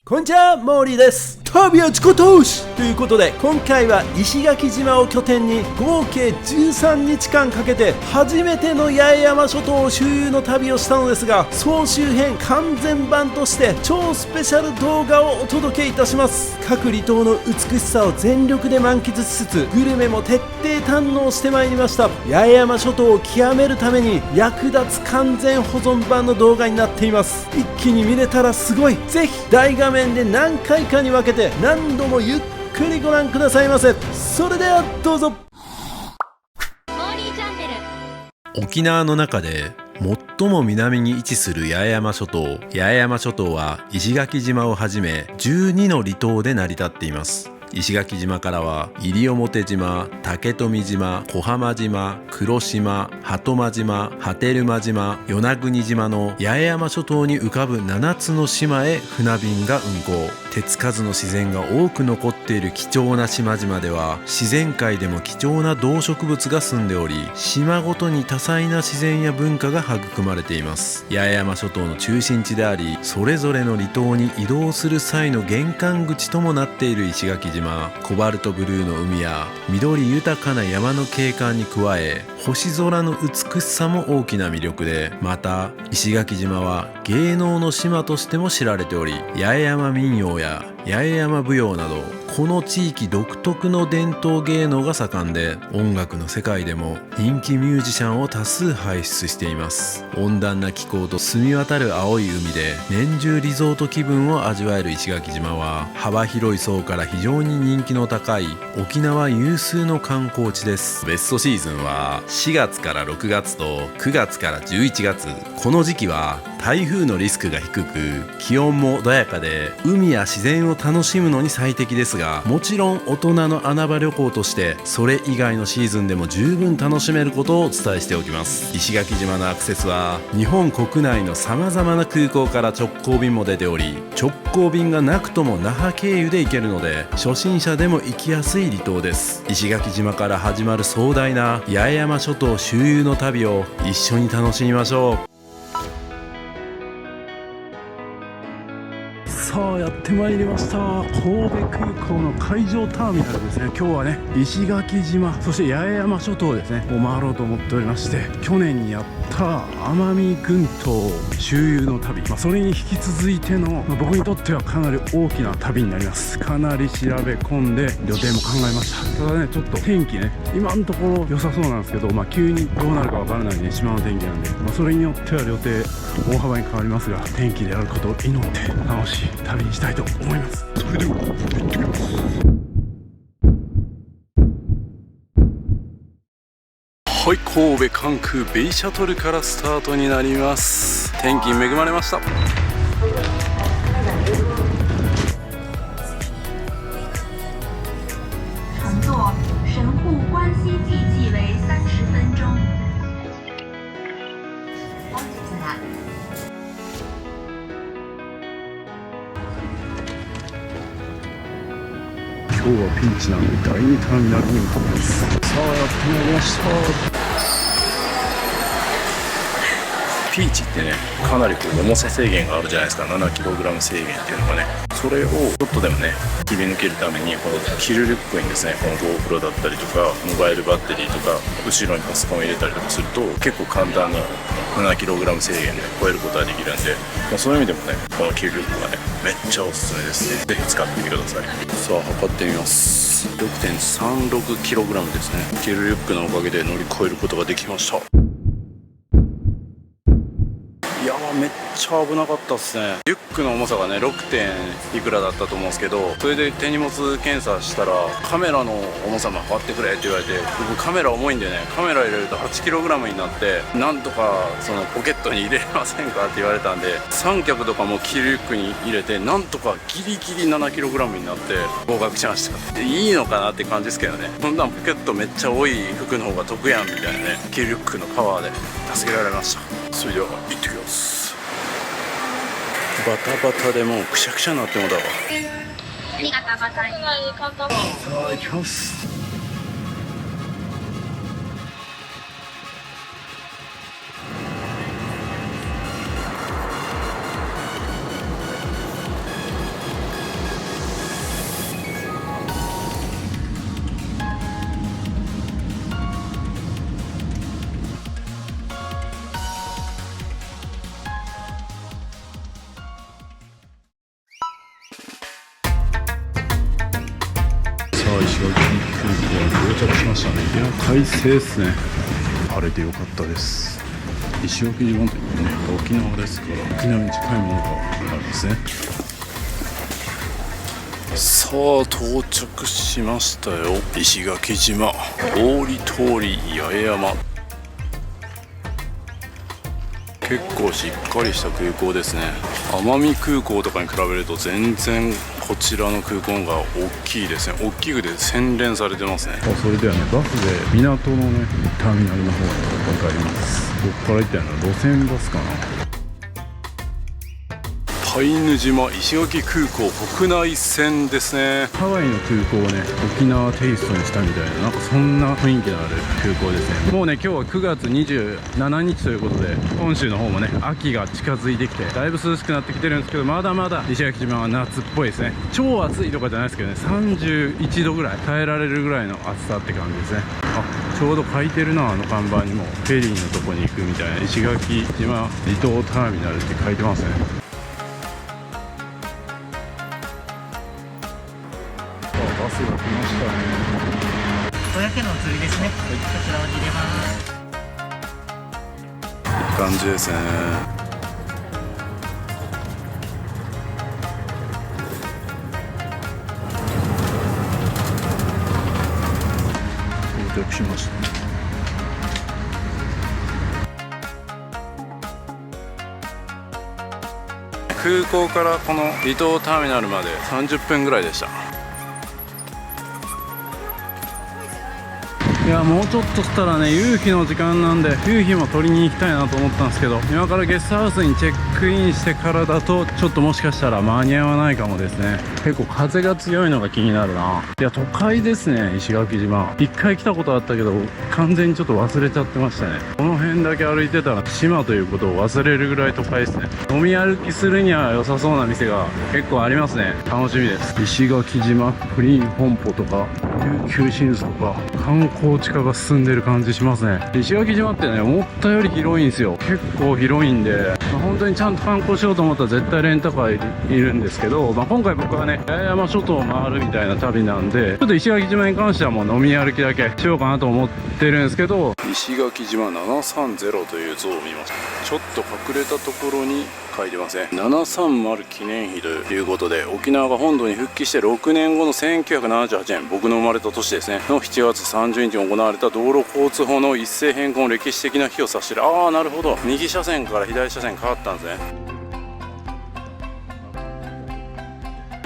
こんにちは、モーリーです。旅は自己投資ということで、今回は石垣島を拠点に合計13日間かけて初めての八重山諸島周遊の旅をしたのですが、総集編完全版として超スペシャル動画をお届けいたします。各離島の美しさを全力で満喫しつつ、グルメも徹底堪能してまいりました。八重山諸島を極めるために役立つ完全保存版の動画になっています。一気に見れたらすごい。ぜひ大画面で何回かに分けて何度もゆっくりご覧くださいませ。それではどうぞ。沖縄の中で最も南に位置する八重山諸島。八重山諸島は石垣島をはじめ12の離島で成り立っています。石垣島からは西表島、竹富島、小浜島、黒島、鳩間島、波照間島、与那国島の八重山諸島に浮かぶ7つの島へ船便が運航。手つかずの自然が多く残っている貴重な島々では、自然界でも貴重な動植物が住んでおり、島ごとに多彩な自然や文化が育まれています。八重山諸島の中心地であり、それぞれの離島に移動する際の玄関口ともなっている石垣島。コバルトブルーの海や緑豊かな山の景観に加え、星空の美しさも大きな魅力で、また石垣島は芸能の島としても知られており、八重山民謡や八重山舞踊などこの地域独特の伝統芸能が盛んで、音楽の世界でも人気ミュージシャンを多数輩出しています。温暖な気候と澄み渡る青い海で年中リゾート気分を味わえる石垣島は、幅広い層から非常に人気の高い沖縄有数の観光地です。ベストシーズンは4月から6月と9月から11月。この時期は台風のリスクが低く、気温も穏やかで、海や自然を楽しむのに最適ですが、もちろん大人の穴場旅行としてそれ以外のシーズンでも十分楽しめることをお伝えしておきます。石垣島のアクセスは日本国内のさまざまな空港から直行便も出ており、直行便がなくとも那覇経由で行けるので、初心者でも行きやすい離島です。石垣島から始まる壮大な八重山諸島周遊の旅を一緒に楽しみましょう。さあやってまいりました。神戸空港の海上ターミナルですね。今日はね、石垣島、そして八重山諸島ですねを回ろうと思っておりまして、去年にやった奄美群島周遊の旅、それに引き続いての、僕にとってはかなり大きな旅になります。かなり調べ込んで予定も考えました。ただね、ちょっと天気ね、今のところ良さそうなんですけど、急にどうなるかわからないね、島の天気なんで、それによっては予定大幅に変わりますが、天気であることを祈って楽しい旅にしたいと思います。それでは行ってきます。はい、神戸関空ベイシャトルからスタートになります。天気に恵まれました。乘坐神户关西季季为30分钟。本日は今日はピンチなんで第2ターミナルに向かいます。さあやってまいりました。ピーチってね、かなり重さ制限があるじゃないですか。7kg 制限っていうのがね、それをちょっとでもね切り抜けるために、このキルリュックにですね、この GoPro だったりとかモバイルバッテリーとか後ろにパソコンを入れたりとかすると、結構簡単に 7kg 制限で超えることができるんで、そういう意味でもね、このキルリュックがねめっちゃおすすめですね。ぜひ使ってみてください。さあ測ってみます。 6.36kg ですね。キルリュックのおかげで乗り越えることができました。いやー、めっちゃ危なかったっすね。リュックの重さがね 6. いくらだったと思うんですけど、それで手荷物検査したらカメラの重さも測ってくれって言われて、僕カメラ重いんでね、カメラ入れると 8kg になって、なんとかそのポケットに入れませんかって言われたんで、三脚とかもキルリュックに入れて、なんとかギリギリ 7kg になって合格しました。いいのかなって感じですけどね。そんなんポケットめっちゃ多い服の方が得やんみたいなね、キルリュックのパワーで助けられました。それでは行ってきます。バタバタでもうくしゃくしゃになってもだわ。ありがとうございます。さあ行きます。石垣空港に到着しましたね。いや快晴ですね。晴れてよかったです。石垣島というとね沖縄ですから、沖縄に近いものがありますね。さあ到着しましたよ、石垣島。大利通り八重山。結構しっかりした空港ですね。奄美空港とかに比べると全然こちらの空港が大きいですね。大きくて洗練されてますね。それではね、バスで港のねターミナルの方に向かいます。ここから行ったような路線バスかな。パイヌ島石垣空港国内線ですね。ハワイの空港をね沖縄テイストにしたみたいな、なんかそんな雰囲気のある空港ですね。もうね今日は9月27日ということで、本州の方もね秋が近づいてきてだいぶ涼しくなってきてるんですけど、まだまだ石垣島は夏っぽいですね。超暑いとかじゃないですけどね、31度ぐらい耐えられるぐらいの暑さって感じですね。あ、ちょうど書いてるな、あの看板にもフェリーのとこに行くみたいな、石垣島離島ターミナルって書いてますね。バスが来ましたね。500円のお釣りですね。こちらを入れます。いい感じですね。到着しました。空港からこの離島ターミナルまで30分ぐらいでした。いやもうちょっとしたらね夕日の時間なんで、夕日も撮りに行きたいなと思ったんですけど、今からゲストハウスにチェックインしてからだとちょっともしかしたら間に合わないかもですね。結構風が強いのが気になるな。いや都会ですね石垣島。一回来たことあったけど完全にちょっと忘れちゃってましたね。この辺だけ歩いてたら島ということを忘れるぐらい都会ですね。飲み歩きするには良さそうな店が結構ありますね。楽しみです。石垣島プリン本舗とか琉球新宿とか観光地化が進んでる感じしますね。石垣島ってね思ったより広いんですよ。結構広いんで、本当にちゃんと観光しようと思ったら絶対レンタカーいるんですけど、今回僕はね八重山諸島を回るみたいな旅なんで、ちょっと石垣島に関してはもう飲み歩きだけしようかなと思ってるんですけど、石垣島730という像を見ました。ちょっと隠れたところに書いてますね。730記念碑ということで、沖縄が本土に復帰して6年後の1978年、僕の生まれた年ですねの7月30日に行われた道路交通法の一斉変更の歴史的な日を指してる。ああなるほど、右車線から左車線変わったんですね。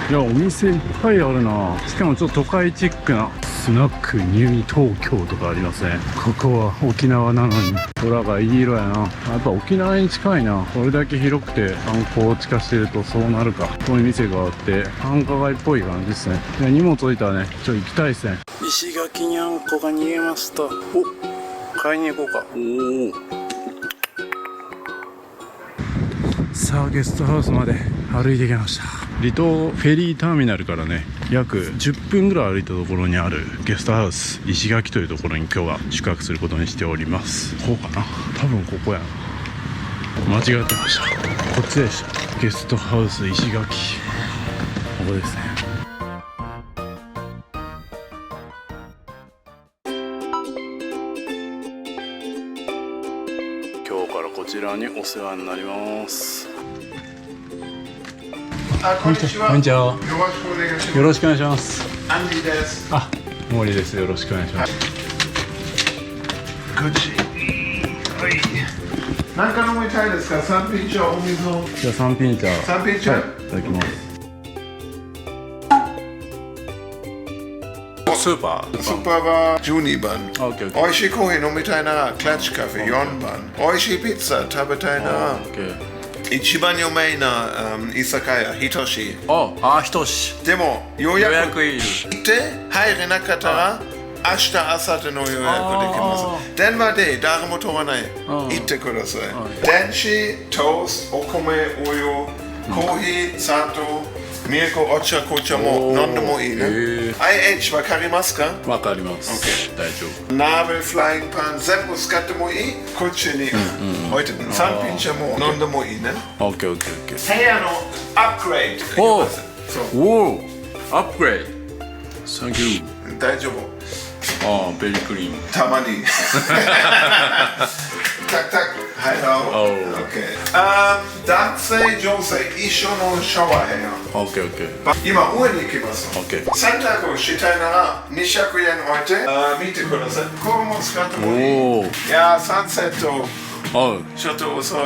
いやお店いっぱいあるな。しかもちょっと都会チックなスナックニュー東京とかありますね。ここは沖縄なのに空がいい色やな。やっぱ沖縄に近いな。これだけ広くて観光地化してるとそうなるか。こういう店があって繁華街っぽい感じですね。いや荷物置いたらねちょっと行きたいですね。石垣にゃんこが逃げました。お、買いに行こうか。おお、さあゲストハウスまで歩いてきました。離島フェリーターミナルからね約10分ぐらい歩いたところにあるゲストハウス石垣というところに今日は宿泊することにしております。こうかな、多分ここやな。間違ってました。こっちでした。ゲストハウス石垣、ここですね。今日からこちらにお世話になります。こんにちは。こんにちは。よろしくお願いします。よろしくお願いします。アンディです。あ、森です。よろしくお願いします。グッチ。はい。何か飲みたいですか？サンピンチャー、お水を。じゃあ3ピンチャー。3ピンチャー、はい、いただきます。スーパー。スーパーは12番。オッケーオッケー。美味しいコーヒー飲みたいな。クラッチカフェ4番。美味しいピッツァ食べたいな。オッケー。一番有名な居酒屋、ひとし。ひとし。でも予予約約いる。で入れなかったら明日、明後日の予約できます。電話で誰も取らない。行ってください。電子、トースト、お米、お湯、コーヒー、砂糖、ミルク、お茶、紅茶も飲んでもいいね。IH わかりますか？わかります。大丈夫。鍋、フラインパン、全部使ってもいい？こっちに置いてる。三品茶も飲んでもいいね。オッケーオッケーオッケー。部屋のアップグレード。おお、アップグレード。サンキュー。大丈夫。ああ、ベリークリーン。たまに。タクタク。Hello. Okay. 男性、女性、一緒のシャワー部屋。オッケーオッケー。今、上に行きます。オッケー。洗濯をしたいなら、200円置いて、見てください。これも使ってもいい。いや、サンセット。ちょっと遅い。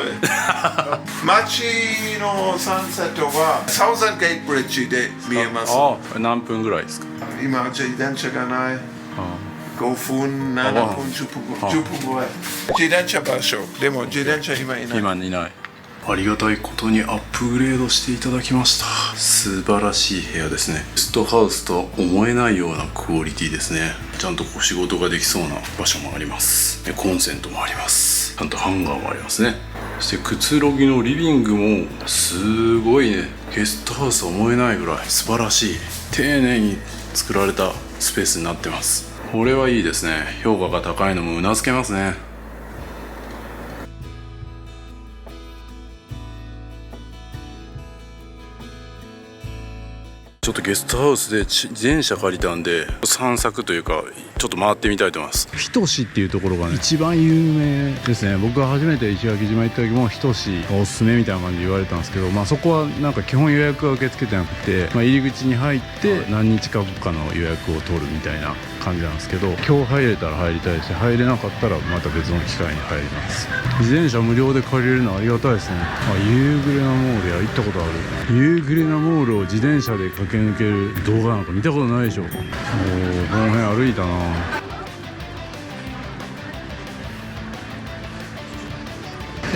街のサンセットはサウザンゲートブリッジで見えます。何分ぐらいですか？今、自転車がない。5分、7分、10分ぐらい。自転車場所。でも自転車今いない。今いない。ありがたいことにアップグレードしていただきました。素晴らしい部屋ですね。ゲストハウスと思えないようなクオリティですね。ちゃんと仕事ができそうな場所もあります。コンセントもあります。ちゃんとハンガーもありますね。そしてくつろぎのリビングもすごいね。ゲストハウス思えないぐらい素晴らしい丁寧に作られたスペースになってます。これはいいですね。評価が高いのもうなずけますね。ちょっとゲストハウスで自転車借りたんで散策というかちょっと回ってみたいと思います。日としっていうところがね一番有名ですね。僕が初めて石垣島行った時も日としがおすすめみたいな感じで言われたんですけど、そこはなんか基本予約は受け付けてなくて、入り口に入って何日かの予約を取るみたいな感じなんですけど、今日入れたら入りたいし入れなかったらまた別の機会に入ります。自転車無料で借りれるのはありがたいですね。ユーグレナモールや行ったことある。ユーグレナモールを自転車で駆け抜ける動画なんか見たことないでしょ。この辺歩いたな。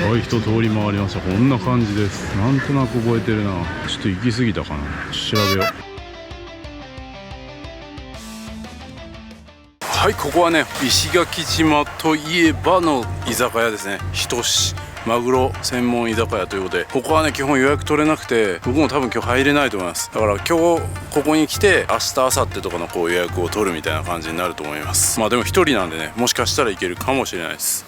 はい、人通り回りました。こんな感じです。なんとなく覚えてるな。ちょっと行き過ぎたかな。調べよう。はい、ここはね石垣島といえばの居酒屋ですね。ひとしマグロ専門居酒屋ということで、ここはね基本予約取れなくて僕も多分今日入れないと思います。だから今日ここに来て明日明後日とかの予約を取るみたいな感じになると思います。でも一人なんでね、もしかしたらいけるかもしれないです。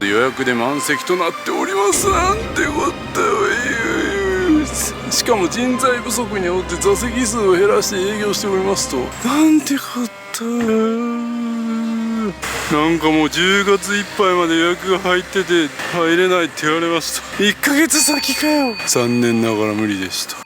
予約で満席となっております。なんてこったわ。しかも人材不足によって座席数を減らして営業しておりますと、なんてこったわ。なんかもう10月いっぱいまで予約が入ってて入れないって言われました。1ヶ月先かよ。残念ながら無理でした。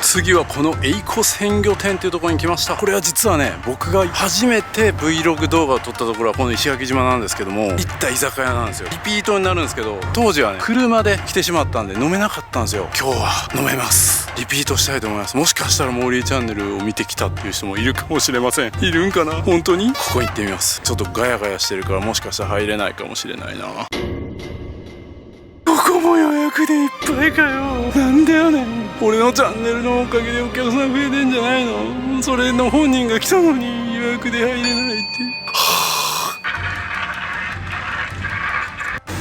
次はこのエイコ鮮魚店っていうところに来ました。これは実はね僕が初めて Vlog 動画を撮ったところはこの石垣島なんですけども、行った居酒屋なんですよ。リピートになるんですけど、当時はね車で来てしまったんで飲めなかったんですよ。今日は飲めます。リピートしたいと思います。もしかしたらモーリーチャンネルを見てきたっていう人もいるかもしれません。いるんかな本当に。ここ行ってみます。ちょっとガヤガヤしてるからもしかしたら入れないかもしれないな。ここも予約でいっぱいかよ。なんだよね。俺のチャンネルのおかげでお客さん増えてんじゃないの。それの本人が来たのに予約で入れないって。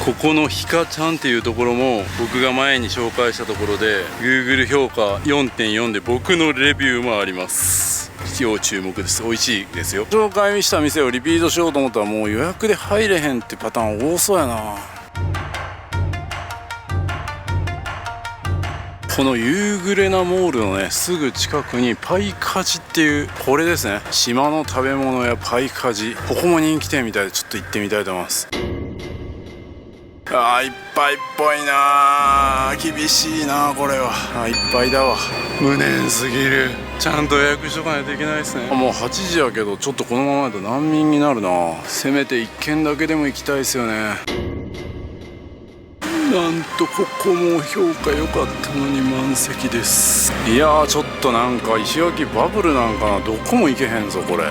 ここのひかちゃんっていうところも僕が前に紹介したところで Google 評価 4.4 で僕のレビューもあります。要注目です。美味しいですよ。紹介した店をリピートしようと思ったらもう予約で入れへんってパターン多そうやな。このユーグレナモールのねすぐ近くにパイカジっていうこれですね、島の食べ物やパイカジ、ここも人気店みたいでちょっと行ってみたいと思います。いっぱいっぽいな。厳しいなこれは。いっぱいだわ。無念すぎる。ちゃんと予約しとかないといけないですね。もう8時やけどちょっとこのままだと難民になるな。せめて1軒だけでも行きたいですよね。なんとここも評価良かったのに満席です。いやーちょっとなんか石垣バブルなんかな。どこも行けへんぞこれ。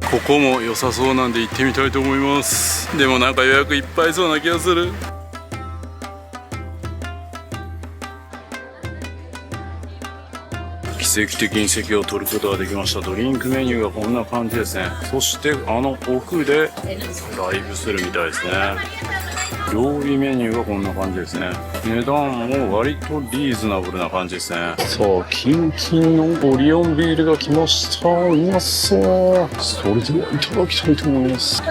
ここも良さそうなんで行ってみたいと思います。でもなんか予約いっぱいそうな気がする。奇跡的に席を取ることができました。ドリンクメニューがこんな感じですね。そして奥でライブするみたいですね。料理メニューがこんな感じですね。値段も割とリーズナブルな感じですね。さあキンキンのオリオンビールが来ました。うまそう。それではいただきたいと思います。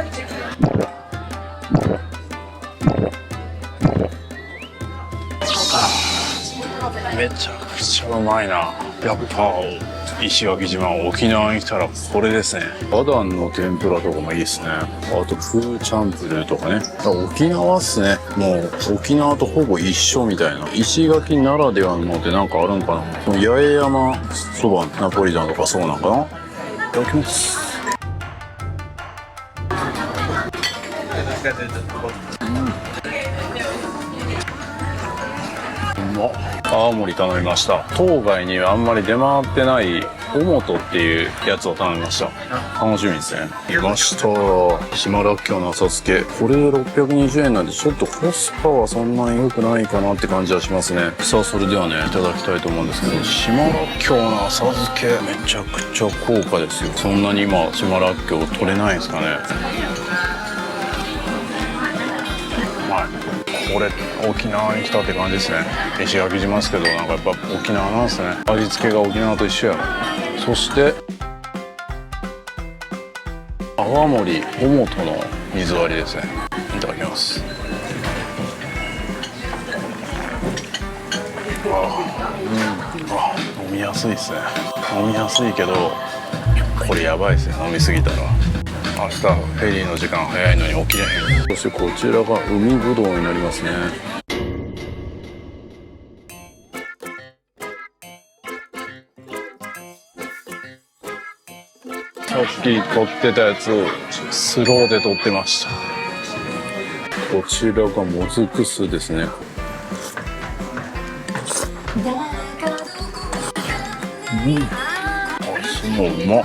めちゃくちゃうまいな。やっぱ石垣島、沖縄に来たらこれですね。アダンの天ぷらとかもいいですね。あとフーチャンプルーとかね。沖縄っすね。もう沖縄とほぼ一緒みたいな。石垣ならではのってなんかあるんかな。八重山そばナポリタンとかそうなんかな。いただきます。青森頼みました。当該にはあんまり出回ってないオモトっていうやつを頼みました。楽しみですね。いました。島らっきょうの浅漬け。これで620円なんでちょっとコスパはそんなに良くないかなって感じはしますね。さあそれではねいただきたいと思うんですけど、島らっきょうの浅漬けめちゃくちゃ高価ですよ。そんなに今島らっきょう取れないんですかね。これ沖縄に来たって感じですね。石垣島ですけどなんかやっぱ沖縄なんですね。味付けが沖縄と一緒やろ。そして泡盛オモトの水割りですね。いただきます。飲みやすいですね。飲みやすいけどこれやばいですね、飲みすぎたら。明日フェリーの時間早いのに起きれへん。そしてこちらが海ぶどうになりますね。さっき撮ってたやつをスローで撮ってました。こちらがもずく酢ですね。酢もうまっ。も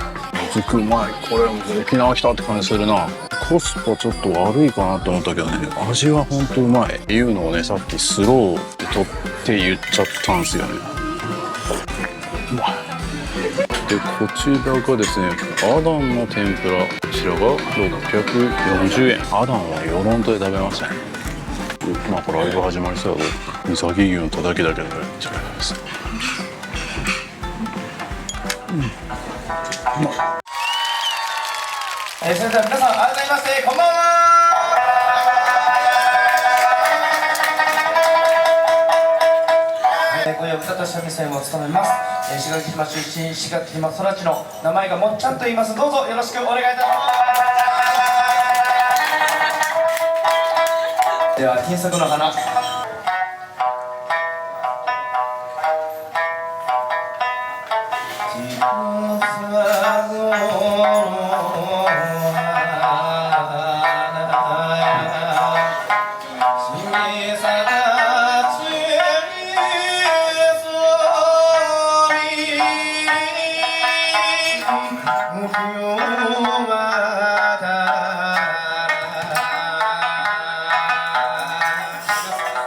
ずくうまい。これ沖縄来たって感じするな。コスパちょっと悪いかなって思ったけどね、味はほんとうまい。いうのをねさっきスローで撮って言っちゃったんですよね。うまい。でこちらがですねアダンの天ぷら。こちらが640円。アダンはヨロントで食べましたね。今これライブ始まりそうやろ。うさぎ牛のたたきだけでめっちゃ美味しいです。それでは皆さん改めましてこんばんは。今夜歌と三味線を務めます、石垣島出身石垣島育ちの名前がもっちゃんと言います。どうぞよろしくお願いいたします。では金色の花。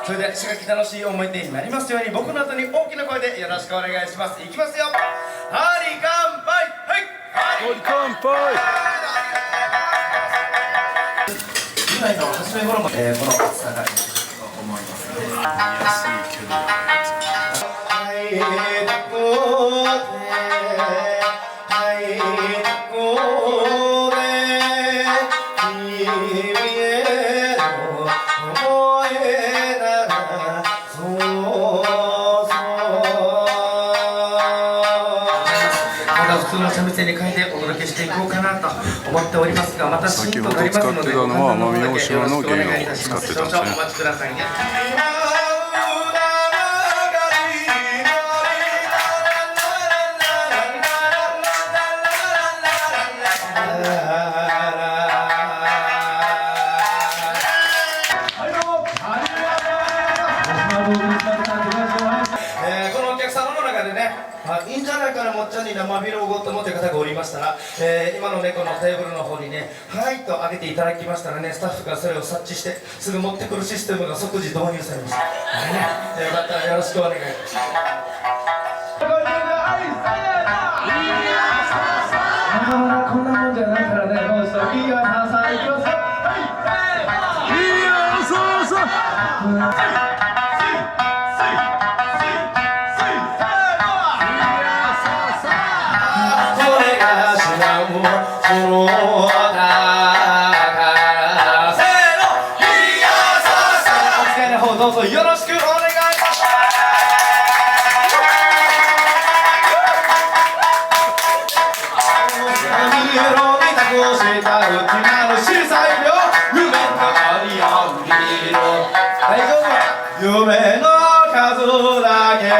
それで石垣楽しい思い出になりますように僕の後に大きな声でよろしくお願いします。いきますよ。ハリ乾杯。はい、ハリ乾杯。今の初め頃も、この暑さがいいと思いますね。見やすいけど普通の三味線に変えてお届けしていこうかなと思っておりますが、またシーンとなりますので、お待ちくださいね。このお客様の中でね、いいんじゃないかなもっちゃんに生ビールをおごって思ってる方がおりましたら、今のねこのテーブルの方にね「はい」と上げていただきましたらね、スタッフがそれを察知してすぐ持ってくるシステムが即時導入されました。よかったらよろしくお願いいたします。こんなもんじゃないからね、どうしよう。いいよ、さあさあ、いきますよ。いいよ、そうそう。これがしなもそのだから見えろに託したうちなる小さいよ夢のありを見ろ大丈夫夢の数だけせー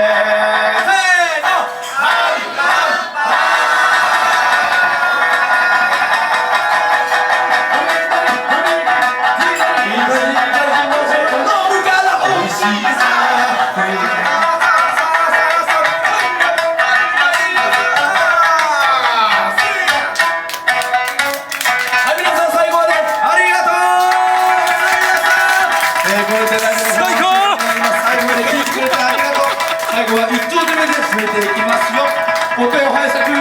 のお手を拝借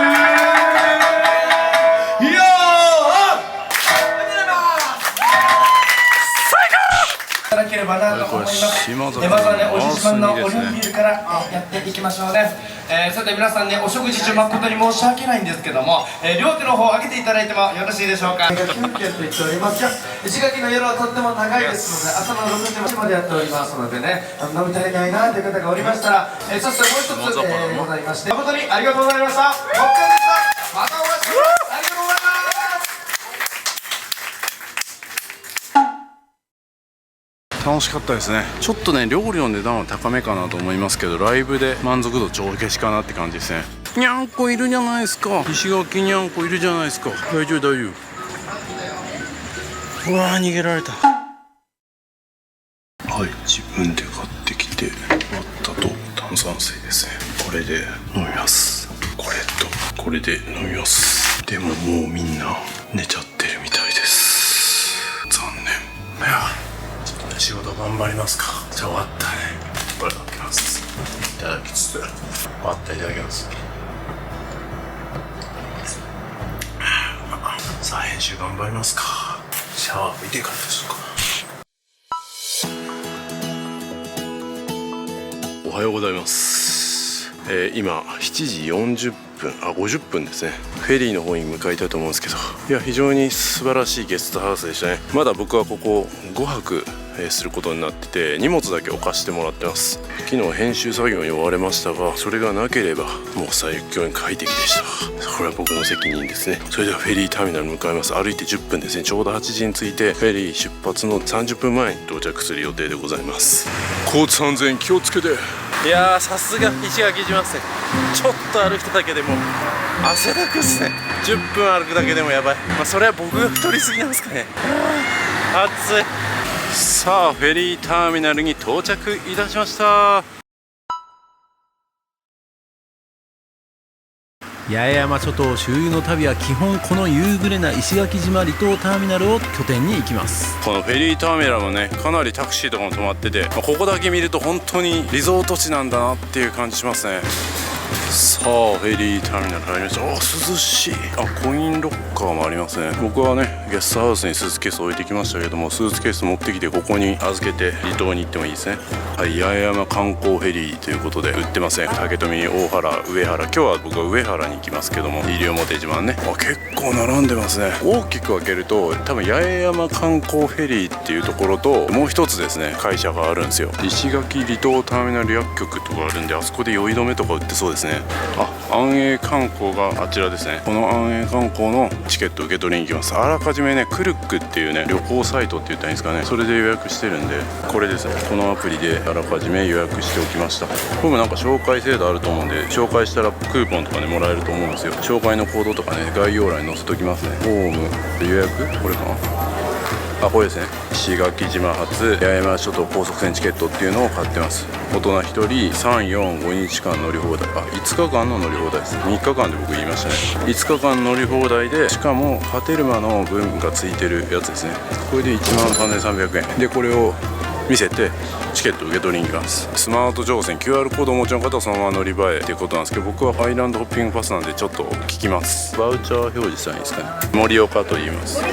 いやいただければなと思います。まずはね、おじしまんのオリンピールからやっていきましょうね。さて皆さんね、お食事中誠に申し訳ないんですけども、両手の方を上げていただいてもよろしいでしょうか。キュンキュンと言っておりますが、石垣の夜はとっても長いですので、朝の6時までやっておりますのでね、飲み足りないなという方がおりましたら、そしてもう一つございまして、誠にありがとうございました。お疲れ様でした。またお会いしましょう。ありがとうございます。楽しかったですね。ちょっとね料理の値段は高めかなと思いますけど、ライブで満足度上消しかなって感じですね。にゃんこいるじゃないですか。石垣にゃんこいるじゃないですか。大丈夫大丈夫。うわー逃げられた。はい、自分で買ってきて割ったと炭酸水ですね。これで飲みます。これとこれで飲みます。でももうみんな寝ちゃってるみたいです。残念。いや仕事頑張りますか。じゃあ終わったね。これ開けます。いただきつつ終わったいただきます。さあ編集頑張りますか。シャワー浴びてからでしょうか。おはようございます。今7時40分50分ですね。フェリーの方に向かいたいと思うんですけど、いや非常に素晴らしいゲストハウスでしたね。まだ僕はここ5泊することになってて、荷物だけ置かしてもらってます。昨日編集作業に追われましたが、それがなければもう最強に快適でした。これは僕の責任ですね。それではフェリーターミナルに向かいます。歩いて10分ですね。ちょうど8時に着いてフェリー出発の30分前に到着する予定でございます。交通安全気をつけて。いやーさすが石垣島ですね。ちょっと歩いただけでも汗だくっすね。10分歩くだけでもやばい。それは僕が太りすぎなんですかね。暑い。さあフェリーターミナルに到着いたしました。八重山諸島周遊の旅は基本この夕暮れな石垣島離島ターミナルを拠点に行きます。このフェリーターミナルもねかなりタクシーとかも止まってて、ここだけ見ると本当にリゾート地なんだなっていう感じしますね。さあフェリーターミナル入りました。涼しい。コインロッカーもありますね。僕はねゲストハウスにスーツケース置いてきましたけども、スーツケース持ってきてここに預けて離島に行ってもいいですね。はい、八重山観光フェリーということで売ってますね。竹富、大原、上原。今日は僕は上原に行きますけども、西表島ね。結構並んでますね。大きく分けると多分八重山観光フェリーっていうところと、もう一つですね会社があるんですよ。石垣離島ターミナル薬局とかあるんで、あそこで酔い止めとか売ってそうですね。安永観光があちらですね。この安永観光のチケット受け取りに行きます。あらかじめねクルックっていうね旅行サイトって言ったらいいんですかね、それで予約してるんで、これですね。このアプリであらかじめ予約しておきました。これもなんか紹介制度あると思うんで、紹介したらクーポンとかねもらえると思うんですよ。紹介のコードとかね概要欄に載せときますね。ホーム予約これかな。これですね。石垣島発八重山諸島高速船チケットっていうのを買ってます。大人1人3、4、5日間乗り放題。5日間の乗り放題です。3日間で僕言いましたね。5日間乗り放題で、しかも波照間の分がついてるやつですね。これで13,300円で、これを見せてチケット受け取りに行きます。スマート乗船 QR コードをお持ちの方はそのまま乗り場へっていうことなんですけど、僕はアイランドホッピングパスなんでちょっと聞きます。バウチャー表示したらいいですかね。森岡と言います。は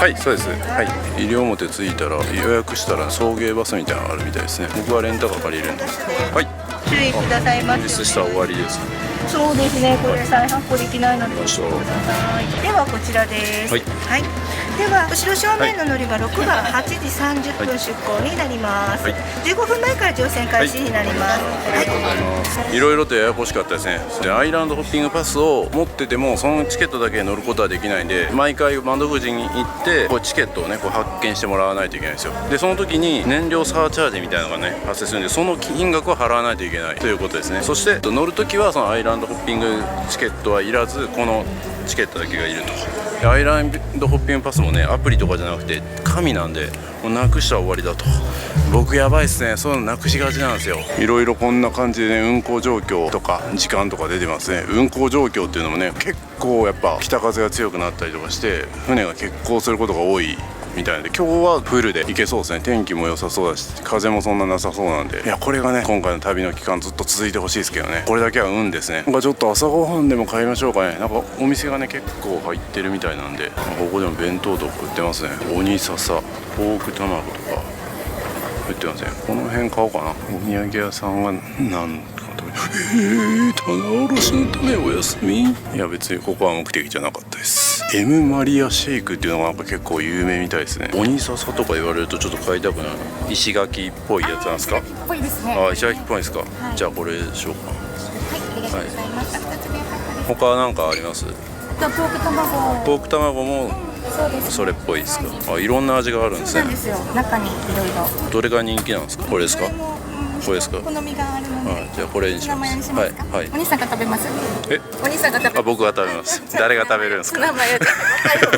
い、そうです。はい、西表着いたら予約したら送迎バスみたいなのがあるみたいですね。僕はレンタカー借りるんです。はい、注意くださいませ。したら終わりです。そうですね、これ再発行できないのでご注意ください。ではこちらです。はい、はい、では後ろ正面の乗り場6番8時30分出港になります、はい15分前から乗船開始になります、いろいろとややこしかったですね。でアイランドホッピングパスを持っててもそのチケットだけ乗ることはできないんで、毎回窓口に行ってこうチケットをねこう発見してもらわないといけないんですよ。でその時に燃料サーチャージみたいなのがね発生するんで、その金額を払わないといけないということですね。そして乗る時はそのアイランドホッピングチケットはいらず、このチケットだけがいると。でアイランドホッピングパスもねアプリとかじゃなくて紙なんで、もうなくしたら終わりだと。僕やばいっすね、そういうのなくしがちなんですよ。いろいろこんな感じでね運航状況とか時間とか出てますね。運航状況っていうのもね結構やっぱ北風が強くなったりとかして船が欠航することが多いみたいで、今日はフルで行けそうですね。天気も良さそうだし風もそんななさそうなんで、いやこれがね今回の旅の期間ずっと続いてほしいですけどね。これだけは運ですね。なんかちょっと朝ごはんでも買いましょうかね。なんかお店がね結構入ってるみたいなんで、ここでも弁当とか売ってますね。鬼笹ポーク卵とか売ってますね。この辺買おうかな。お土産屋さんはなんか棚卸しのためお休み。いや別にここは目的じゃなかったです。M マリアシェイクっていうのがなんか結構有名みたいですね。鬼笹とか言われるとちょっと買いたくなる。石垣っぽいやつなんですか。ぽいですね。あ、石垣っぽいですか、じゃあこれしようかな。ありがとうございました。2つ目他は何かあります？ポーク卵。ポーク卵もそうです。それっぽいですか。あ、いろんな味があるんですね。そうなんですよ。中にいろいろ。どれが人気なんですか。これですか。これですか。好みがあるので。じゃあこれにします。ツナマヨにしますか。はいはい。お兄さんが食べます。え、お兄さんが食べ。あ、僕が食べます。誰が食べるんですか。ツナマヨで。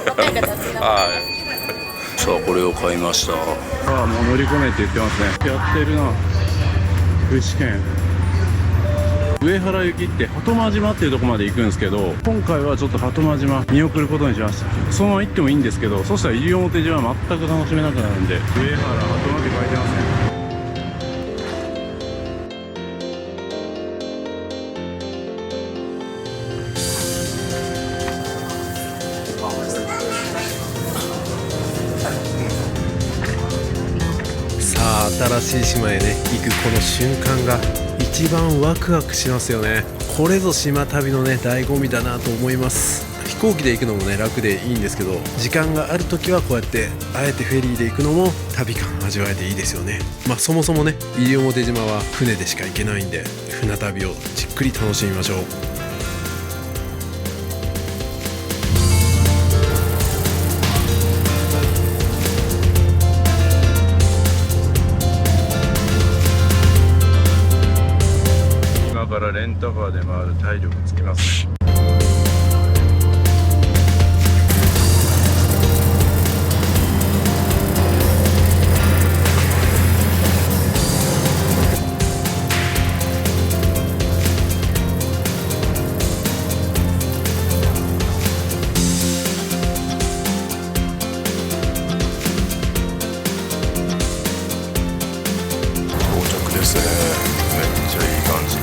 若い方はツナマヨ。はい。さあこれを買いました。ああもう乗り込めって言ってますね。やってるな。具志堅上原行きって鳩間島っていうところまで行くんですけど、今回はちょっと鳩間島見送ることにしました。そのまま行ってもいいんですけど、そしたら西表島は全く楽しめなくなるんで、上原鳩間って書いてますね。さあ新しい島へね行くこの瞬間が一番ワクワクしますよね。これぞ島旅のね醍醐味だなと思います。飛行機で行くのもね楽でいいんですけど、時間がある時はこうやってあえてフェリーで行くのも旅感味わえていいですよね。まあそもそもね西表島は船でしか行けないんで、船旅をじっくり楽しみましょう。今からレンタカーで回る体力つきますね。到着ですね。めっちゃいい感じ。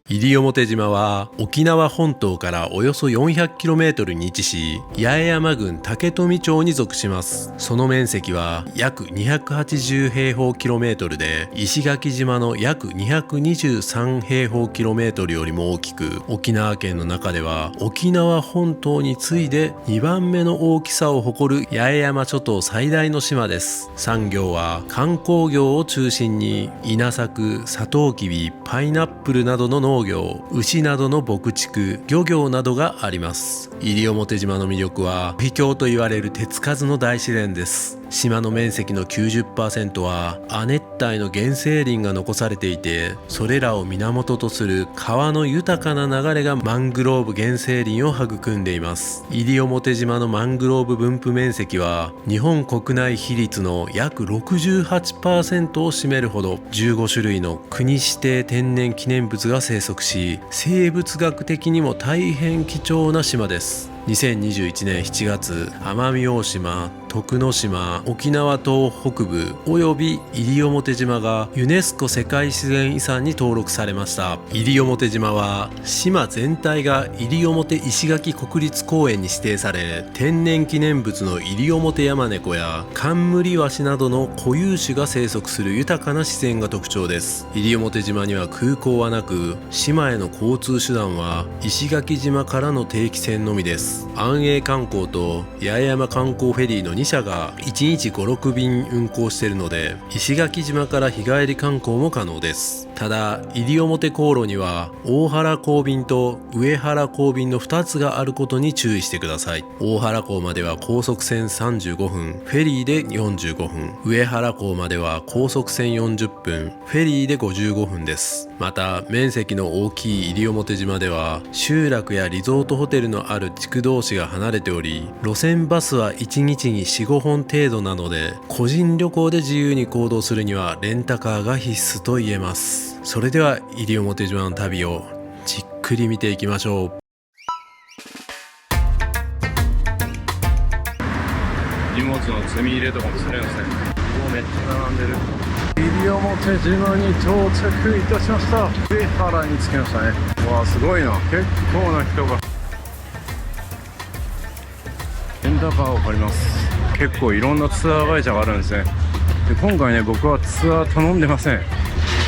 西表島は沖縄本島からおよそ 400km に位置し、八重山郡竹富町に属します。その面積は約280平方キロメートルで、石垣島の約223平方キロメートルよりも大きく、沖縄県の中では沖縄本島に次いで2番目の大きさを誇る八重山諸島最大の島です。産業は観光業を中心に稲作、サトウキビ、パイナップルなどの農業、牛などの牧畜、漁業などがあります。西表島の魅力は秘境と言われる手つかずの大自然です。島の面積の 90% は亜熱帯の原生林が残されていて、それらを源とする川の豊かな流れがマングローブ原生林を育んでいます。西表島のマングローブ分布面積は日本国内比率の約 68% を占めるほど、15種類の国指定天然記念物が生息し、生物学的にも大変貴重な島です。2021年7月、奄美大島、徳之島、沖縄島北部および西表島がユネスコ世界自然遺産に登録されました。西表島は島全体が西表石垣国立公園に指定され、天然記念物の西表ヤマネコやカンムリワシなどの固有種が生息する豊かな自然が特徴です。西表島には空港はなく、島への交通手段は石垣島からの定期船のみです。安永観光と八重山観光フェリーの2社が1日5、6便運航しているので、石垣島から日帰り観光も可能です。ただ西表航路には大原港便と上原港便の2つがあることに注意してください。大原港までは高速船35分、フェリーで45分、上原港までは高速船40分、フェリーで55分です。また面積の大きい西表島では集落やリゾートホテルのある地区同士が離れており、路線バスは1日に 4、5本程度なので、個人旅行で自由に行動するにはレンタカーが必須と言えます。それでは西表島の旅をじっくり見ていきましょう。荷物の積み入れとかもするんですね。めっちゃ並んでる。西表島に到着いたしました。上原に着きましたね。わあすごいな、結構な人が。レンタカーを借ります。結構いろんなツアー会社があるんですね。で今回ね、僕はツアー頼んでません。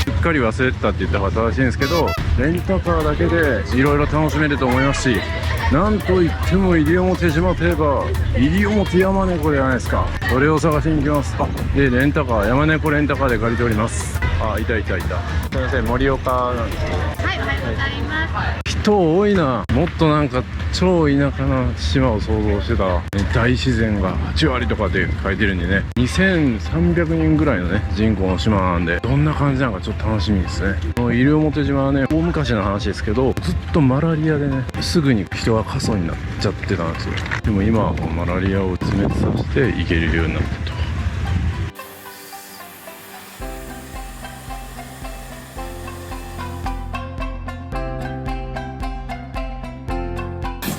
すっかり忘れてたって言った方が正しいんですけど、レンタカーだけでいろいろ楽しめると思いますし、なんといっても西表島といえば西表ヤマネコじゃないですか。それを探しに行きます。でレンタカー、ヤマネコレンタカーで借りております。あ、いたいたいた。すいません、森岡なんですけど。はい、おはようございます。人多いな。もっとなんか超田舎な島を想像してた。大自然が8割とかで書いてるんでね、2300人ぐらいのね人口の島なんで、どんな感じなのかちょっと楽しみですね。この西表島はね、大昔の話ですけど、ずっとマラリアでね、すぐに人が過疎になっちゃってたんですよ。でも今はこのマラリアを滅させて行けるようになったと。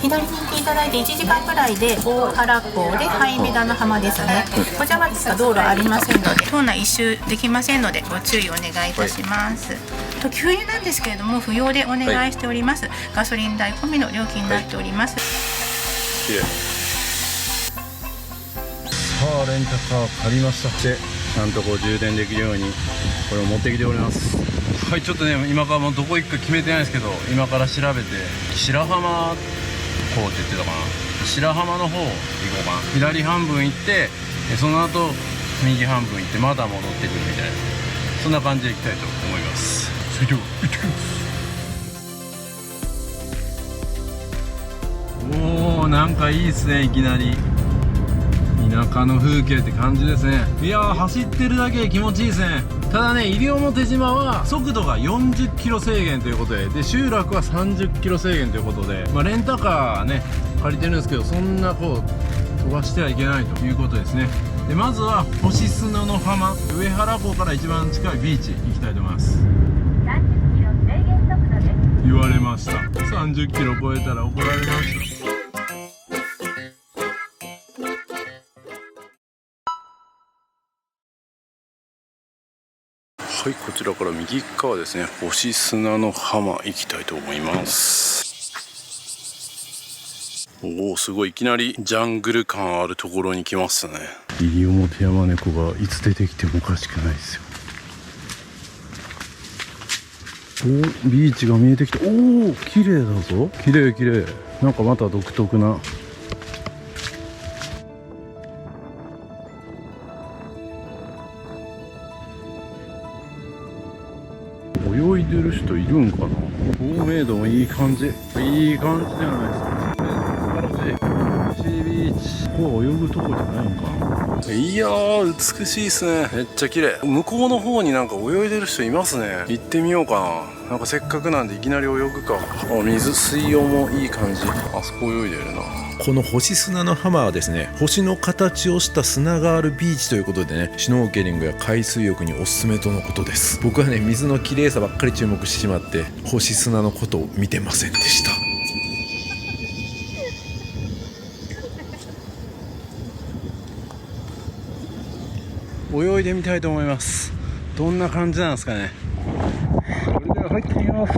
左に行っていただいて1時間くらいで大原港でハイメダの浜ですね。こちらまでしか道路ありませんので、島内一周できませんのでご注意お願いいたします。と給油なんですけれども不要でお願いしております。ガソリン代込みの料金になっております。さあレンタカー借りました。でちゃんとこう充電できるようにこれを持ってきております。はい、ちょっとね今からもうどこ行くか決めてないんですけど、今から調べて白浜こうって言ってたかな、白浜の方行こうかな。左半分行ってその後右半分行ってまだ戻ってくるみたいな、そんな感じで行きたいと思います。それでは行ってきます。おー、なんかいいですね。いきなり田舎の風景って感じですね。いやー、走ってるだけで気持ちいいですね。ただね、西表島は速度が40キロ制限ということで、集落は30キロ制限ということで、レンタカーね借りてるんですけど、そんなこう飛ばしてはいけないということですね。でまずは星砂の浜、上原港から一番近いビーチ行きたいと思います。言われました。30キロ超えたら怒られました。はい、こちらから右側ですね、星砂の浜行きたいと思います。おお、すごい、いきなりジャングル感あるところに来ましたね。西表ヤマネコがいつ出てきてもおかしくないですよ。お、ビーチが見えてきた。おお、綺麗だぞ。綺麗綺麗。なんかまた独特な。泳いでる人いるんかな。透明度もいい感じ。いい感じじゃないですか。シービーチ。ここは泳ぐとこじゃないのかな。いやー、美しいですね。めっちゃ綺麗。向こうの方になんか泳いでる人いますね。行ってみようかな。なんかせっかくなんでいきなり泳ぐか。水温もいい感じ。あそこ泳いでるな。この星砂の浜はですね、星の形をした砂があるビーチということでね、シュノーケリングや海水浴におすすめとのことです。僕はね、水の綺麗さばっかり注目してしまって星砂のことを見てませんでした。はい、こちらから右側ですね。星砂の浜行きたいと思います。はい、泳いでみたいと思います。どんな感じなんですかね。それでは入ってみます。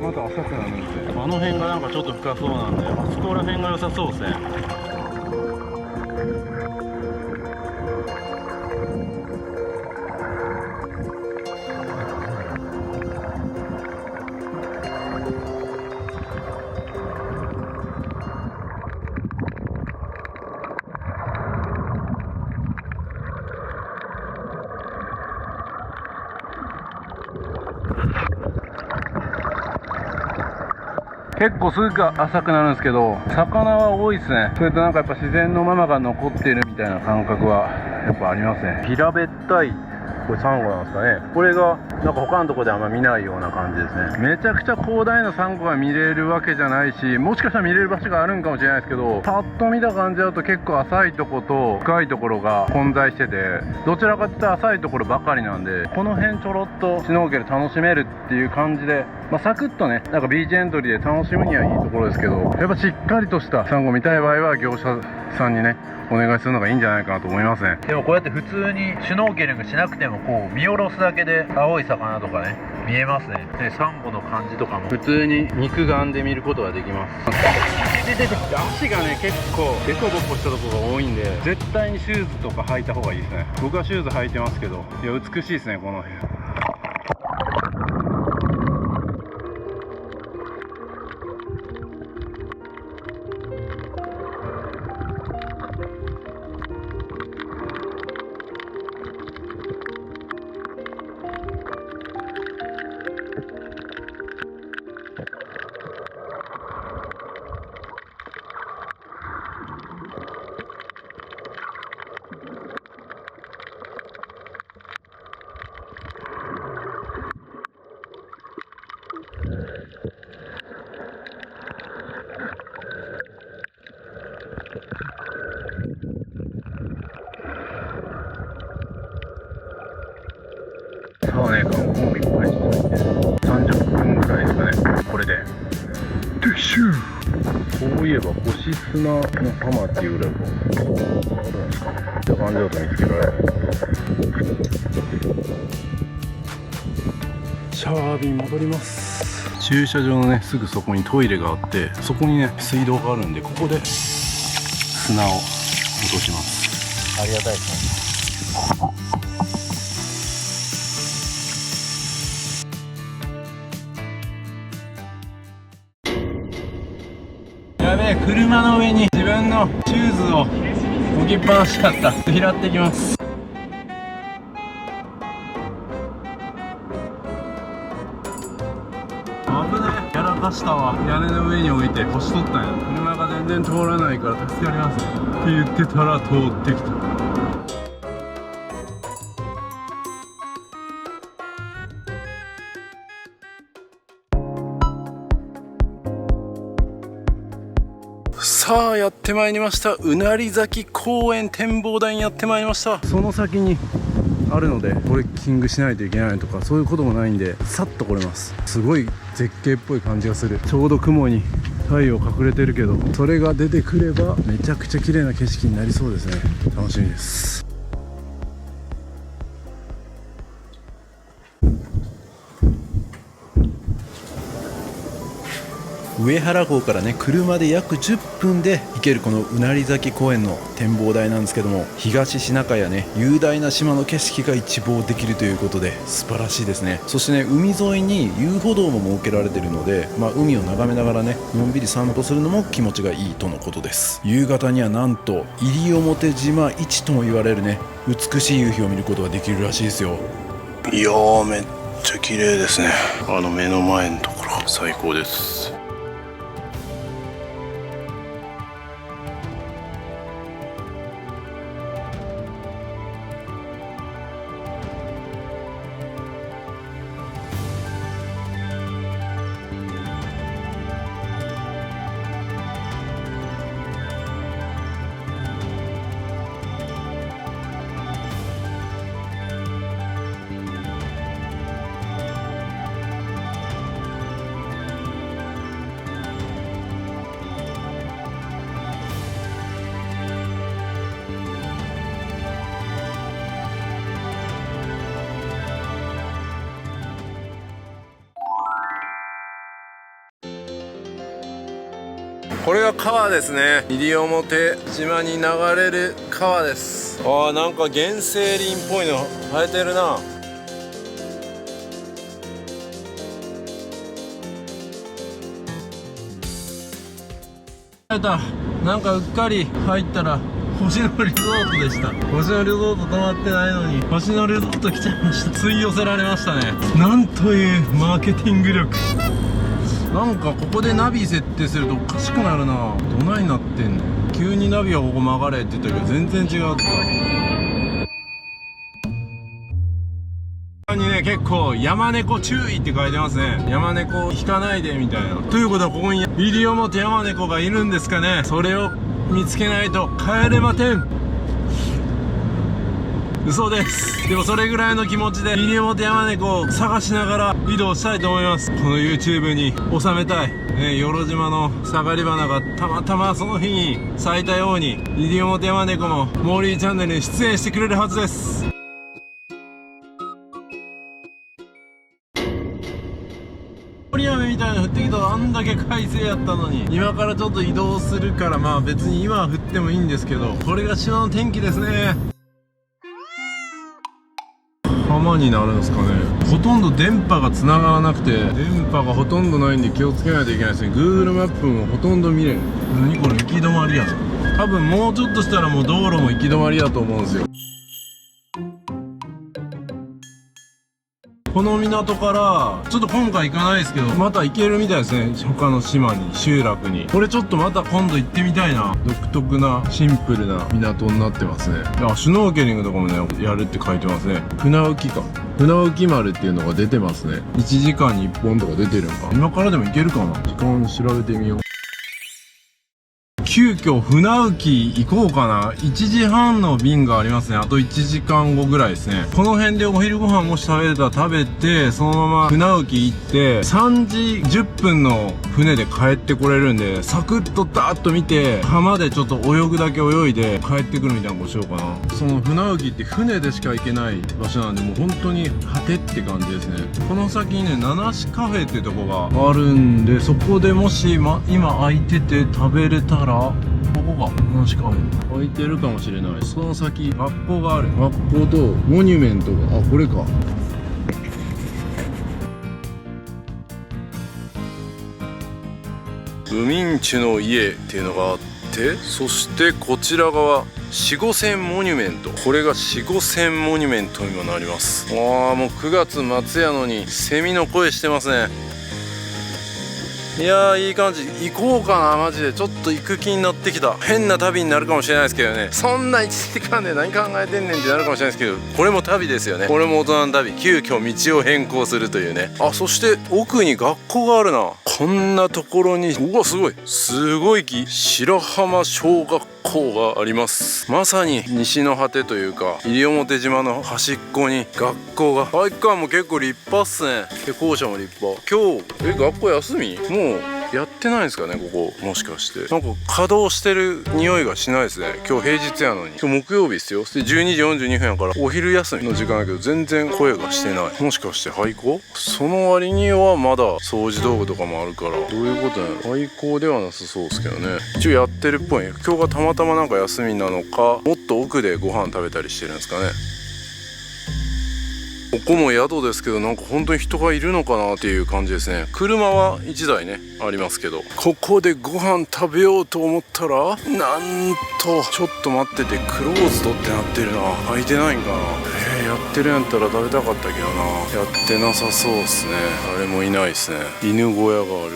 また浅くなるんですね。あの辺がなんかちょっと深そうなんで、あそこら辺が良さそうですね。結構すぐ浅くなるんですけど、魚は多いですね。それとなんかやっぱ自然のままが残っているみたいな感覚はやっぱありますね。平べったい、これサンゴなんですかね。これがなんか他のところであんま見ないような感じですね。めちゃくちゃ広大なサンゴが見れるわけじゃないし、もしかしたら見れる場所があるんかもしれないですけど、パッと見た感じだと結構浅いとこと深いところが混在してて、どちらかというと浅いところばかりなんで、この辺ちょろっとシュノーケル楽しめるっていう感じで、サクッとね、なんかビーチエントリーで楽しむにはいいところですけど、やっぱしっかりとしたサンゴ見たい場合は業者さんにねお願いするのがいいんじゃないかなと思いますね。でもこうやって普通にシュノーケリングしなくてもこう見下ろすだけで青い魚とかね見えますね。でサンゴの感じとかも普通に肉眼で見ることができます。足がね結構デコボコしたところが多いんで、絶対にシューズとか履いた方がいいですね。僕はシューズ履いてますけど、いや美しいですねこの辺。そうね、観光日開始30分ぐらいですかね。これでティッシュ。そういえば星砂の浜っていうぐらいあるんですかね。って感じだと見つけられる。シャワー浴びに戻ります。駐車場のねすぐそこにトイレがあって、そこにね水道があるんで、ここで砂を落とします。ありがたいですね。やべえ、車の上に自分のシューズを置きっぱなしだった。拾ってきます。危ねえ、やらかしたわ。屋根の上に置いて腰取ったんや。車が全然通らないから助かりますって言ってたら通ってきた。さあやってまいりました。うなり崎公園展望台にやってまいりました。その先にあるのでトレッキングしないといけないとかそういうこともないんで、さっと来れます。すごい絶景っぽい感じがする。ちょうど雲に太陽隠れてるけど、それが出てくればめちゃくちゃ綺麗な景色になりそうですね。楽しみです。上原港からね車で約10分で行けるこのうなり崎公園の展望台なんですけども、東シナ海やね雄大な島の景色が一望できるということで素晴らしいですね。そしてね海沿いに遊歩道も設けられているので、海を眺めながらねのんびり散歩するのも気持ちがいいとのことです。夕方にはなんと西表島一とも言われるね美しい夕日を見ることができるらしいですよ。いやーめっちゃ綺麗ですね。あの目の前のところ最高です。これが川ですね。西表島に流れる川です。ああ、なんか原生林っぽいの生えてるな。なんかうっかり入ったら星野リゾートでした。星野リゾート泊まってないのに星野リゾート来ちゃいました。吸い寄せられましたね。なんというマーケティング力。なんかここでナビ設定するとおかしくなるな。どないなってんの。急にナビはここ曲がれって言ったけど全然違うった。にね、結構山猫注意って書いてますね。山猫引かないでみたいな。ということはここに西表山猫がいるんですかね。それを見つけないと帰れません。嘘です。でもそれぐらいの気持ちで西表山猫を探しながら移動したいと思います。この YouTube に収めたい、よろ島の下がり花がたまたまその日に咲いたように西表山猫もモーリーチャンネルに出演してくれるはずです。雨みたいなの降ってきたらあんだけ快晴やったのに、今からちょっと移動するから、まあ別に今は降ってもいいんですけど、これが島の天気ですね。浜になるんですかね。ほとんど電波が繋がらなくて、電波がほとんどないんで気をつけないといけないですね。 Google マップもほとんど見れん。何これ、行き止まりやん。多分もうちょっとしたらもう道路も行き止まりやと思うんですよ。この港からちょっと今回行かないですけど、また行けるみたいですね。他の島に、集落に。これちょっとまた今度行ってみたいな。独特なシンプルな港になってますね。あ、シュノーケリングとかもねやるって書いてますね。船浮きか、船浮き丸っていうのが出てますね。1時間に1本とか出てるんか。今からでも行けるかな。時間調べてみよう。急遽船浮き行こうかな。1時半の便がありますね。あと1時間後ぐらいですね。この辺でお昼ご飯もし食べれたら食べて、そのまま船浮き行って3時10分の船で帰ってこれるんで、サクッとダーッと見て浜でちょっと泳ぐだけ泳いで帰ってくるみたいなことしようかな。その船浮きって船でしか行けない場所なんで、もう本当に果てって感じですね。この先にね、七種カフェっていうとこがあるんで、そこでもし、今空いてて食べれたら、ここが七種カフェ空いてるかもしれない。その先学校がある。学校とモニュメントが、あ、これか。ウミンチュの家っていうのがあって、そしてこちら側四五線モニュメント。これが四五線モニュメントにもなります。ああ、もう9月末やのにセミの声してますね。いやー、いい感じ。行こうかな。マジでちょっと行く気になってきた。変な旅になるかもしれないですけどね。そんな1時間で何考えてんねんってなるかもしれないですけど、これも旅ですよね。これも大人の旅。急遽道を変更するというね。あ、そして奥に学校があるな。こんなところに、うわ、すごい、すごい木。白浜小学校があります。まさに西の果てというか、西表島の端っこに学校が。体育館も結構立派っすね。校舎も立派。今日学校休み？もうやってないんですかね、ここ。もしかしてなんか稼働してる匂いがしないですね。今日平日やのに。今日木曜日ですよ。で12時42分やからお昼休みの時間やけど、全然声がしてない。もしかして廃校？その割にはまだ掃除道具とかもあるから、どういうことなの？廃校ではなさそうですけどね。一応やってるっぽい。今日がたまたまなんか休みなのか、もっと奥でご飯食べたりしてるんですかね。ここも宿ですけど、なんか本当に人がいるのかなっていう感じですね。車は1台ねありますけど、ここでご飯食べようと思ったら、なんとちょっと待ってて、クローズドってなってるな。開いてないんかな。やってるんやったら食べたかったけどな。やってなさそうっすね。誰もいないですね。犬小屋がある。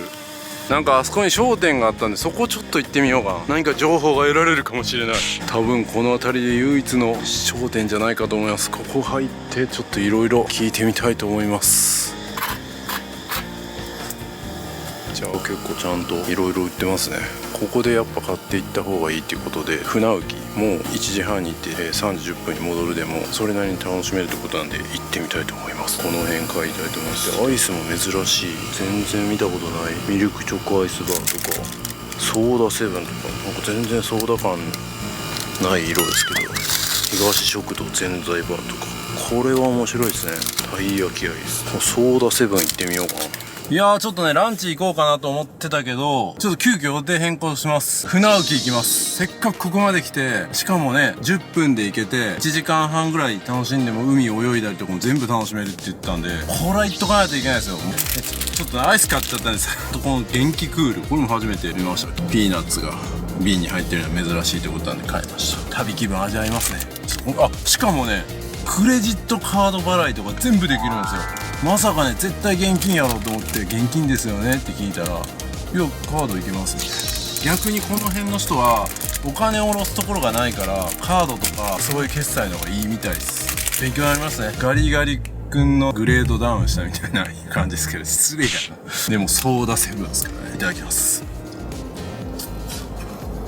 なんかあそこに商店があったんで、そこちょっと行ってみようかな。何か情報が得られるかもしれない。多分この辺りで唯一の商店じゃないかと思います。ここ入ってちょっといろいろ聞いてみたいと思います。じゃあ結構ちゃんといろいろ売ってますね。ここでやっぱ買っていった方がいいっていうことで、船浮きもう1時半に行って3時10分に戻るでもそれなりに楽しめるってことなんで、行ってみたいと思います。この辺買いたいと思います。アイスも珍しい。全然見たことないミルクチョコアイスバーとか、ソーダセブンとか、なんか全然ソーダ感ない色ですけど、東食堂ぜんざいバーとか、これは面白いですね。たい焼きアイス。ソーダセブン行ってみようかな。いやーちょっとねランチ行こうかなと思ってたけど、ちょっと急遽予定変更します。船浮行きます。せっかくここまで来て、しかもね10分で行けて1時間半ぐらい楽しんでも海泳いだりとかも全部楽しめるって言ったんで、これは行っとかないといけないですよ。ちょっとねアイス買っちゃったんですけど、この元気クール、これも初めて見ました。ピーナッツが瓶に入ってるのは珍しいということなんで買いました。旅気分味わいますね。あ、しかもねクレジットカード払いとか全部できるんですよ。まさかね絶対現金やろうと思って現金ですよねって聞いたら、いやカードいけますね。逆にこの辺の人はお金を下ろすところがないからカードとかそういう決済の方がいいみたいです。勉強になりますね。ガリガリ君のグレードダウンしたみたいな感じですけど、失礼やな。でもソーダセブンですからね。いただきます。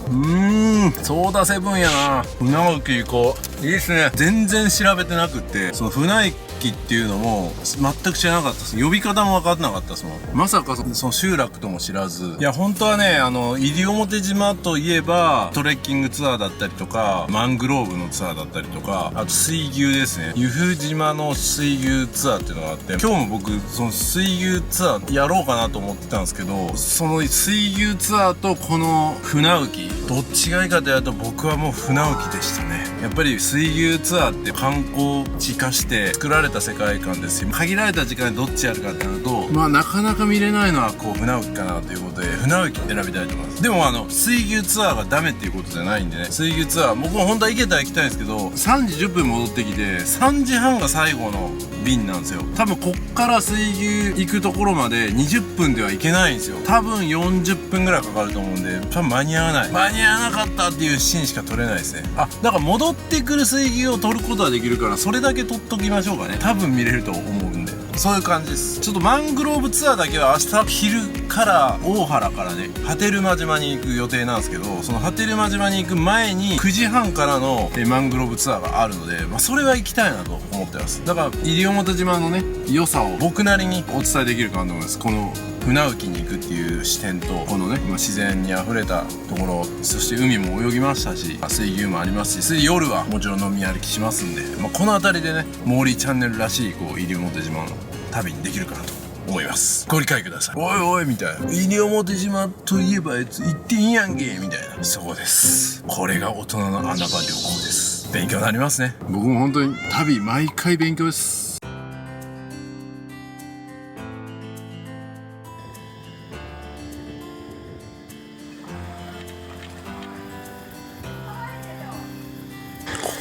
ソーダセブンやな。船浮き行こう。いいですね。全然調べてなくって、その船浮きっていうのも全く知らなかったです。呼び方も分かってなかったですもん。まさかその集落とも知らず。いや本当はね、西表島といえばトレッキングツアーだったりとか、マングローブのツアーだったりとか、あと水牛ですね。由布島の水牛ツアーっていうのがあって、今日も僕その水牛ツアーやろうかなと思ってたんですけど、その水牛ツアーとこの船浮きどっちがいいかというと、僕はもう船浮きでしたね。やっぱり水牛ツアーって観光地化して作られた世界観ですよ。限られた時間でどっちやるかってなると、まあなかなか見れないのはこう船浮きかなということで、船浮き選びたいと思います。でも水牛ツアーがダメっていうことじゃないんでね、水牛ツアー僕も本当は行けたら行きたいんですけど、3時10分戻ってきて3時半が最後の便なんですよ。多分こっから水牛行くところまで20分では行けないんですよ。多分40分ぐらいかかると思うんで、多分間に合わない。間に合わなかったっていうシーンしか撮れないですね。あ、だから戻ってくる水牛を撮ることはできるから、それだけ撮っときましょうかね。多分見れると思うんで。そういう感じです。ちょっとマングローブツアーだけは明日昼から大原からね波照間島に行く予定なんですけど、その波照間島に行く前に9時半からのマングローブツアーがあるので、それは行きたいなと思ってます。だから西表島のね良さを僕なりにお伝えできるかなと思います。この船浮きに行くっていう視点と、このね自然にあふれたところ、そして海も泳ぎましたし、水牛もありますし、夜はもちろん飲み歩きしますんで、この辺りでねモーリーチャンネルらしいこう西表島の旅にできるかなと思います。ご理解ください。おいおいみたいな、西表島といえば行っていいやんけみたいな、そうです。これが大人の穴場旅行です。勉強になりますね。僕も本当に旅毎回勉強です。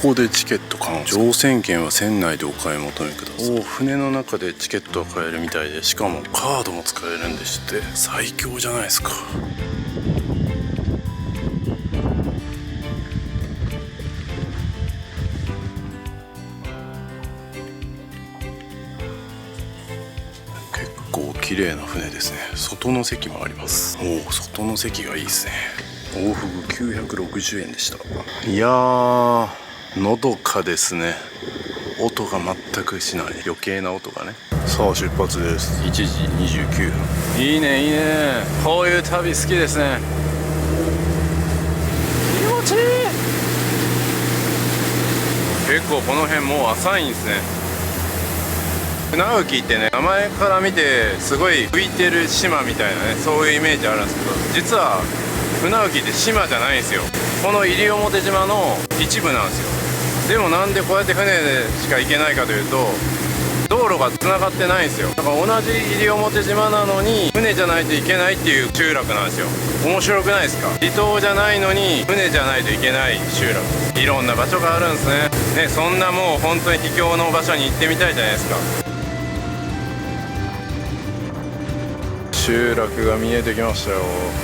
ここでチケット買う。乗船券は船内でお買い求めください。船の中でチケットが買えるみたいで、しかもカードも使えるんでして、最強じゃないですか。結構綺麗な船ですね。外の席もあります。外の席がいいですね。往復960円でした。いやーのどかですね。音が全くしない、余計な音がね。さあ出発です。1時29分。いいねいいね、こういう旅好きですね。気持ちいい。結構この辺もう浅いんですね。船浮きってね、名前から見てすごい浮いてる島みたいなね、そういうイメージあるんですけど、実は船浮きって島じゃないんですよ。この西表島の一部なんですよ。でもなんでこうやって船でしか行けないかというと、道路がつながってないんですよ。だから同じ西表島なのに船じゃないといけないっていう集落なんですよ。面白くないですか？離島じゃないのに船じゃないといけない集落。いろんな場所があるんですね。そんなもう本当に秘境の場所に行ってみたいじゃないですか。集落が見えてきましたよ。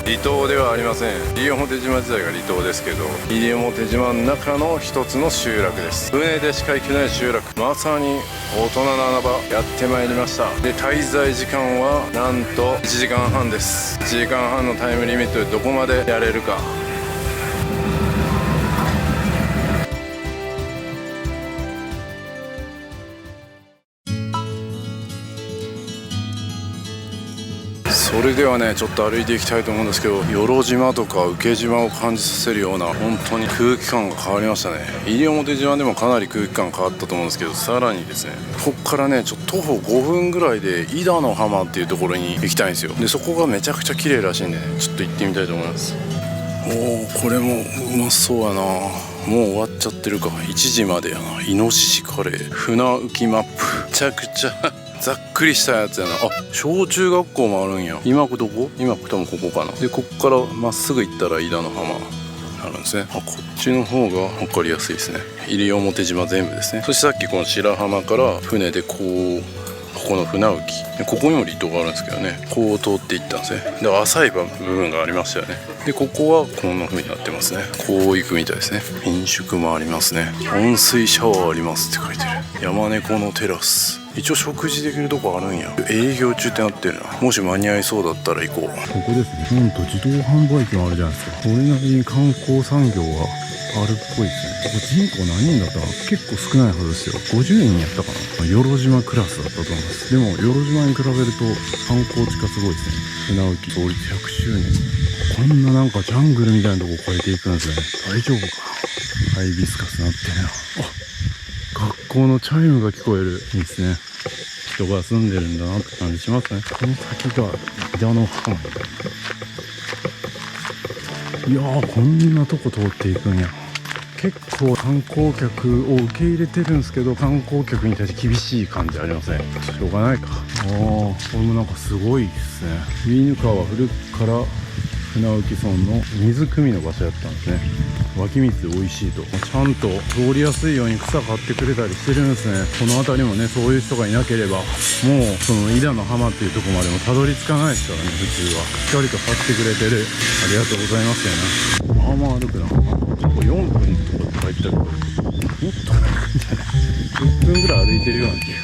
離島ではありません。西表島自体が離島ですけど、西表島の中の一つの集落です。船でしか行けない集落、まさに大人の穴場やってまいりました。で滞在時間はなんと1時間半です。1時間半のタイムリミットでどこまでやれるか。それではねちょっと歩いていきたいと思うんですけど、与論島とか請島を感じさせるような本当に空気感が変わりましたね。西表島でもかなり空気感変わったと思うんですけど、さらにですねここからねちょっと徒歩5分ぐらいで井田の浜っていうところに行きたいんですよ。でそこがめちゃくちゃ綺麗らしいんでね、ちょっと行ってみたいと思います。おー、これもうまそうやな。もう終わっちゃってるか。1時までやな。イノシシカレー船浮きマップ、めちゃくちゃざっくりしたやつやな。あ、小中学校もあるんや。今どこ？今多分ここかな。でこっからまっすぐ行ったら井田の浜あるんですね。あ、こっちの方が分かりやすいですね。西表島全部ですね。そしてさっきこの白浜から船でここの船浮きで、ここにも離島があるんですけどね、こう通っていったんですね。で浅い部分がありましたよね。でここはこんな風になってますね。こう行くみたいですね。民宿もありますね。温水シャワーありますって書いてる。山猫のテラス、一応食事できるとこあるんや。営業中ってなってるな。もし間に合いそうだったら行こう。ここですね。なんと自動販売機もあるじゃないですか。これなりに観光産業はあるっぽいですね。ここ人口何人だったら結構少ないはずですよ。50人やったかな。与論島クラスだったと思います。でも与論島に比べると観光地化すごいですね。船浮き創立100周年。こんななんかジャングルみたいなとこ越えていくんですね。大丈夫かな。ハイビスカスなってね。あ、学校のチャイムが聞こえる。いいですね。人が住んでるんだなって感じしますね。この先が井田の浜。いやー、こんなとこ通っていくんや。結構観光客を受け入れてるんですけど、観光客に対して厳しい感じありません。しょうがないか。これもなんかすごいですね。見ぬ川は古くから船浮村の水汲みの場所やったんですね。湧き水美味しいと、ちゃんと通りやすいように草買ってくれたりしてるんですね。この辺りもね、そういう人がいなければもうその井田の浜っていうところまでもたどり着かないですからね。普通はしっかりと張ってくれてる。ありがとうございますよね。まあまあ歩くな。ここ4分とかって書いてあるから、もっと10分ぐらい歩いてるような気が。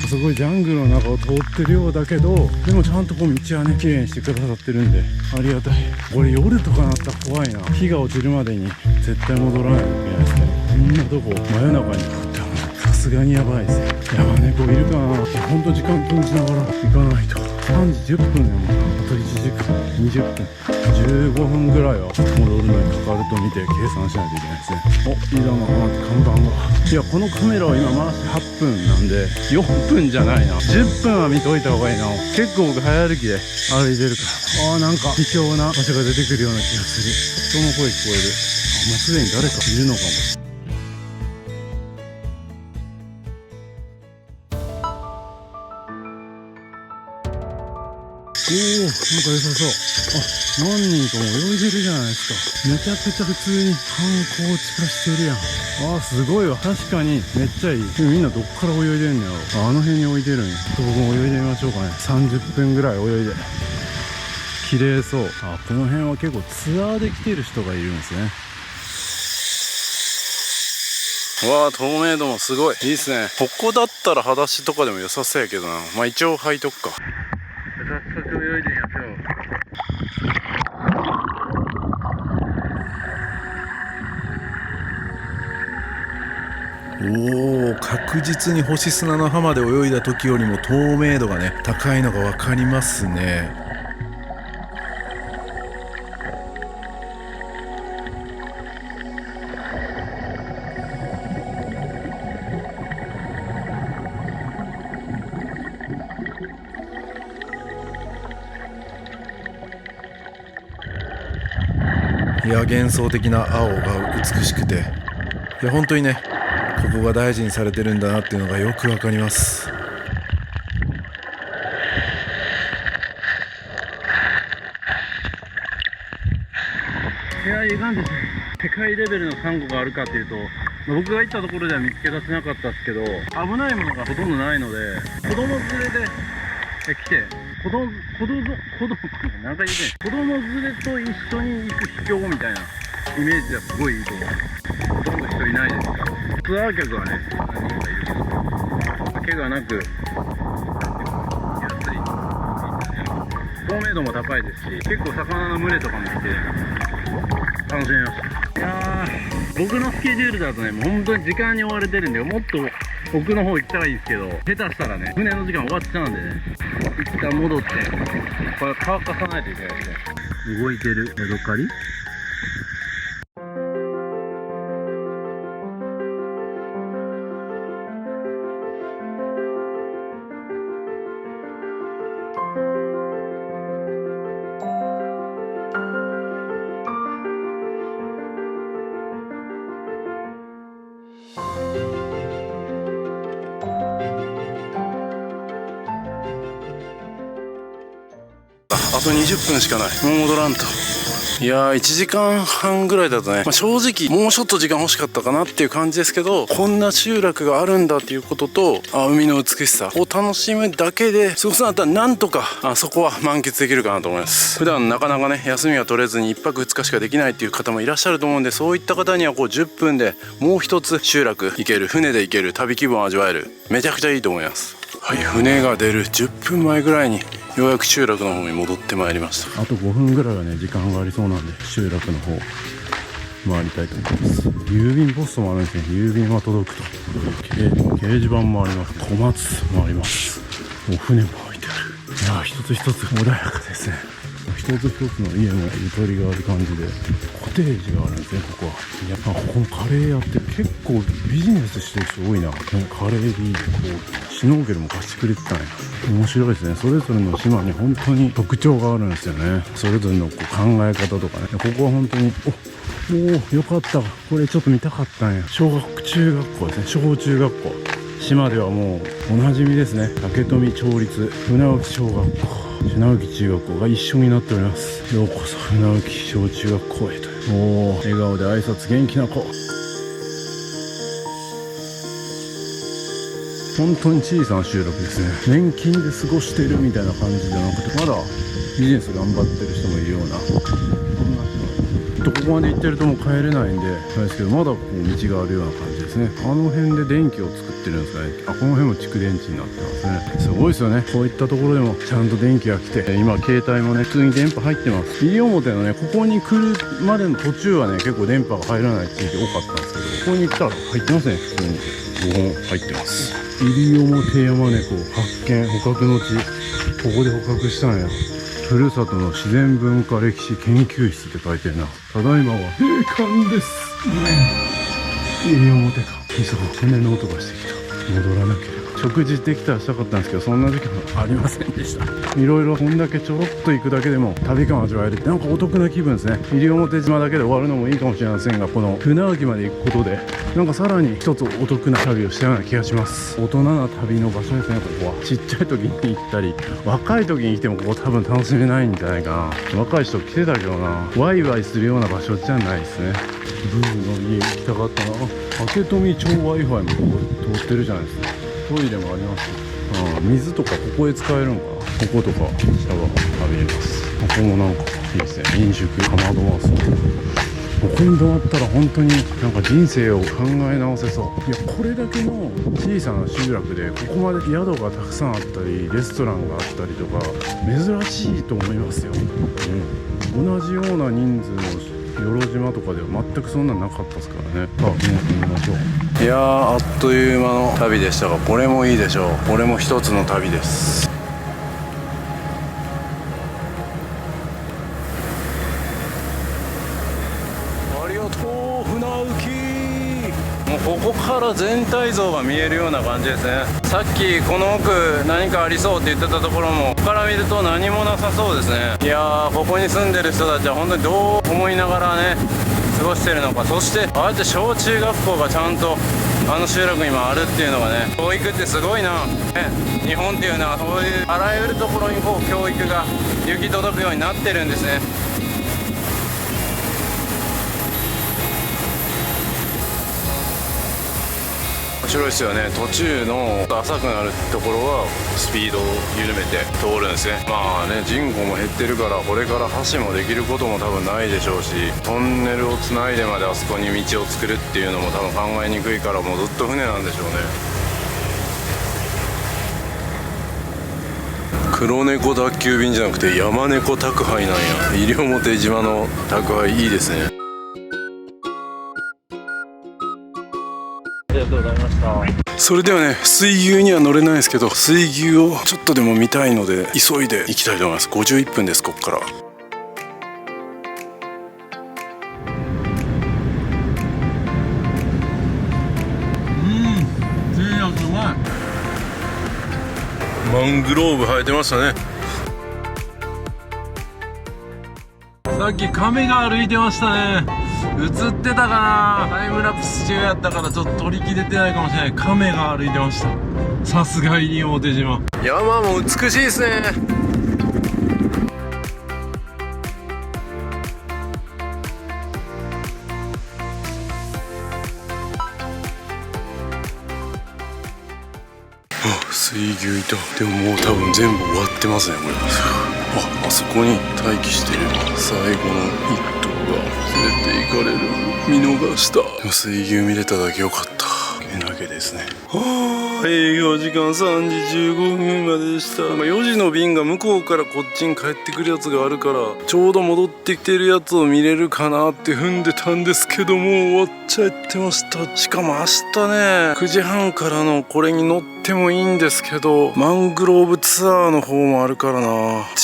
すごいジャングルの中を通ってるようだけど、でもちゃんとこう道はね綺麗にしてくださってるんでありがたい。これ夜とかなったら怖いな。日が落ちるまでに絶対戻らないといけないですね。こんなとこ真夜中に降ったらさすがにやばいですね。山猫いるかな。ほんと時間気にしながら行かないと。3時10分でもあと1時間20分15分ぐらいは戻るのにかかると見て計算しないといけないですね。お、井田の浜って看板が。いや、このカメラを今回して8分なんで4分じゃないな。10分は見といた方がいいな。結構僕早歩きで歩いてるから。なんか貴重な場所が出てくるような気がする。人の声聞こえる。もうすでに誰かいるのかも。なんか良さそう。何人かも泳いでるじゃないですか。めちゃくちゃ普通に観光地化してるやん。すごいわ。確かにめっちゃいい。みんなどっから泳いでんのやろ。あの辺に泳いでるんや。僕も泳いでみましょうかね。30分ぐらい泳いで。綺麗そう。この辺は結構ツアーで来てる人がいるんですね。わあ、透明度もすごいいいっすね。ここだったら裸足とかでも良さそうやけどな。まあ一応履いとくか。早速泳いでみましょう。確実に星砂の浜で泳いだ時よりも透明度がね高いのが分かりますね。いや、幻想的な青が美しくて、いや本当にねここが大事にされてるんだなっていうのがよくわかります。いや、いかんです。世界レベルのサンゴがあるかっていうと、僕が行ったところでは見つけ出せなかったですけど、危ないものがほとんどないので、子供連れで来て、子供連れと一緒に行く秘境みたいなイメージですごいいいと思う。ほとんど人いないですから。ツアー客はね何人かいるけど、怪我なく安い、透明度も高いですし、結構魚の群れとかもいて楽しみました。いやー、僕のスケジュールだとねもう本当に時間に追われてるんで、もっと奥の方行ったらいいですけど、下手したらね船の時間終わっちゃうんでね、一旦戻ってこれ乾かさないといけないですね。動いてるヤドカリ。あと20分しかない。もう戻らんと。いやー、1時間半ぐらいだとね、正直もうちょっと時間欲しかったかなっていう感じですけど、こんな集落があるんだっていうことと、海の美しさを楽しむだけで過ごすんだったらなんとかそこは満喫できるかなと思います。普段なかなかね休みが取れずに1泊2日しかできないっていう方もいらっしゃると思うんで、そういった方にはこう10分でもう一つ集落行ける、船で行ける、旅気分を味わえる、めちゃくちゃいいと思います。はい、船が出る10分前ぐらいにようやく集落の方に戻ってまいりました。あと5分ぐらいはね時間がありそうなんで、集落の方回りたいと思います。郵便ポストもあるんですね。郵便は届くと。掲示板もあります。小松もあります。お船も置いてある。いやー、一つ一つ穏やかですね。一つ一つの家もゆとりがある感じで、コテージがあるんですね、ここは。いや、ここのカレー屋って結構ビジネスしてる人多いな。カレーにこうシュノーケルも貸してくれてたんや。面白いですね。それぞれの島に本当に特徴があるんですよね。それぞれのこう考え方とかね。ここは本当におよかった。これちょっと見たかったんや。中学校ですね。小中学校。島ではもうおなじみですね。竹富町立船浮小学校、船浮中学校が一緒になっております。ようこそ船浮小中学校へと。おお、笑顔で挨拶、元気な子。本当に小さな集落ですね。年金で過ごしているみたいな感じじゃなくて、まだビジネス頑張ってる人もいるような、そんなここまで行ってるともう帰れないんであれですけど、まだこう道があるような感じですね。あの辺で電気を作ってるんですかね。この辺も蓄電池になってますね。すごいですよね。こういったところでもちゃんと電気が来て、今携帯もね普通に電波入ってます。西表のねここに来るまでの途中はね結構電波が入らない地域多かったんですけど、ここに来たら入ってますね。普通に5本入ってます。西表山猫発見捕獲の地、ここで捕獲したんや。ふるさとの自然文化歴史研究室って書いてるな。ただいまは閉館です。西表か。急ぐ、船の音がしてきた。戻らなければ。食事できたらしたかったんですけど、そんな時間ありませんでした。いろいろこんだけちょろっと行くだけでも旅感を味わえるって、なんかお得な気分ですね。西表島だけで終わるのもいいかもしれませんが、この船浮まで行くことでなんかさらに一つお得な旅をしたような気がします。大人な旅の場所ですね、ここは。ちっちゃい時に行ったり、若い時に来てもここ多分楽しめないんじゃないかな。若い人来てたけどな、ワイワイするような場所じゃないですね。ブーの家行きたかったな。竹富町 Wi-Fi もここ通ってるじゃないですか。トイレもあります。水とかここへ使えるのかな。こことかシャワー浴びれます。ここもなんかいいですね。飲食かまどはそう。ここに泊まったら本当になんか人生を考え直せそう。いや、これだけの小さな集落でここまで宿がたくさんあったりレストランがあったりとか珍しいと思いますよ。同じような人数の与論島とかでは全くそんなのなかったですからね。行ってみましょう。いやー、あっという間の旅でしたが、これもいいでしょう。これも一つの旅です。ありがとう船浮。もうここから全体像が見えるような感じですね。さっきこの奥何かありそうって言ってたところも、ここから見ると何もなさそうですね。いやー、ここに住んでる人たちは本当にどう思いながらね過ごしてるのか。そしてああやって小中学校がちゃんとあの集落に今あるっていうのがね、教育ってすごいな、日本っていうのはそういうあらゆるところにこう教育が行き届くようになってるんですね。面白いですよね。途中の浅くなるところはスピードを緩めて通るんですね。まあね、人口も減ってるからこれから橋もできることも多分ないでしょうし、トンネルをつないでまであそこに道を作るっていうのも多分考えにくいから、もうずっと船なんでしょうね。黒猫宅急便じゃなくて山猫宅配なんや。西表島の宅配いいですね。ありがとうございました。それではね、水牛には乗れないですけど、水牛をちょっとでも見たいので急いで行きたいと思います。51分です、ここから。マングローブ生えてましたね。さっき亀が歩いてましたね。映ってたかな。タイムラプス中やったからちょっと撮りきれてないかもしれない。亀が歩いてました。さすが西表島。山も美しいですね。水牛いた。でももう多分全部終わってますね、これ。あそこに待機してる最後の一頭が連れて行かれる。見逃した。水牛見れただけよかった。けなげですね。営業時間3時15分まででした。4時の便が向こうからこっちに帰ってくるやつがあるから、ちょうど戻ってきてるやつを見れるかなって踏んでたんですけども、終わっちゃってました。しかも明日ね、9時半からのこれに乗ってもいいんですけど、マングローブツアーの方もあるからな。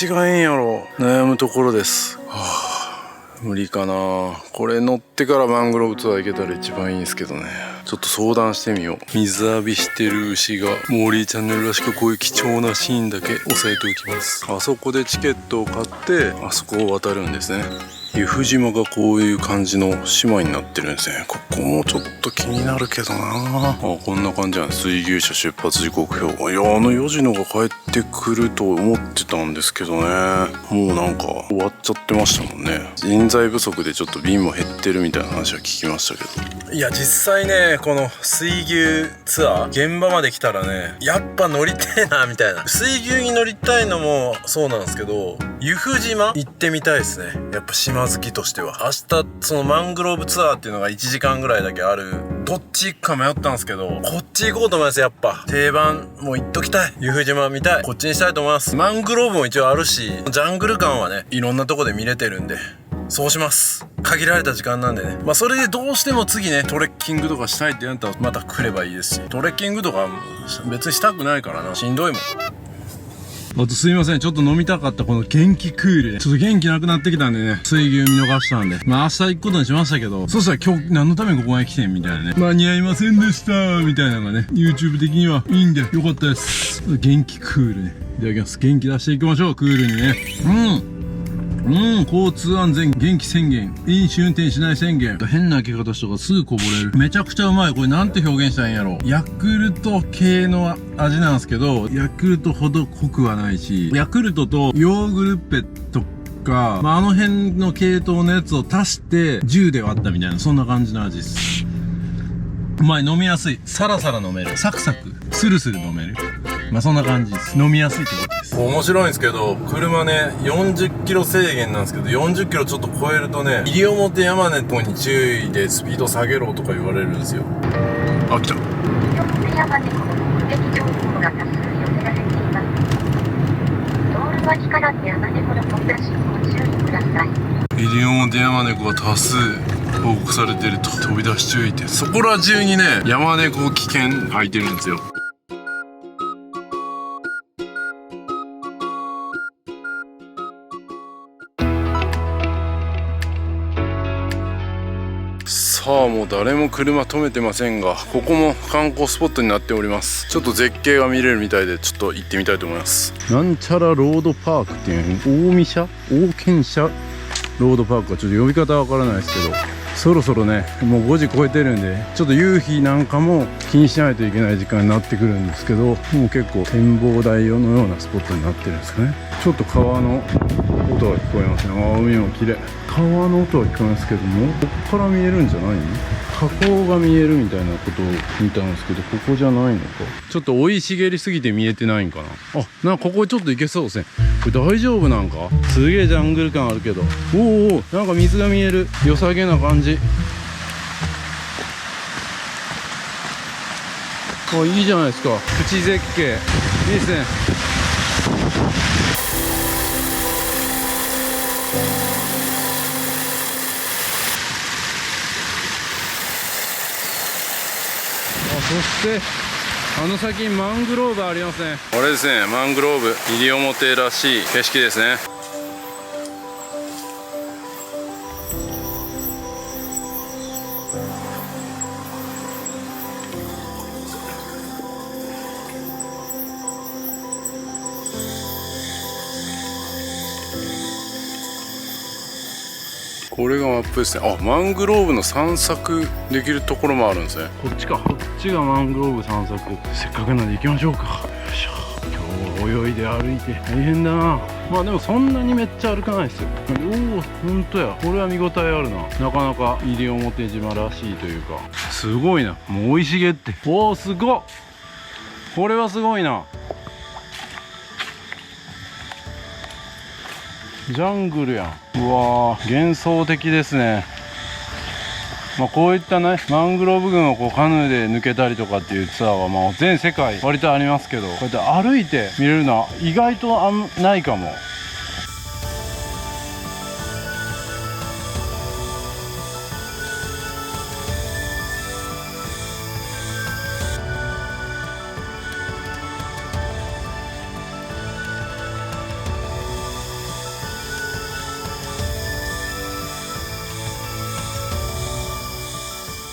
違えんやろ。悩むところです。無理かな。これ乗ってからマングローブツアー行けたら一番いいんですけどね。ちょっと相談してみよう。水浴びしてる牛がモーリーチャンネルらしくこういう貴重なシーンだけ押さえておきます。あそこでチケットを買ってあそこを渡るんですね。由布島がこういう感じの島になってるんですね。ここもちょっと気になるけどな。こんな感じなんです。水牛車出発時刻表。いや、4時のが帰ってくると思ってたんですけどね。もうなんか終わっちゃってましたもんね。人材不足でちょっと便も減ってるみたいな話は聞きましたけど。いや、実際ね、この水牛ツアー現場まで来たらね、やっぱ乗りてえなみたいな。水牛に乗りたいのもそうなんですけど、由布島行ってみたいですね。やっぱ島好きとしては。明日そのマングローブツアーっていうのが1時間ぐらいだけある。どっち行くか迷ったんですけど、こっち行こうと思います。やっぱ定番もう行っときたい。由布島見たい。こっちにしたいと思います。マングローブも一応あるし、ジャングル感はね、いろんなとこで見れてるんで、そうします。限られた時間なんでね。それでどうしても次ね、トレッキングとかしたいってなったらまた来ればいいですし、トレッキングとか別にしたくないからな。しんどいもん。あとすいません、ちょっと飲みたかったこの元気クールでちょっと元気なくなってきたんでね、水牛見逃したんで明日行くことにしましたけど、そしたら今日何のためにここまで来てんみたいなね、間に合いませんでしたみたいなのがね、 YouTube 的にはいいんでよかったです。元気クールね、いただきます。元気出していきましょう、クールにね。交通安全元気宣言、飲酒運転しない宣言。変な開け方したからすぐこぼれる。めちゃくちゃうまい。これなんて表現したらいいんやろ。ヤクルト系の味なんですけど、ヤクルトほど濃くはないし、ヤクルトとヨーグルッペとか、あの辺の系統のやつを足して10で割ったみたいな、そんな感じの味です。うまい。飲みやすい。サラサラ飲める。サクサクスルスル飲める。そんな感じです。飲みやすいってことです。面白いんですけど、車ね、40キロ制限なんですけど、40キロちょっと超えるとね、西表山根とに注意でスピード下げろとか言われるんですよ。あ、来た。西表山根ほど目撃情報が多数寄せられています。道路脇から山根ほど飛び出しご注意ください。西表山根が多数報告されてると、飛び出し注意って、そこら中にね、山根危険入ってるんですよ。さあ、もう誰も車止めてませんが、ここも観光スポットになっております。ちょっと絶景が見れるみたいで、ちょっと行ってみたいと思います。なんちゃらロードパークっていう、大見社ロードパークはちょっと呼び方わからないですけど、そろそろね、もう5時超えてるんで、ちょっと夕日なんかも気にしないといけない時間になってくるんですけど、もう結構展望台のようなスポットになってるんですかね。ちょっと川の音が聞こえますね。海も綺麗。川の音は聞こえますけども、ここから見えるんじゃないの？河口が見えるみたいなことを見たんですけど、ここじゃないのか。ちょっと生い茂りすぎて見えてないんかな。なんかここちょっと行けそうですね。これ大丈夫なんか？すげえジャングル感あるけど。おお、なんか水が見える。良さげな感じ。いいじゃないですか。プチ絶景。いいですね。そしてあの先マングローブありますね。これですね、マングローブ西表らしい景色ですね。これがマップですね。あ、マングローブの散策できるところもあるんですね。こっちか、こっちがマングローブ散策。せっかくなんで行きましょうか。よいしょ。今日泳いで歩いて大変だな。まあでもそんなにめっちゃ歩かないですよ。おお、ほんとや。これは見応えあるな。なかなか西表島らしいというか、すごいな。もう生い茂って、おお、すごっ。これはすごいな。ジャングルやん。うわー、幻想的ですね。まあ、こういったね、マングローブ群をこうカヌーで抜けたりとかっていうツアーはまあ全世界割とありますけど、こうやって歩いて見れるのは意外とないかも。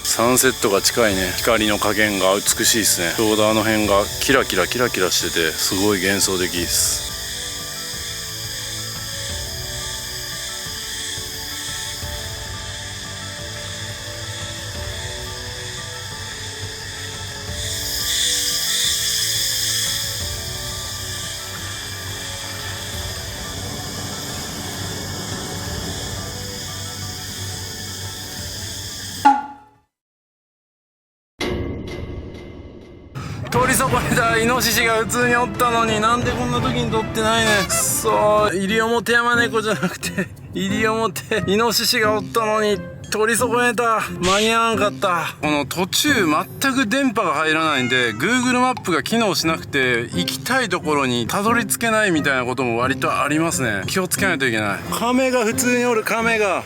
サンセットが近いね。光の加減が美しいですね。ちょうどあの辺がキラキラキラキラしてて、すごい幻想的です。取り損ねたイノシシが普通におったのに、なんでこんな時に撮ってないねん。くそー、西表山猫じゃなくて西表イノシシがおったのに取り損ねた。間に合わんかった。この途中全く電波が入らないんで Google マップが機能しなくて、行きたいところにたどり着けないみたいなことも割とありますね。気をつけないといけない。カメが普通におる。カメが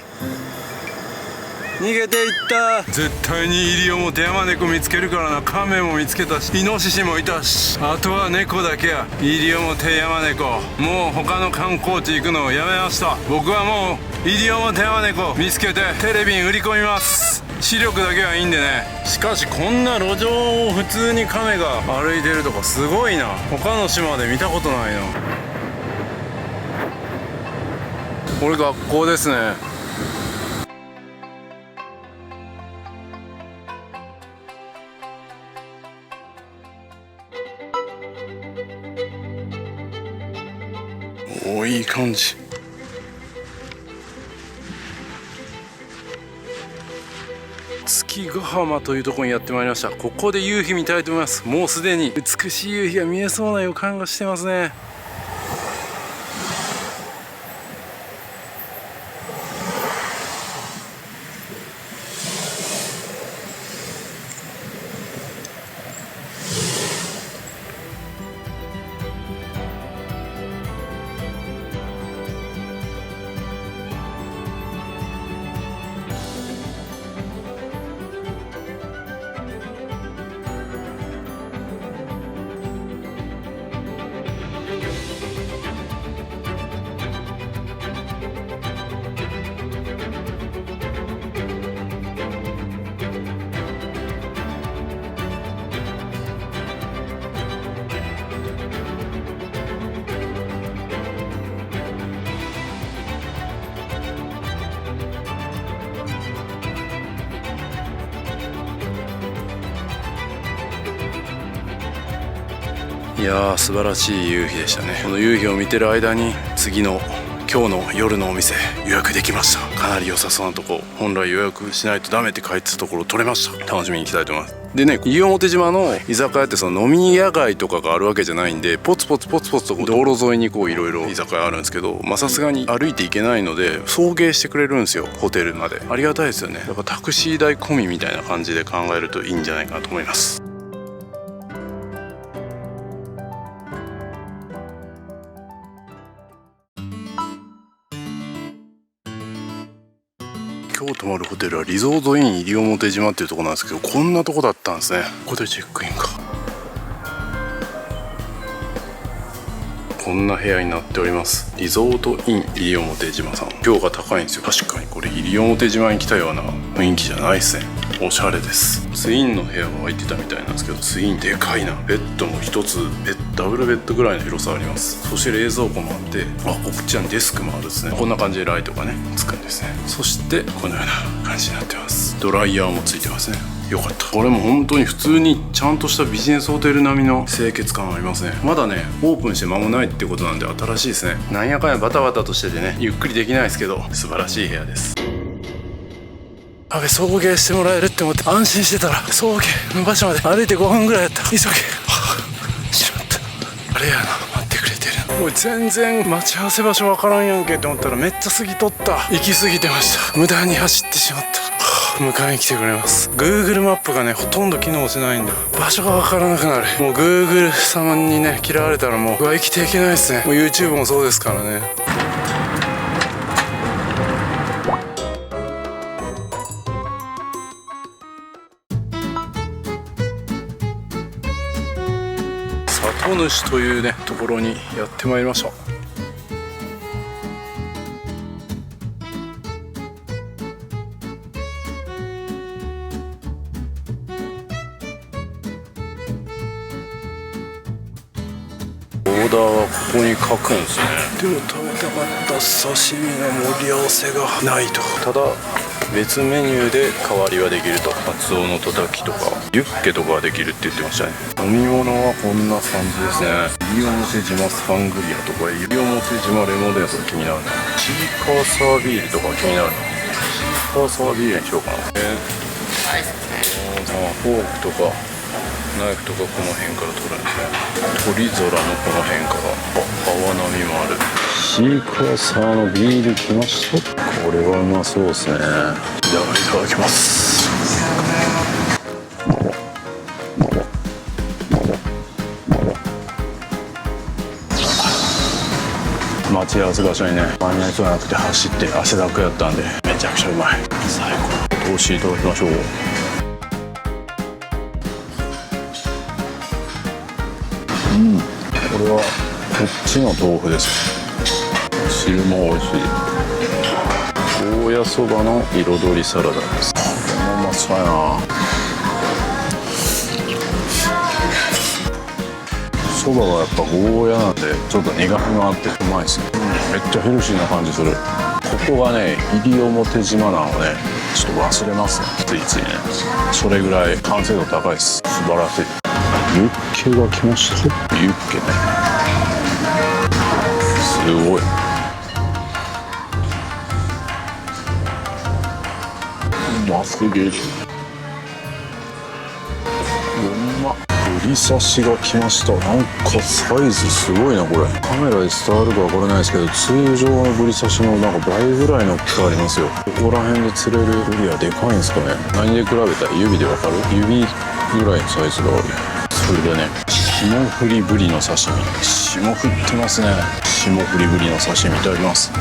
逃げていった。絶対に西表山猫見つけるからな。カメも見つけたし、イノシシもいたし、あとは猫だけや。西表山猫、もう他の観光地行くのをやめました。僕はもう西表山猫見つけてテレビに売り込みます。視力だけはいいんでね。しかしこんな路上を普通にカメが歩いてるとかすごいな。他の島で見たことないな。これ学校ですね。おー、いい感じ。月ヶ浜というところにやってまいりました。ここで夕日見たいと思います。もうすでに美しい夕日が見えそうな予感がしてますね。いやー、素晴らしい夕日でしたね。この夕日を見てる間に今日の夜のお店予約できました。かなり良さそうなとこ。本来予約しないとダメって書いてたところ取れました。楽しみに行きたいと思います。でね、西表島の居酒屋ってその飲み屋街とかがあるわけじゃないんで、ポツポツポツポツと道路沿いにこういろいろ居酒屋あるんですけど、まあさすがに歩いていけないので送迎してくれるんですよ、ホテルまで。ありがたいですよね。やっぱタクシー代込みみたいな感じで考えるといいんじゃないかなと思います。今日泊まるホテルはリゾートイン西表島っていうところなんですけど、こんなとこだったんですね。ここでチェックインか。こんな部屋になっております。リゾートイン西表島さん。評価高いんですよ。確かにこれ西表島に来たような雰囲気じゃないですね。おしゃれです。ツインの部屋が空いてたみたいなんですけど、ツインでかいな。ベッドも一つダブルベッドぐらいの広さあります。そして冷蔵庫もあって、こっちはデスクもあるんですね。こんな感じでライトがねつくんですね。そしてこのような感じになってます。ドライヤーもついてますね。よかった。これも本当に普通にちゃんとしたビジネスホテル並みの清潔感ありますね。まだねオープンして間もないってことなんで新しいですね。なんやかんやバタバタとしててねゆっくりできないですけど素晴らしい部屋です。送迎してもらえるって思って安心してたら、送迎の場所まで歩いて5分ぐらいやった。急げ。しまった。あれやな、待ってくれてる。もう全然待ち合わせ場所わからんやんけって思ったらめっちゃ過ぎとった。行き過ぎてました。無駄に走ってしまった。迎えに来てくれます。 Google マップがねほとんど機能しないんだ。場所がわからなくなる。もう Google 様にね嫌われたらもう生きていけないですね。もう YouTube もそうですからね。里主というねところにやってまいりました。オーダーはここに書くんですね。でも食べたかった刺身の盛り合わせがないと。ただ別メニューで代わりはできると。カツオのたたきとかユッケとかができるって言ってましたね。飲み物はこんな感じですね。西表島サングリアとか西表島レモンレーズが気になるな。シーカーサービールとか気になるな。シーカーサービールにしようかな。フォークとかナイフとかこの辺から取るんですね。鳥空のこの辺から泡波もある。シークワーサーのビール来ました。これはうまそうですね。じゃあいただきます。待ち合わせ場所にね間に合いそうなくて走って汗だくやったんでめちゃくちゃうまい。最高。おいしい。いただきましょう。これはこっちの豆腐です。汁も美味しい。ゴーヤそばの彩りサラダです。これもうまそうやな。そばがやっぱゴーヤなんでちょっと苦みがあってうまいですね。めっちゃヘルシーな感じする。ここがね西表島なのねちょっと忘れますねついついね。それぐらい完成度高いです。素晴らしい。ユッケが来ました。ユッケねすごい。うますぎる。うまっ。ブリ刺しが来ました。なんかサイズすごいなこれ。カメラで伝わるかわからないですけど通常のブリ刺しのなんか倍ぐらいの大きさありますよ。ここら辺で釣れるブリはでかいんですかね。何で比べたら指でわかる？指ぐらいのサイズがある。それでね霜降りブリの刺身。霜降ってますね。霜降りブリの刺身いただきます。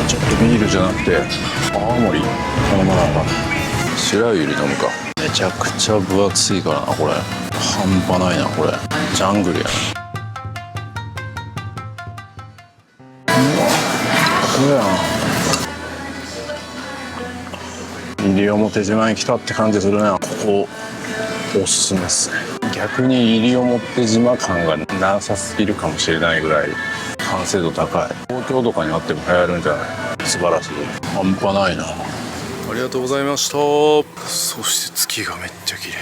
ちょっとビールじゃなくて泡盛頼まなあかん。白湯入り飲むか。めちゃくちゃ分厚いからなこれ。半端ないなこれ。ジャングルやな。うわこれやな。西表島に来たって感じするな。ここおすすめですね。逆に西表島感がなさすぎるかもしれないぐらい完成度高い。東京とかにあっても流行るんじゃない。素晴らしい。半端ないな。ありがとうございました。そして月がめっちゃ綺麗。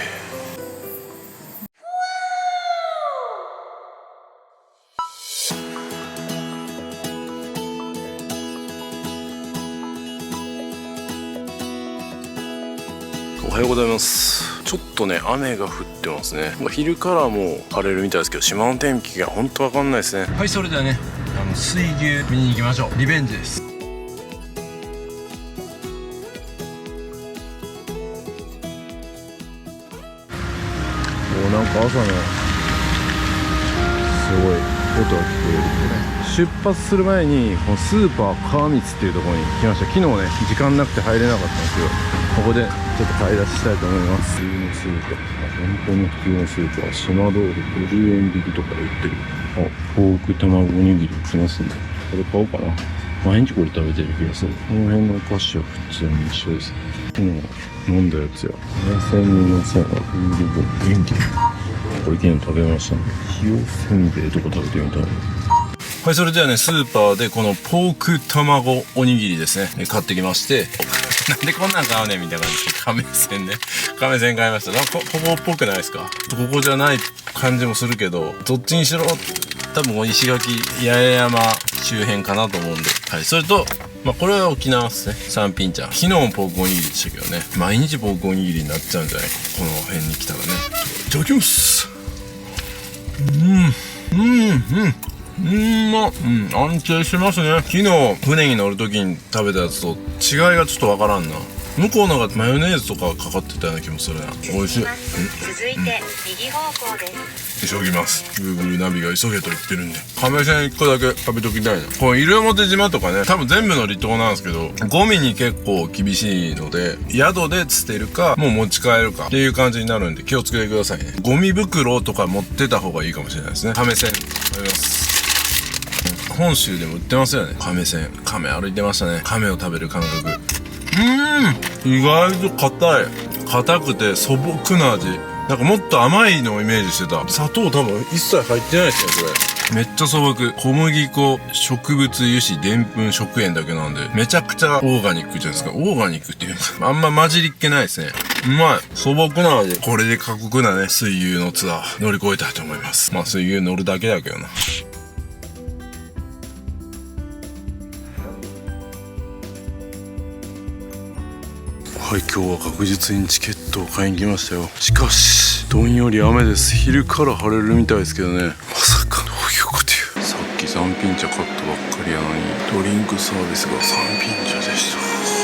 おはようございます。ちょっとね雨が降ってますね。昼からも晴れるみたいですけど島の天気が本当わかんないですね。はい、それではね水牛見に行きましょう。リベンジです。なんか朝のすごい音が聞こえる。出発する前にこのスーパー川光っていうところに来ました。昨日ね時間なくて入れなかったんですけどここでちょっと買い出ししたいと思います。普通のスーパー、本当に普通のスーパー、島通り50円引きとかで売ってる。ポーク卵おにぎり売ってますんで、これ買おうかな。毎日これ食べてる気がする。この辺のお菓子は普通に一緒です。飲んだやつや。2002はビールボン元気。これ昨日食べましたね。塩せんべいとか食べてみたい。はい、それではね、スーパーでこのポーク卵おにぎりですね、買ってきまして、なんでこんなん買うねんみたいな感じで、亀仙ね。亀仙買いました。ここっぽくないですか？ここじゃない感じもするけど、どっちにしろ、多分石垣八重山周辺かなと思うんで。はい、それと、これは沖縄ですね。三品茶。昨日もポークおにぎりでしたけどね。毎日ポークおにぎりになっちゃうんじゃないか。この辺に来たらね。いただきます。安定してますね。昨日船に乗る時に食べたやつと違いがちょっとわからんな。向こうのがマヨネーズとかかかってたような気もするな。美味しい。続いて右方向です。急ぎます。 Google ナビが急げと言ってるんで、亀仙1個だけ食べときたいな。これ西表島とかね、多分全部の離島なんですけど、ゴミに結構厳しいので、宿で捨てるかもう持ち帰るかっていう感じになるんで気をつけてくださいね。ゴミ袋とか持ってた方がいいかもしれないですね。亀仙食べます。本州でも売ってますよね、亀仙。亀歩いてましたね。亀を食べる感覚。意外と硬くて素朴な味。なんかもっと甘いのをイメージしてた。砂糖多分一切入ってないですね、これ。めっちゃ素朴。小麦粉、植物油脂、でんぷん、食塩だけなんで、めちゃくちゃオーガニックじゃないですか。オーガニックっていうか、あんま混じりっけないですね。うまい。素朴な味。これで過酷なね、水牛のツアー乗り越えたいと思います。水牛乗るだけだけどな。はい、今日は確実にチケットを買いに来ましたよ。しかしどんより雨です。昼から晴れるみたいですけどね。まさかどういうことよ。さっき三品茶買ったばっかりやのにドリンクサービスが三品茶でし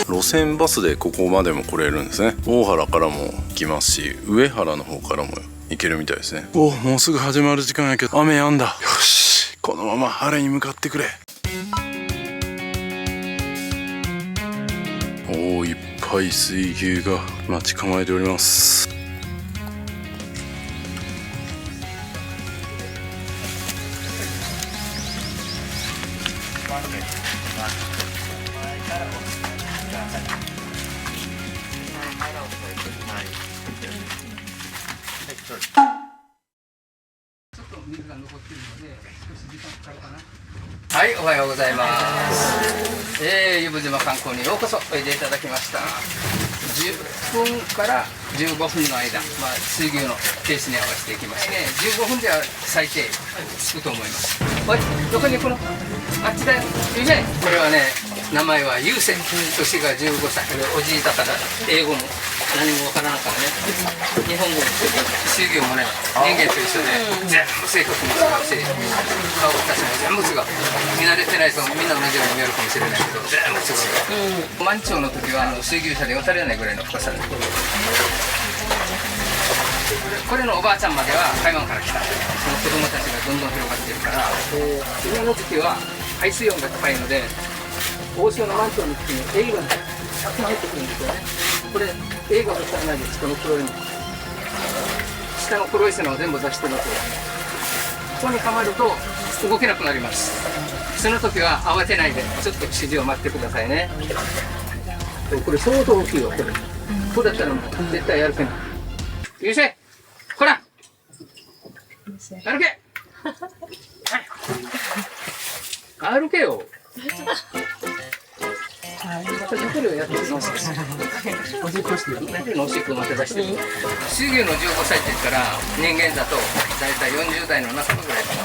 た。路線バスでここまでも来れるんですね。大原からも来ますし、上原の方からも行けるみたいですね。もうすぐ始まる時間やけど雨やんだ。よし、このまま晴れに向かってくれ。いっぱい水牛が待ち構えております。はい、おはようございます。湯布島観光にようこそおいでいただきました。10分から15分の間、水牛のペースに合わせていきますね。15分では最低着くと思います。おい、どこにこのあっちだよ。いいね。これはね、名前は優先。年が15歳。これおじいだから英語も何もわからないからね。日本語も水牛もね、人間と一緒で全部性格も違うし、顔たちも全部違う。見慣れてない人もみんな同じように見えるかもしれないけど、全部違う。満潮の時は水牛車で渡れないぐらいの深さで。これのおばあちゃんまでは台湾から来た。その子供たちがどんどん広がっているから、今の時期は海水温が高いので、大潮の満潮の時にエイがたくさん入ってくるんですよね。これエイがたくさんないです。この黒いの下の黒い砂を全部出してますよ。ここにはまると動けなくなります。その時は慌てないでちょっと指示を待ってくださいね。これ相当大きいよ。これこうだったらもう絶対やるせない。よいしょ、ほら歩け歩けよ。またゆっくりやってみます。おしっこしてる。おしっこまた出してる。水牛の15歳って言ったら人間だと大体40代の半ばぐらいかな。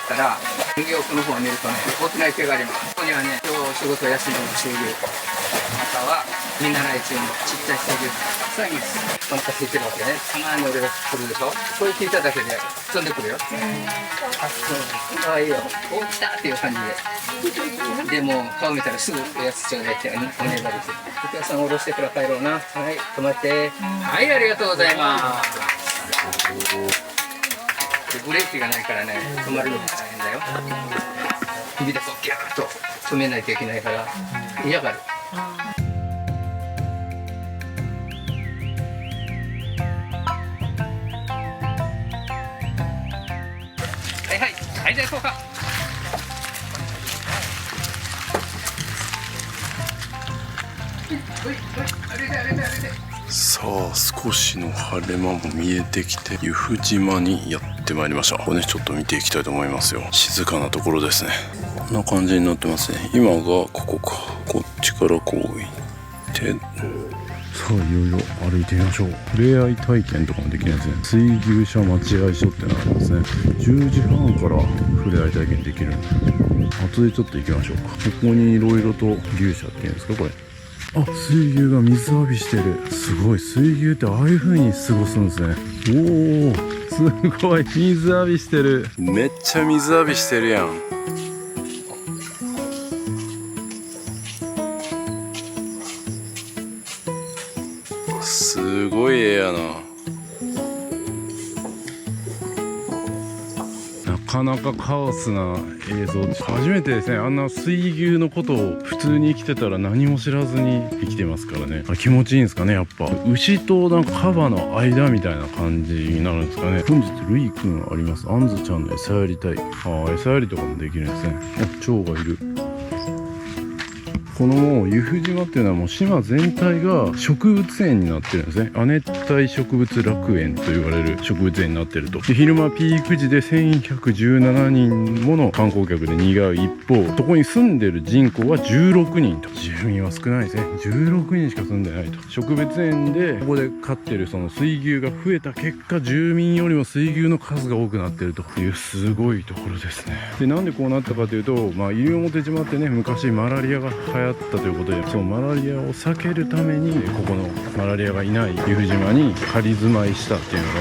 から右奥の方を見るとね、大きな池があります。ここにはね、今日仕事休みの水牛、または見習い中のちっちゃい水牛たくさんいます。お腹空いてるわけね。たまに俺が来るでしょ。これ聞いただけで飛んでくるよ。あ、そう。あ、いいよ。お、来たっていう感じで。でも顔見たらすぐおやつちょうだいってお願いして。お客さん下ろしてから帰ろうな。はい、止まって。はい、ありがとうございます。ブレーキがないからね、止まるのが大変だよ。指でこうギューッと止めないといけないから嫌がる。はいはいはい、じゃあ行こうか。さあ、少しの晴れ間も見えてきて、由布島にやってまいりました。ここね、ちょっと見ていきたいと思いますよ。静かなところですね。こんな感じになってますね。今がここか。こっちからこう行って、さあ、いよいよ歩いてみましょう。触れ合い体験とかもできるんですね。水牛車待合所ってのがありますね。10時半から触れ合い体験できるんで、後でちょっと行きましょうか。ここにいろいろと牛舎っていうんですか、これ。あ、水牛が水浴びしてる。すごい、水牛ってああいう風に過ごすんですね。おお、すごい、水浴びしてる。めっちゃ水浴びしてるやん。すごい絵やな。なかなかカオスな映像。初めてですね。あんな水牛のことを普通に生きてたら何も知らずに生きてますからね。気持ちいいんですかね、やっぱ。牛となんかカバの間みたいな感じになるんですかね。本日ルイくんあります。あんずちゃんの餌やりたい。ああ、餌やりとかもできるんですね。あ、蝶がいる。このもう由布島っていうのはもう島全体が植物園になってるんですね。亜熱帯植物楽園と言われる植物園になってると。で、昼間ピーク時で1117人もの観光客で賑わう一方、そこに住んでる人口は16人と。住民は少ないですね。16人しか住んでないと。植物園でここで飼ってるその水牛が増えた結果、住民よりも水牛の数が多くなってるというすごいところですね。で、なんでこうなったかというと、西表島ってね、昔マラリアが流行ったということで、そのマラリアを避けるためにここのマラリアがいない由布島に仮住まいしたっていうのが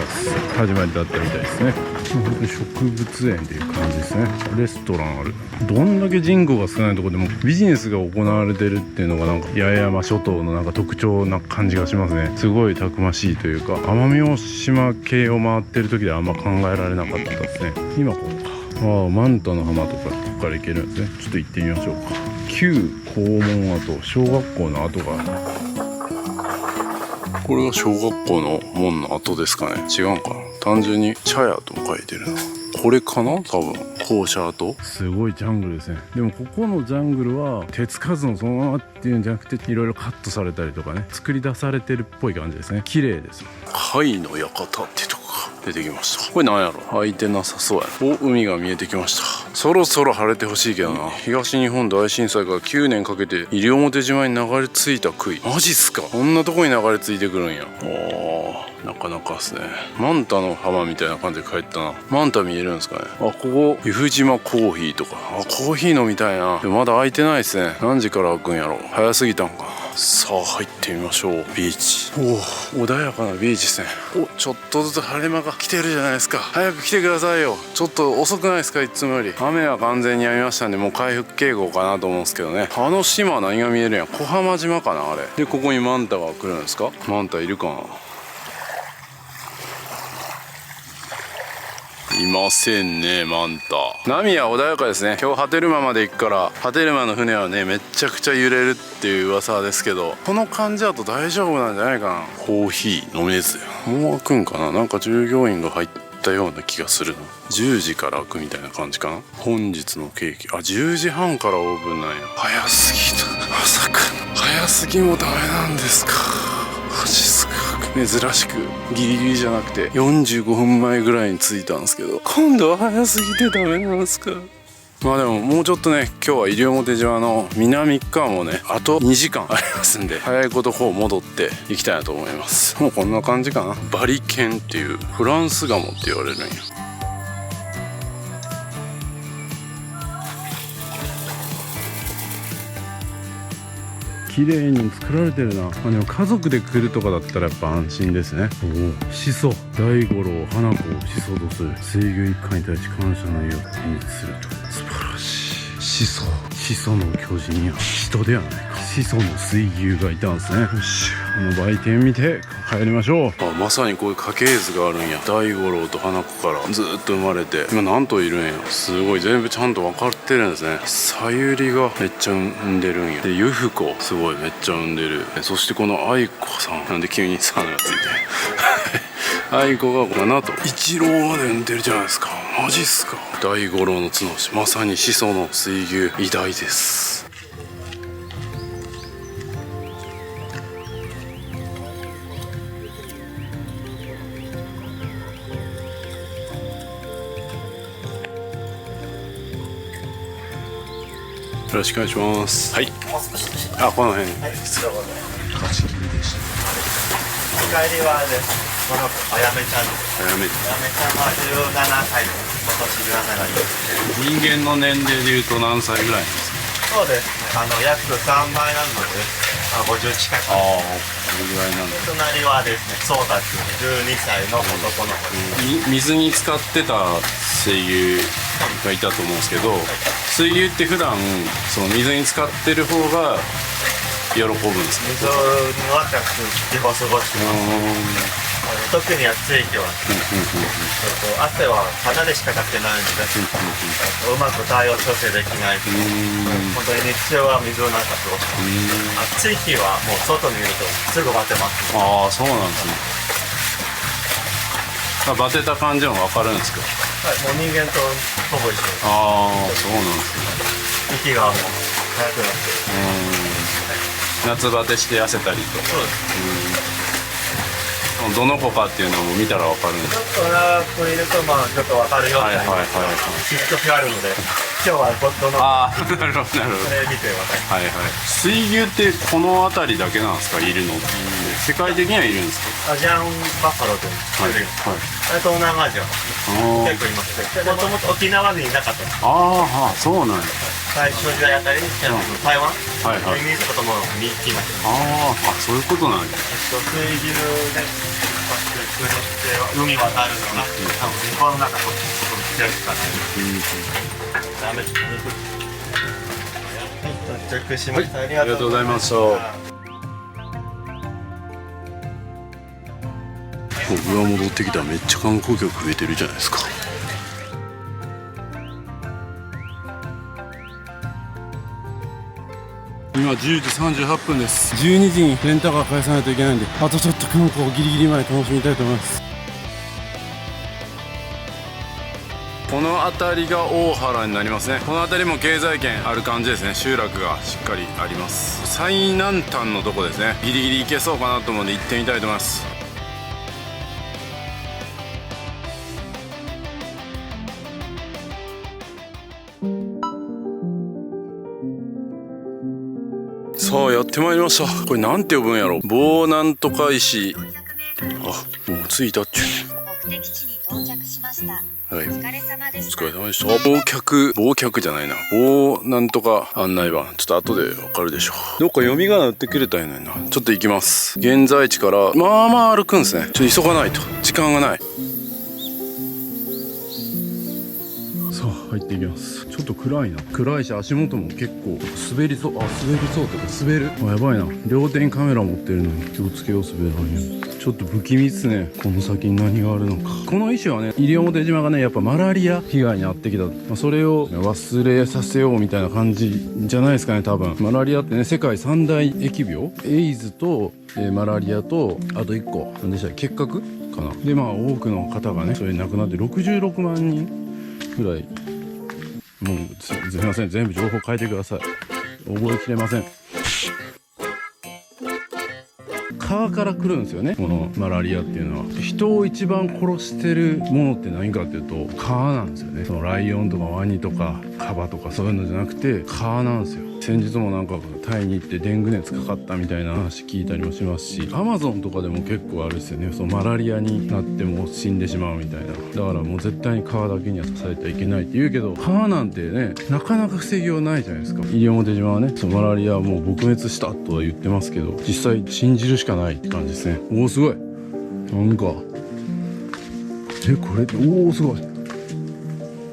始まりだったみたいですね。本当に植物園っていう感じですね。レストランある。どんだけ人口が少ないところでもビジネスが行われてるっていうのがなんか八重山諸島のなんか特徴な感じがしますね。すごいたくましいというか、奄美大島系を回ってる時ではあんま考えられなかったですね。今こうか。ああ、マンタの浜とかここから行けるんですね。ちょっと行ってみましょうか。旧校門跡、小学校の跡がある。これが小学校の門の跡ですかね。違うんかな。単純に茶屋と書いてるな。これかな、多分校舎跡。すごいジャングルですね。でもここのジャングルは手つかずのそのままっていうんじゃなくて、いろいろカットされたりとかね、作り出されてるっぽい感じですね。綺麗です。貝の館ってとこが出てきました。これなんやろ。開いてなさそうやな。お、海が見えてきました。そろそろ晴れてほしいけどな。東日本大震災から9年かけて西表島に流れ着いた杭。マジっすか。こんなとこに流れ着いてくるんや。おー、なかなかっすね。マンタの浜みたいな感じで帰ったな。マンタ見えるんですかね。あ、ここ由布島コーヒーとか。あ、コーヒー飲みたいな。でもまだ開いてないですね。何時から開くんやろ。早すぎたんか。さあ入ってみましょう。ビーチ。おお、穏やかなビーチですね。お、ちょっとずつ晴れ間が来てるじゃないですか。早く来てくださいよ。ちょっと遅くないですか、いつもより。雨は完全に止みましたんで、もう回復傾向かなと思うんですけどね。あの島は何が見えるんや。小浜島かな、あれ。で、ここにマンタが来るんですか。マンタいるかな。いませんねマンタ。波は穏やかですね。今日波照間まで行くから波照間の船はねめちゃくちゃ揺れるっていう噂ですけど、この感じだと大丈夫なんじゃないかな。コーヒー飲めずや。もう開くんかな。なんか従業員が入ったような気がするの。10時から開くみたいな感じかな。本日のケーキ、あ、10時半からオープンなんや。早すぎた。まさか早すぎもダメなんですか。マジっすか。珍しくギリギリじゃなくて45分前ぐらいに着いたんですけど、今度は早すぎてダメなんですか。まあでももうちょっとね、今日は西表島の南側もねあと2時間ありますんで、早いことこう戻っていきたいなと思います。もうこんな感じかな。バリケンっていうフランスガモって言われるんや。綺麗に作られてるな。でも家族で来るとかだったらやっぱ安心ですね。おお、しそ、大五郎、花子をしそとする。水牛一家に対し感謝の意を演出すると。素晴らしい。しそ、しその巨人や人ではないか。しその水牛がいたんですね。よし、売店見て帰りましょう。あ、まさにこういう家系図があるんや。大五郎と花子からずっと生まれて今何頭いるんや。すごい全部ちゃんと分かってるんですね。さゆりがめっちゃ産んでるんや。でゆふこすごいめっちゃ産んでる。そしてこの愛子さん、なんで急にさがついて愛子が7頭、一郎まで産んでるじゃないですか。マジっすか。大五郎の角牛、まさに始祖の水牛偉大です。よろしくお願いします。はい。あ、この辺。はい。失礼しました。帰りはです。このあやめちゃんです。あやめ。あやめちゃんは17歳です。今年17歳に。人間の年齢でいうと何歳ぐらいなんですか。そうですね。約3倍なので、50近く。ああ、これぐらいなんだ。隣はですね、そうたく12歳の男の子です。水に浸かってた水牛がいたと思うんですけど、水牛って普段その水に浸かってる方が喜ぶんですか。水にはたく基本過ごしてます。特に暑い日は、汗は鼻でしかかけないので、うまく体温調整できないと、本当に日中は水の中過ごしてます。暑い日はもう外にいるとすぐバテます。ああ、そうなんですね。バテた感じも分かるんですか。はい、もう人間とほぼ一緒です。ああ、そうなんですね。息がもう速くなって夏バテして痩せたりとか。そうです。どの子かっていうのも見たら分かるんです。ちょっと長くいるとまあちょっと分かるようになります。きっとがあるので、今日はどのああ、なるほどなるほど。それ見て分かる。はいはい。水牛ってこの辺りだけなんですか、いるの。世界的にはいるんですか。アジアンバッファローという種類。はい。東南アジア結構いますね。もともと沖縄にいなかった。ああ、そうなんや。最初の時代あたりに台湾、はいはい。イギリスとかも見ました。ああ、そういうことなんや。水牛で海渡るのが多分日本の中こっちのところに強いから。ダメです。チェックしました。ありがとうございました。僕が戻ってきたらめっちゃ観光客増えてるじゃないですか。今10時38分です。12時にレンタカー返さないといけないんで、あとちょっと観光ギリギリまで楽しみたいと思います。この辺りが大原になりますね。この辺りも経済圏ある感じですね。集落がしっかりあります。最南端のとこですね。ギリギリ行けそうかなと思うんで行ってみたいと思います。さあやってまいりました。これなんて呼ぶんやろ。棒なんとか石。あ、もう着いたっちゅう。目的地に到着しました。はい。お疲れ様でした。お疲れ様でした。忘却じゃないな。棒なんとか案内板。ちょっと後でわかるでしょう。どっか読み仮名打ってくれたんやないな。ちょっと行きます。現在地からまあまあ歩くんですね。ちょっと急がないと。時間がない。そう。入っていきます。ちょっと暗いな。暗いし足元も結構滑りそう。滑りそうとか滑る。やばいな。両手にカメラ持ってるのに気をつけよう。滑らんよ。ちょっと不気味っすね。この先に何があるのか。この石はね、西表島がねやっぱマラリア被害に遭ってきた、それを忘れさせようみたいな感じじゃないですかね。多分マラリアってね、世界三大疫病、エイズとマラリアとあと1個何でしたっけ、結核かな。で多くの方がねそれで亡くなって66万人ぐらい。もうすいません、全部情報変えてください。覚えきれません。川から来るんですよね、このマラリアっていうのは。人を一番殺してるものって何かっていうと川なんですよね。そのライオンとかワニとかカバとかそういうのじゃなくて川なんですよ。先日もなんかタイに行ってデング熱かかったみたいな話聞いたりもしますし、アマゾンとかでも結構あるですよね。そのマラリアになっても死んでしまうみたいな。だからもう絶対に川だけには刺されてはいけないって言うけど、川なんてねなかなか防ぎようないじゃないですか。西表島はねそのマラリアはもう撲滅したとは言ってますけど、実際信じるしかないって感じですね。おおすごい。なんかこれおおすごい。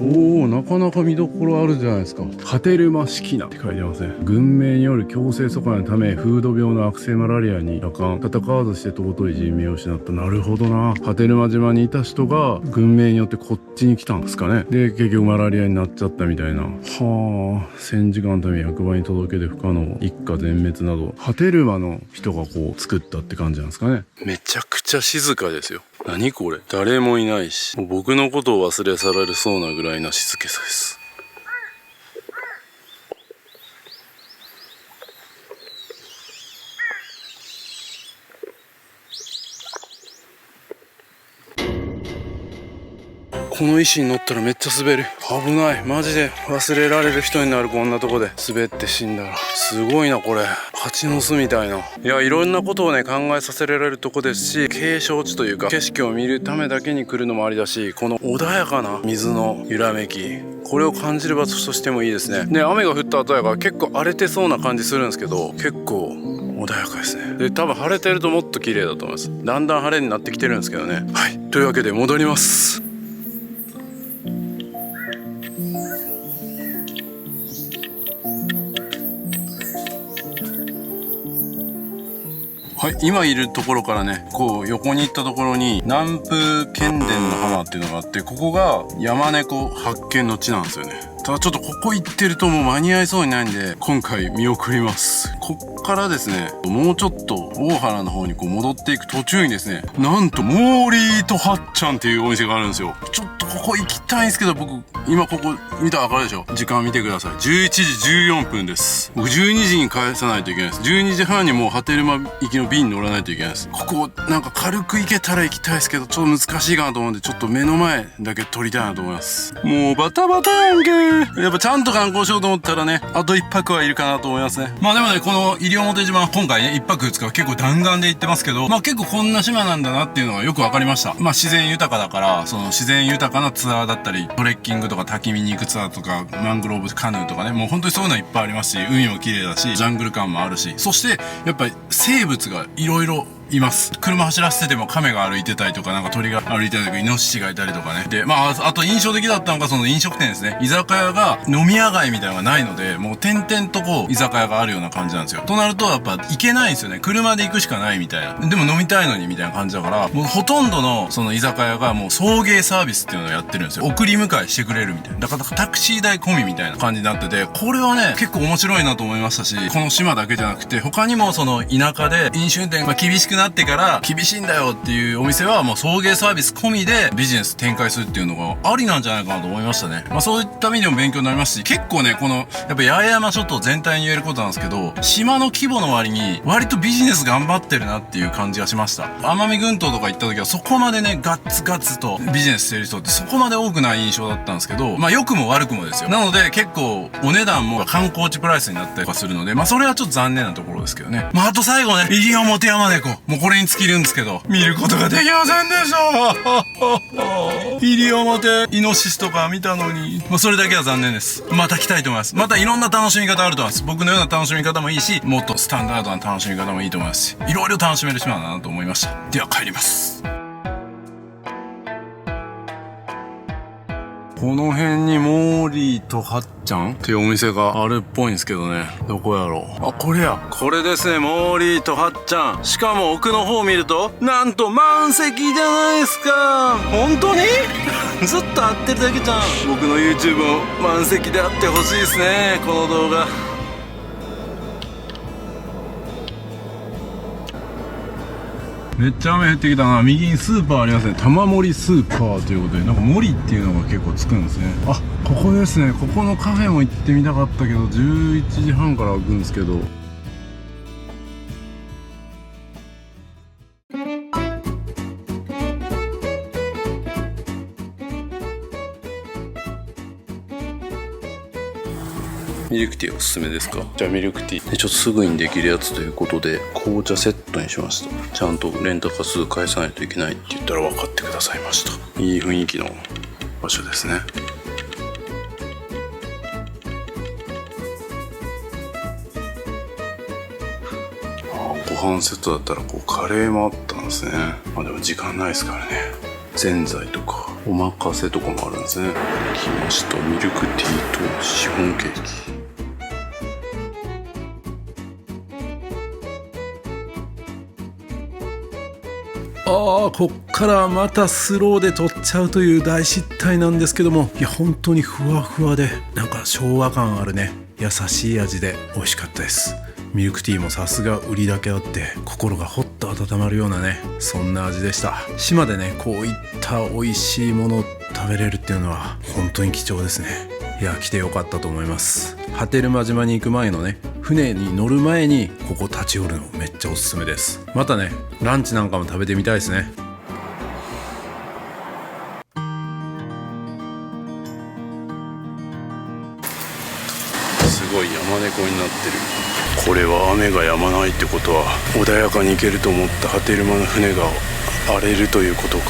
おお、なかなか見どころあるじゃないですか。ハテルマシキナって書いてますね。軍命による強制疎開のため風土病の悪性マラリアに羅漢、戦わずして尊い人命を失った。なるほどな。ハテルマ島にいた人が軍命によってこっちに来たんですかね。で結局マラリアになっちゃったみたいな。はあ、戦時下のため役場に届け出不可能、一家全滅など、ハテルマの人がこう作ったって感じなんですかね。めちゃくちゃ静かですよ。何これ、誰もいないし、もう僕のことを忘れ去られそうなぐらいな静けさです。この石に乗ったらめっちゃ滑る。危ない。マジで忘れられる人になる。こんなとこで滑って死んだら。すごいなこれ。蜂の巣みたいな。いや、いろんなことをね考えさせられるとこですし、景勝地というか景色を見るためだけに来るのもありだし、この穏やかな水の揺らめき、これを感じる場所としてもいいですね。で、雨が降った後やから結構荒れてそうな感じするんですけど、結構穏やかですね。で、多分晴れてるともっと綺麗だと思います。だんだん晴れになってきてるんですけどね。はい、というわけで戻ります。はい、今いるところからね、こう横に行ったところに南風剣伝の浜っていうのがあって、ここが山猫発見の地なんですよね。ただちょっとここ行ってるともう間に合いそうにないんで、今回見送ります。こっからですね、もうちょっと大原の方にこう戻っていく途中にですね、なんとモーリーとはっちゃんっていうお店があるんですよ。ちょっとここ行きたいんですけど、僕今ここ見たらわかるでしょ。時間見てください。11時14分です。僕12時に返さないといけないです。12時半にもう波照間行きの便乗らないといけないです。ここなんか軽く行けたら行きたいですけど、ちょっと難しいかなと思うんで、ちょっと目の前だけ撮りたいなと思います。もうバタバタやんけ。やっぱちゃんと観光しようと思ったらね、あと1泊はいるかなと思いますね。まあでもね、この西表島今回ね1泊2日結構弾丸で行ってますけど、まあ結構こんな島なんだなっていうのがよくわかりました。まあ自然豊かだから、その自然豊かなツアーだったり、トレッキングとか滝見に行くツアーとか、マングローブカヌーとかね、もう本当にそういうのいっぱいありますし、海も綺麗だし、ジャングル感もあるし、そしてやっぱり生物がいろいろいます。車走らせてても亀が歩いてたりとか、なんか鳥が歩いてたりとか、イノシシがいたりとかね。で、まあ、あと印象的だったのがその飲食店ですね。居酒屋が飲み屋街みたいなのがないので、もう点々とこう、居酒屋があるような感じなんですよ。となると、やっぱ行けないんですよね。車で行くしかないみたいな。でも飲みたいのにみたいな感じだから、もうほとんどのその居酒屋がもう送迎サービスっていうのをやってるんですよ。送り迎えしてくれるみたいな。だからタクシー代込みみたいな感じになってて、これはね、結構面白いなと思いましたし、この島だけじゃなくて、他にもその田舎で飲酒運転が厳しくなってから、厳しいんだよっていうお店はもう送迎サービス込みでビジネス展開するっていうのがありなんじゃないかなと思いましたね。まあそういった意味でも勉強になりますし、結構ね、このやっぱ八重山諸島全体に言えることなんですけど、島の規模の割に割とビジネス頑張ってるなっていう感じがしました。奄美群島とか行った時はそこまでね、ガッツガツとビジネスしてる人ってそこまで多くない印象だったんですけど、まあ良くも悪くもですよ。なので結構お値段も観光地プライスになったりとかするので、まあそれはちょっと残念なところですけどね。まああと最後ね、西表山猫。もうこれに尽きるんですけど、見ることができませんでした西表イノシシとか見たのに、まあそれだけは残念です。また来たいと思います。またいろんな楽しみ方あると思います。僕のような楽しみ方もいいし、もっとスタンダードな楽しみ方もいいと思いますし、いろいろ楽しめる島だなと思いました。では帰ります。この辺にモーリーとはっちゃんっていうお店があるっぽいんですけどね。どこやろう。あ、これや。これですね、モーリーとはっちゃん。しかも奥の方見るとなんと満席じゃないですか。本当にずっと会ってるだけじゃん。僕の YouTube も満席であってほしいですね、この動画。めっちゃ雨降ってきたな。右にスーパーありますね。玉森スーパーということで、なんか森っていうのが結構つくんですね。あ、ここですね。ここのカフェも行ってみたかったけど、11時半から開くんですけど。ミルクティーおすすめですか？じゃあミルクティーでちょっとすぐにできるやつということで紅茶セットにしました。ちゃんとレンタカー数返さないといけないって言ったら分かってくださいました。いい雰囲気の場所ですね。ご飯セットだったらこうカレーもあったんですね。まあでも時間ないですからね。ぜんざいとかおまかせとかもあるんですね。来ました。ミルクティーとシフォンケーキ。こっからまたスローで撮っちゃうという大失態なんですけども、いや本当にふわふわでなんか昭和感あるね、優しい味で美味しかったです。ミルクティーもさすが売りだけあって心がほっと温まるようなね、そんな味でした。島でねこういった美味しいものを食べれるっていうのは本当に貴重ですね。いや来てよかったと思います。波照間島に行く前のね、船に乗る前にここ立ち寄るのめっちゃおすすめです。またねランチなんかも食べてみたいですね。すごい山猫になってる。これは雨が止まないってことは穏やかに行けると思った波照間の船が荒れるということか。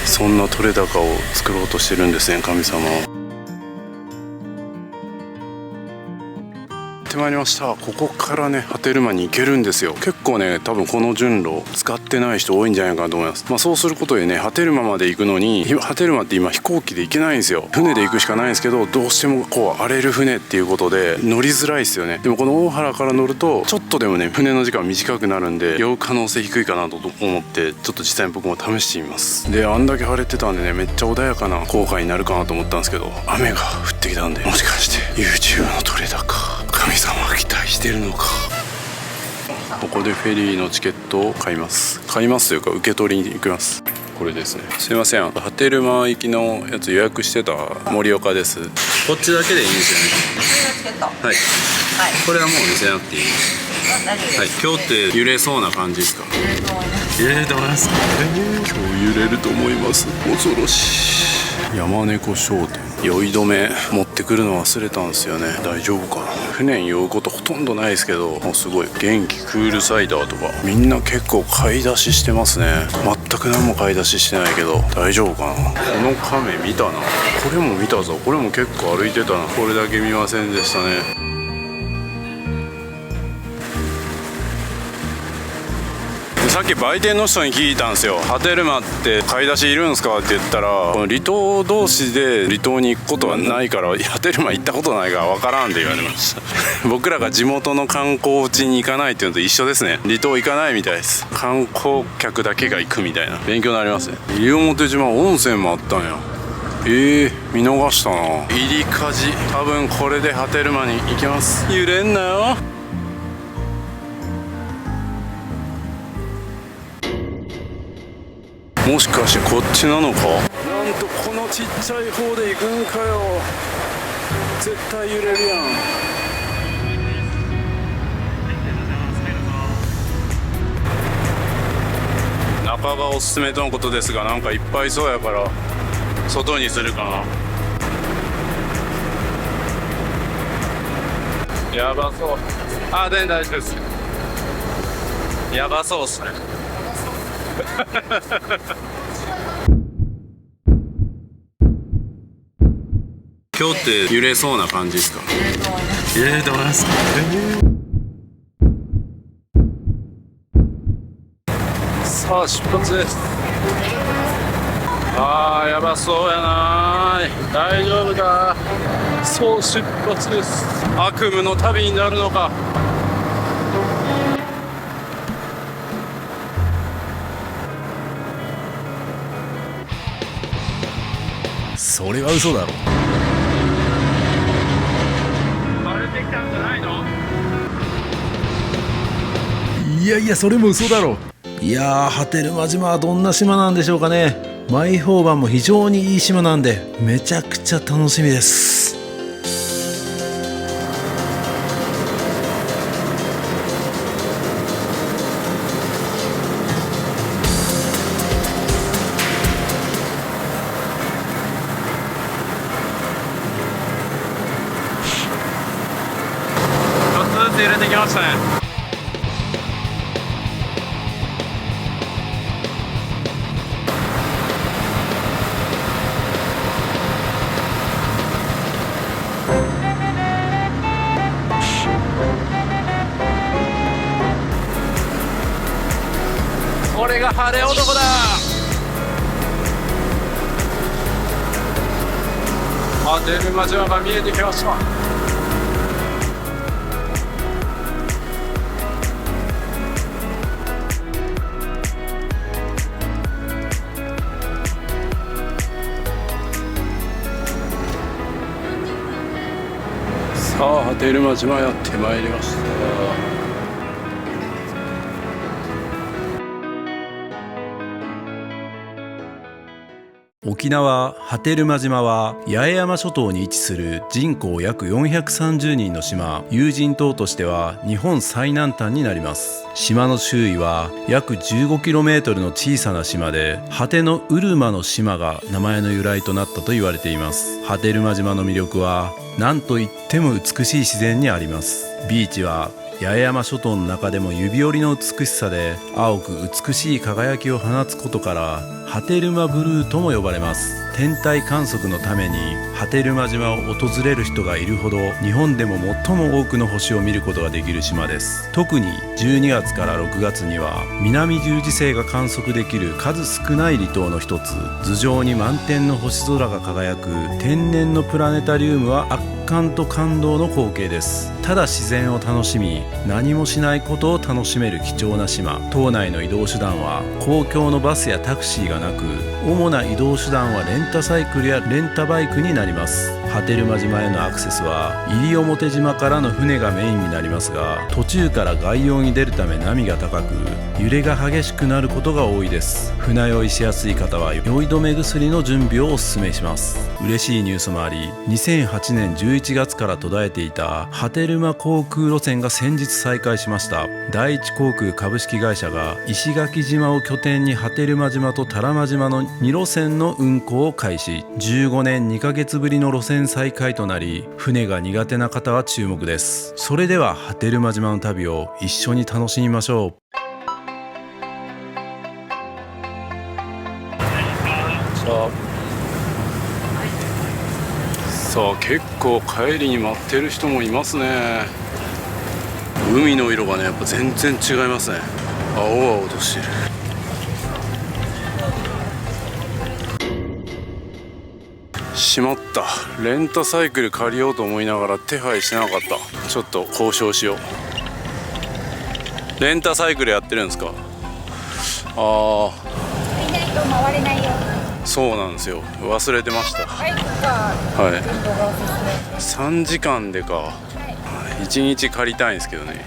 そんな取れ高を作ろうとしてるんですね、神様は。ってまいりました。ここからね波照間に行けるんですよ。結構ね多分この順路使ってない人多いんじゃないかなと思います。そうすることでね波照間まで行くのに、波照間って今飛行機で行けないんですよ。船で行くしかないんですけど、どうしてもこう荒れる船っていうことで乗りづらいですよね。でもこの大原から乗るとちょっとでもね船の時間短くなるんで酔う可能性低いかなと思ってちょっと実際に僕も試してみます。であんだけ晴れてたんでねめっちゃ穏やかな航海になるかなと思ったんですけど、雨が降ってきたんで、もしかして YouTube の撮れ高神様が期待してるのか。ここでフェリーのチケットを買いますというか受け取りに行きます。これですね。すいません、波照間行きのやつ予約してた森岡です。こっちだけでいいんですよね。はい、これはもう見せなくていい。はい、今日って揺れそうな感じですか？揺れると思います。今日揺れると思います。恐ろしい。山猫商店、酔い止め持ってくるの忘れたんですよね。大丈夫かな。船に酔うことほとんどないですけど、すごい元気クールサイダーとかみんな結構買い出ししてますね。全く何も買い出ししてないけど大丈夫かな。この亀見たな。これも見たぞ。これも結構歩いてたな。これだけ見ませんでしたね。さっき売店の人に聞いたんですよ。波照間って買い出しいるんすかって言ったら、この離島同士で離島に行くことはないから波照間行ったことないから分からんって言われました僕らが地元の観光地に行かないっていうのと一緒ですね。離島行かないみたいです。観光客だけが行くみたいな。勉強になりますね。西表島温泉もあったんや。見逃したな。入りかじ。多分これで波照間に行きます。揺れんなよ。もしかしてこっちなのか。なんとこのちっちゃい方で行くんかよ。絶対揺れるやん。中がおすすめとのことですが、なんかいっぱいそうやから外にするかな。やばそう。全然大丈夫です。やばそうっすね今日って揺れそうな感じですか？揺れると思います。さあ出発です。あーやばそうやな。大丈夫か。そう出発です。悪夢の旅になるのか。それは嘘だろ。バレてきたんじゃないの。いやいや、それも嘘だろ。いやー、波照間島はどんな島なんでしょうかね。前評判も非常にいい島なんで、めちゃくちゃ楽しみです。ちょっとずつ入れてきましたね。これが晴れ男だ。波照間島が見えてきました。さあ波照間島やってまいりました。沖縄波照間島は八重山諸島に位置する人口約430人の島、有人島としては日本最南端になります。島の周囲は約 15km の小さな島で、果てのうるまの島が名前の由来となったと言われています。波照間島の魅力は何といっても美しい自然にあります。ビーチは八重山諸島の中でも指折りの美しさで、青く美しい輝きを放つことから波照間ブルーとも呼ばれます。天体観測のために波照間島を訪れる人がいるほど、日本でも最も多くの星を見ることができる島です。特に12月から6月には南十字星が観測できる数少ない離島の一つ、頭上に満天の星空が輝く天然のプラネタリウムは圧巻と感動の光景です。ただ自然を楽しみ、何もしないことを楽しめる貴重な島。島内の移動手段は公共のバスやタクシーがなく、主な移動手段はレンタサイクルやレンタバイクになります。波照間島へのアクセスは西表島からの船がメインになりますが、途中から外洋に出るため波が高く、揺れが激しくなることが多いです。船酔いしやすい方は酔い止め薬の準備をお勧めします。嬉しいニュースもあり、2008年11月から途絶えていた波照間航空路線が先日再開しました。第一航空株式会社が石垣島を拠点に波照間島と多良間島の2路線の運航を開始。15年2ヶ月ぶりの路線再開となり、船が苦手な方は注目です。それでは波照間島の旅を一緒に楽しみましょう。さあ結構帰りに待ってる人もいますね。海の色がねやっぱ全然違いますね。青々としてる。しまった、レンタサイクル借りようと思いながら手配してなかった。ちょっと交渉しよう。レンタサイクルやってるんですか。ああ、いないと回れないよ。そうなんですよ、忘れてました。バイクかはい、電動がおすすめ。3時間でか、1日借りたいんですけどね。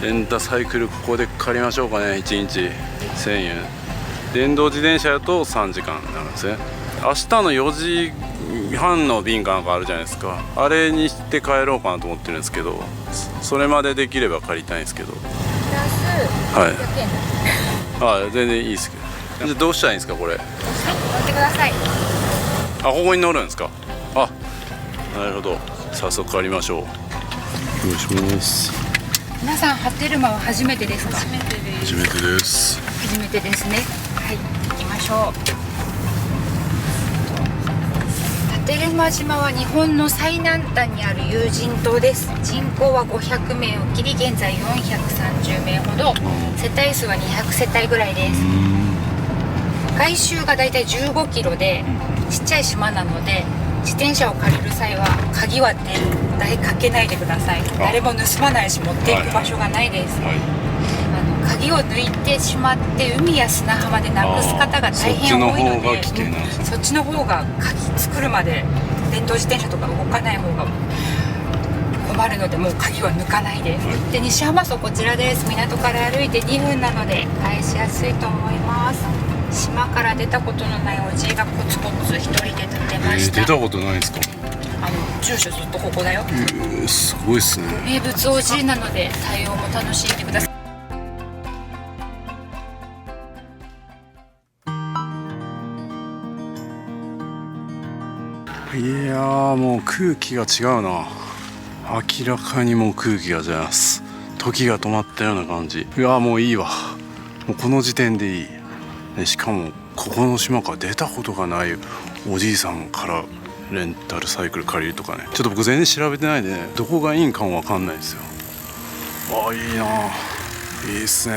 レンタサイクルここで借りましょうかね。1日1000円。電動自転車だと3時間になるんですね。明日の4時半の便かなんかあるじゃないですか。あれにして帰ろうかなと思ってるんですけど、それまでできれば借りたいんですけど。プラスはい、100円。あ、全然いいですけど。じゃあどうしたらいいんですかこれ。乗ってください。あ、ここに乗るんですか。あ、なるほど。早速借りましょう。お願いします。皆さん波照間は初めてですか。初めてです。初めてです。初めてですね。はい、行きましょう。波照間島は日本の最南端にある有人島です。人口は500名を切り、現在430名ほど、世帯数は200世帯ぐらいです。外周がだいたい15キロでちっちゃい島なので、自転車を借りる際は鍵は絶対かけないでください。誰も盗まないし持っていく場所がないです。鍵を抜いてしまって海や砂浜でなくす方が大変多いので、そっちの方が鍵作るまで電動自転車とか動かない方が困るので、もう鍵は抜かないです。で、西浜荘こちらです。港から歩いて2分なので返しやすいと思います。島から出たことのないおじいがコツコツ一人で建てました。出たことないですか？住所ずっとここだよ。すごいっすね。名物おじいなので対応も楽しんでください。いやー、もう空気が違うな。明らかにもう空気が違います。時が止まったような感じ。いやー、もういいわ。もうこの時点でいい。でしかもここの島から出たことがないおじいさんからレンタルサイクル借りるとかね。ちょっと僕全然調べてないんでね、どこがいいんかも分かんないですよ。あ、いいな、いいっすね。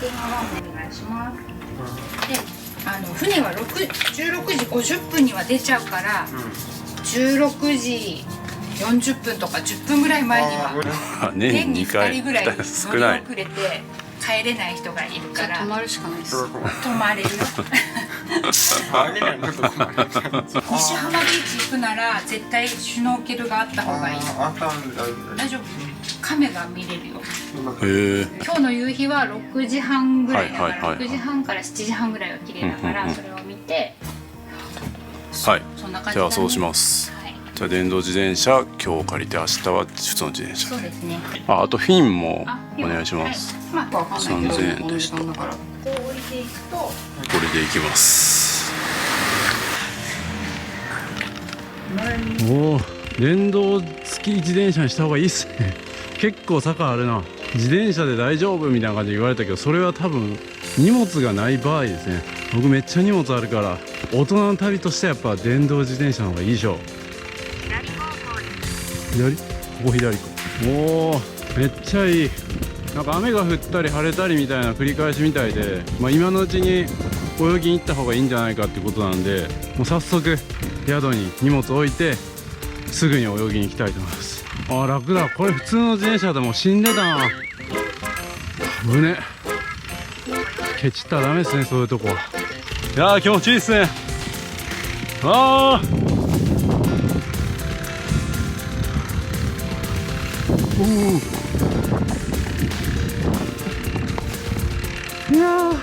電話番号お願いします。で、船は16時50分には出ちゃうから、16時40分とか10分ぐらい前には年に2人ぐらい乗り遅れて帰れない人がいるから、泊まるしかないです。泊まれるよ。西浜ビーチ行くなら絶対シュノーケルがあった方がいい。大丈夫？亀が見れるよ。今日の夕日は6時半ぐらいだから、6時半から7時半ぐらいは綺麗だから、それを見て。はい、そんな感じ。じゃあそうします。じゃあ電動自転車今日借りて、明日は普通の自転車。そうですね。あとフィンもお願いします。3000円でした。これで行きます。おお、電動付き自転車にした方がいいっすね。結構坂あるな。自転車で大丈夫みたいな感じで言われたけど、それは多分荷物がない場合ですね。僕めっちゃ荷物あるから、大人の旅としてはやっぱ電動自転車の方がいいでしょ。左？ここ左か。おお、めっちゃいい。なんか雨が降ったり晴れたりみたいな繰り返しみたいで、今のうちに泳ぎに行った方がいいんじゃないかってことなんで、もう早速宿に荷物置いてすぐに泳ぎに行きたいと思います。あ、楽だ。これ普通の自転車でも死んでたな。胸ケチったらダメですね、そういうとこは。いやー、気持ちいいっすね。あー、いやー、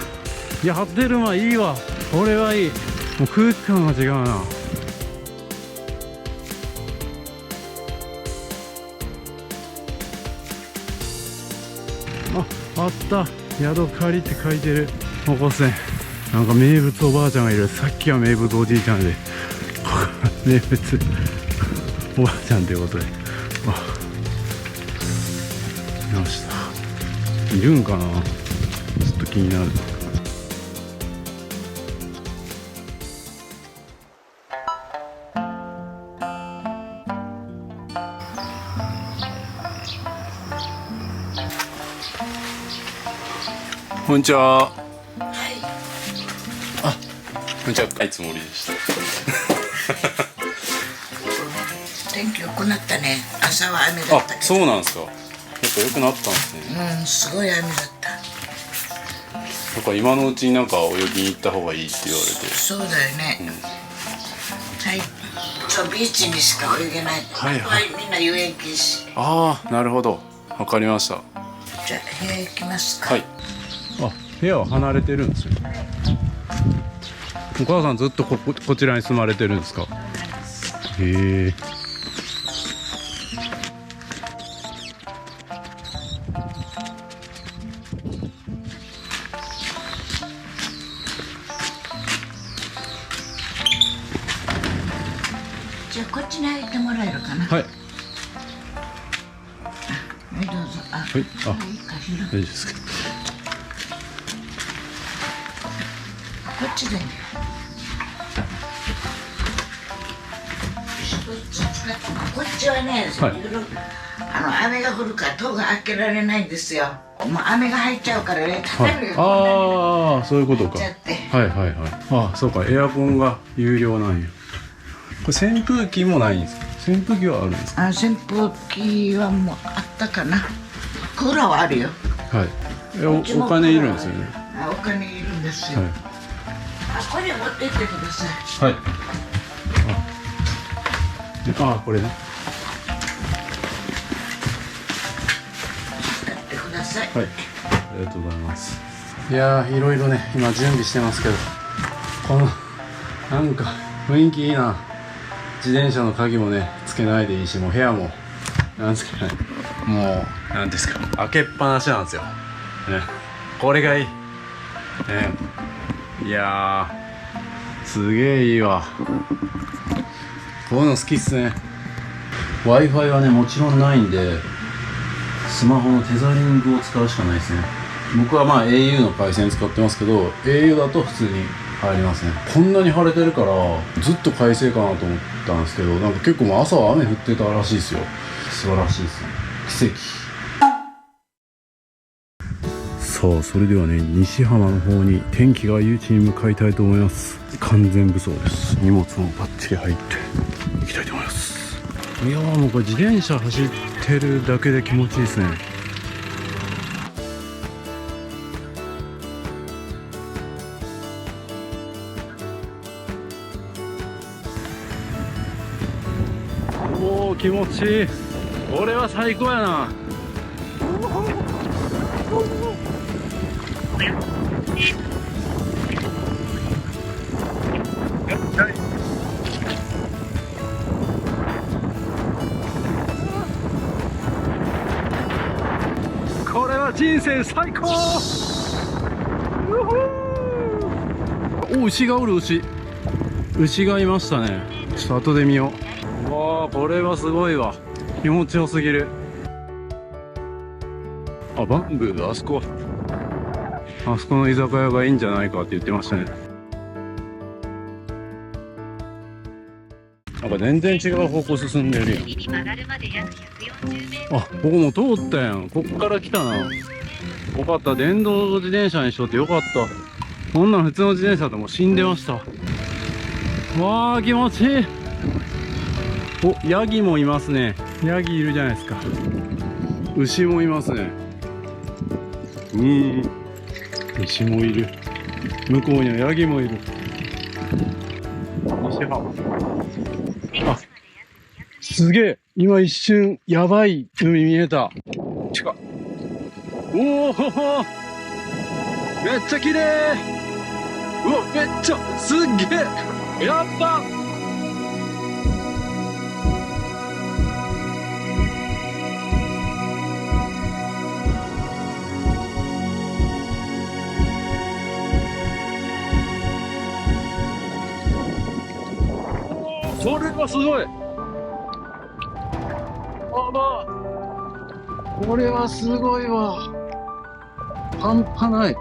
いや、初出る馬いいわ。これはいい。もう空気感が違うな。あった、宿借りって書いてる。起こせん。なんか名物おばあちゃんがいる。さっきは名物おじいちゃんで、ここは名物おばあちゃんということで、来ました。いるんかな、ちょっと気になる。こんにちは。はい。あ、こんにちは。いつもりでした。天気良くなったね。朝は雨だったけど。あ、そうなんですか。やっぱ良くなったんですね。うん、すごい雨だった。なんか今のうちになんか泳ぎに行った方がいいって言われて。そうだよね。はい。そう、ビーチにしか泳げない。はいはい。みんな遊泳禁止。ああ、なるほど。わかりました。じゃあ部屋行きますか。はい。あ、部屋は離れてるんですよ。お母さんずっとこちらに住まれてるんですか。へえ。じゃあこっちに入ってもらえるかな。はい。はい、どうぞ。あ、はい。あ、いいかしら。大丈夫ですか。こっちで。こっちはね、はい、雨が降るから戸が開けられないんですよ。もう雨が入っちゃうからね、立てるよ。ああ、そういうことか。ちゃってはいはいはい。あ、そうか、エアコンが有料なんや。これ扇風機もないんですか？扇風機はあるんですか？扇風機はもうあったかな。クーラーはあるよ。はい。お金いるんですよね。お金いるんですよ。はい。これ持って行ってください。はい。あ、これね。使ってください。はい。ありがとうございます。いやー、いろいろね、今準備してますけど、このなんか雰囲気いいな。自転車の鍵もね、つけないでいいし、もう部屋もなんですかね、もうなんですか、開けっぱなしなんですよ。ね、これがいい。ね、いやー、すげえいいわ。こういうの好きっすね。Wi-Fi はね、もちろんないんで、スマホのテザリングを使うしかないですね。僕はまあ au の回線使ってますけど、au だと普通に入りますね。こんなに晴れてるからずっと快晴かなと思ったんですけど、なんか結構もう朝は雨降ってたらしいですよ。素晴らしいですね。奇跡。さあ、それではね、西浜の方に天気がいい地に向かいたいと思います。完全武装です。荷物もバッチリ入って行きたいと思います。いやー、もうこれ自転車走ってるだけで気持ちいいですね。おー、気持ちいい。俺は最高やな。これは人生最高。お、牛がおる。牛がいましたね。ちょっと後で見よう。わあ、これはすごいわ。気持ちよすぎる。あ、バンブー、あそこの居酒屋がいいんじゃないかって言ってましたね。なんか全然違う方向進んでるやん。あ、ここも通ったやん。こっから来たな。よかった。電動自転車にしとってよかった。こんなん普通の自転車でも死んでました。わあ、気持ちいい。お、ヤギもいますね。ヤギいるじゃないですか。牛もいますね。牛もいる。向こうにはヤギもいる。西浜。あ、すげえ。今一瞬やばい海見えた。近っ。おお、めっちゃ綺麗。うわ、めっちゃすっげえ。やった。これはすごい。これはすごいわ。半端ない。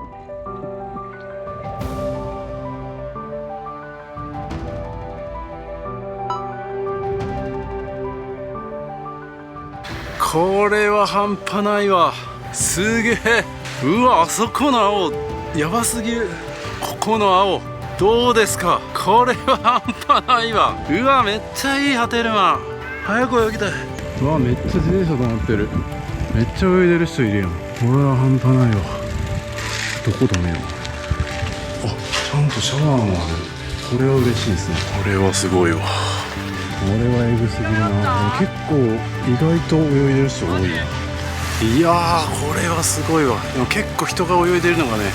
これは半端ないわ。すげえ。うわ、あそこの青やばすぎる。ここの青どうですか。これは半端ないわ。うわ、めっちゃいいハテルマン。早く泳ぎたい。うわ、めっちゃ自転車止まってる。めっちゃ泳いでる人いるやん。これは半端ないわ。どこ止めよう。あ、ちゃんとシャワーもある。これは嬉しいですね。これはすごいわ。これはエグすぎるな。結構意外と泳いでる人多いな。いやー、これはすごいわ。でも結構人が泳いでるのがね、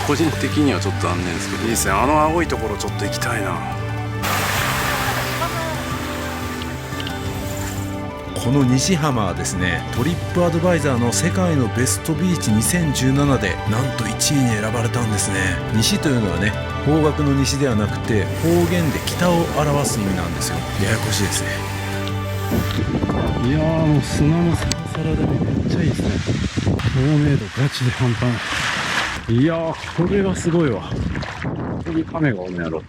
個人的にはちょっと残念ですけど、いいですね。あの青いところちょっと行きたいな。この西浜はですね、トリップアドバイザーの世界のベストビーチ2017でなんと1位に選ばれたんですね。西というのはね、方角の西ではなくて方言で北を表す意味なんですよ。ややこしいですね。いやー、もう砂もサラサラでめっちゃいいですね。透明度ガチで半端ない。いやー、これはすごいわ。ここに亀がおるんやろ。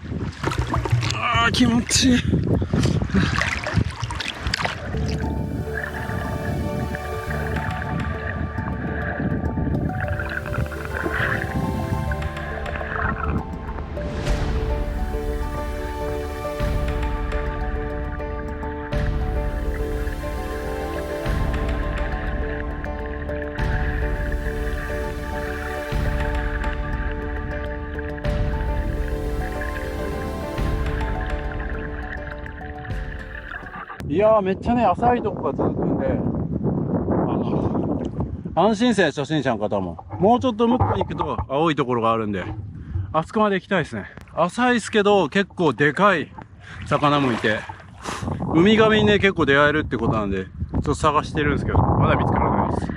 あー、気持ちいい。いやーめっちゃね浅いとこが続くんで、安心性初心者の方ももうちょっと向こうに行くと青いところがあるんで、あそこまで行きたいですね。浅いですけど結構でかい魚もいて、ウミガメにね結構出会えるってことなんでちょっと探してるんですけどまだ見つからないです。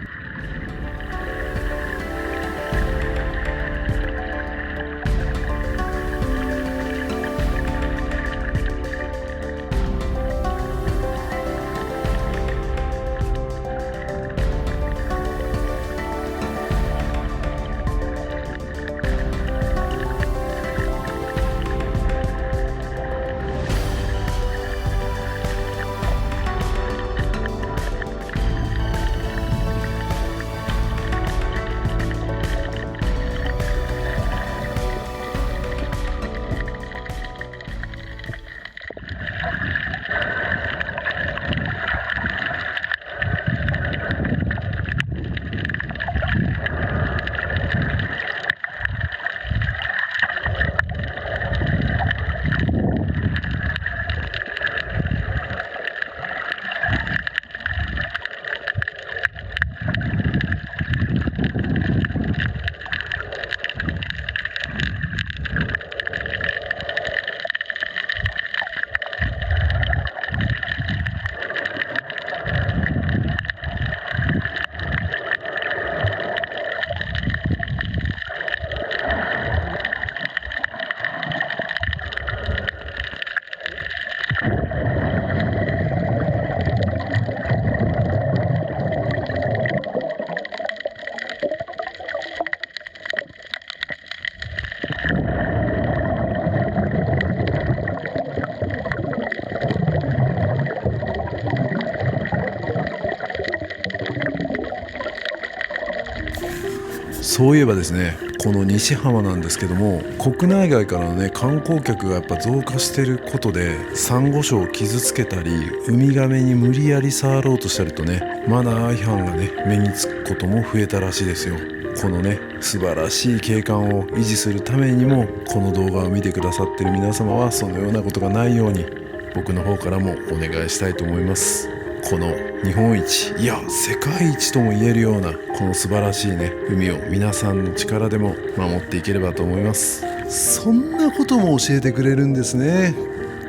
そういえばですね、この西浜なんですけども、国内外からのね観光客がやっぱ増加してることで、サンゴ礁を傷つけたりウミガメに無理やり触ろうとしたりとね、マナー違反がね目につくことも増えたらしいですよ。このね素晴らしい景観を維持するためにも、この動画を見てくださってる皆様はそのようなことがないように僕の方からもお願いしたいと思います。この日本一、いや世界一とも言えるようなこの素晴らしいね海を皆さんの力でも守っていければと思います。そんなことも教えてくれるんですね。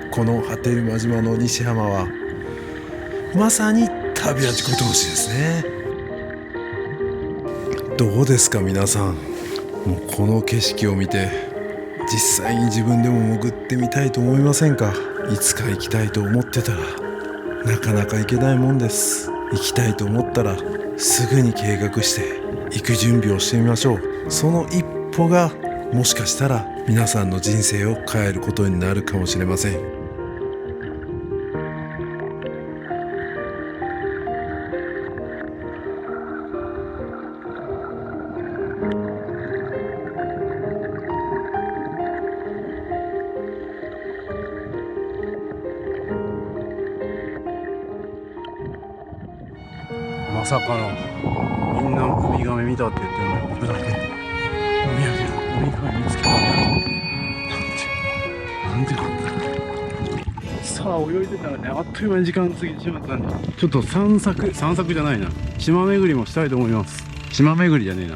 この波照間島の西浜はまさに旅立ちご当地ですね。どうですか皆さん、もうこの景色を見て実際に自分でも潜ってみたいと思いませんか？いつか行きたいと思ってたらなかなか行けないもんです。行きたいと思ったらすぐに計画して行く準備をしてみましょう。その一歩がもしかしたら皆さんの人生を変えることになるかもしれません。まさかのみんなウミガメ見たって言ってるのに僕だけウミガメ見つけたなんてなんだ。さあ泳いでたらね、あっという間に時間過ぎてしまったんで、ちょっと散策じゃないな、島巡りもしたいと思います。島巡りじゃねえな、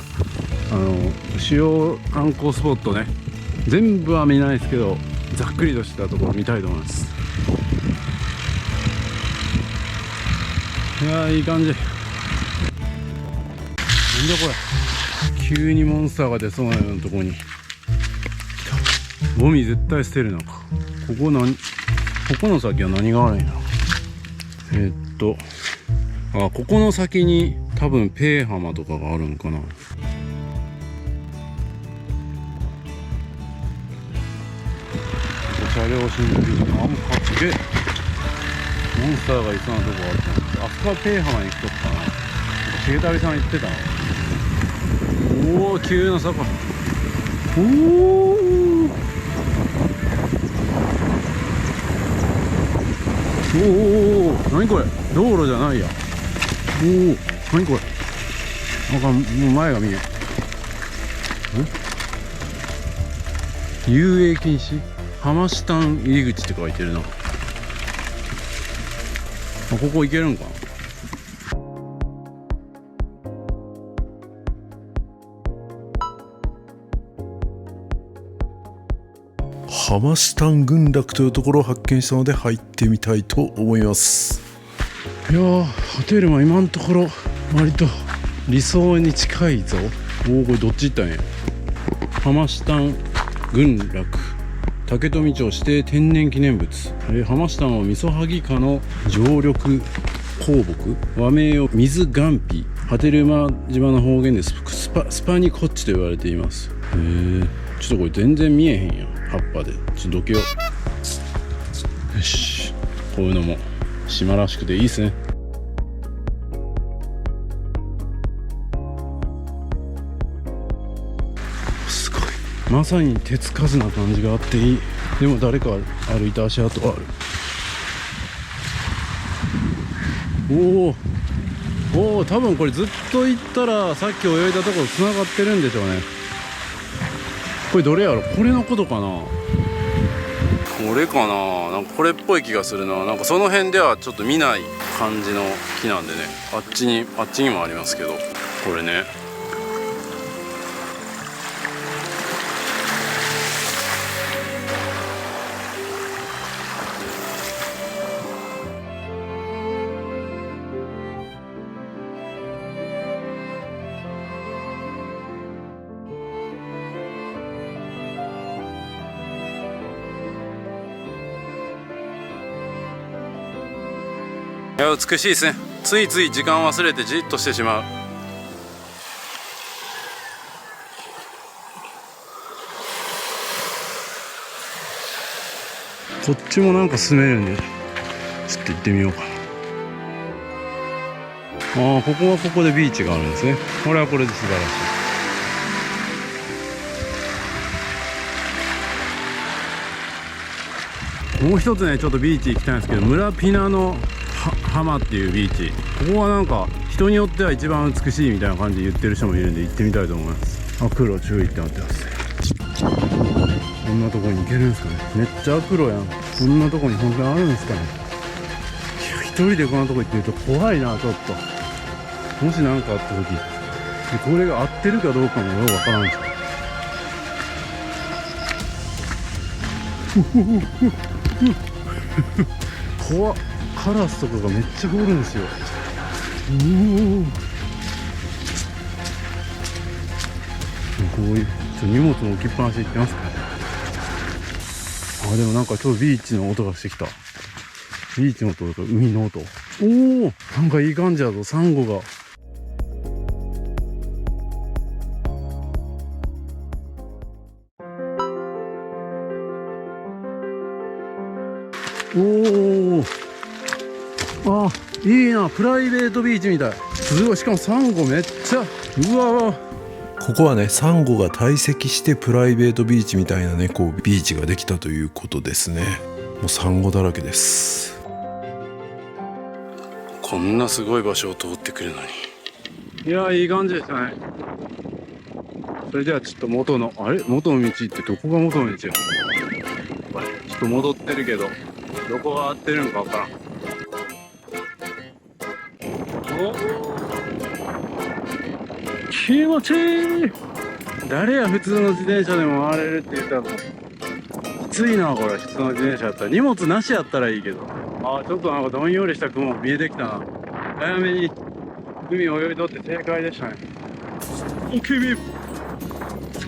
主要観光スポットね、全部は見ないですけどざっくりとしたところ見たいと思います。いやーいい感じ。なんだこれ、急にモンスターが出そうなようなところに来た。ゴミ絶対捨てるのか。ここの先は何があるんや。ここの先に多分ペー浜とかがあるんかな。車両新宿とかもかっけえ。モンスターがいそうなとこあった。あそこはペー浜に行くとこかな。重旅さん行ってたな。おお、急な坂。おお、何これ、道路じゃないや。おお、何これ、なんかもう前が見えん。遊泳禁止、浜下入り口って書いてるな。ここ行けるんかな。浜下群落というところを発見したので入ってみたいと思います。いやー、ホテルも今のところ割と理想に近いぞ。おお、これどっち行ったんや。浜下群落竹富町指定天然記念物。浜下はみそはぎ科の常緑香木、和名を水岩皮、波照間島の方言でスパニコッチと言われています。ちょっとこれ全然見えへんやん、葉っぱで。ちょっとどけよう。よし、こういうのも島らしくていいっすね。すごい、まさに手つかずな感じがあっていい。でも誰か歩いた足跡ある。おお、多分これずっと行ったらさっき泳いだところつながってるんでしょうね。これどれやろ。これのことかな。これかな。なんかこれっぽい気がするな。なんかその辺ではちょっと見ない感じの木なんでね。あっちにもありますけど、これね。いや、美しいですね。ついつい時間忘れてじっとしてしまう。こっちもなんか住めるんでちょっと行ってみようかな。ここはここでビーチがあるんですね。これはこれで素晴らしい。もう一つね、ちょっとビーチ行きたいんですけど、村ピナの浜っていうビーチ。ここはなんか人によっては一番美しいみたいな感じで言ってる人もいるんで行ってみたいと思います。黒注意ってなってますね。こんなとこに行けるんですかね。めっちゃ黒やん。こんなとこに本当にあるんですかね。いや、一人でこんなとこ行ってると怖いな。ちょっともし何かあった時これが合ってるかどうかもよくわからんし。怖っ。カラスとかがめっちゃおるんですよ。こういう荷物も置きっぱなしで行ってますからね。でもなんかちょっとビーチの音がしてきた。ビーチの音とか海の音。なんかいい感じだぞ。サンゴが。いいな、プライベートビーチみたい。すごい。しかもサンゴめっちゃ、うわ。ここはね、サンゴが堆積してプライベートビーチみたいなね、こうビーチができたということですね。もうサンゴだらけです。こんなすごい場所を通ってくるのに。いや、いい感じでしたね。それではちょっと元の道ってどこが元の道よ。ちょっと戻ってるけどどこが合ってるのかわからん。気持ちいい。誰や普通の自転車でも回れるって言ったらきついな。これ普通の自転車やったら。荷物なしやったらいいけど。ちょっとなんかどんよりした雲見えてきたな。早めに海泳いとって正解でしたね。君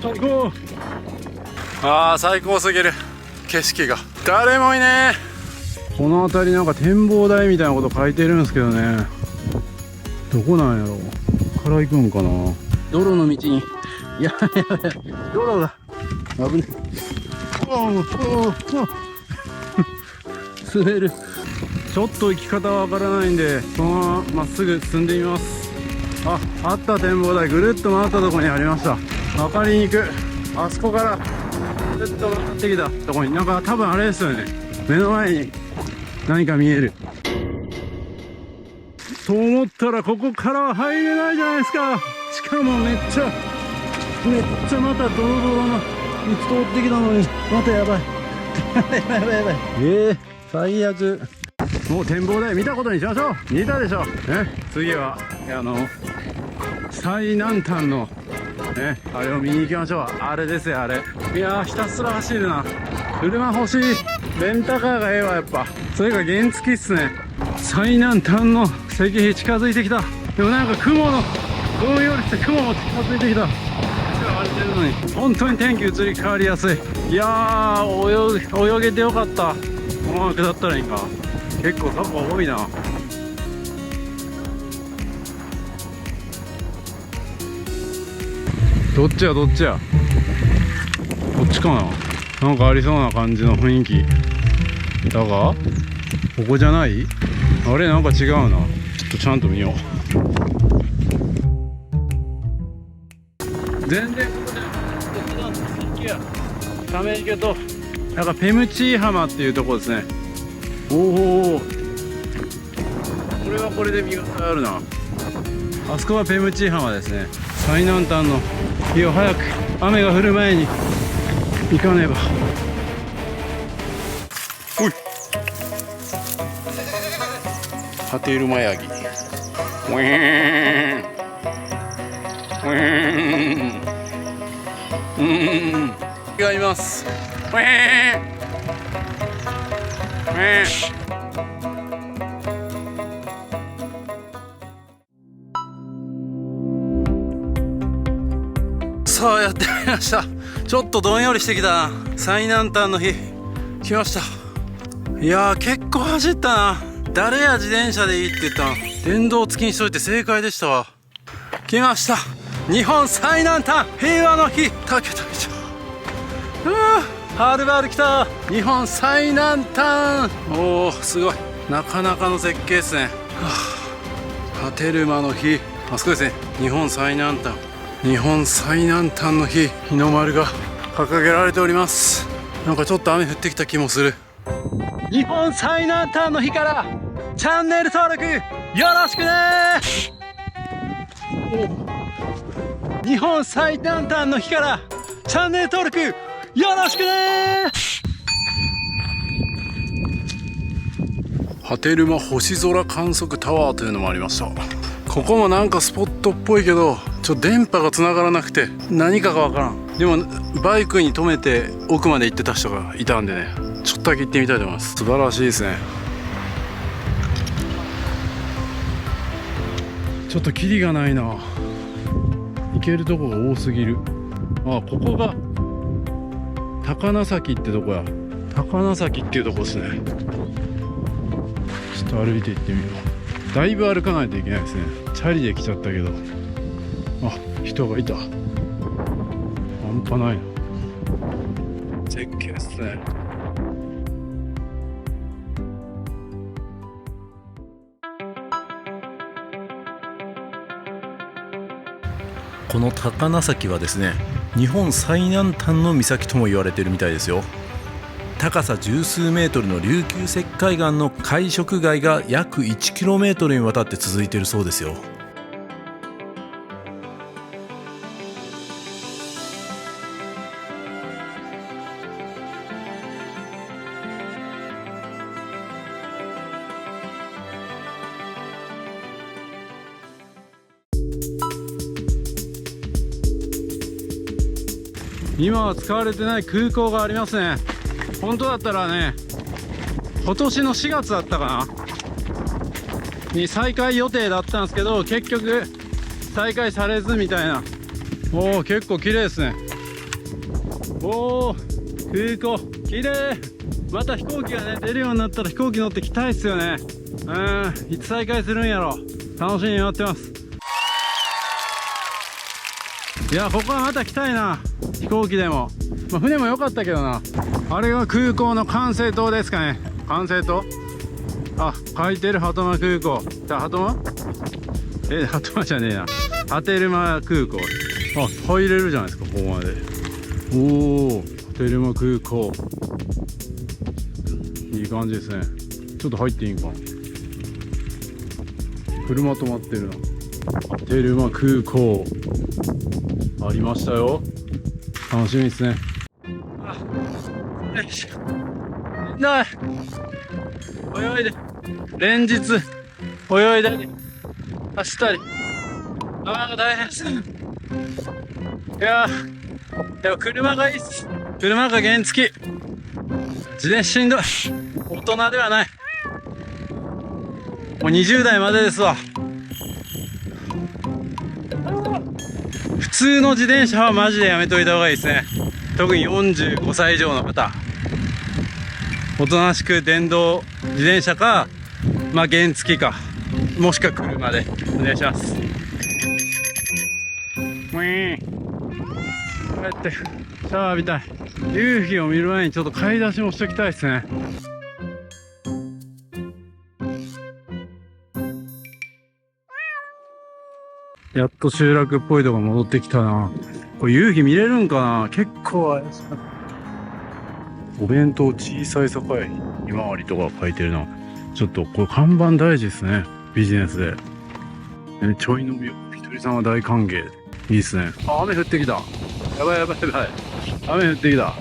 最高。最高すぎる。景色が誰もいねえ。この辺りなんか展望台みたいなこと書いてるんですけどね。どこなんやろ。ここから行くんかな。泥の道に。いや泥が危ねえ。滑る。ちょっと行き方はわからないんでそのまままっすぐ進んでみます。あった展望台。ぐるっと回ったところにありました。分かりにくい。あそこからぐるっと回ってきたところになんか多分あれですよね。目の前に何か見えると思ったらここからは入れないじゃないですか。しかもめっちゃまたドロドロな道通ってきたのにまたやばい。やばい。最悪。もう展望台見たことにしましょう。見たでしょ。次は最南端のあれを見に行きましょう。あれですよ、あれ。いやー、ひたすら走るな。車欲しい。レンタカーがええわ、やっぱ。それが原付っすね。最南端の石碑近づいてきた。でもなんかどんよりして雲も近づいてきた。荒れてるのに本当に天気移り変わりやすい。いやー、泳げてよかった。このまま下ったらいいんか。結構坂多いな。どっちやこっちかな。なんかありそうな感じの雰囲気だが、ここじゃない？あれ、なんか違うな。ちょっとちゃんと見よう。全然ここじゃない。ため池となんかペムチー浜っていうところですね。おお、これはこれで見応えあるな。あそこはペムチー浜ですね。最南端の日を早く雨が降る前に行かねば。おい、ハテルマヤギ。ウィーンがいます。ウィーンさあ、やってまいりました。ちょっとどんよりしてきたな。最南端の日来ました。いやー、結構走ったな。誰や自転車でいいって言ったの。電動付きにしといて正解でしたわ。来ました、日本最南端平和の日。竹富町、はるばる来た。日本最南端。おお、すごい、なかなかの絶景ですね。波照間の日、あそこですね。日本最南端、日本最南端の日、日の丸が掲げられております。なんかちょっと雨降ってきた気もする。日本最南端の日からチャンネル登録よろしくね。日本最南端の日からチャンネル登録よろしくね。波照間星空観測タワーというのもありました。ここもなんかスポットっぽいけど、電波がつながらなくて何かがわからん。でもバイクに止めて奥まで行ってた人がいたんでね、ちょっとだけ行ってみたいと思います。素晴らしいですね。ちょっとキリがないな。行けるとこが多すぎる。あ、ここが高名崎ってとこや。高名崎っていうとこですね。ちょっと歩いて行ってみよう。だいぶ歩かないといけないですね。チャリで来ちゃったけど、あ、人がいた。半端ないな。絶景ですね。この高名崎はですね、日本最南端の岬とも言われているみたいですよ。高さ十数メートルの琉球石灰岩の海食街が約 1km にわたって続いているそうですよ。今は使われてない空港がありますね。本当だったらね、今年の4月だったかなに再開予定だったんですけど、結局再開されずみたいな。おお、結構綺麗ですね。おお、空港綺麗。また飛行機がね出るようになったら飛行機乗ってきたいっすよね。いつ再開するんやろ。楽しみに待ってます。いや、ここはまた来たいな。飛行機でも、船も良かったけどな。あれが空港の管制塔ですかね。管制塔、あ、書いてる。鳩間空港。鳩間、鳩間じゃねえな、波照間空港。あ、入れるじゃないですか、ここまで。おお、波照間空港、いい感じですね。ちょっと入っていいんかな。車止まってるな。波照間空港ありましたよ。楽しみですね。よいしょ。ない。泳いで。連日泳いだり走ったり大変です。いやでも車がいいっす。車が原付き。自転車しんどい。大人ではない。もう20代までですわ。普通の自転車はマジでやめといた方がいいですね。特に45歳以上の方。おとなしく電動自転車か、まあ原付か、もしくは車でお願いします。こうやってシャワー浴びたい。夕日を見る前にちょっと買い出しもしておきたいですね。やっと集落っぽいとこ戻ってきたな。これ夕日見れるんかな。結構怪しい。お弁当小さいさかいひまわりとか書いてるな。ちょっとこれ看板大事ですね。ビジネスで。ちょい飲みをひとりさんは大歓迎。いいっすね。あ、雨降ってきた。やばいやばいやばい。雨降ってきた。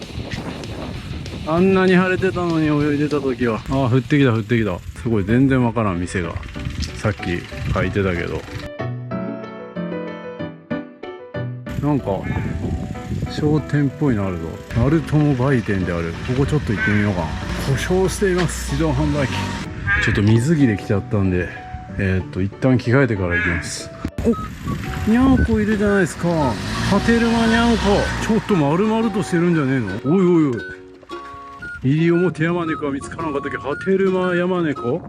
あんなに晴れてたのに泳いでた時は。あ、降ってきた降ってきた。すごい全然わからん店が。さっき書いてたけど。なんか商店っぽいのあるぞ。鳴友売店である。ここちょっと行ってみようかな。故障しています。自動販売機。ちょっと水着で来ちゃったんで一旦着替えてから行きます。お、にゃんこいるじゃないですか。ハテルマにゃんこ。ちょっと丸々としてるんじゃねえの。おいおいおい。西表ヤマネコは見つからなかったけど、ハテルマヤマネコ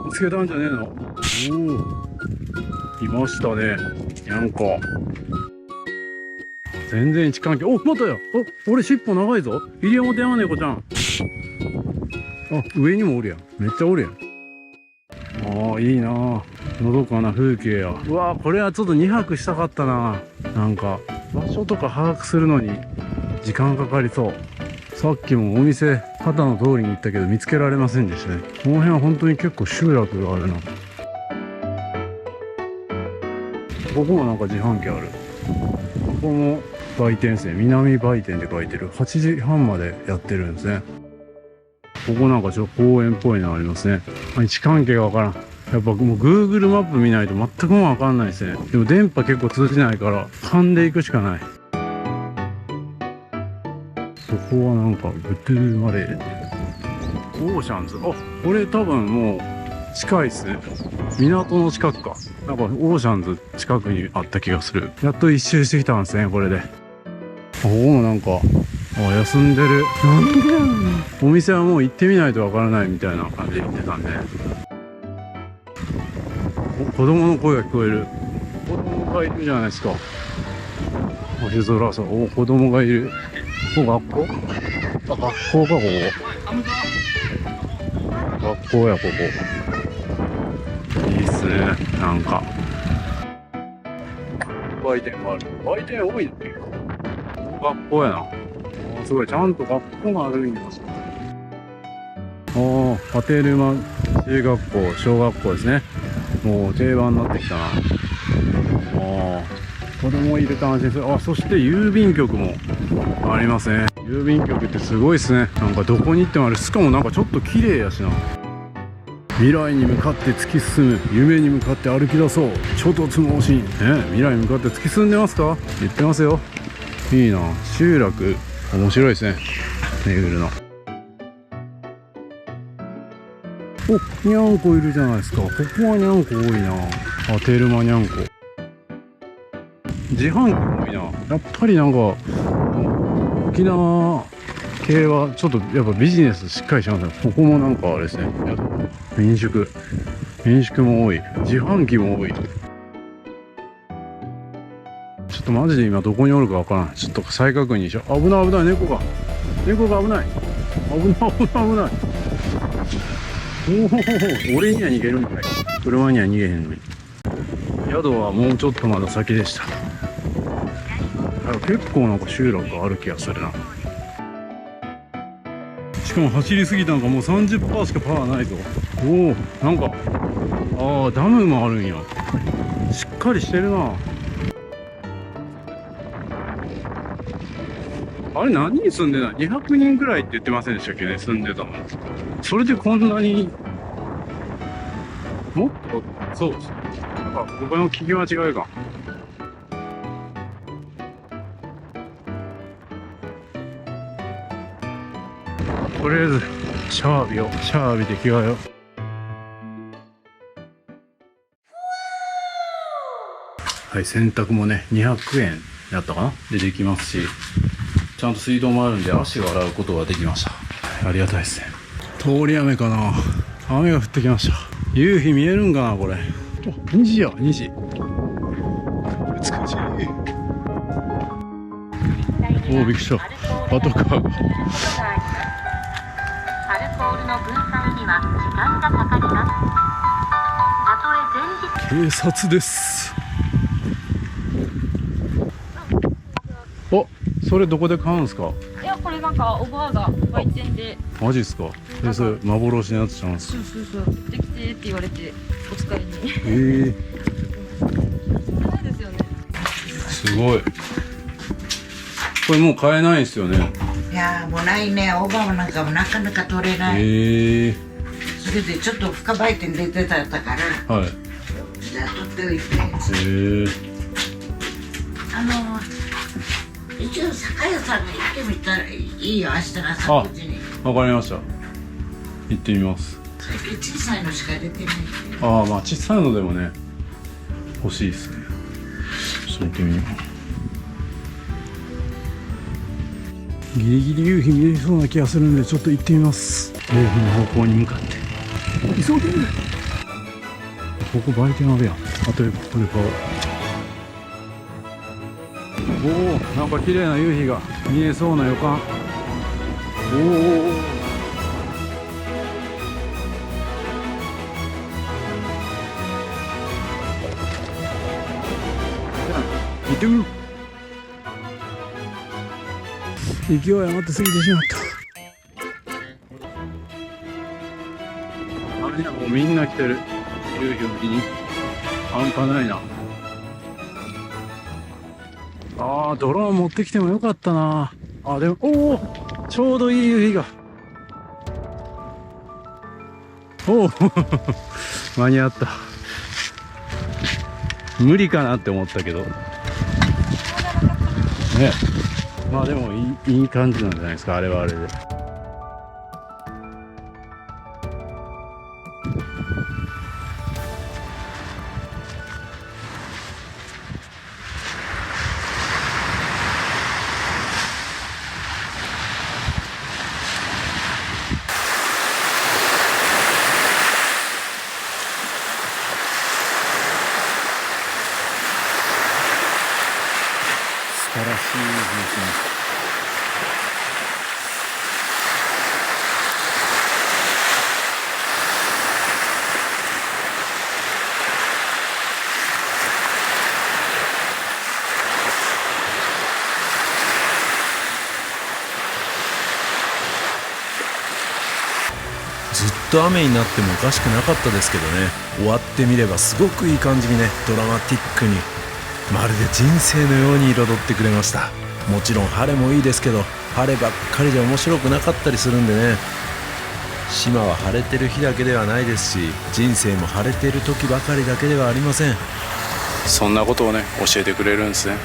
見つけたんじゃねえの。おお、いましたね、にゃんこ。全然位置関係。お、またよ。俺尻尾長いぞ。西表ヤマネコちゃん。あ、上にもおるやん。めっちゃおるやん。ああ、いいなぁ。のどかな風景や。うわー、これはちょっと2泊したかったな。なんか場所とか把握するのに時間かかりそう。さっきもお店肩の通りに行ったけど見つけられませんでしたね。この辺は本当に結構集落があるな。ここもなんか自販機ある。ここも売店ですね。南売店って書いてる。8時半までやってるんですね。ここなんかちょっと公園っぽいのありますね。位置関係がわからん。やっぱもう Google マップ見ないと全くもわかんないですね。でも電波結構通じないから勘で行くしかない。ここはなんかブトゥーマレーオーシャンズ。あ、これ多分もう近いですね。港の近くか。なんかオーシャンズ近くにあった気がする。やっと一周してきたんですね、これで。ここもなんか休んでる。なんでやねん。お店はもう行ってみないとわからないみたいな感じで言ってたんで。子供の声が聞こえる。子供がいるじゃないですか。星空さ。お、子供がいる。ここ学校？あ、学校か、ここ。学校や、ここ。いいっすね、なんか。売店がある。売店多いの？学校やな。すごい、ちゃんと学校があるんや。ハテルマ中学校、小学校ですね。もう定番になってきたな。子供入れた安心する。あ、そして郵便局もありますね。郵便局ってすごいですね。なんかどこに行ってもある。しかもなんかちょっと綺麗やしな。未来に向かって突き進む。夢に向かって歩き出そう。諸突猛進。未来に向かって突き進んでますか？言ってますよ。いいな。集落面白いですね。巡るの。お、にゃんこいるじゃないですか。ここはにゃんこ多いな。あ、テルマにゃんこ。自販機多いな。やっぱりなんか沖縄系はちょっとやっぱビジネスしっかりしますね。ここもなんかあれですね。民宿も多い。自販機も多い。ちょっとマジで今どこにおるかわからん。ちょっと再確認しよう。危ない危ない。猫が危ない。危ない。俺には逃げるんかい。車には逃げへんのに。宿はもうちょっとまだ先でした。結構なんか集落ある気がするな。しかも走りすぎたんかもう 30% しかパワーないぞ。おお、なんかダムもあるんや。しっかりしてるな。あれ何人住んでない？200人ぐらいって言ってませんでしたっけね、住んでたの。それでこんなにそうあ、僕の聞き間違いか。とりあえずシャワー浴びて着替えよう。はい、洗濯もね200円やったかなでできますし、ちゃんと水道もあるんで足を洗うことができました。ありがたいですね。通り雨かな。雨が降ってきました。夕日見えるんかなこれ。2時や2時。美しい。おお、びっくりした。パトカーが。アルコールの分散には時間がかかります。たとえ前日警察です。お、それどこで買うんすか？いや、これなんかおばあが売店で。マジっすか？それ幻のやつちゃうんすか？そうできてって言われてお使いに。ないですよね。すごい。これもう買えないんすよね。いやーもうないね。オーバーなんかもなかなか取れない。それでちょっと深売店出てたからはい。じゃあ取っておいて。一応酒屋さんに行ってみたらいいよ。明日の朝5時に。わかりました。行ってみます。最近小さいのしか出てない。ああ、まあ小さいのでもね欲しいですね。ちょっと行ってみよう。ギリギリ夕日見えそうな気がするんでちょっと行ってみます。夕日の方向に向かって急げ。ここ売店あるやん。あとでここで買おう。おお、なんか綺麗な夕日が見えそうな予感。おお、行ってみよう。勢い余って過ぎてしまった。あれや、もうみんな来てる。夕日を見に半端ないな。ああ、ドローン持ってきてもよかったな。あ、でも、おお、ちょうどいい夕日が。おお間に合った。無理かなって思ったけどね。まあでもいい感じなんじゃないですか。あれはあれで。素晴らしいですね。ずっと雨になってもおかしくなかったですけどね。終わってみればすごくいい感じにね、ドラマティックに、まるで人生のように彩ってくれました。もちろん晴れもいいですけど、晴ればっかりじゃ面白くなかったりするんでね。島は晴れてる日だけではないですし、人生も晴れてる時ばかりだけではありません。そんなことをね教えてくれるんですね。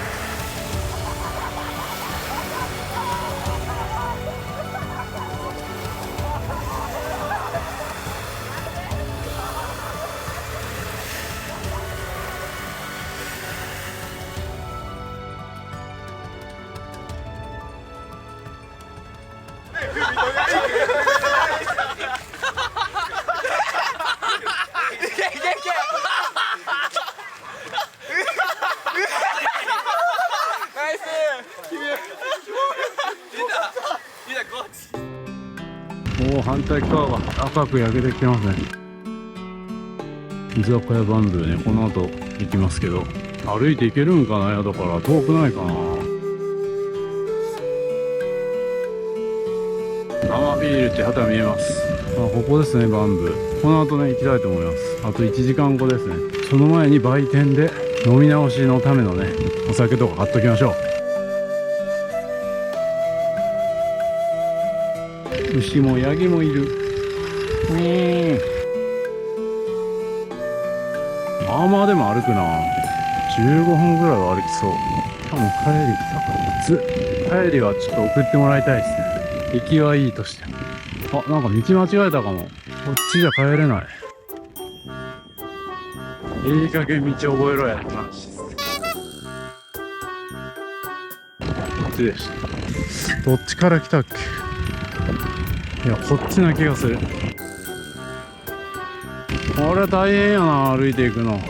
もう反対側が赤く焼けてきてますね。居酒屋バンブーね、この後行きますけど、歩いて行けるんかな。宿から遠くないかな。生ビールって旗見えます。あ、ここですね、バンブー。この後ね行きたいと思います。あと1時間後ですね。その前に売店で飲み直しのためのねお酒とか買っときましょう。牛もヤギもいる。まあまあでも歩くな。15分ぐらいは歩きそう。多分帰りはちょっと送ってもらいたいですね。行きはいいとして。あ、なんか道間違えたかも。こっちじゃ帰れない。いい加減道覚えろやって話です。こっちでした。どっちから来たっけ。いや、こっちな気がする。これ大変やな、歩いていくの。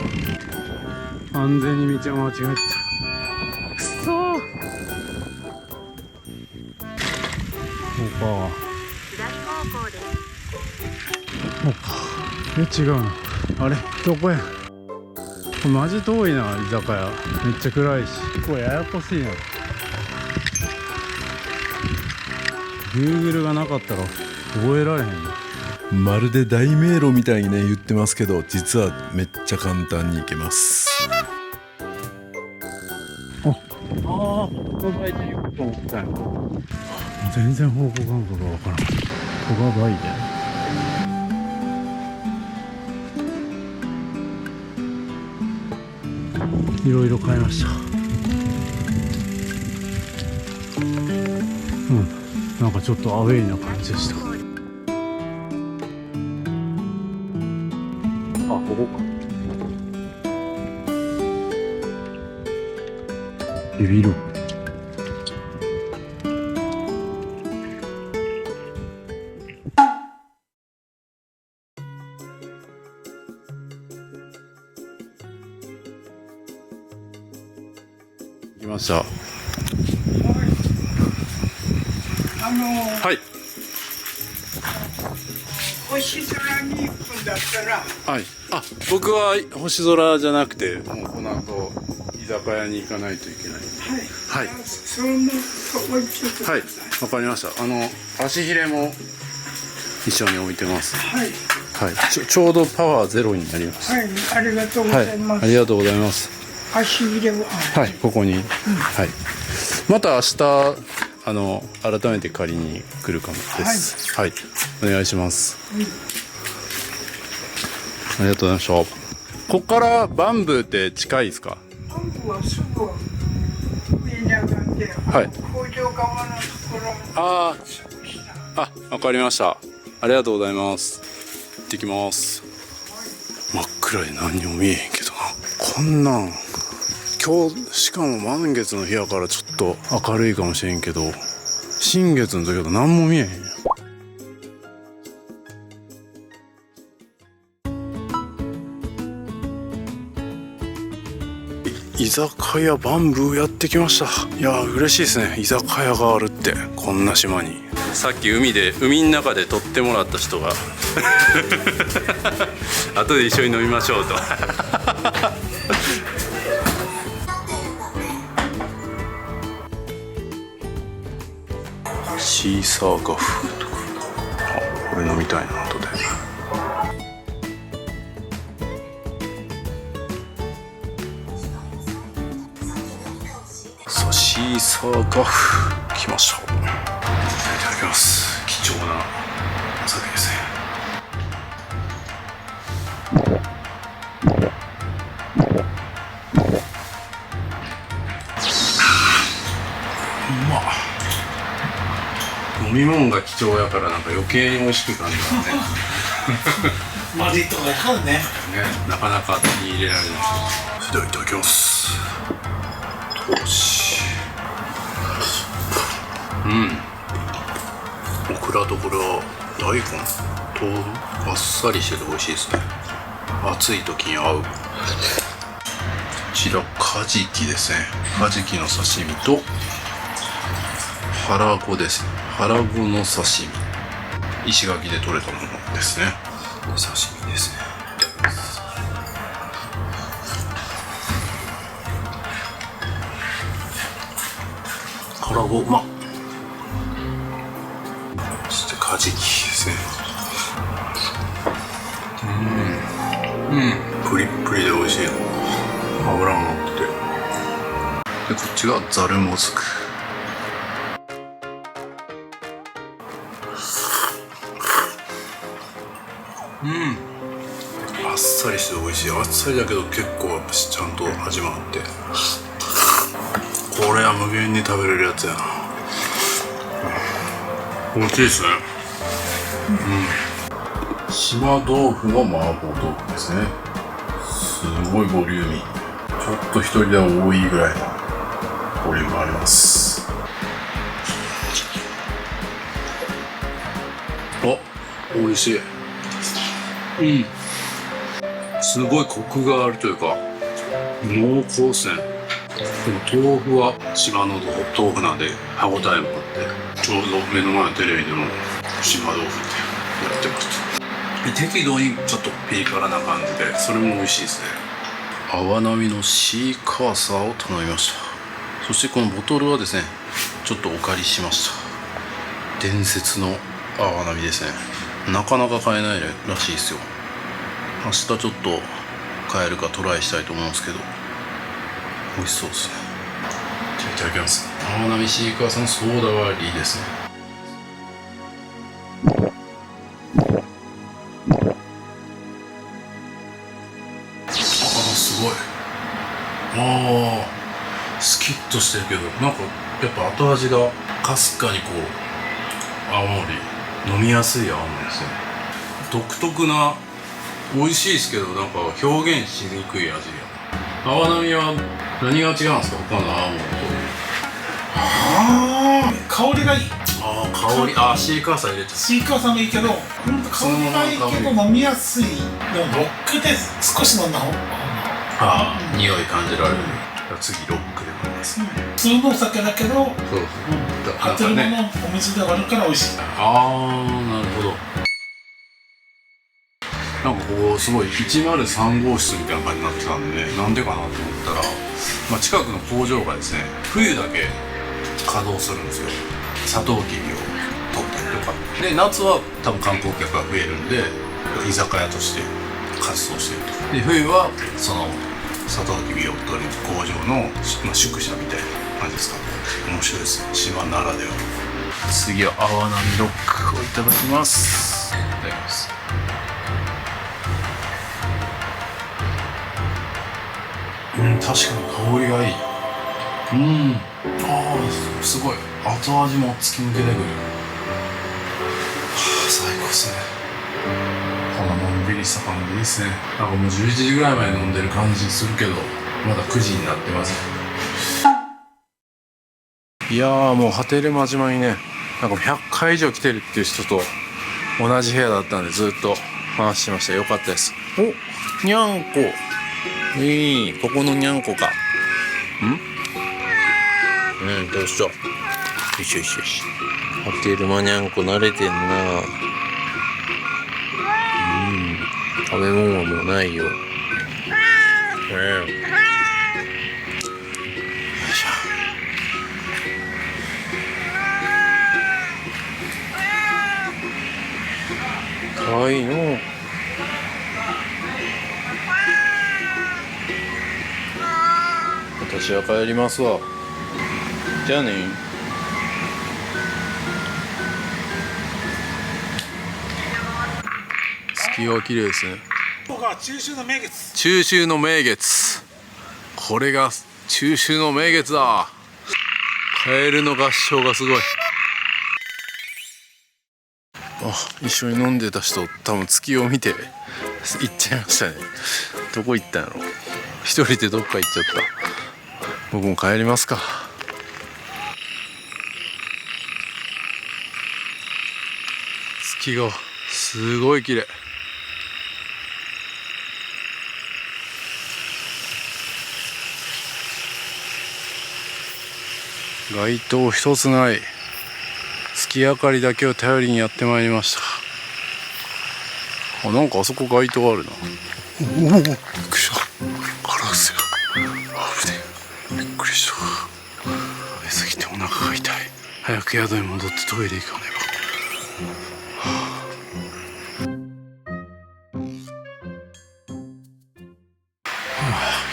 完全に道を間違えた。くそー。そうか。そうか。違うな。あれどこや。マジ遠いな、居酒屋。めっちゃ暗いし。これややこしいな。Google がなかったら覚えられへんな。まるで大迷路みたいにね言ってますけど、実はめっちゃ簡単に行けます。ここバイで行くと思ったよ。全然方向感覚がわからん。ここがバイでいろいろ買いました。なんかちょっとアウェイな感じでした。あ、ここか。ビビる。来ました。はい。星空に行くんだったら、はい。あ、僕は星空じゃなくて、もうこの後居酒屋に行かないといけない。はい。はい。そのとこ行ってください。はい。わかりました。足ひれも一緒に置いてます。はい。はい。ちょうどパワーゼロになります。はい。ありがとうございます。はい。ありがとうございます。足入れは。はい。ここに。はい。また明日改めて借りに来るかもです。はい。お願いします。ありがとうございました。ここからバンブーって近いですか？バンブーはすぐ上に上がって、はい。工場側のところ。わかりました。ありがとうございます。行ってきます。真っ暗で何にも見えへんけどな。こんなん今日しかも満月の日やからちょっと明るいかもしれんけど、新月の時だと何も見えへん。居酒屋バンブーやってきました。いや嬉しいですね、居酒屋があるってこんな島に。さっき海の中で撮ってもらった人が後で一緒に飲みましょうとシーサーガフとか、これ飲みたいな後で。さあシーサーガフ来ました。いただきます。貴重なお酒ですね。飲み物が貴重やからなんか余計に美味しく感じますねマジとか買うね。なかなか手に入れられない。それではいただきます。投資。オクラとこれは大根、豆腐、あっさりしてて美味しいですね。暑い時に合う。こちらカジキですね。カジキの刺身とハラゴです。ハラゴの刺身、石垣で採れたものですね。刺身ですね。いただきます。ハラゴうまっ。そしてカジキですね。プリップリで美味しいの。脂が乗ってて。でこっちがザルモズク。あっさりして美味美味しい。あっさりだけど結構やっぱちゃんと味もあって、これは無限に食べれるやつやな。美味しいですね。島豆腐の麻婆豆腐ですね。すごいボリューミー。ちょっと一人では多いぐらいのボリュームあります。美味しい。すごいコクがあるというか濃厚ですね。でも豆腐は島の豆腐なんで歯応えもあって、ちょうど目の前のテレビでも島豆腐ってやってました。適度にちょっとピリ辛な感じで、それも美味しいですね。泡波のシーカーサーを頼みました。そしてこのボトルはですね、ちょっとお借りしました。伝説の泡波ですね。なかなか買えないらしいですよ。明日ちょっと買えるかトライしたいと思うんですけど、美味しそうですね。じゃあいただきます。泡波シーカーさんのソーダ割りですね。すごい。スキッとしてるけど、なんかやっぱ後味がかすかにこう青森、飲みやすい青森ですね。独特な、美味しいですけどなんか表現しにくい味が。泡波は何が違うんですか、他の青森と。香りがいい。香り、シーカーサー入れてる。シーカーサーもいいけど、本当香りがいいけど飲みやすい。でもロックで少し飲んだ方が匂い感じられる。次ロックで飲みます。普通のお酒だけど、当てるものお水で割るから美味しい。なるほど。なんかこうすごい103号室みたいな感じになってたんでね、なんでかなと思ったら、近くの工場がですね、冬だけ稼働するんですよ。サトウキビを取ったりとかで、夏は多分観光客が増えるんで居酒屋として活動してると。で冬はそのサトウキビを取る工場の、宿舎みたいな感じですか。面白いですね、島ならでは。次は泡波ロックをいただきます。いただきます。確かに香りがいい。すごい後味も突き抜けてくる。最高ですね。こののんびりした感じいいですね。なんかもう11時ぐらいまで飲んでる感じするけど、まだ9時になってます。いやー、もう波照間島にね、なんか100回以上来てるっていう人と同じ部屋だったんで、ずっと話してました。よかったです。お、にゃんこ。ここのにゃんこか。どうしよう。よしよしよし。波照間にゃんこ慣れてんな。食べ物はもうないよ。よいしょ。かわいいの。私は帰りますわ。じゃあね。月は綺麗ですね。ここが中秋の名月。中秋の名月。これが中秋の名月だ。カエルの合唱がすごい。一緒に飲んでた人多分月を見て行っちゃいましたね。どこ行ったんやろ。一人でどっか行っちゃった。僕も帰りますか。月がすごい綺麗。街灯一つない。月明かりだけを頼りにやってまいりました。なんかあそこ街灯あるな。びっくりした。カラスや。びっくりした。食べ過ぎてお腹が痛い。早く宿に戻ってトイレ行かねば。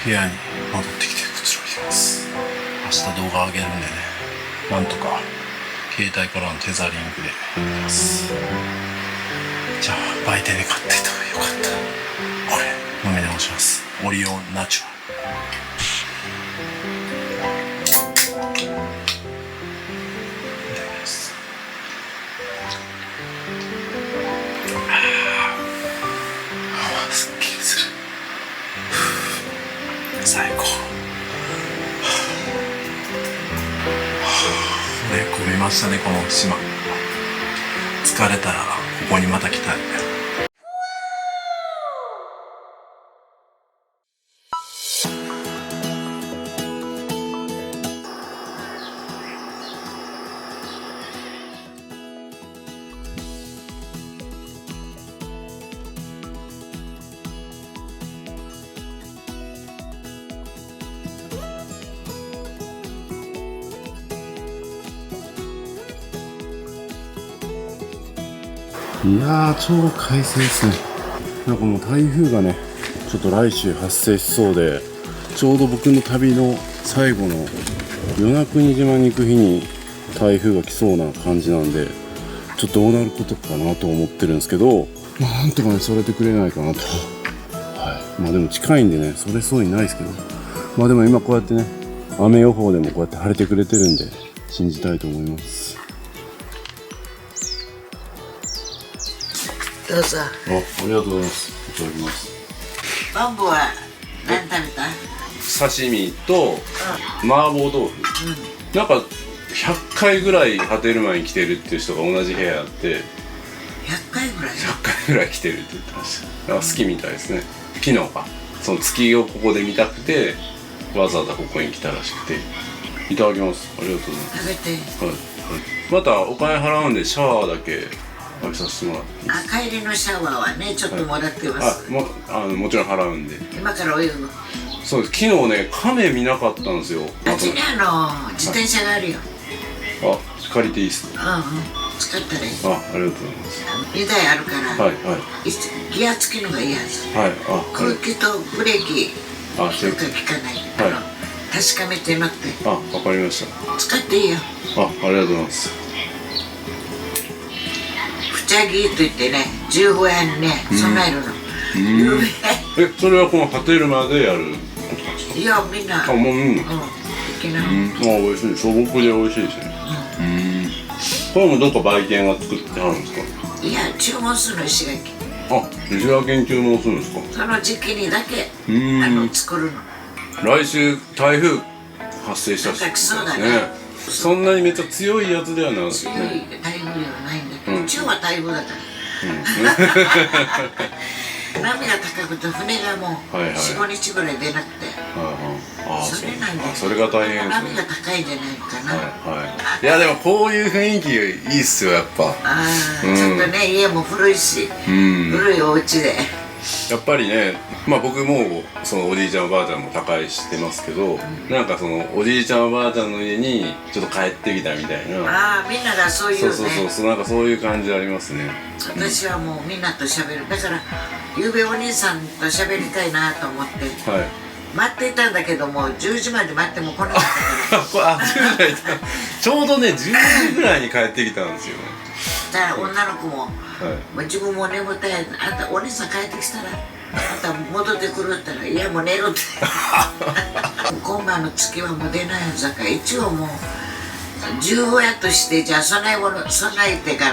部屋に戻ってきてくつろいでます。明日動画上げるんでね、なんとか携帯からのテザリングでやります。じゃあ売店で買ってたらよかった。これ飲みながら申します。オリオンナチュラル。すっきりする。最高。ね、混みましたね、この島。疲れたらここにまた来たい。いやー、超快晴ですね。なんかもう台風がね、ちょっと来週発生しそうで、ちょうど僕の旅の最後の与那国島に行く日に台風が来そうな感じなんで、ちょっとどうなることかなと思ってるんですけど、まあなんとかね、それてくれないかなと。はい。まあでも近いんでね、それそうにないですけど、まあでも今こうやってね、雨予報でもこうやって晴れてくれてるんで、信じたいと思います。どうぞ。ありがとうございます。いただきます。バンボは何食べた？刺身と麻婆豆腐、なんか100回ぐらい波照間に来てるっていう人が同じ部屋あって、100回ぐらい100回ぐらい来てるって言ってました。なんか好きみたいですね。昨日かその月をここで見たくてわざわざここに来たらしくて。いただきます。ありがとうございます。食べて。はい、はい、またお金払うんでシャワーだけ浴びさせてもらって。帰りのシャワーはね、ちょっともらってます。もちろん払うんで。今から泳ぐ。そうです。昨日ね、亀見なかったんですよ。あっちに自転車があるよ。あ、借りていいっすか？使ったらいい。ありがとうございます。2台あるから、はいはい。ギア付きのがいいはず。はい。空気とブレーキ効くか効かない。はい。確かめて乗って。わかりました。使っていいよ。ありがとうございます。ふちゃぎといってね、15夜にね、備えるの。それはこの波照間でやることなんですか？いや、みんな。もう美味しい。素朴で美味しいですね。これもどっか売店が作ってあるんですか？いや、注文するの、石垣。石垣に注文するんですか？その時期にだけ作るの。来週台風発生したしですね。そんなにめっちゃ強いやつではないですね。強い台風ではないんだけど、うちは台風だから。波が高くて船がもう4、5日ぐらい出なくて。それなんで。それが大変ですね。波が高いんじゃないかな。いやでもこういう雰囲気いいっすよやっぱ。ちょっとね、家も古いし、古いお家で。やっぱりね、僕もそのおじいちゃんおばあちゃんも他界してますけど、なんかそのおじいちゃんおばあちゃんの家にちょっと帰ってきたみたいな。みんながそういうね。そうなんかそういう感じありますね。私はもうみんなと喋る。だからゆうべお兄さんと喋りたいなと思って、待っていたんだけども、10時まで待っても来なかったからちょうどね10時ぐらいに帰ってきたんですよ。だから女の子も、自分も眠たい。あんたお姉さん帰ってきたらあんた戻ってくるって言ったら、いやもう寝るって今晩の月はもう出ないはずだから、一応もう15夜として、じゃあ備えてか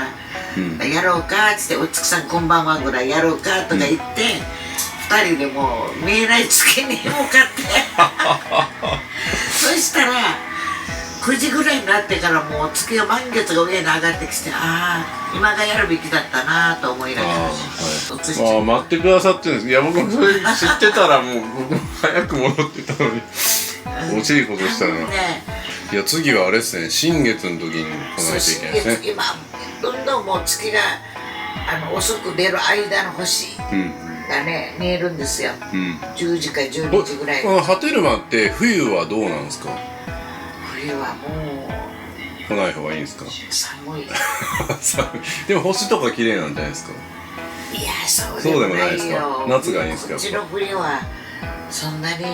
らやろうかっつって、お月さんこんばんはぐらいやろうかとか言って、2人でもう見えない月に向かってそしたら9時ぐらいになってからもう月が満月が上に上がってきて、今がやるべきだったなと思いながら、待ってくださってるんです。いや僕もそれ知ってたらもう僕も早く戻ってたのに惜しいことしたな。いや次はあれですね、新月の時に来ないといけないですね。今どんどんもう月が遅く出る間の星がね、見えるんですよ。10時か12時ぐらい。波照間って冬はどうなんですか？冬はもう来ない方がいいんですか？寒いでも星とか綺麗なんじゃないですか？いや、そうでもないよ。夏がいいんですか？こっちの冬はそんなに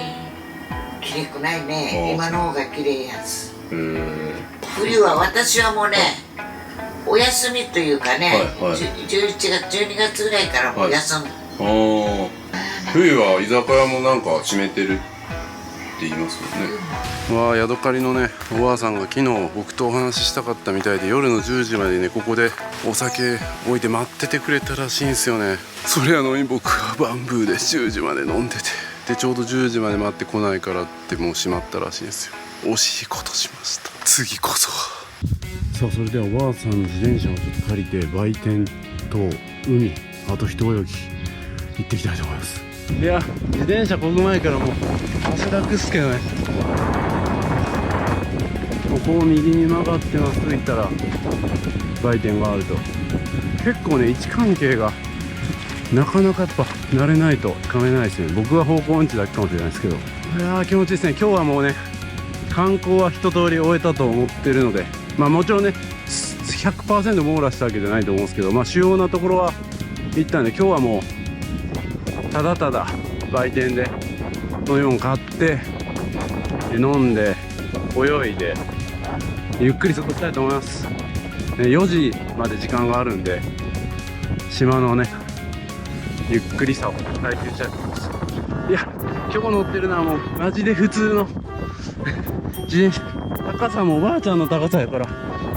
綺麗くないね。今の方が綺麗やつ。冬は私はもうね、お休みというかね、11月12月ぐらいからもう休む。冬は居酒屋もなんか閉めてるって言いますよね。わあ、ヤドカリのねおばあさんが昨日僕とお話ししたかったみたいで、夜の10時までねここでお酒置いて待っててくれたらしいんですよね。それやのに僕はバンブーで10時まで飲んでて、でちょうど10時まで待ってこないからってもう閉まったらしいんですよ。惜しいことしました。次こそは。さあ、それではおばあさんの自転車をちょっと借りて売店と海、あと一泳ぎ行ってきたいと思います。いや、自転車こぐ前からもう汗だくっすけどね。ここを右に曲がってまっすぐ行ったら売店があると。結構ね、位置関係がなかなかやっぱ慣れないとつかめないですね。僕は方向音痴だけかもしれないですけど、いやー気持ちいいですね。今日はもうね観光は一通り終えたと思ってるので、まあもちろんね 100% 網羅したわけじゃないと思うんですけど、まあ主要なところは行ったんで、今日はもうただただ売店で飲み物買って飲んで泳いでゆっくり過ごしたいと思います。4時まで時間があるんで、島のねゆっくりさを体験したいと思います。いや、今日乗ってるのはもうマジで普通の自転車、高さもおばあちゃんの高さやから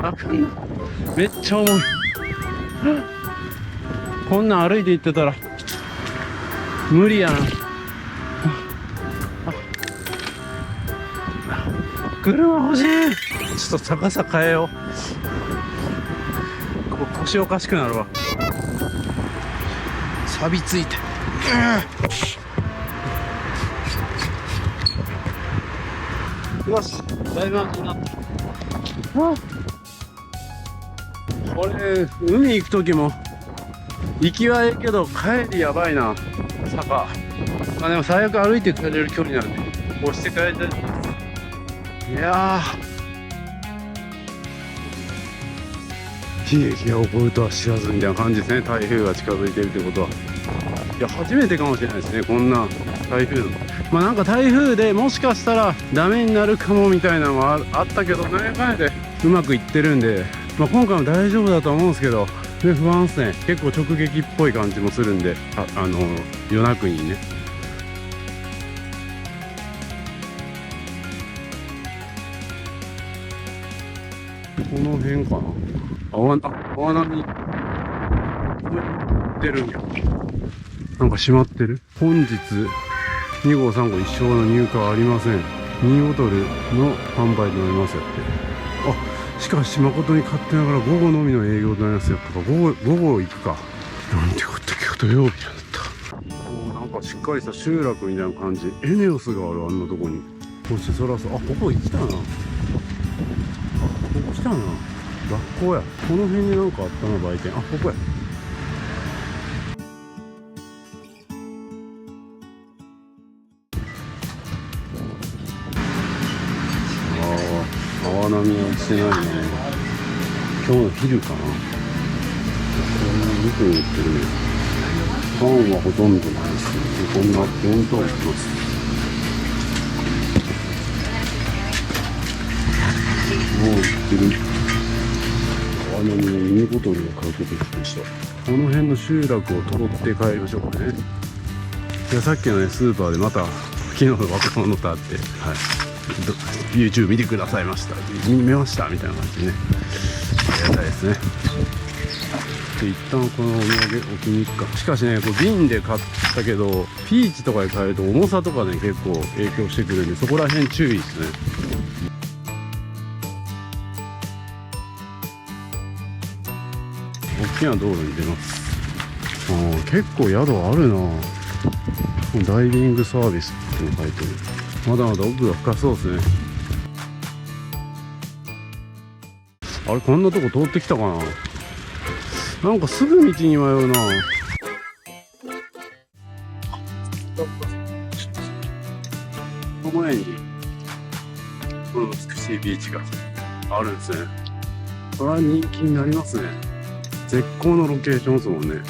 あかんな、めっちゃ重い。こんなん歩いて行ってたら無理やな。車欲しい。ちょっと高さ変えよう。ここ腰おかしくなるわ。錆びついて、よし、だいぶ安心になった。これ海行く時も行きはええけど帰りやばいな、坂。まあでも最悪歩いて帰れる距離なんで押して帰りたい。いやー、悲劇が起こるとは知らずみたいな感じですね。台風が近づいてるってことは。いや、初めてかもしれないですね、こんな台風の。まあなんか台風でもしかしたらダメになるかもみたいなのもあったけど、何やかんやでうまくいってるんで、まあ今回も大丈夫だと思うんですけど、ね、不安ですね。結構直撃っぽい感じもするんで、夜中にね。この辺かな。泡波出るんや。なんか閉まってる。本日2号3号一生の入荷はありません。2ボトルの販売となりますやって。あ、しかし誠に勝手ながら午後のみの営業となりますよとか、午後行くか。なんてこった今日土曜日だった。なんかしっかりした集落みたいな感じ。エネオスがある、あんなとこに。そしてそらそう、あ、ここ行きたいな。ここ来たな。学校や。この辺になんかあったな、売店。あ、ここや。泡波は落ちてないね。今日の昼かな。どこに売ってるね。パンはほとんどないですね。こんな4等売ってます。もう売ってる。泡波のミニボトルを買うことにしました。この辺の集落を通って帰りましょうかね。いや、さっきのねスーパーでまた昨日の若者と会って、はい、YouTube 見てくださいました、見ましたみたいな感じでね、ありがたいですね。で一旦このお土産置きに行くか。しかしね、こう瓶で買ったけどピーチとかで買えると重さとかね結構影響してくるんで、そこら辺注意ですね。大きな道路に出ます。結構宿あるな。ダイビングサービスっての書いてる。まだまだ奥が深そうですね。あれ、こんなとこ通ってきたかな。なんかすぐ道に迷うな。この辺にこの美しいビーチがあるんですね。これは人気になりますね。絶好のロケーションですもんね。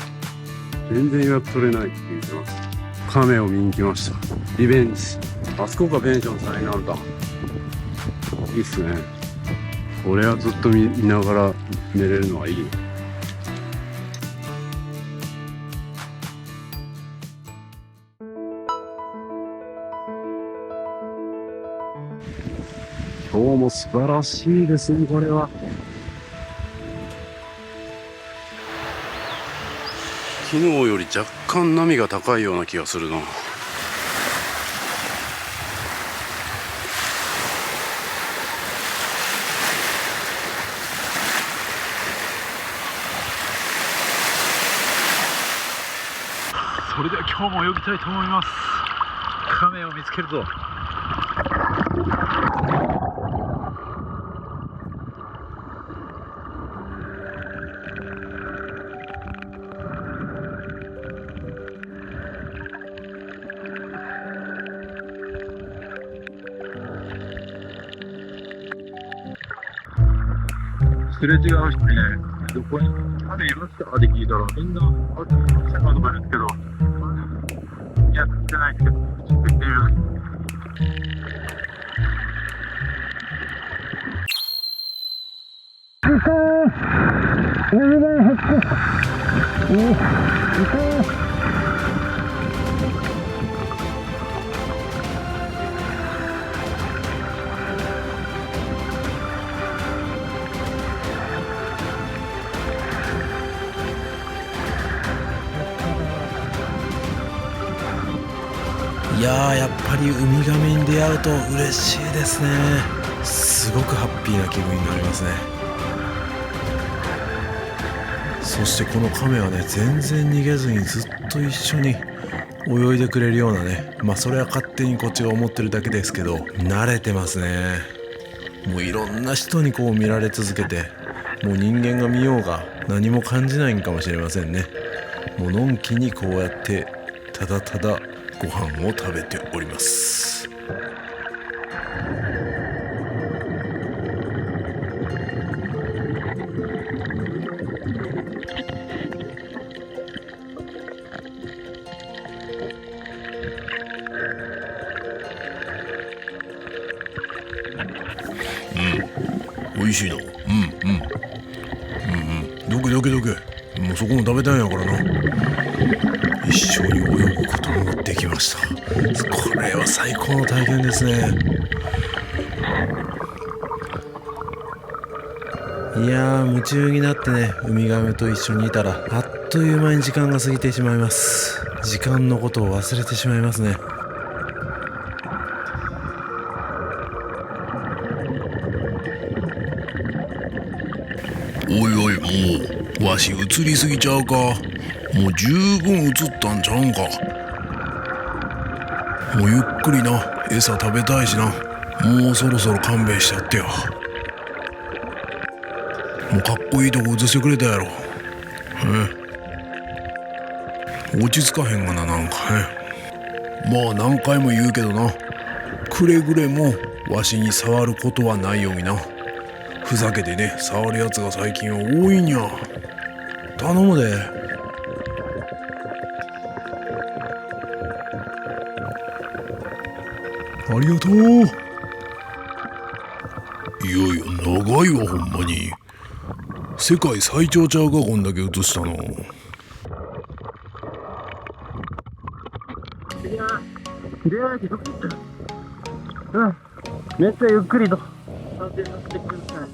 全然予約取れないって言ってます。亀を見に来ました。リベンジ。あそこがペンション最南端。いいっすね。これはずっと見ながら寝れるのはいい。今日も素晴らしいですね、これは。昨日より若干波が高いような気がするな。それでは今日も泳ぎたいと思います。亀を見つけるぞ。すれ違う人ね、どこに亀いましたって聞いたら、みんな、あ、ちょっとしたかとか言うんですけど、いや、釣ってないですけど、ちょっと行ってみます。いやー、やっぱりウミガメに出会うと嬉しいですね。すごくハッピーな気分になりますね。そしてこのカメはね、全然逃げずにずっと一緒に泳いでくれるようなね、まあそれは勝手にこっちが思ってるだけですけど、慣れてますね。もういろんな人にこう見られ続けて、もう人間が見ようが何も感じないんかもしれませんね。もうのんきにこうやってただただご飯を食べております。美味しいの。どけどけどけ。もうそこも食べたいんやからな。一緒に泳ぐこともできました。これは最高の体験ですね。いやー、夢中になってね、ウミガメと一緒にいたらあっという間に時間が過ぎてしまいます。時間のことを忘れてしまいますね。おいおい、もうわし映りすぎちゃうか。もう十分映ったんちゃうんか。もうゆっくりな、餌食べたいしな。もうそろそろ勘弁しちゃってよ。もうかっこいいとこ映してくれたやろ。落ち着かへんがな、なんかまあ何回も言うけどな、くれぐれもわしに触ることはないようにな。ふざけてね、触るやつが最近は多いんや。頼むで。ありがとう。いやいや、長いわ、ほんまに。世界最長ちゃうか、こんだけ映したの。いや、綺麗やけど、めっちゃゆっくりと撮影させてくださ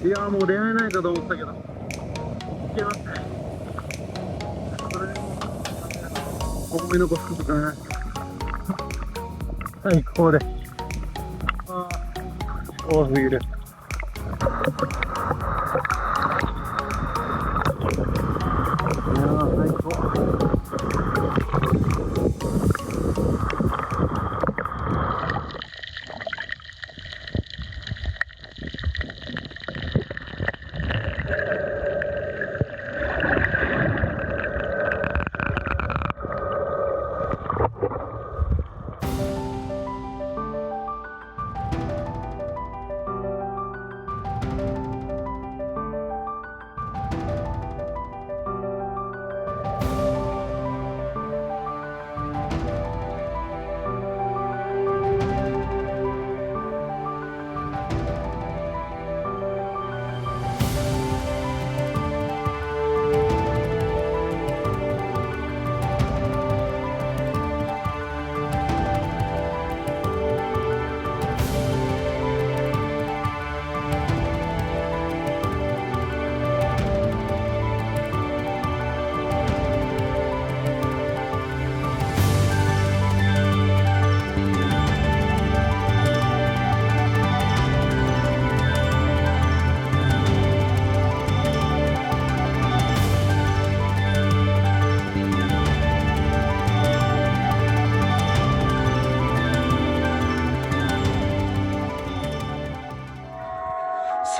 い。いや、もう出会えないかと思ったけど、いけますね。それでも思い残すことがない。最高です。多すぎる。最高。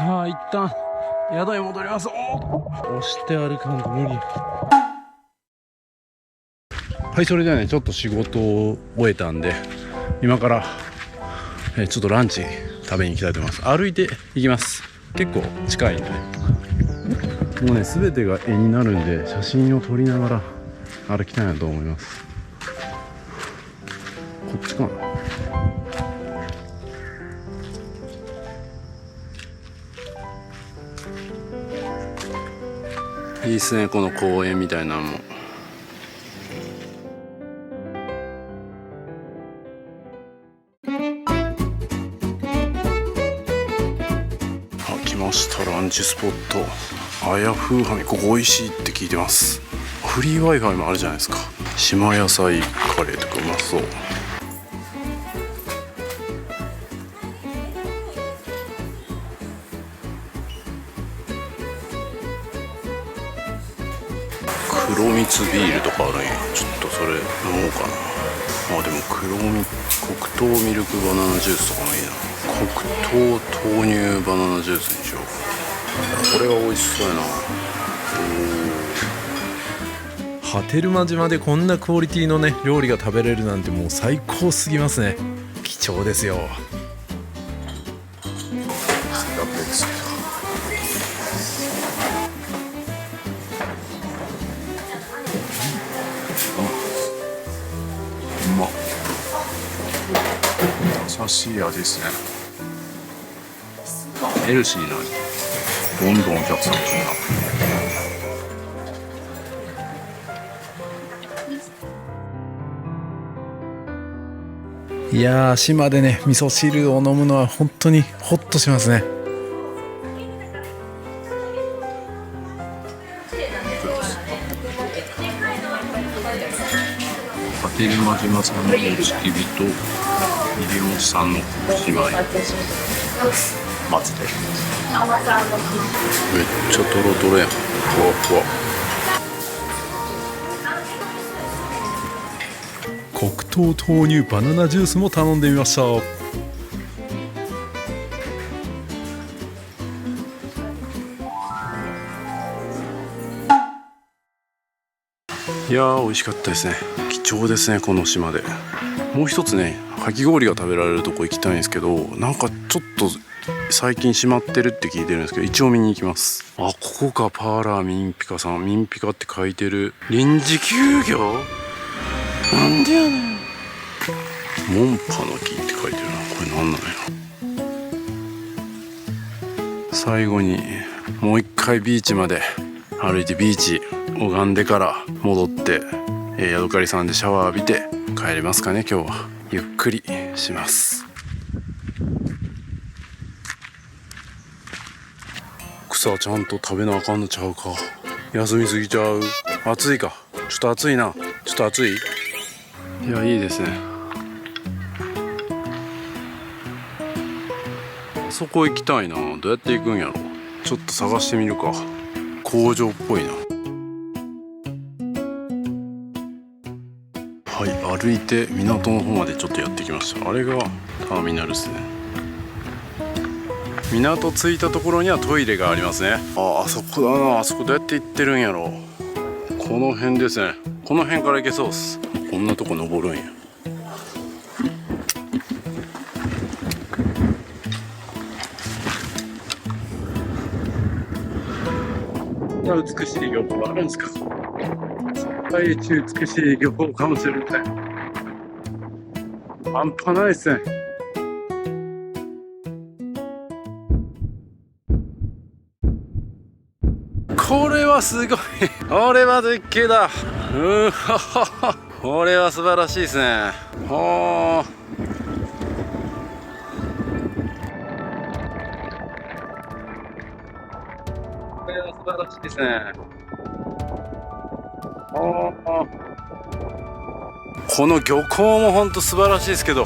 さあ一旦宿に戻ります。押して歩かんと無理。はい、それではね、ちょっと仕事を終えたんで今からちょっとランチ食べに行きたいと思います。歩いて行きます。結構近いんでね、もうね全てが絵になるんで写真を撮りながら歩きたいなと思います。こっちかな。いいっすね、この公園みたいなのも。来ました、ランチスポットあやふうはみ。ここ美味しいって聞いてます。フリー Wi-Fi もあるじゃないですか。島野菜カレーとかうまそう。黒蜜ビールとかあるんや。ちょっとそれ飲もうかな。あ、でも黒糖ミルクバナナジュースとかもいいな。黒糖豆乳バナナジュースにしよう。これは美味しそうやな。波照間島でこんなクオリティのね料理が食べれるなんてもう最高すぎますね。貴重ですよ。うまっ。優しい味ですね。ヘルシーな味。どんどんお客さん来るな。いやー、島でね味噌汁を飲むのは本当にホッとしますね。波照間島産のちきびと西表産の姉妹松で。めっちゃトロトロやん。ふわふわ。黒糖豆乳バナナジュースも頼んでみました。いやー、美味しかったですね。貴重ですね、この島で。もう一つね、かき氷が食べられるとこ行きたいんですけど、なんかちょっと最近閉まってるって聞いてるんですけど、一応見に行きます。あ、ここか。パーラーミンピカさん。ミンピカって書いてる。臨時休業なんでやねん。モンパの木って書いてるな。これなんなんやろ。最後にもう一回ビーチまで歩いて、ビーチ拝んでから戻って、ヤドカリさんでシャワー浴びて帰れますかね。今日はゆっくりします。草ちゃんと食べなあかんのちゃうか。休みすぎちゃう。暑いか。ちょっと暑いな。ちょっと暑い。いや、いいですね。あそこ行きたいな。どうやって行くんやろ。ちょっと探してみるか。工場っぽいな。はい、歩いて港の方までちょっとやってきました。あれがターミナルですね。港着いたところにはトイレがありますね。あそこだな。あそこどうやって行ってるんやろ。この辺ですね。この辺から行けそうです。こんなとこ登るんや。こんな美しい漁港あるんですか。世界一美しい漁港かもしれない。半端ないですね。これはすごい。これは絶景だ。これは素晴らしいですね。はあ。これは素晴らしいですね。この漁港も本当素晴らしいですけど、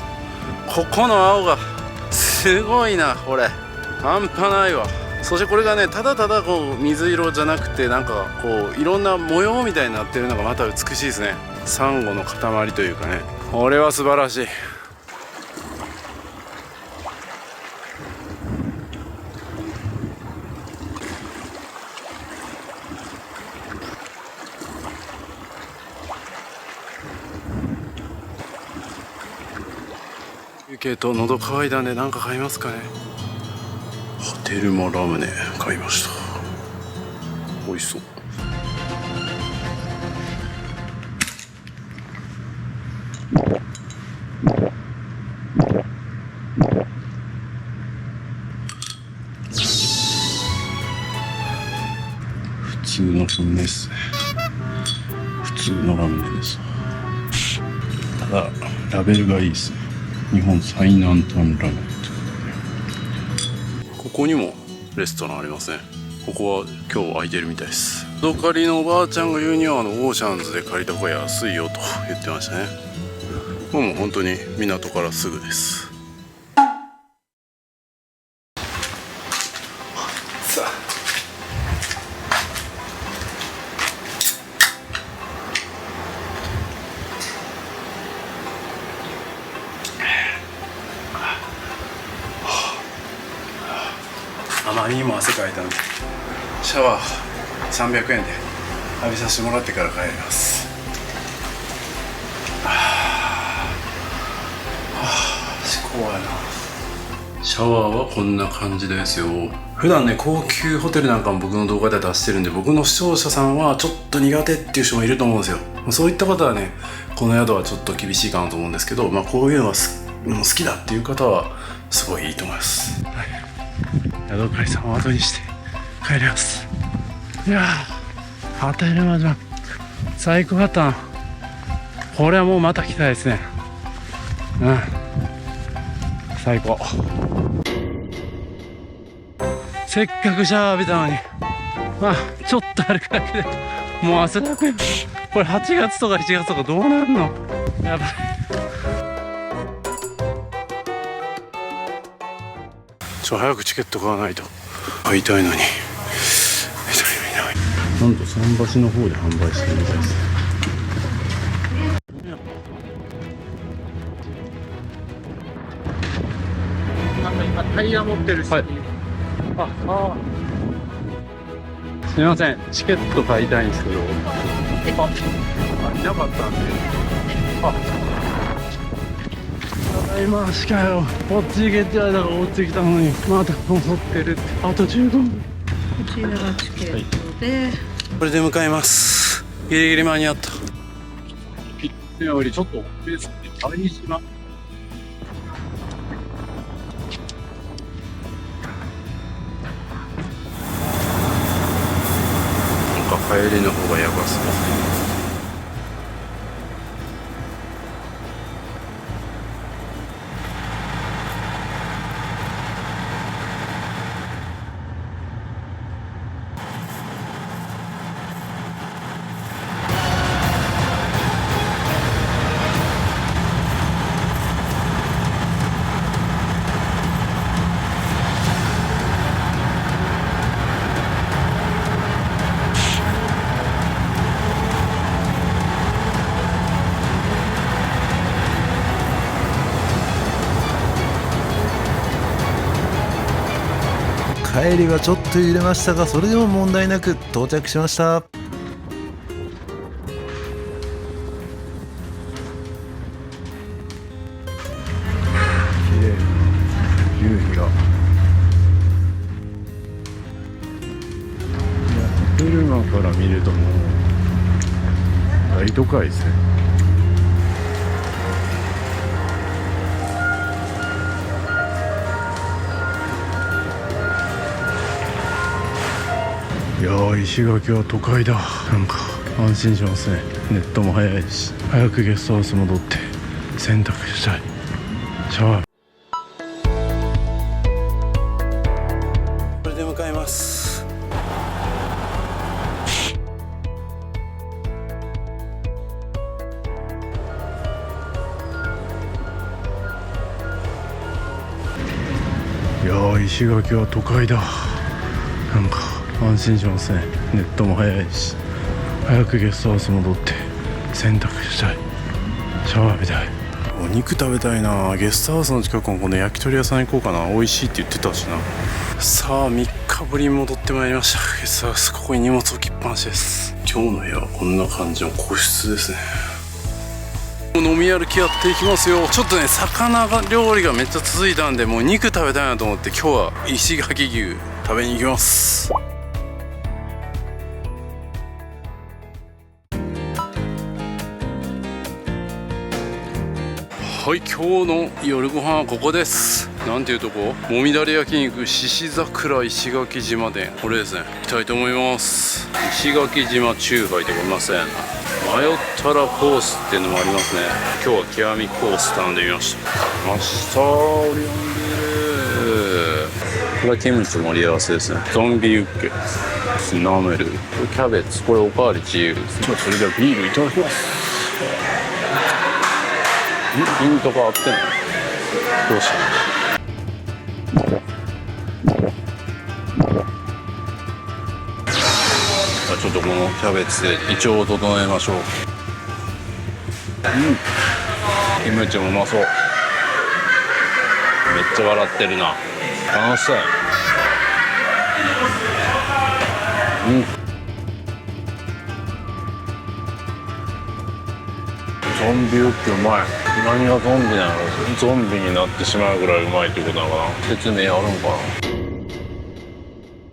ここの青がすごいな。これ半端ないわ。そしてこれがね、ただただこう水色じゃなくて、なんかこういろんな模様みたいになってるのがまた美しいですね。サンゴの塊というかね。これは素晴らしい。休憩と喉乾いたんで何か買いますかね。ホテルマラムネ買いました。美味しそう。普通の粉ですね。普通のラムネです。ただラベルがいいですね。日本最南端ラーメン。ここにもレストランありますね。ここは今日空いてるみたいです。元借りのおばあちゃんが言うにはオーシャンズで借りた方が安いよと言ってましたね。もう本当に港からすぐです。さああまりにも汗かいたんでシャワー300円で浴びさせてもらってから帰ります。思考やな。シャワーはこんな感じですよ。普段ね高級ホテルなんかも僕の動画で出してるんで、僕の視聴者さんはちょっと苦手っていう人もいると思うんですよ。そういった方はねこの宿はちょっと厳しいかなと思うんですけど、こういうのが好きだっていう方はすごいいいと思います。ヤドカリさんを後にして帰ります。いやー、ホテルマジャン最高だったな。これはもうまた来たいですね。最高。せっかくシャワー浴びたのにちょっと歩くだけでもう汗だくよ。これ8月とか7月とかどうなるの。やばい。早くチケット買わないと。買いたいのになんと桟橋の方で販売してるみたいですね。今タイヤ持ってるし、すみません、チケット買いたいんですけど、いなかったんで、ただいましかよ、こっち行けって言われたからこっち来たのに、また戻ってるって、あと15分。こちらがチケットで、これで向かいます。ギリギリ間に合った。ピッテよりちょっと奥ですね。相島。帰りの方がやばそう。帰りはちょっと揺れましたが、それでも問題なく到着しました。綺麗、夕日が。車から見るともう大都会ですね。いやー、石垣は都会だ。なんか安心しますね。ネットも早いし、早くゲストハウス戻って洗濯したい。シャワー。これで向かいます。いやー、石垣は都会だ。なんか安心しますね。ネットも早いし、早くゲストハウス戻って洗濯したい。シャワー浴びたい。お肉食べたいな。ゲストハウスの近くのこの焼き鳥屋さん行こうかな。美味しいって言ってたしな。さあ3日ぶりに戻ってまいりました。ゲストハウス、ここに荷物置きっぱなしです。今日の部屋はこんな感じの個室ですね。飲み歩きやっていきますよ。ちょっとね魚料理がめっちゃ続いたんで、もう肉食べたいなと思って、今日は石垣牛食べに行きます。はい、今日の夜ご飯はここです。なんていうとこ、もみだれ焼肉獅子桜石垣島店、これですね。行きたいと思います。石垣島チューハイとかいません。迷ったらコースっていうのもありますね。今日は極みコース頼んでみました。マスターオリオンビール、これはキムチ盛り合わせですね。ゾンビユッケ、ナムル、キャベツ、これおかわり自由です。それではビールいただきます。ピントが合ってない。どうしたの？ちょっとこのキャベツで胃腸を整えましょう。キムチもうまそう。めっちゃ笑ってるな。楽しそうやな。ゾンビユッケうまい。何がゾンビなの？ゾンビになってしまうぐらいうまいってことなのかな。説明あるんかな。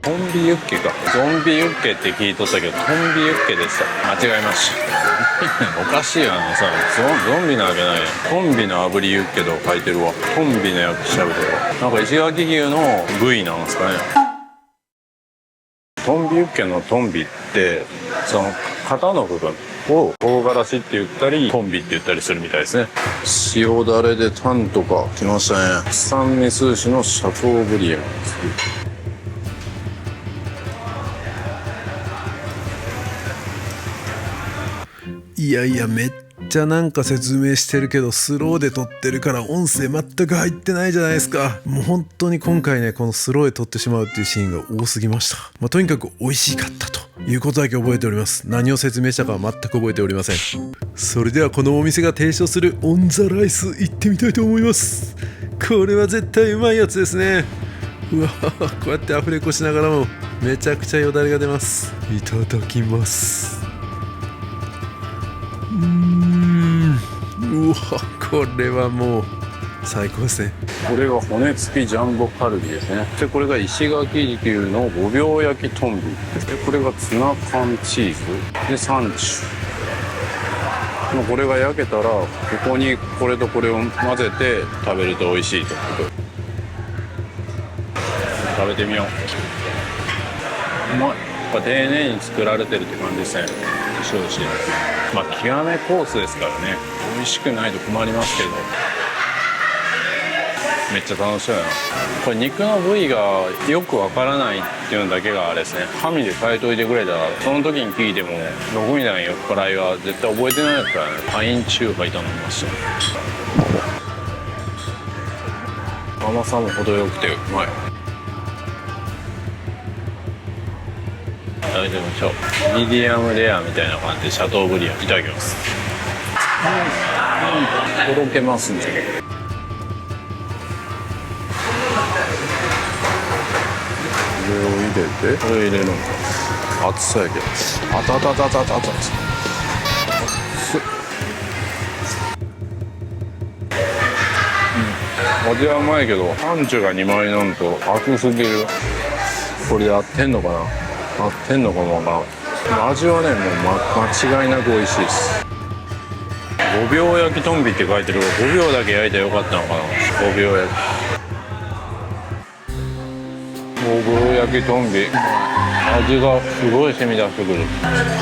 トンビユッケか。ゾンビユッケって聞いとったけど、トンビユッケでした。間違えました。おかしいやんさ。ゾンビなわけないやん。トンビの炙りユッケと書いてるわ。トンビのやつ調べてるわ。なんか石垣牛の部位なんですかね。トンビユッケのトンビってその肩の部分を唐辛子って言ったりトンビって言ったりするみたいですね。塩だれでタンとか来ましたね。三味寿司のシャトーブリアンです。いやいや、めっちゃなんか説明してるけどスローで撮ってるから音声全く入ってないじゃないですか。もう本当に今回ね、このスローで撮ってしまうっていうシーンが多すぎました。とにかく美味しかったということだけ覚えております。何を説明したかは全く覚えておりません。それではこのお店が提唱するオンザライス行ってみたいと思います。これは絶対うまいやつですね。うわ、こうやってアフレコしながらもめちゃくちゃよだれが出ます。いただきます。うわ、これはもう最高ですね。これが骨付きジャンボカルビですね。でこれが石垣牛の5秒焼きトンビで、これがツナ缶チーズでサンチュ。これが焼けたらここにこれとこれを混ぜて食べると美味しいと。食べてみよう。うまい。丁寧に作られてるって感じですね。正直極めコースですからね。美味しくないと困りますけど、めっちゃ楽しそうやな。これ肉の部位がよくわからないっていうのだけがあれですね。紙で書いといてくれたらその時に聞いても僕みたいな酔っ払いは絶対覚えてないですからね。パインチューハイ頼みました。甘さも程よくてうまい。食べてみましょう。ミディアムレアみたいな感じでシャトーブリアンいただきます。とろけますね。これを入れて、これ入れるのか。熱さやけど。あたたたたたた。味はうまいけど、パンチが2枚なんと熱すぎる。これで合ってんのかな。合ってんのかもわからん。味はね、もう間違いなく美味しいです。5秒焼きトンビって書いてるから5秒だけ焼いたらよかったのかな。5秒焼き。5秒焼きトンビ。味がすごい染み出してくる。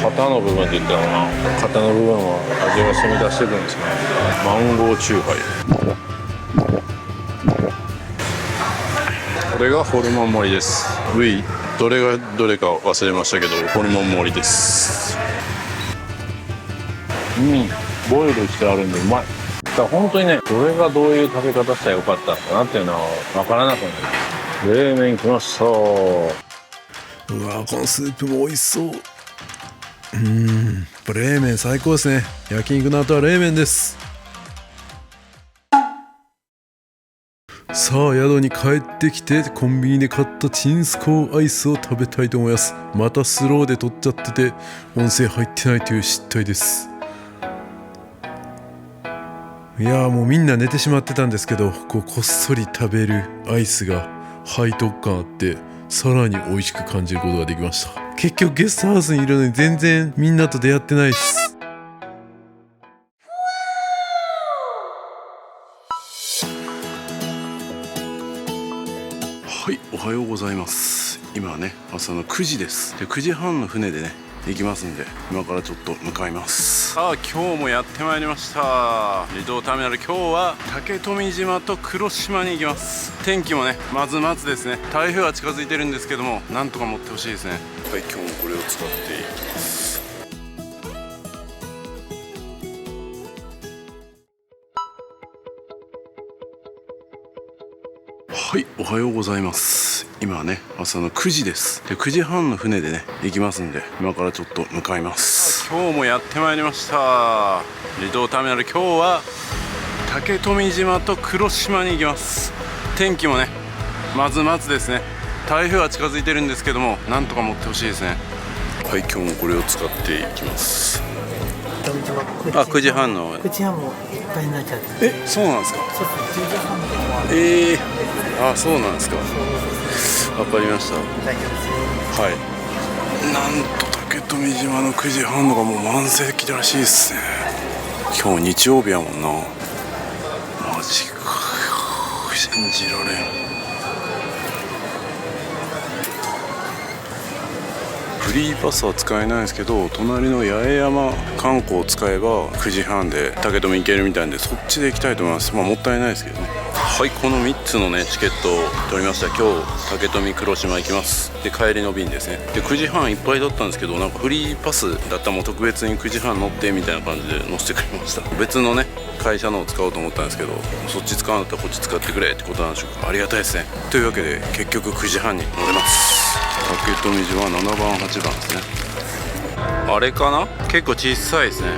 肩の部分って言ったらな。肩の部分は味が染み出してくるんですね。マンゴーチューハイ。これがホルモン盛りです。部位どれがどれか忘れましたけど、ホルモン盛りです。ボイルしてあるんでうまい。だから本当にね、どれがどういう食べ方したらよかったのかなっていうのは分からなくなる。冷麺きました。うわ、このスープも美味しそう。冷麺最高ですね。焼肉の後は冷麺です。さあ、宿に帰ってきてコンビニで買ったチンスコーアイスを食べたいと思います。またスローで撮っちゃってて音声入ってないという失態です。いやーもうみんな寝てしまってたんですけど、こっそり食べるアイスが背徳感あってさらに美味しく感じることができました。結局ゲストハウスにいるのに全然みんなと出会ってないっす。はい、おはようございます。今はね朝の9時です。で9時半の船でね行きますんで、今からちょっと向かいます。さあ今日もやってまいりました。離島ターミナル、今日は竹富島と黒島に行きます。天気もねまずまずですね。台風は近づいてるんですけども、なんとか持ってほしいですね。はい、今日もこれを使っていきます。はい、おはようございます。今はね朝の9時です。で9時半の船でね行きますんで、今からちょっと向かいます。今日もやってまいりました。離島ターミナル、今日は竹富島と黒島に行きます。天気もねまずまずですね。台風は近づいてるんですけども、なんとか持ってほしいですね。はい、今日もこれを使っていきます。あ、9時半の9時半もいっぱいになっちゃって。そうなんですか。そうですね、10時半もあ、そうなんですか。わかりました。大丈夫です。はい。なんと竹富島の9時半のがもう満席らしいですね。今日日曜日やもんな。マジか。信じられん。フリーパスは使えないんですけど、隣の八重山観光を使えば9時半で竹富行けるみたいなんで、そっちで行きたいと思います。まあもったいないですけどね。はい、この3つのねチケットを取りました。今日竹富黒島行きます。で帰りの便ですね。で9時半いっぱいだったんですけど、なんかフリーパスだったらもう特別に9時半乗ってみたいな感じで乗せてくれました。別のね会社のを使おうと思ったんですけど、そっち使うんだったらこっち使ってくれってことなんでしょうか。ありがたいですね。というわけで結局9時半に乗れます。竹富島7番8番ですね。あれかな、結構小さいですね。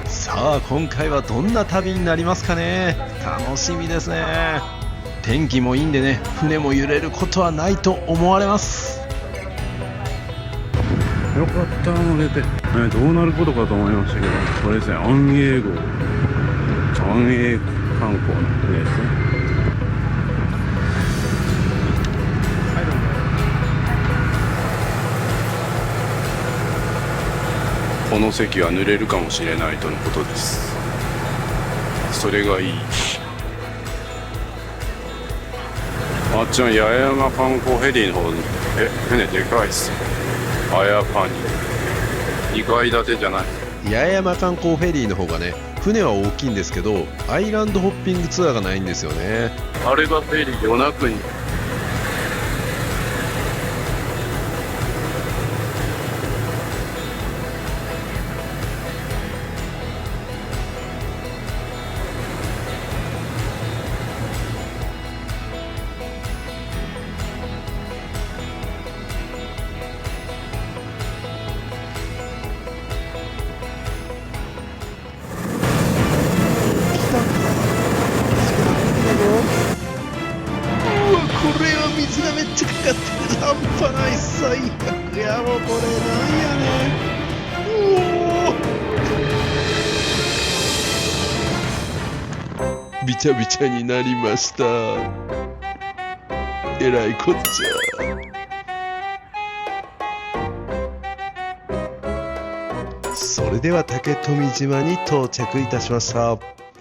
さあ今回はどんな旅になりますかね。楽しみですね。天気もいいんでね、船も揺れることはないと思われます。よかった乗れて、どうなることかと思いましたけど、これですね、安永号、安永観光の船ですね。この席は濡れるかもしれないとのことです。それがいい。あっちの八重山観光フェリーの方に船でかいっす。あやかに2階建てじゃない。八重山観光フェリーの方がね、船は大きいんですけどアイランドホッピングツアーがないんですよね。あれがフェリー、与那国。これは水がめっちゃかかってて半端ない。最悪やもうこれなんやねん。びちゃびちゃになりました。えらいこっちゃ。それでは竹富島に到着いたしました。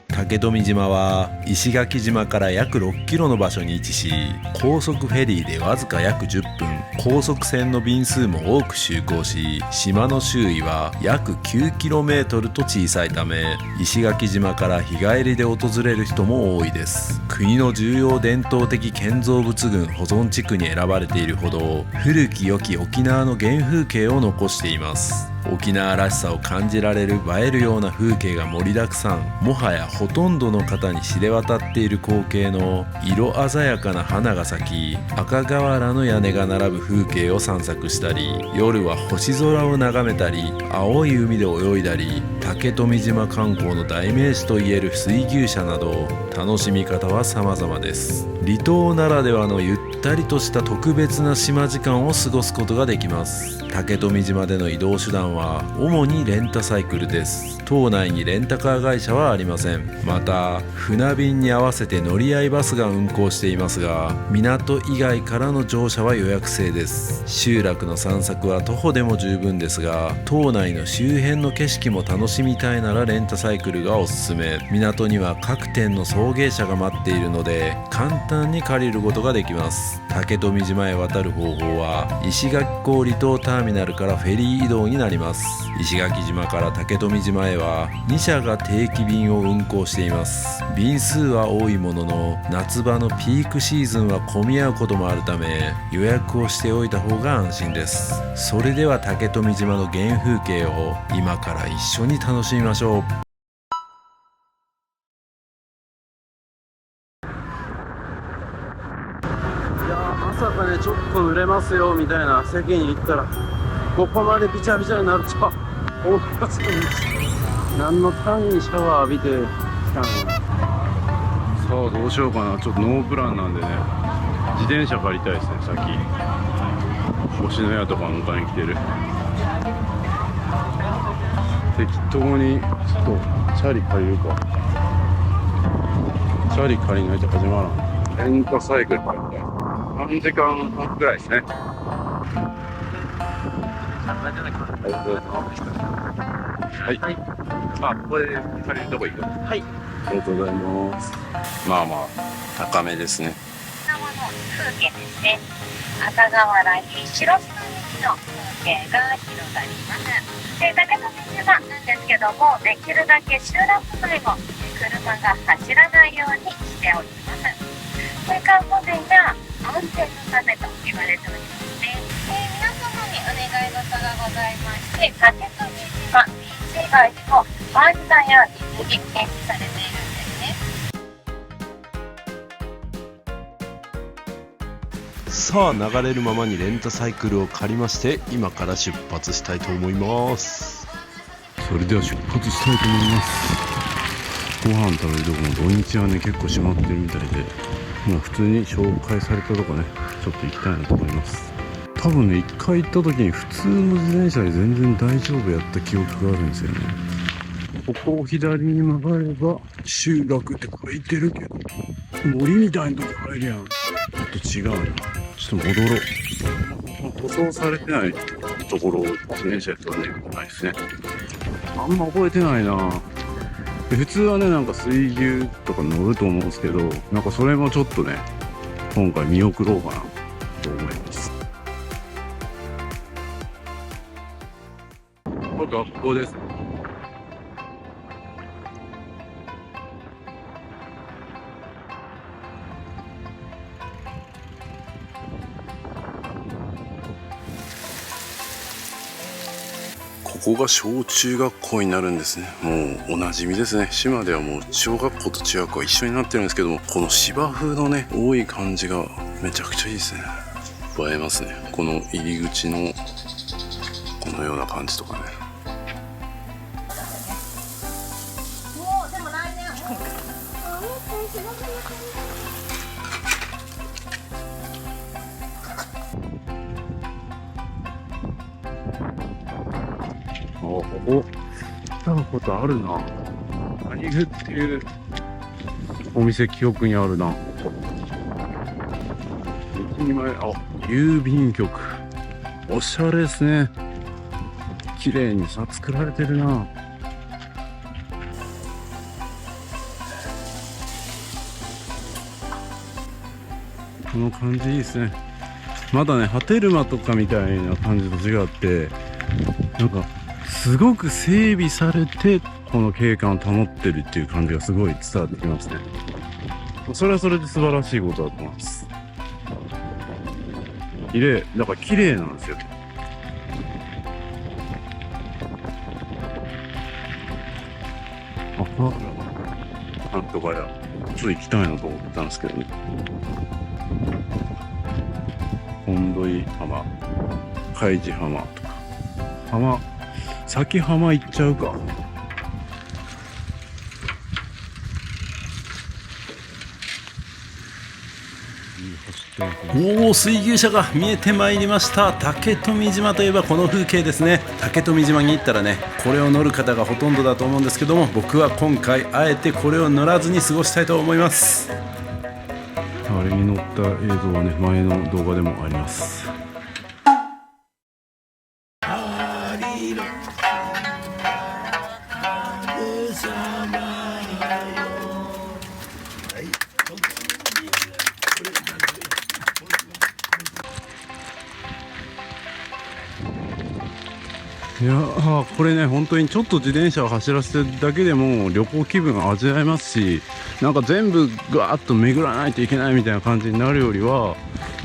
竹富島は石垣島から約6キロの場所に位置し、高速フェリーでわずか約10分、高速船の便数も多く就航し、島の周囲は約 9km と小さいため、石垣島から日帰りで訪れる人も多いです。国の重要伝統的建造物群保存地区に選ばれているほど、古き良き沖縄の原風景を残しています。沖縄らしさを感じられる映えるような風景が盛りだくさん。もはやほとんどの方に知れ渡っている光景の色鮮やかな花が咲き、赤瓦の屋根が並ぶ風景を散策したり、夜は星空を眺めたり、青い海で泳いだり、竹富島観光の代名詞といえる水牛車など楽しみ方は様々です。離島ならではのゆったりとした特別な島時間を過ごすことができます。竹富島での移動手段のは主にレンタサイクルです。島内にレンタカー会社はありません。また船便に合わせて乗り合いバスが運行していますが、港以外からの乗車は予約制です。集落の散策は徒歩でも十分ですが、島内の周辺の景色も楽しみたいならレンタサイクルがおすすめ。港には各店の送迎車が待っているので簡単に借りることができます。竹富島へ渡る方法は石垣港離島ターミナルからフェリー移動になります。石垣島から竹富島へは2社が定期便を運航しています。便数は多いものの夏場のピークシーズンは混み合うこともあるため予約をしておいた方が安心です。それでは竹富島の原風景を今から一緒に楽しみましょう。まさかね、ちょっと濡れますよみたいな世間に行ったらここまでビチャビチャになるとは思いませんでした。何のためにシャワー浴びてきたの。さあどうしようかな。ちょっとノープランなんでね、自転車借りたいですね。さっき星のやとか迎えに来てる。適当にちょっとチャリ借りるか。チャリ借りないと始まらん。レンタサイクル借りたい。3時間半くらいですね。はい。あ、これ借りるとこ行く。はい。ありがとうございます。まあまあ高めですね。風景ですね。赤瓦に白砂道の風景が広がります。で、竹富島なんですけども、できるだけ集落内も車が走らないようにしております。で、観光船や安全のためと言われておりますね。皆様にお願い事がございまして、竹富島ビーチ以外にもワンダや水着展示されているんですね。さあ流れるままにレンタサイクルを借りまして、今から出発したいと思います。それでは出発したいと思います。ご飯食べるとこも土日はね結構閉まってるみたいで、もう普通に紹介されたとこねちょっと行きたいなと思います。多分ね、一回行った時に普通の自転車で全然大丈夫やった記憶があるんですよね。ここを左に曲がれば集落って書いてるけど、森みたいなとこ入るやん。ちょっと違うな。ちょっと戻ろう。舗装されてないところを自転車やったらねないですね。あんま覚えてないな。普通はねなんか水牛とか乗ると思うんですけど、なんかそれもちょっとね今回見送ろうかなと思います。これ学校ですね。ここが小中学校になるんですね。もうおなじみですね。島ではもう小学校と中学校は一緒になってるんですけども、この芝生のね多い感じがめちゃくちゃいいですね。映えますね。この入り口のこのような感じとかね。ここ来たことあるな。何具っていうお店記憶にあるな。2枚、あ、郵便局。おしゃれですね。綺麗にさ作られてるな。この感じいいですね。まだね、波照間とかみたいな感じと違って、なんかすごく整備されてこの景観を保ってるっていう感じがすごい伝わってきますね。それはそれで素晴らしいことだと思います。綺麗、だから綺麗なんですよ。なんとかやちょっと行きたいなと思ったんですけどね。本土井浜、海地浜とか先浜行っちゃうか。おお、水牛車が見えてまいりました。竹富島といえばこの風景ですね。竹富島に行ったらね、これを乗る方がほとんどだと思うんですけども、僕は今回あえてこれを乗らずに過ごしたいと思います。あれに乗った映像はね、前の動画でもあります。いやー、これね、本当にちょっと自転車を走らせてるだけでも旅行気分味わえますし、なんか全部ガーッと巡らないといけないみたいな感じになるよりは、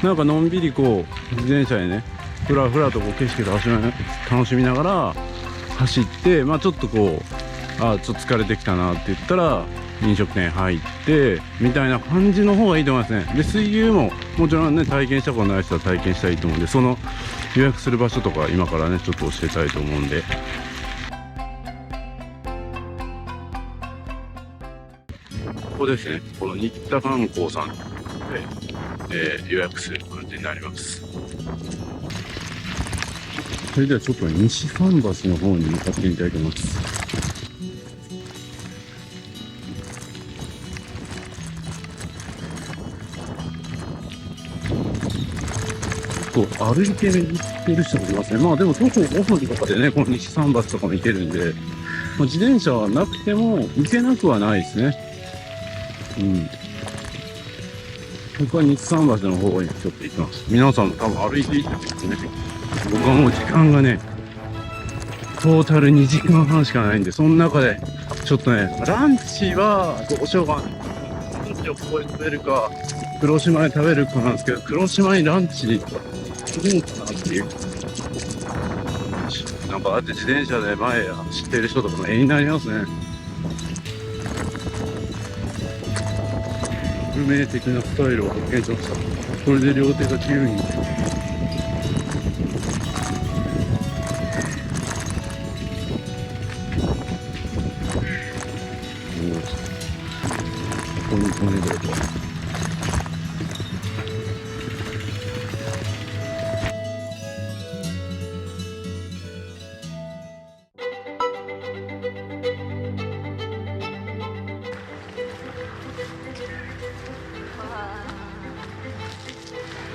なんかのんびりこう自転車でね、ふらふらとこう景色で楽しみながら走って、まあちょっとこうちょっと疲れてきたなって言ったら飲食店入ってみたいな感じの方がいいと思いますね。で、水牛ももちろんね、体験したことない人は体験したらいいと思うんで、その予約する場所とか今からねちょっと教えたいと思うんで、ここですね、この新田観光さんで、予約する感じになります。それではちょっと西桟橋の方に向かってみたいと思います。歩いてる人もいますね。まあでも徒歩5分とかでね、この西桟橋とかも行けるんで、まあ、自転車はなくても行けなくはないですね。僕は西桟橋の方にちょっと行きます。皆さんも多分歩いていってますね。僕はもう時間がね、トータル2時間半しかないんで、その中でちょっとね、ランチはどうしようかな。ランチをここで食べるか、黒島で食べるかなんですけど、黒島にランチどうかなっていう。なんかだって自転車で前走ってる人とかも絵になりますね。運命的なスタイルを発見しました。これで両手が自由に。ここに止めると。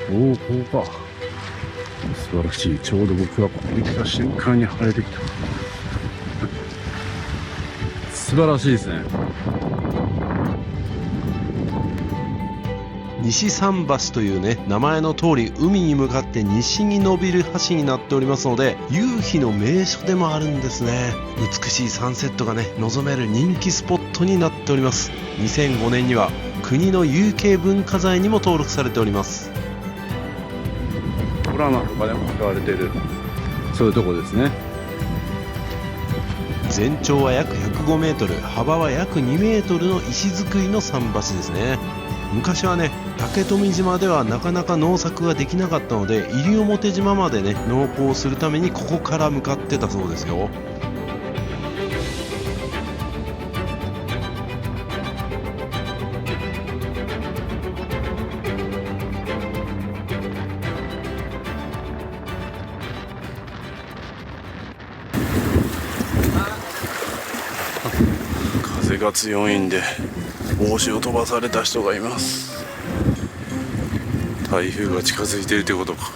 おお、ここか。素晴らしい。ちょうど僕がここに来た瞬間に晴れてきた。素晴らしいですね。西桟橋というね、名前の通り海に向かって西に伸びる橋になっておりますので、夕日の名所でもあるんですね。美しいサンセットがね、望める人気スポットになっております。2005年には国の有形文化財にも登録されております。ドラマとかでも使われてる、そういうとこですね。全長は約105メートル、幅は約2メートルの石造りの桟橋ですね。昔はね、竹富島ではなかなか農作ができなかったので、西表島までね、農耕するためにここから向かってたそうですよ。風が強いんで帽子を飛ばされた人がいます。台風が近づいてるってことか。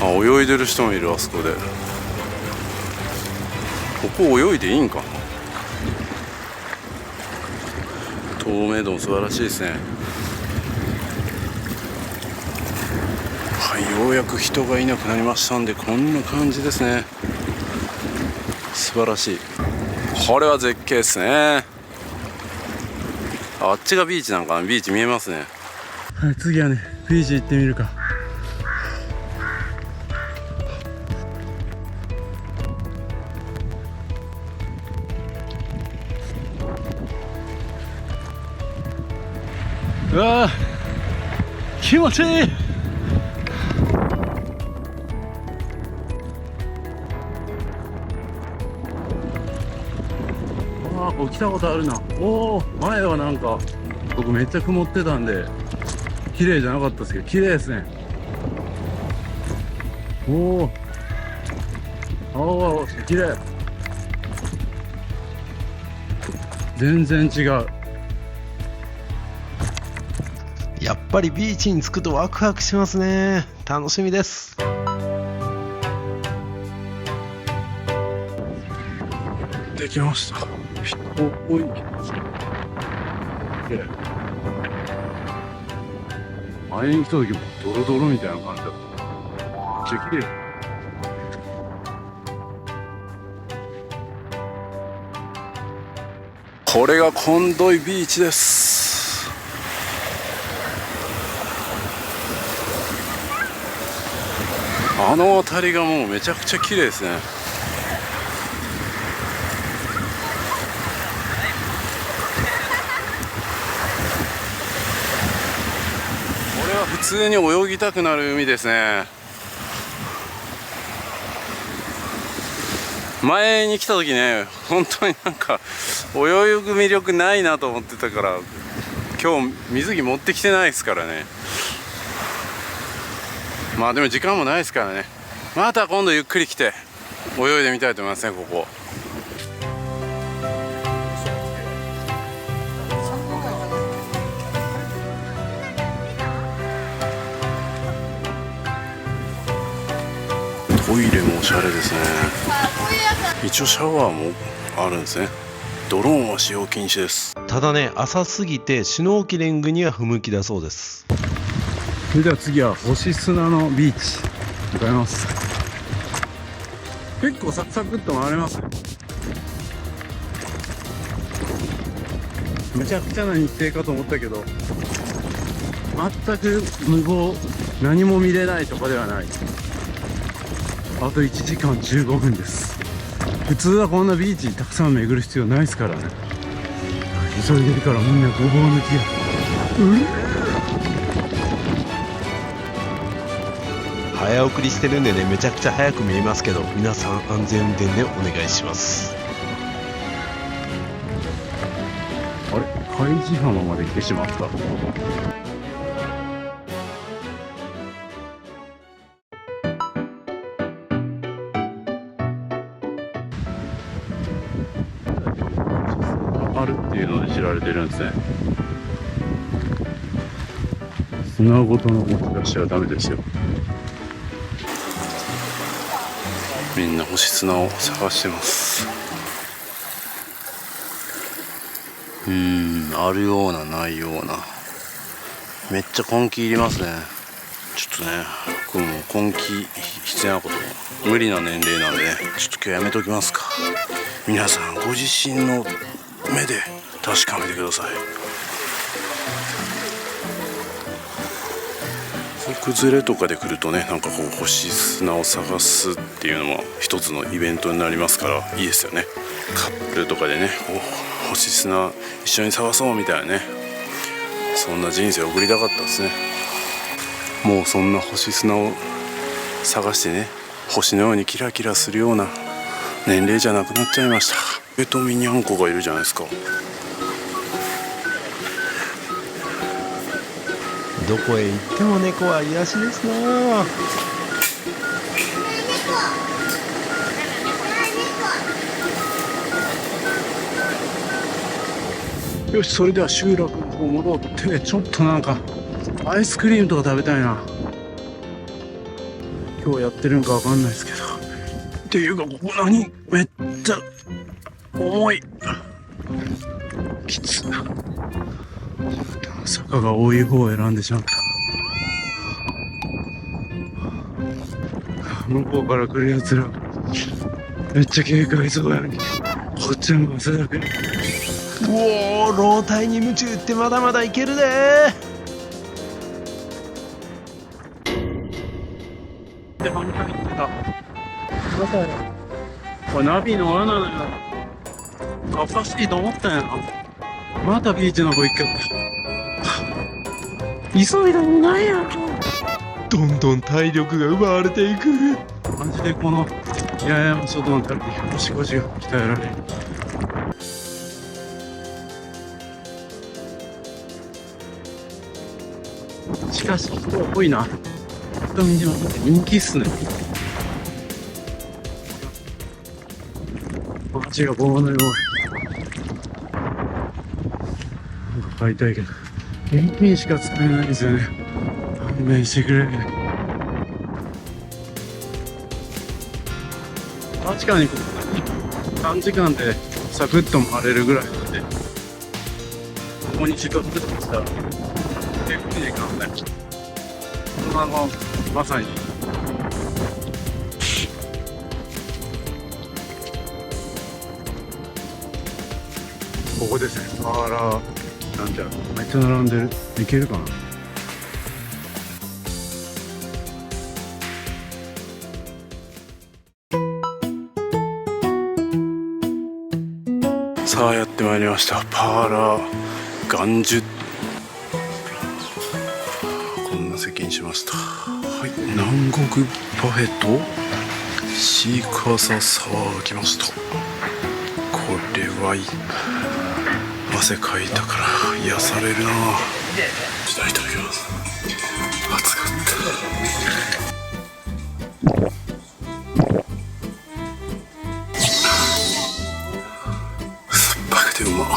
あ、泳いでる人もいる。あそこで。ここ泳いでいいんかな。透明度も素晴らしいですね。はい、ようやく人がいなくなりましたんで、こんな感じですね。素晴らしい。これは絶景ですね。あっちがビーチなんかな。ビーチ見えますね。はい、次はね、ビーチ行ってみるか。うわー、気持ちいい。来たことあるな。おお、前はなんか僕めっちゃ曇ってたんで綺麗じゃなかったですけど綺麗ですね。おお、青々して綺麗。全然違う。やっぱりビーチに着くとワクワクしますね。楽しみです。できました。人多い。綺麗。前に来た時もドロドロみたいな感じだった。めっちゃ綺麗。これがコンドイビーチです。あの辺りがもうめちゃくちゃ綺麗ですね。これは普通に泳ぎたくなる海ですね。前に来た時ね、本当になんか泳ぐ魅力ないなと思ってたから、今日水着持ってきてないですからね。まあでも時間もないですからね。また今度ゆっくり来て泳いでみたいと思いますね、ここ。トイレもおしゃれですね。一応シャワーもあるんですね。ドローンは使用禁止です。ただね、浅すぎてシュノーケリングには不向きだそうです。それでは次は星砂のビーチ向かいます。結構サクサクっと回れます。めちゃくちゃな日程かと思ったけど、全く無謀、何も見れないとかではない。あと1時間15分です。普通はこんなビーチたくさん巡る必要ないですからね。急いでるからみんなごぼう抜きや。早送りしてるんでね、めちゃくちゃ早く見えますけど、皆さん安全運転でお願いします。あれ、海地浜まで来てしまった。あるっていうので知られてるんですね。砂ごとの持ち出しはダメですよ。みんな星砂を探してます。あるようなないような。めっちゃ根気いりますね。ちょっとね、僕も根気必要なこと無理な年齢なんでね、ちょっと今日やめときますか。皆さんご自身の目で確かめてください。崩れとかで来るとね、なんかこう星砂を探すっていうのも一つのイベントになりますからいいですよね。カップルとかでね、星砂一緒に探そうみたいなね、そんな人生を送りたかったですね。もうそんな星砂を探してね、星のようにキラキラするような年齢じゃなくなっちゃいました。ミニャンコがいるじゃないですか。どこへ行っても猫は癒しですな。よし、それでは集落の方戻って、ちょっとなんかアイスクリームとか食べたいな。今日やってるんかわかんないですけど。っていうか、ここ何めっちゃ重い。きつ。坂が多い方を選んでしまった。向こうから来るやつらめっちゃ警戒そうやのに、こっちの方が最悪。うおー、老体に夢中ってまだまだいけるでー。で、反対行ってた。まさや。これナビの罠だよ。おかしいと思ったんやな。またビーチの方行く。急いだんないやろ。どんどん体力が奪われていく。マジでこの八重山諸島の旅、足腰が鍛えられる。しかし人多いな。人見島って人気っすね。街が棒のよう。なんか買いたいけど現金しか使えないんですよね。勘弁してくれ。確かに短時間でサクッと回れるぐらいなんで、ここに時間出てましたら結構時間ない。このまさにここですね。あら、なんじゃめっちゃ並んでる。いけるかな。さあやってまいりました。パーラー元寿。こんな席にしました。はい、南国パフェとシークワーサーサワーが来ました。これはいい。汗かいたから癒されるな。ちょっといただきます。暑かった。酸っぱくてうまっ。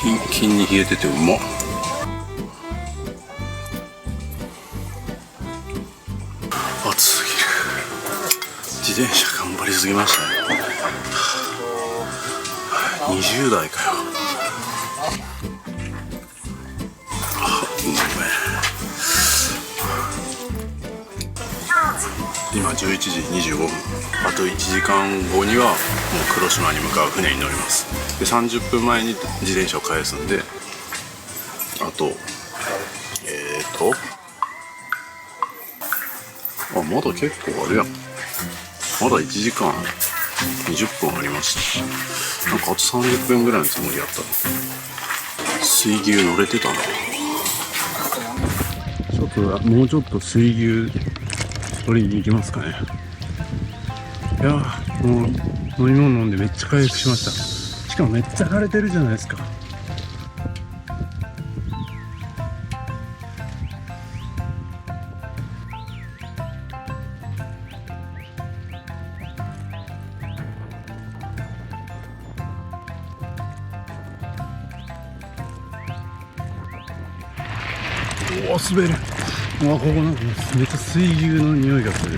キンキンに冷えててうまっ。暑すぎる。自転車頑張りすぎましたね。20代かよ。今11時25分。あと1時間後にはもう黒島に向かう船に乗ります。で30分前に自転車を返すんで、あとあ、まだ結構あるやん。まだ1時間20分ありました。なんかあと30分ぐらいのつもりやったの。水牛乗れてたな。ちょっともうちょっと水牛取りに行きますかね。いやー、もう飲み物飲んでめっちゃ回復しました。しかもめっちゃ晴れてるじゃないですか。おお、滑る。うわ、ここなんかめっちゃ水牛の匂いがする。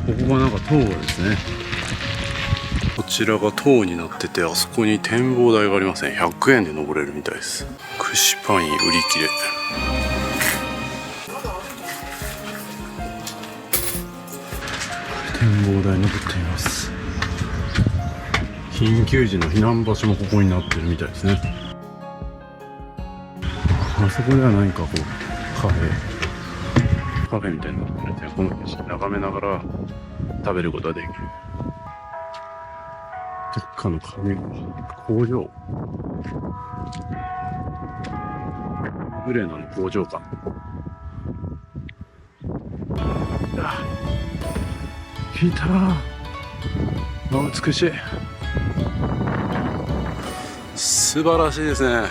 ここがなんか塔ですね。こちらが塔になってて、あそこに展望台がありますね。100円で登れるみたいです。串パイン売り切れ。展望台登っています。緊急時の避難場所もここになってるみたいですね。あそこでは何かこうカフェみたいになってるんで、この景色眺めながら食べることができる。どっかの工場、グレナの工場か。来たー。美しい。素晴らしいですね。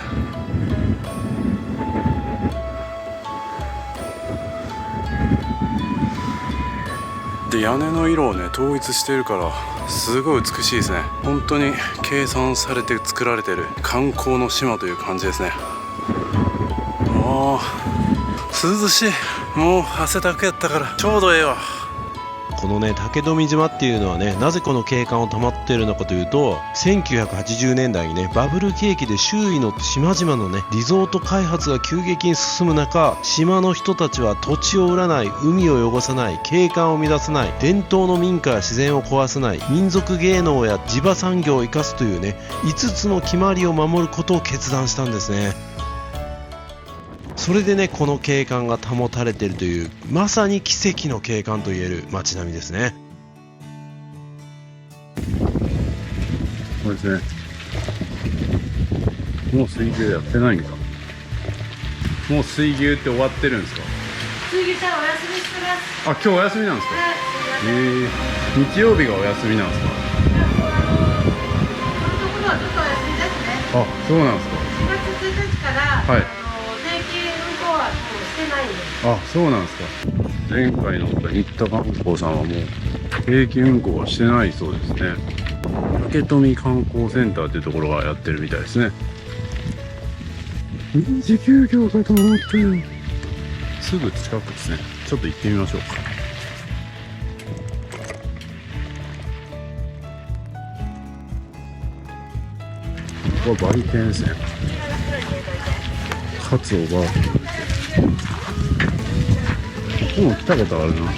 で、屋根の色をね統一しているからすごい美しいですね。本当に計算されて作られてる観光の島という感じですね。あー、涼しい。もう汗だくやったからちょうどええわ。このね竹富島っていうのはね、なぜこの景観を保っているのかというと、1980年代にねバブル景気で周囲の島々のねリゾート開発が急激に進む中、島の人たちは土地を売らない、海を汚さない、景観を乱さない、伝統の民家や自然を壊さない、民族芸能や地場産業を生かすというね5つの決まりを守ることを決断したんですね。それでねこの景観が保たれているという、まさに奇跡の景観といえる街並みですね。これですね。もう水牛やってないんか。もう水牛って終わってるんですか？水牛ちゃんお休みしてます。あ、今日お休みなんですか？はい。日曜日がお休みなんですか？今のところはずっとお休みですね。あ、そうなんですか。4月1日から、はい。定期運行はもうしてないんです。あ、そうなんですか。前回の新田観光さんはもう定期運行はしてないそうですね。竹富観光センターっていうところがやってるみたいですね。臨時休業かと思ってる。すぐ近くですね。ちょっと行ってみましょうか。ここは売店ですね。カツオが。ここも来たことあるな。あ、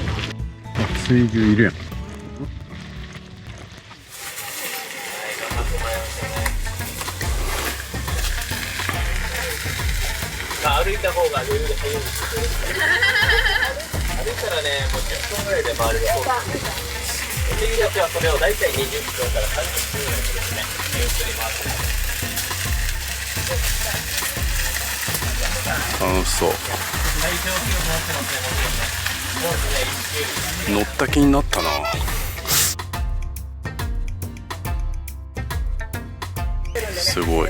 水牛いるやん。歩いた方が余裕で早いんですけど歩いたらね、もう10分ぐらいで回れるそうです。できる時はこれを大体20分から30分ぐらいですね、ゆっくり回ってます。楽しそう。乗った気になったな。すごい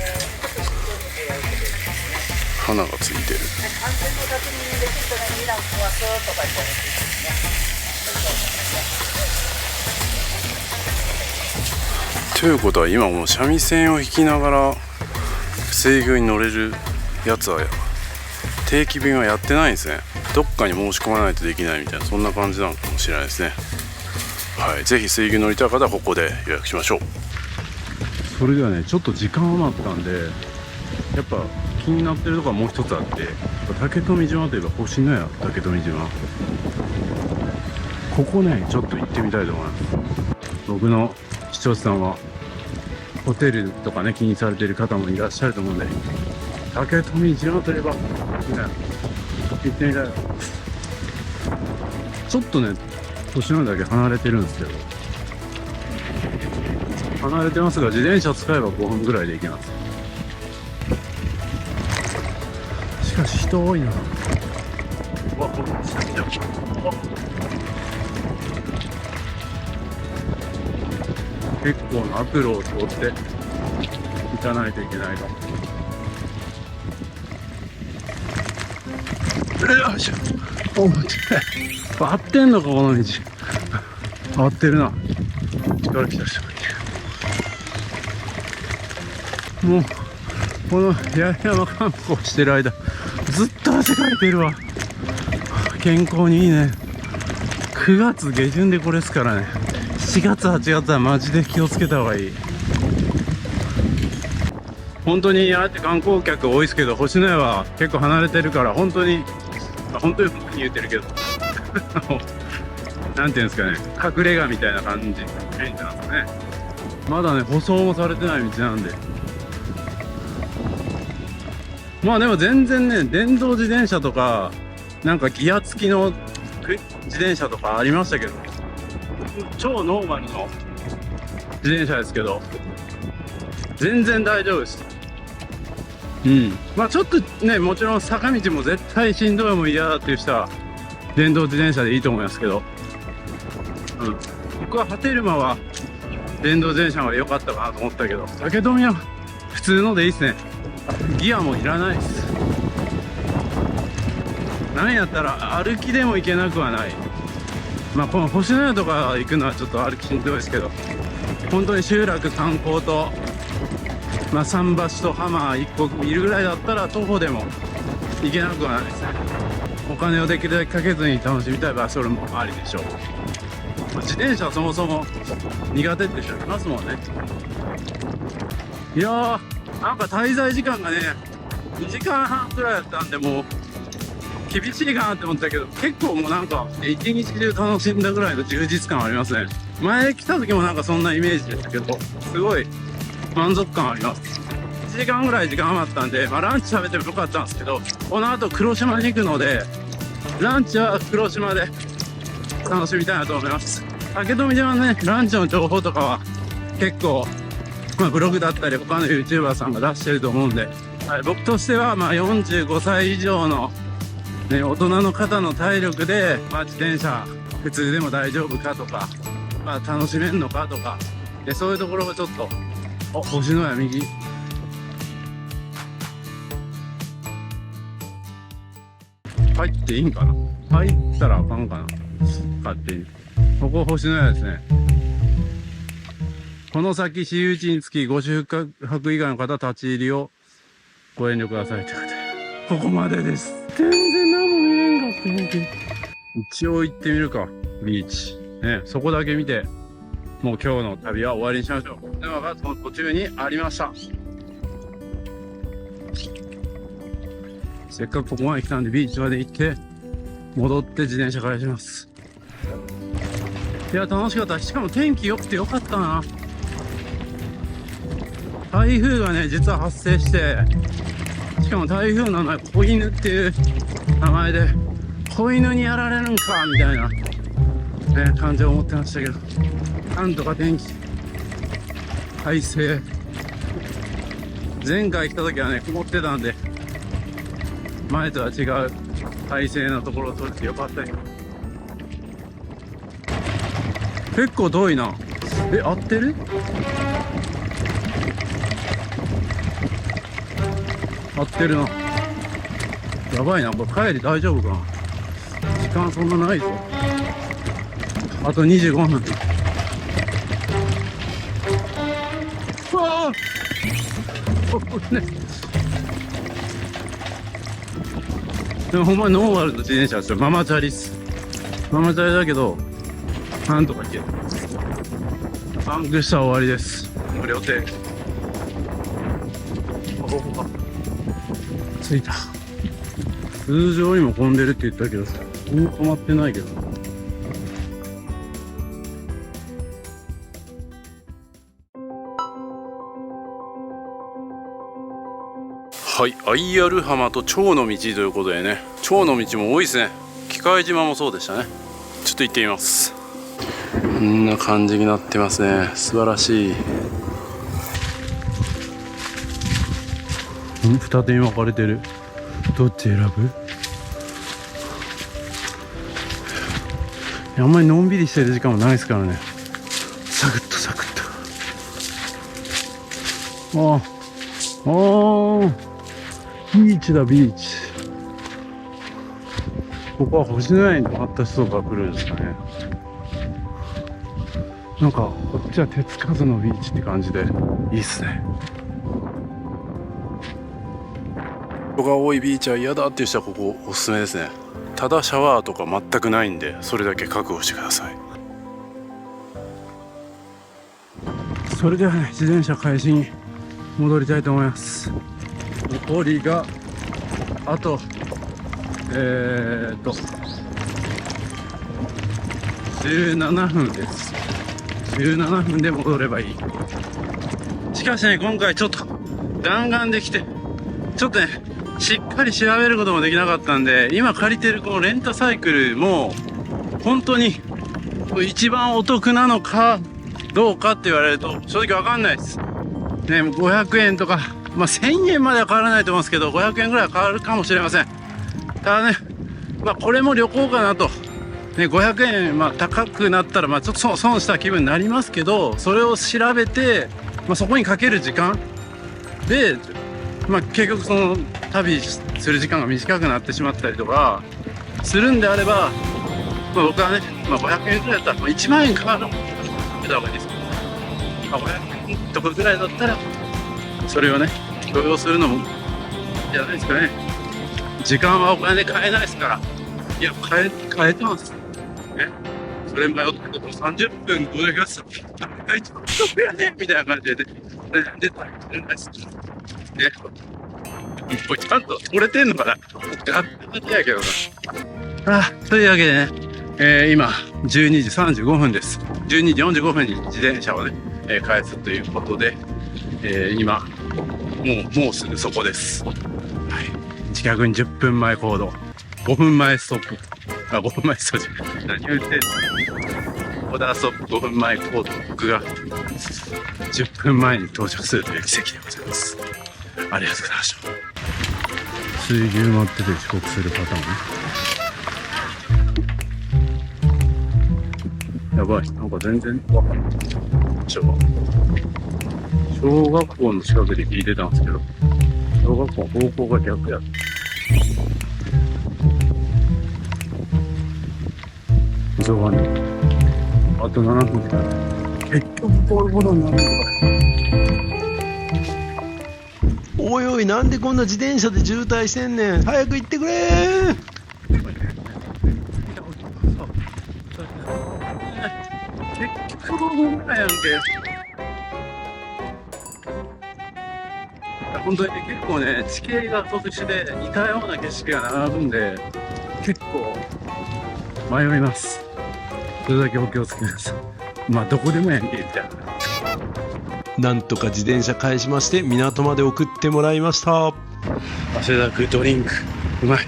花がついてる。ということは今もう三味線を弾きながら水牛に乗れるやつは定期便はやってないんですね。どっかに申し込まないとできないみたいな、そんな感じなのかもしれないですね。はい、ぜひ水牛乗りたい方はここで予約しましょう。それではね、ちょっと時間余ったんで、やっぱ気になってるところがもう一つあって、竹富島といえば星のや竹富島、ここねちょっと行ってみたいと思います。僕の視聴者さんはホテルとかね気にされている方もいらっしゃると思うんで、竹富島といえば、ね、行ってみたい。ちょっとね星のやだけ離れてるんですけど、離れてますが自転車使えば5分ぐらいで行けます。しかし人多いな。うわ、これ結構な悪路を通って行かないといけないと。よいしょ。お待ち。合ってんのかこの道。合ってるな。力来た人がいて。もうこの八重山観光してる間ずっと汗かいてるわ。健康にいいね。9月下旬でこれですからね。7月8月はマジで気をつけた方がいい。本当にああやって観光客多いですけど、星のやは結構離れてるから、本当に言ってるけどなんていうんですかね、隠れ家みたいな感じのイメージなんですかね。まだね舗装もされてない道なんで、まあでも全然ね、電動自転車とかなんかギア付きの自転車とかありましたけど、超ノーマルの自転車ですけど全然大丈夫です。まあちょっとね、もちろん坂道も絶対しんどいも嫌だっていう人は電動自転車でいいと思いますけど、僕は波照間は電動自転車が良かったかなと思ったけど、竹富は普通のでいいですね。ギアもいらないです。なんやったら歩きでも行けなくはない。まあこの星のやとか行くのはちょっと歩きしんどいですけど、本当に集落観光と、まあ桟橋と浜1個見るぐらいだったら徒歩でも行けなくはないですね。お金をできるだけかけずに楽しみたい場合、それもありでしょう。自転車そもそも苦手って人いますもんね。いやー、なんか滞在時間がね2時間半くらいだったんで、もう厳しいかなって思ったけど、結構もうなんか一日中楽しんだぐらいの充実感ありますね。前来た時もなんかそんなイメージでしたけど、すごい満足感あります。1時間ぐらい時間余ったんで、まあランチ食べてもよかったんですけど、この後黒島に行くので、ランチは黒島で楽しみたいなと思います。竹富島のね、ランチの情報とかは結構ブログだったり他の YouTuber さんが出してると思うんで、はい、僕としては45歳以上の、ね、大人の方の体力で、自転車普通でも大丈夫かとか、楽しめんのかとか、そういうところをちょっと、星のや右。入っていいんかな、入ったらあかんかな、勝手に。ここ星のやですね。この先私有地につきご宿泊以外の方立ち入りをご遠慮くださいってことで、ここまでです。全然何も見れんかった、本当に。一応行ってみるか、ビーチ。ね、そこだけ見て、もう今日の旅は終わりにしましょう。では、その途中にありました。せっかくここまで来たんで、ビーチまで行って、戻って自転車返します。いや、楽しかった。しかも天気良くてよかったな。台風がね、実は発生して、しかも台風の名前、子犬っていう名前で、子犬にやられるんか、みたいな、ね、感じを思ってましたけど、なんとか天気、快晴。前回来た時はね、曇ってたんで、前とは違う快晴なところを撮れてよかったよ。結構遠いな。合ってる？合ってるな。やばいな、これ帰り大丈夫かな。時間そんなないぞ。あと25分。うわぁ、ね、でもほんまノーマルの自転車ですよ。ママチャリっす。ママチャリだけどなんとかいける。パンクしたら終わりです。無料停。着いた。通常にも混んでるって言ったけど、止まってないけど。はい、IR 浜と蝶の道ということでね、蝶の道も多いですね。機械島もそうでしたね。ちょっと行ってみます。こんな感じになってますね。素晴らしい。二手に分かれてる。どっち選ぶ？あんまりのんびりしてる時間もないですからね。サクッとサクッと。ビーチだ、ビーチ。ここは星のやに泊まった人が来るんですかね。なんかこっちは手つかずのビーチって感じでいいっすね。人が多いビーチは嫌だっていう人はここおすすめですね。ただシャワーとか全くないんで、それだけ覚悟してください。それではね、自転車返しに戻りたいと思います。残りがあと17分です。17分で戻ればいい。しかしね、今回ちょっと弾丸できて、ちょっとねしっかり調べることもできなかったんで、今借りてるこのレンタサイクルも本当に一番お得なのかどうかって言われると正直わかんないです。ね、500円とか、1000円までは変わらないと思うんですけど、500円ぐらいは変わるかもしれません。ただね、これも旅行かなと。ね、500円、高くなったら、ちょっと損した気分になりますけど、それを調べて、そこにかける時間で、結局その旅する時間が短くなってしまったりとかするんであれば、僕はね、500円くらいだったら、1万円かかるのをかけた方がいいです。500円とかぐらいだったら、それをね、許容するのもいいんじゃないですかね。時間はお金で買えないですから。いや、買えてます。ね。それ迷ってると30分これがさ、ちょっとやねみたいな感じでね、出たりするんです。ね。これちゃんと取れてんのかな？やってたやけどな。というわけでね、今、12時35分です。12時45分に自転車をね、返すということで、今、もうすぐそこです。はい。近くに10分前行動。5分前ストップ。5分前ストップ。何を言ってんの？オーダーストップ5分前行動。僕が10分前に到着するという奇跡でございます。ありがとうございました。水牛待ってて遅刻するパターン。やばい、なんか全然分かんない。小学校の近くで聞いてたんですけど、小学校の方向が逆やった。急がね。あと7分か。結局ボロボロになるのか。おいおい、なんでこんな自転車で渋滞してんねん。早く行ってくれー。結局ボロボロやんけ。本当にね、結構ね、地形が特殊で似たような景色が並ぶんで、結構迷います。それだけお気をつけください。まあどこでもやんけみたいな。なんとか自転車返しまして港まで送ってもらいました。汗だくドリンクうまい。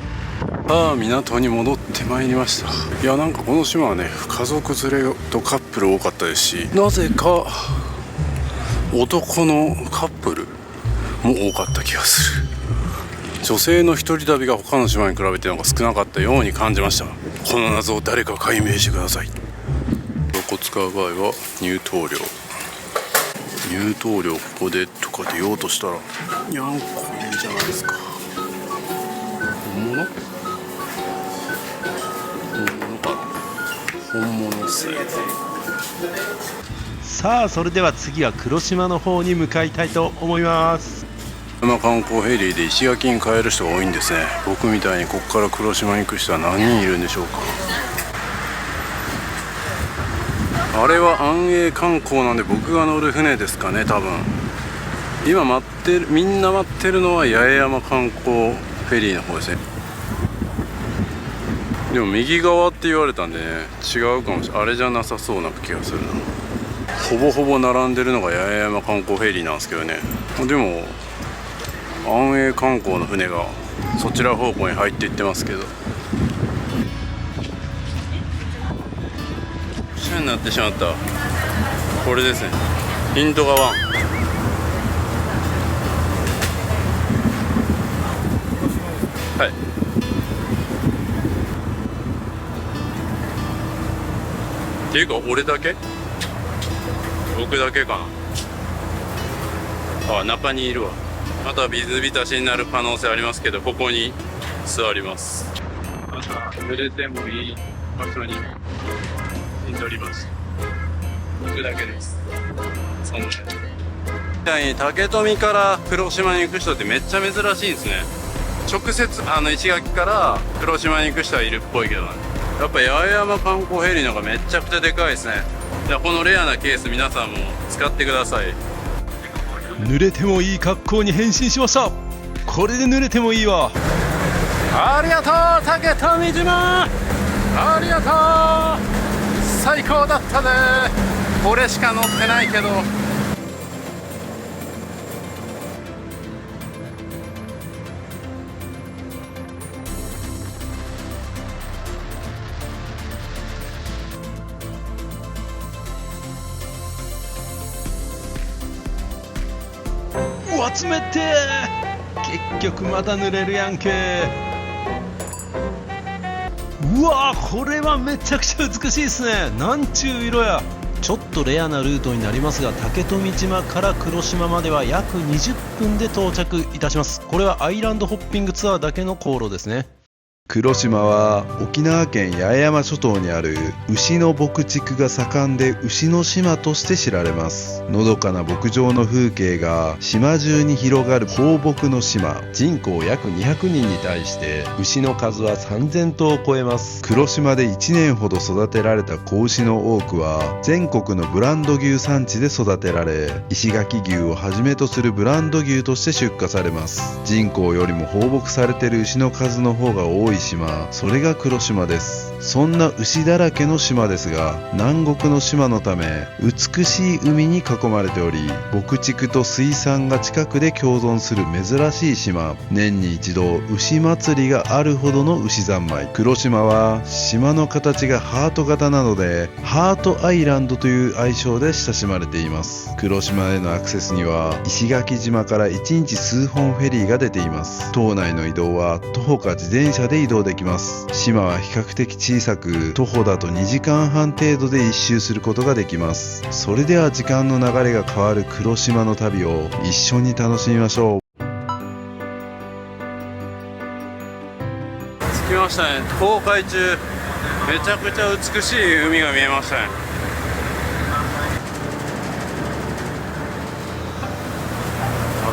港に戻ってまいりました。いや、なんかこの島はね、家族連れとカップル多かったですし、なぜか男のカップルも多かった気がする。女性の一人旅が他の島に比べてなんか少なかったように感じました。この謎を誰か解明してください。ここ使う場合は入湯料ここでとか出ようとしたら、いや、これじゃないですか。本物かな。本物っすね。さあ、それでは次は黒島の方に向かいたいと思います。観光フェリーで石垣に帰る人が多いんですね。僕みたいにここから黒島に行く人は何人いるんでしょうか。あれは安永観光なんで、僕が乗る船ですかね、多分。今みんな待ってるのは八重山観光フェリーの方ですね。でも右側って言われたんでね、違うかもしれない。あれじゃなさそうな気がするな。ほぼほぼ並んでるのが八重山観光フェリーなんですけどね。でも安永観光の船がそちら方向に入っていってますけど、一緒になってしまった。これですね、インド川湾。はい。っていうか俺だけ？僕だけかな。あ、中にいるわ。また水浸しになる可能性ありますけど、ここに座ります。また濡れてもいい場所に陣取ります。僕だけです。そのみたいに竹富から黒島に行く人ってめっちゃ珍しいんですね。直接石垣から黒島に行く人はいるっぽいけどね。やっぱ八重山観光ヘリの方がめちゃくちゃでかいですね。じゃあこのレアなケース皆さんも使ってください。濡れてもいい格好に変身しました。これで濡れてもいいわ。ありがとう竹富島、ありがとう、最高だったね。俺しか乗ってないけど。集めて結局まだ濡れるやんけ。うわー、これはめちゃくちゃ美しいですね。なんちゅう色や。ちょっとレアなルートになりますが、竹富島から黒島までは約20分で到着いたします。これはアイランドホッピングツアーだけの航路ですね。黒島は沖縄県八重山諸島にある牛の牧畜が盛んで牛の島として知られます。のどかな牧場の風景が島中に広がる放牧の島。人口約200人に対して牛の数は3000頭を超えます。黒島で1年ほど育てられた子牛の多くは全国のブランド牛産地で育てられ、石垣牛をはじめとするブランド牛として出荷されます。人口よりも放牧されている牛の数の方が多いい島、それが黒島です。そんな牛だらけの島ですが、南国の島のため美しい海に囲まれており、牧畜と水産が近くで共存する珍しい島。年に一度牛祭りがあるほどの牛三昧。黒島は島の形がハート型なので、ハートアイランドという愛称で親しまれています。黒島へのアクセスには石垣島から1日数本フェリーが出ています。島内の移動は徒歩か自転車で移動できます。島は比較的小さく、徒歩だと2時間半程度で一周することができます。それでは時間の流れが変わる黒島の旅を一緒に楽しみましょう。着きましたね。航海中めちゃくちゃ美しい海が見えましたね。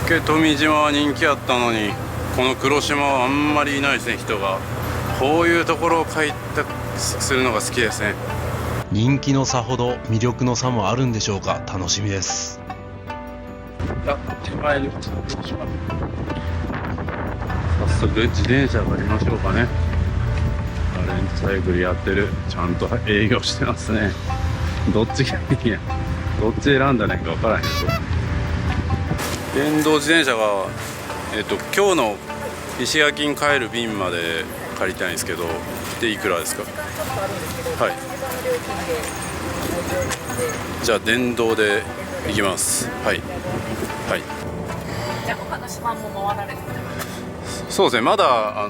竹富島は人気あったのに、この黒島はあんまりいないですね、人が。こういうところを開拓するのが好きですね。人気の差ほど魅力の差もあるんでしょうか。楽しみです。手前に早速自転車借りましょうかね。レンタサイクルやってる、ちゃんと営業してますね。どっちがいいや、どっち選んだらいいか分からへんけど、電動自転車が今日の石垣に帰る便まで借りたいんですけど、でいくらですか？はい、じゃあ電動で行きます。はいはい。じゃあ他の島も回られてる？そうですね、まだ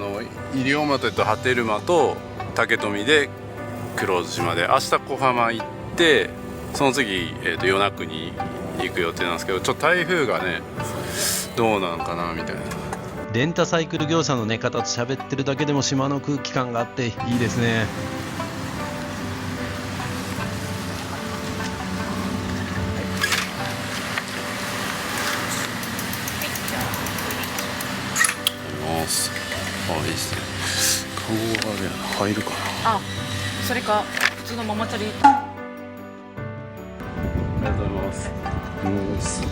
西表と波照間と竹富で黒島で、明日小浜行って、その次、与那国に行く予定なんですけど、ちょっと台風がねどうなのかなみたいな。レンタサイクル業者の方と喋ってるだけでも島の空気感があっていいですね。あ、いいですね。カゴがね入るかな。あ、それか普通のママチャリ。ありがとうございます。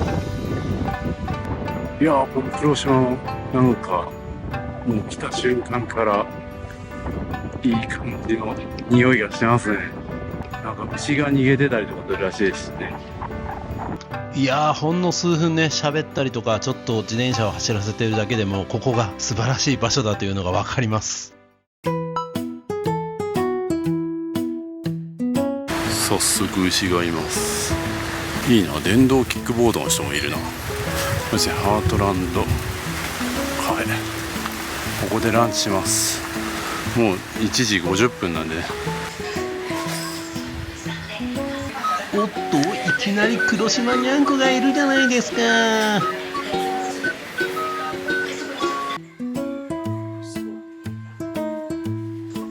いやー、この黒島なんかもう来た瞬間からいい感じの匂いがしてますね。なんか虫が逃げてたりとかするらしいですね。いやー、ほんの数分ね喋ったりとか、ちょっと自転車を走らせてるだけでもここが素晴らしい場所だというのが分かります。早速牛がいます。いいな、電動キックボードの人もいるな。そしてハートランドカフェ、ここでランチします。もう1時50分なんでね。おっと、いきなり黒島にゃんこがいるじゃないですか。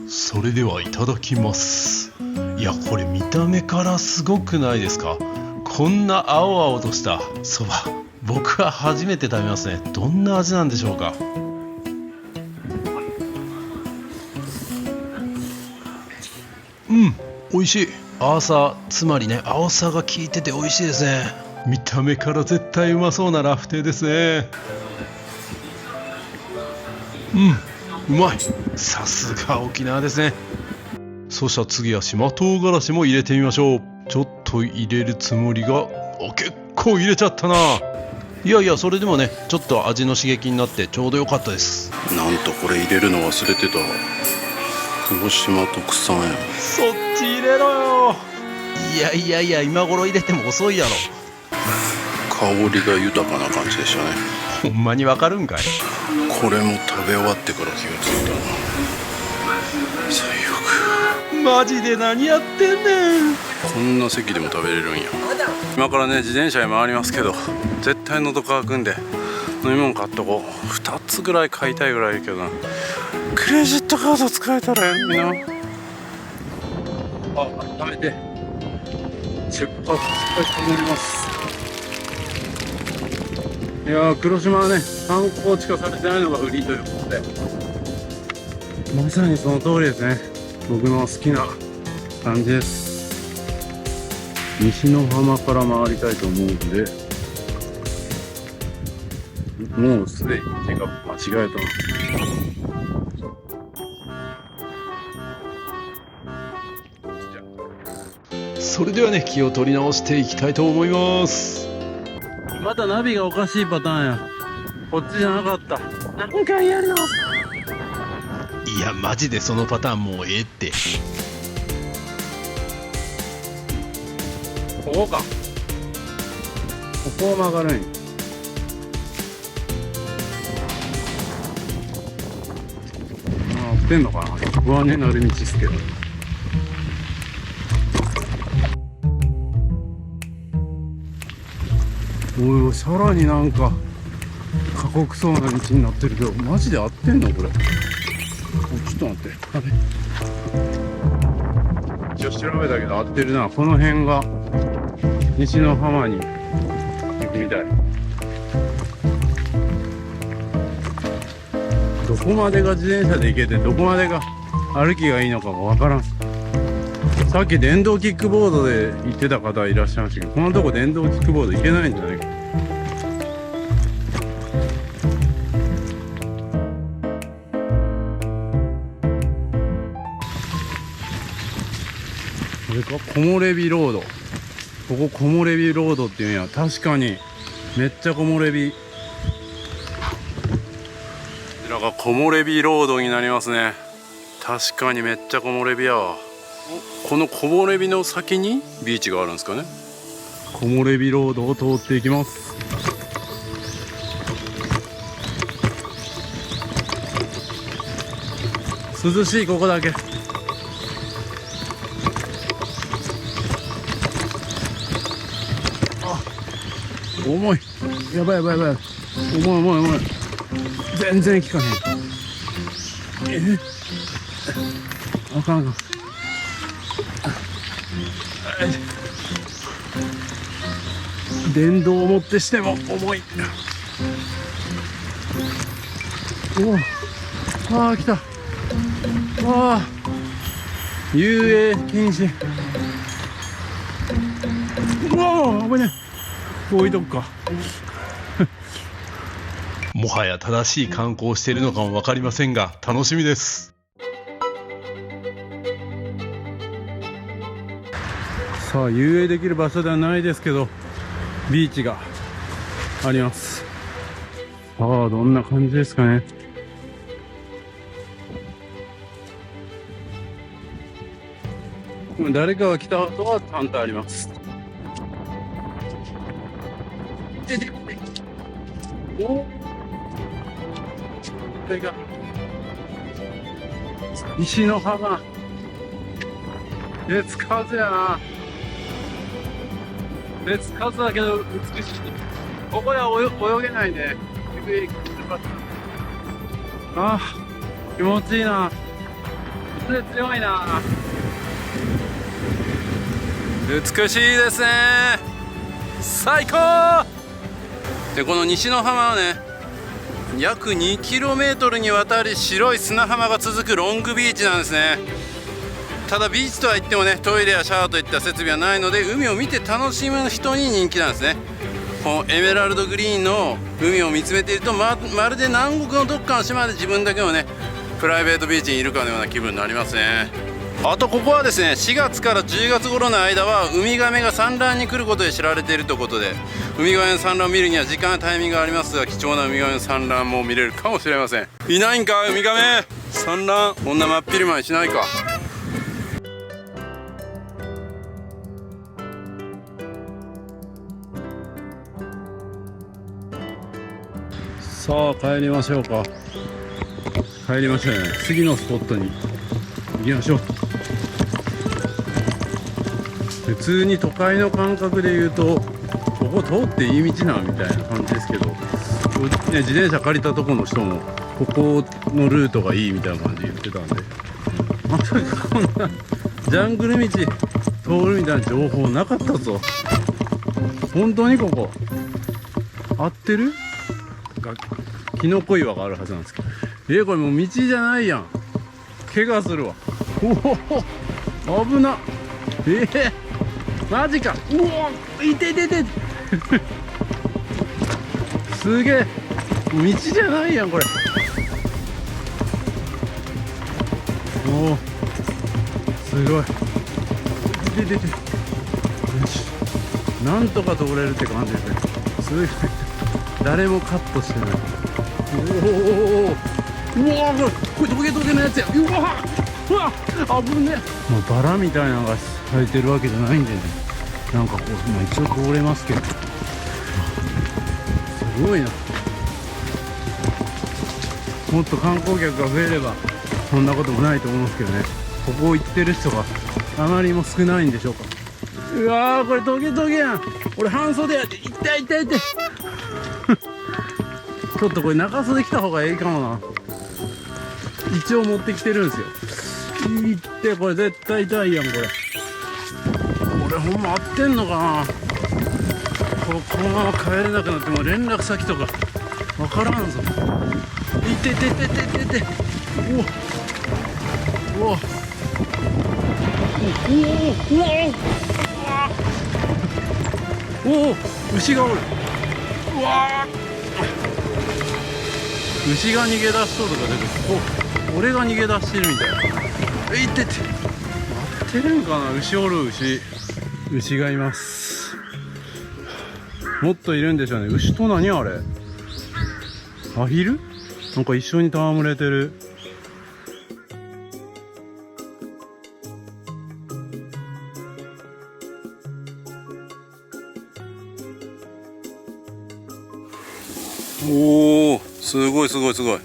それではいただきます。いや、これ見た目からすごくないですか。こんな青々としたそば、僕は初めて食べますね。どんな味なんでしょうか。美味しい。アーサー、つまりね、青さが効いてて美味しいですね。見た目から絶対うまそうなラフテーですね。うまい。さすが沖縄ですね。そしたら次は島唐辛子も入れてみましょう。ちょっと入れるつもりが、結構入れちゃったな。いやいや、それでもね、ちょっと味の刺激になってちょうど良かったです。なんとこれ入れるの忘れてた。黒島特産や。そっち入れろよ。いや、今頃入れても遅いやろ。香りが豊かな感じでしたね。ほんまにわかるんかい。これも食べ終わってから気がついたな。最悪。マジで何やってんねん。こんな席でも食べれるんや。今からね、自転車に回りますけど、絶対喉乾くんで飲み物買っとこう。2つぐらい買いたいぐらいやけどな。クレジットカード使えたらみんな。改めて出発したいと思います。いやー、黒島はね、観光地化されてないのが売りということで、まさにその通りですね。僕の好きな感じです。西の浜から回りたいと思うので、もうすでに手が間違えた。それではね、気を取り直していきたいと思います。またナビがおかしいパターンや。こっちじゃなかった。何回やるの。いやマジでそのパターンもうええって。ここか。ここを曲がるんや。合ってんのかな。不安になる道っすけど。おい、さらになんか過酷そうな道になってるけど、マジで合ってんのこれ。ちょっと待って、あれ一応調べたけど合ってるな。この辺が西の浜に行くみたい。どこまでが自転車で行けて、どこまでが歩きがいいのかがわからん。さっき電動キックボードで行ってた方いらっしゃいましたけど、このとこ電動キックボード行けないんじゃないか。これか、木漏れ日ロード。ここ木漏れ日ロードっていうんや。確かにめっちゃ木漏れ日。こちらが木漏れ日ロードになりますね。確かにめっちゃ木漏れ日やわ。この木漏れ日の先にビーチがあるんですかね。木漏れ日ロードを通っていきます。涼しい、ここだけ。あ、重い。やばいやばいやばい。重い重い重い。全然効かへん。あかんあかん。電動をもってしても重い。おお、ああ来た。ああ、遊泳禁止。うわあ、危ねえ。置いとくか。もはや正しい観光をしているのかも分かりませんが、楽しみです。さあ、遊泳できる場所ではないですけど、ビーチがあります。さあ、どんな感じですかね。誰かが来た後はちゃんとあります。お、これが石の浜。手つかずやな。手つかずだけど美しい。ここでは泳げないね。ああ、気持ちいいな。風強いな。美しいですね。最高で、この西の浜はね、約 2km にわたり白い砂浜が続くロングビーチなんですね。ただビーチとは言ってもね、トイレやシャワーといった設備はないので、海を見て楽しむ人に人気なんですね。このエメラルドグリーンの海を見つめていると、まるで南国のどっかの島で自分だけのね、プライベートビーチにいるかのような気分になりますね。あとここはですね、4月から10月頃の間はウミガメが産卵に来ることで知られているということで、ウミガメの産卵を見るには時間やタイミングがありますが、貴重なウミガメの産卵も見れるかもしれません。いないんかウミガメ。産卵こんな真っ昼間にしないか。さあ帰りましょうか。帰りましょうね。次のスポットに行きましょう。普通に都会の感覚で言うと、ここ通っていい道なみたいな感じですけど、ね、自転車借りたとこの人もここのルートがいいみたいな感じで言ってたんで、まさかこんなジャングル道通るみたいな情報なかったぞ。本当にここ合ってる？キノコ岩があるはずなんですけど、これもう道じゃないやん。怪我するわ。おお、危な。マジか。うお、いててて。すげえ、道じゃないやんこれ。おお、すごい。いててて。なんとか通れるって感じですね。すごい誰もカットしてない。おお、うわこれトゲトゲのやつや。うわ危ねえ。バラみたいなのが生えてるわけじゃないんでね、なんかこう、一応通れますけど、すごいな。もっと観光客が増えればそんなこともないと思うんですけどね。ここを行ってる人があまりにも少ないんでしょうか。うわーこれトゲトゲやん。俺半袖やで。痛い痛い痛いちょっとこれ長袖着た方がいいかもな。一応持ってきてるんですよ。いってこれ絶対痛いやん。これほんま合ってんのかな。このまま帰れなくなっても連絡先とかわからんぞ。いてててててて。おおおおおお牛がおる。うわ牛が逃げ出しそうとか出てる。俺が逃げ出してるみたいな。いってて待ってるんかな。牛おる。牛がいます。もっといるんでしょうね。牛と何あれ、アヒルなんか一緒に戯れてる。おお、すごいすごいすごい。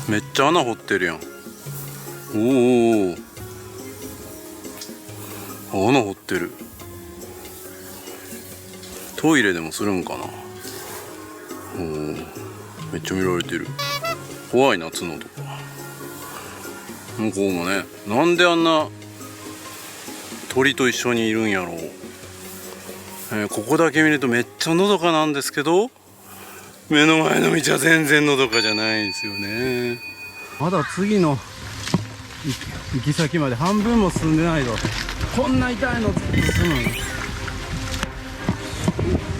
めっちゃ穴掘ってるやん。おお、穴掘ってる。トイレでもするんかな。おお、めっちゃ見られてる。怖いな、角とか。向こうもね、なんであんな鳥と一緒にいるんやろう。ここだけ見るとめっちゃのどかなんですけど、目の前の道は全然のどかじゃないんですよね。まだ次の行き先まで半分も進んでないとこんな痛いの進む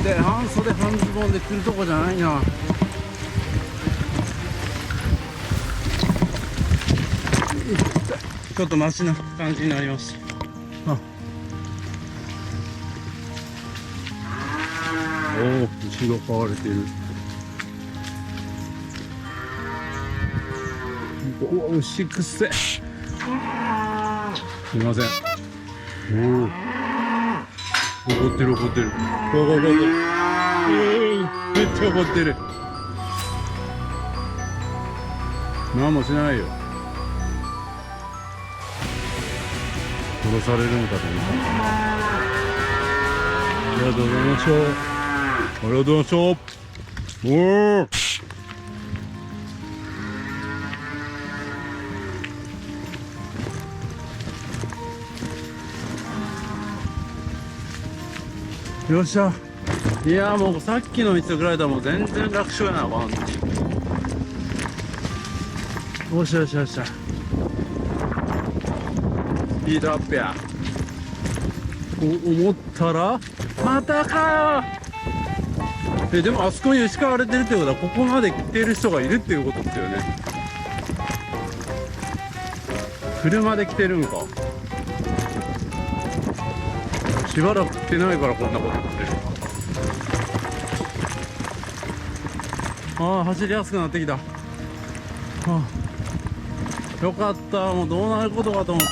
で、半袖半ズボンで来るとこじゃないな。ちょっとマシな感じになりました。おお、牛が飼われている。おお、牛くせ。すみません。おお、怒ってる怒ってる。めっちゃ怒ってる。何もしないよ。殺されるのかと思った。ありがとうございました。ありがとうございました。おお。よっしゃ。いやもうさっきの道と比べたらもう全然楽勝やな。ワンよっしゃよっしゃよっしゃ。スピードアップや。思ったらまたかー。でもあそこに牛飼われてるってことはここまで来てる人がいるっていうことですよね。車で来てるんか。しばらく来てないからこんなことになってる。ああ、走りやすくなってきた。よかった。もうどうなることかと思った。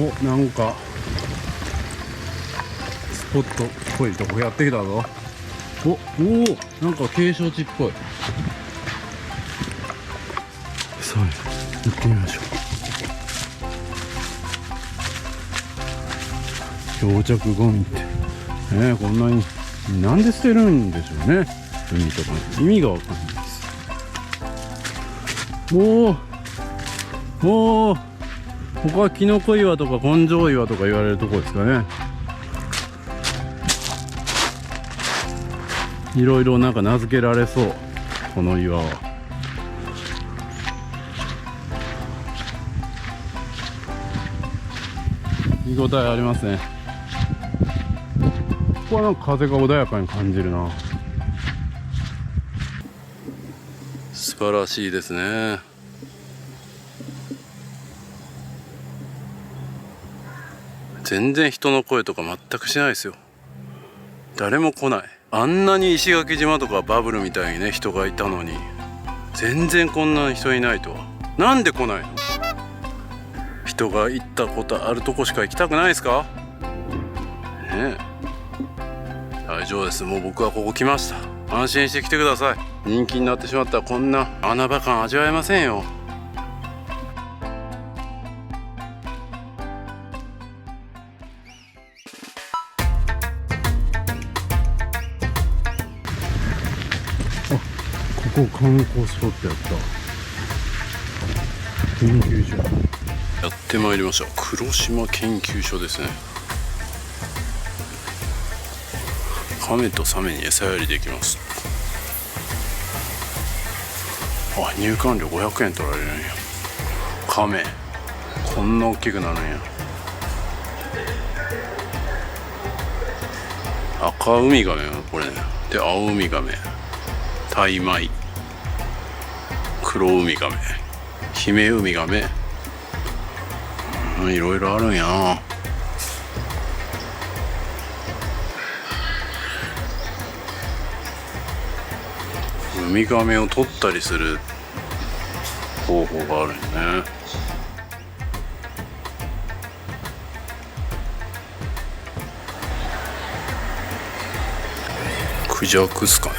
お、なんかスポットっぽいとこやってきたぞ。おお、なんか景勝地っぽい。さあ行ってみましょう。漂着ゴミってこんなになんで捨てるんでしょうね。海とかに意味がわかんないです。おお、ここはキノコ岩とか根性岩とか言われるところですかね。いろいろなんか名付けられそう、この岩は。見応えありますね。こはなんか風が穏やかに感じるな。素晴らしいですね。全然人の声とか全くしないですよ。誰も来ない。あんなに石垣島とかバブルみたいにね人がいたのに、全然こんな人いないとは。なんで来ないの？人が行ったことあるとこしか行きたくないですかね。大丈夫です。もう僕はここ来ました。安心して来てください。人気になってしまったらこんな穴場感味わえませんよ。ここ観光スポットやった。研究所やってまいりました。黒島研究所ですね。亀とサメに餌やりできます。あ、入館料500円取られるんや。亀こんな大きくなるんや。赤ウミガメはこれね。で青ウミガメ、タイマイ、黒ウミガメ、ヒメウミガメ、いろいろあるんやな。ウミガメを取ったりする方法があるんやね。クジャクっすかね。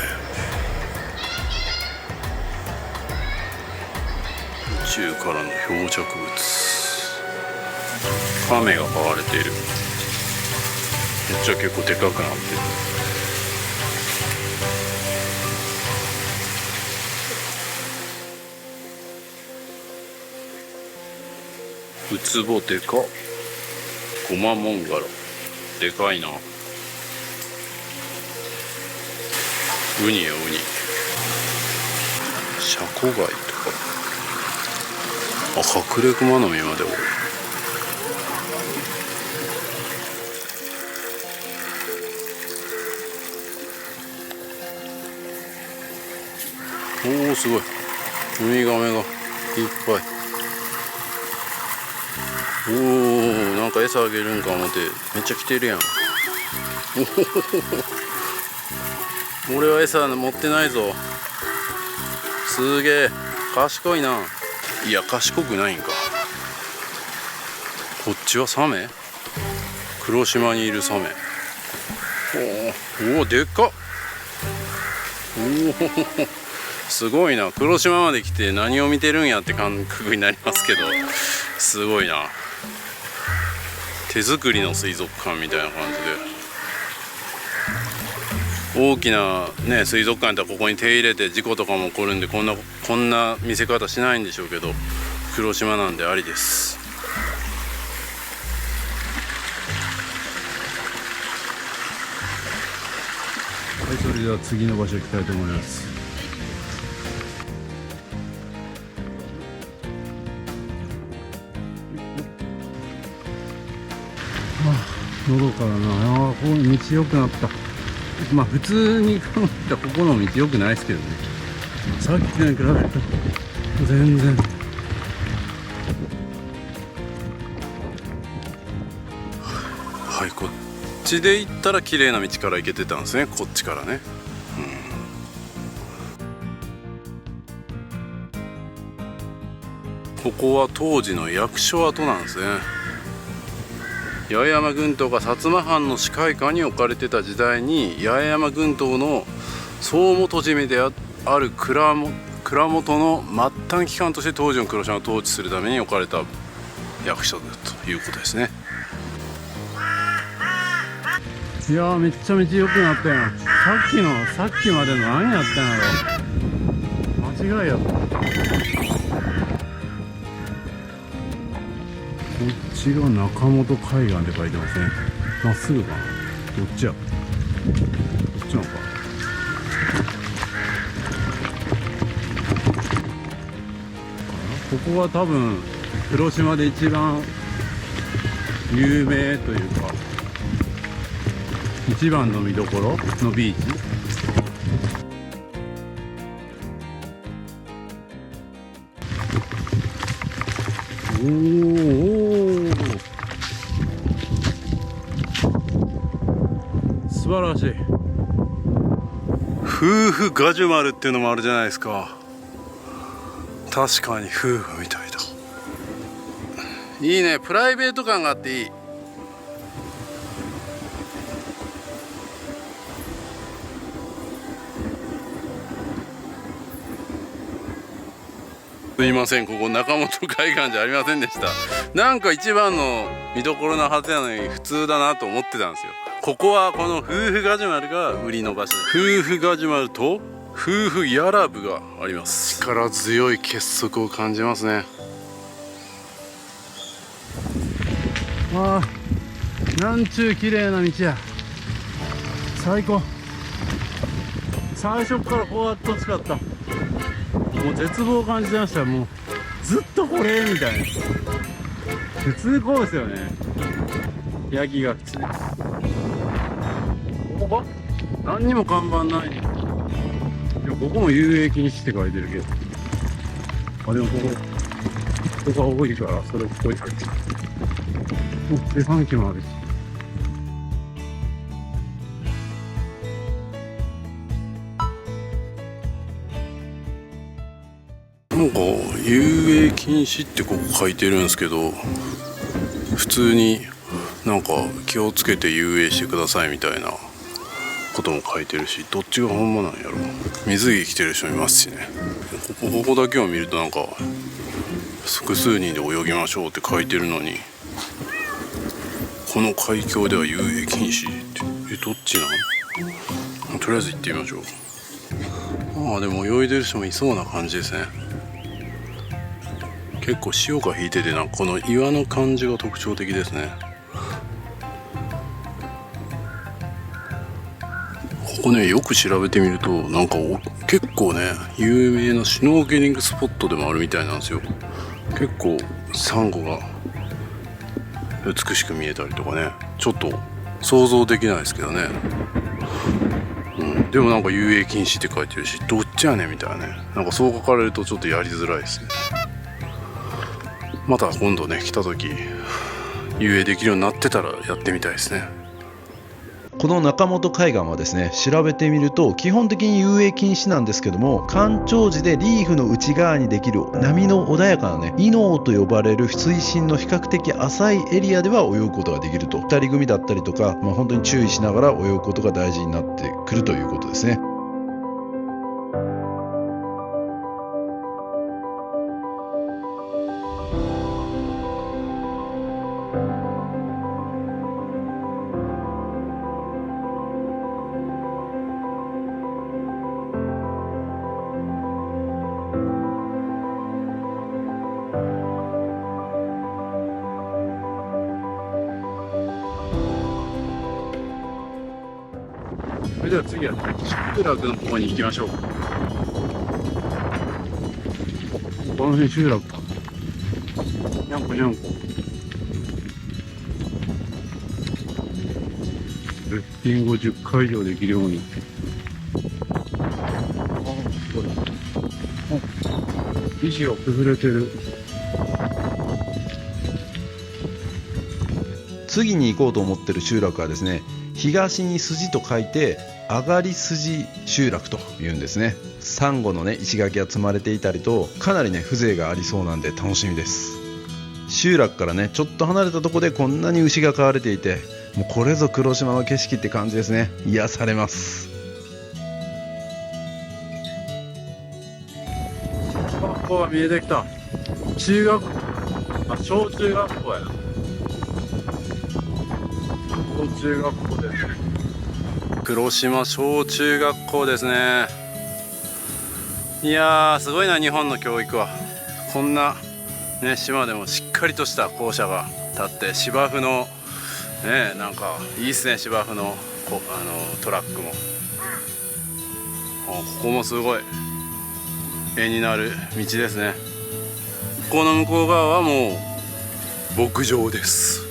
宇宙からの漂着物。カメが飼われている。めっちゃ結構でかくなってる。ウツボでか。ゴマモンガラでかいな。ウニやウニ。シャコガイとか。あ、カクレクマノミまでおる。おお、すごい。ウミガメがいっぱい。おお、なんか餌あげるんか思ってめっちゃ来てるやん。俺は餌持ってないぞ。すげえ賢いな。いや、賢くないんか。こっちはサメ。黒島にいるサメ。おお、でっかっ。おお、すごいな。黒島まで来て何を見てるんやって感覚になりますけど、すごいな。手作りの水族館みたいな感じで。大きなね水族館やったらここに手入れて事故とかも起こるんで、こんな見せ方しないんでしょうけど、黒島なんでありです。はい、それでは次の場所行きたいと思います。のどかだな。ここ道良くなった。まあ普通に考えたらここの道良くないですけどね。さっきのに比べると全然。はい、こっちで行ったら綺麗な道から行けてたんですね。こっちからね。ここは当時の役所跡なんですね。八重山群島が薩摩藩の支配下に置かれてた時代に、八重山群島の総元締めである蔵元の末端機関として当時の黒島を統治するために置かれた役所だということですね。いやー、めっちゃ道良くなったやん。さっきまでの何やったんやろ。間違いやった。こっちが中本海岸って書いてますね。まっすぐかな。どっちや。こっちなのか。ここが多分黒島で一番有名というか一番の見どころのビーチ。おー、素晴らしい。夫婦ガジュマルっていうのもあるじゃないですか。確かに夫婦みたいだ。いいね、プライベート感があっていい。すいません、ここ中本海岸じゃありませんでした。なんか一番の見どころなはずなのに普通だなと思ってたんですよ。ここはこの夫婦ガジュマルが売りの場所で、夫婦ガジュマルと夫婦ヤラブがあります。力強い結束を感じますね。ああ、なんちゅう綺麗な道や。最高。最初からこうやってほしかった。もう絶望を感じてました。もうずっとこれみたいな。普通こうですよね。ヤギが口で。ここ何にも看板ない。いや、ここも遊泳禁止って書いてるけど。あ、でもここ人が多いからそれっぽい。自販機もあるし。なんか遊泳禁止ってここ書いてるんですけど、普通になんか気をつけて遊泳してくださいみたいなことも書いてるし、どっちがほんまなんやろ。水着着てる人いますしね。ここだけを見るとなんか複数人で泳ぎましょうって書いてるのに、この海峡では遊泳禁止って、どっちなの？とりあえず行ってみましょう。ああ、でも泳いでる人もいそうな感じですね。結構潮が引いてて、なんかこの岩の感じが特徴的ですね。ここね、よく調べてみるとなんか結構ね有名なシュノーケリングスポットでもあるみたいなんですよ。結構サンゴが美しく見えたりとかね、ちょっと想像できないですけどね。でもなんか遊泳禁止って書いてるし、どっちやねんみたいなね。なんかそう書かれるとちょっとやりづらいですね。また今度ね来た時遊泳できるようになってたらやってみたいですね。この中本海岸はですね、調べてみると基本的に遊泳禁止なんですけども、干潮時でリーフの内側にできる波の穏やかなね、イノーと呼ばれる水深の比較的浅いエリアでは泳ぐことができると。2人組だったりとか、本当に注意しながら泳ぐことが大事になってくるということですね。それでは次は集落の方に行きましょう。この辺集落か。にゃんこにゃんこ。絶品を10回以上できるように。石が崩れてる。次に行こうと思ってる集落はですね、東に筋と書いて上がり筋集落というんですね。サンゴのね石垣が積まれていたりと、かなりね風情がありそうなんで楽しみです。集落からねちょっと離れたとこでこんなに牛が飼われていて、もうこれぞ黒島の景色って感じですね。癒されます。学校が見えてきた。中学、小中学校やな。小中学校です。黒島小中学校ですね。いやーすごいな、日本の教育は。こんなね島でもしっかりとした校舎が建って、芝生のね、なんかいいっすね。芝生のトラックも、ここもすごい絵になる道ですね。この向こう側はもう牧場です。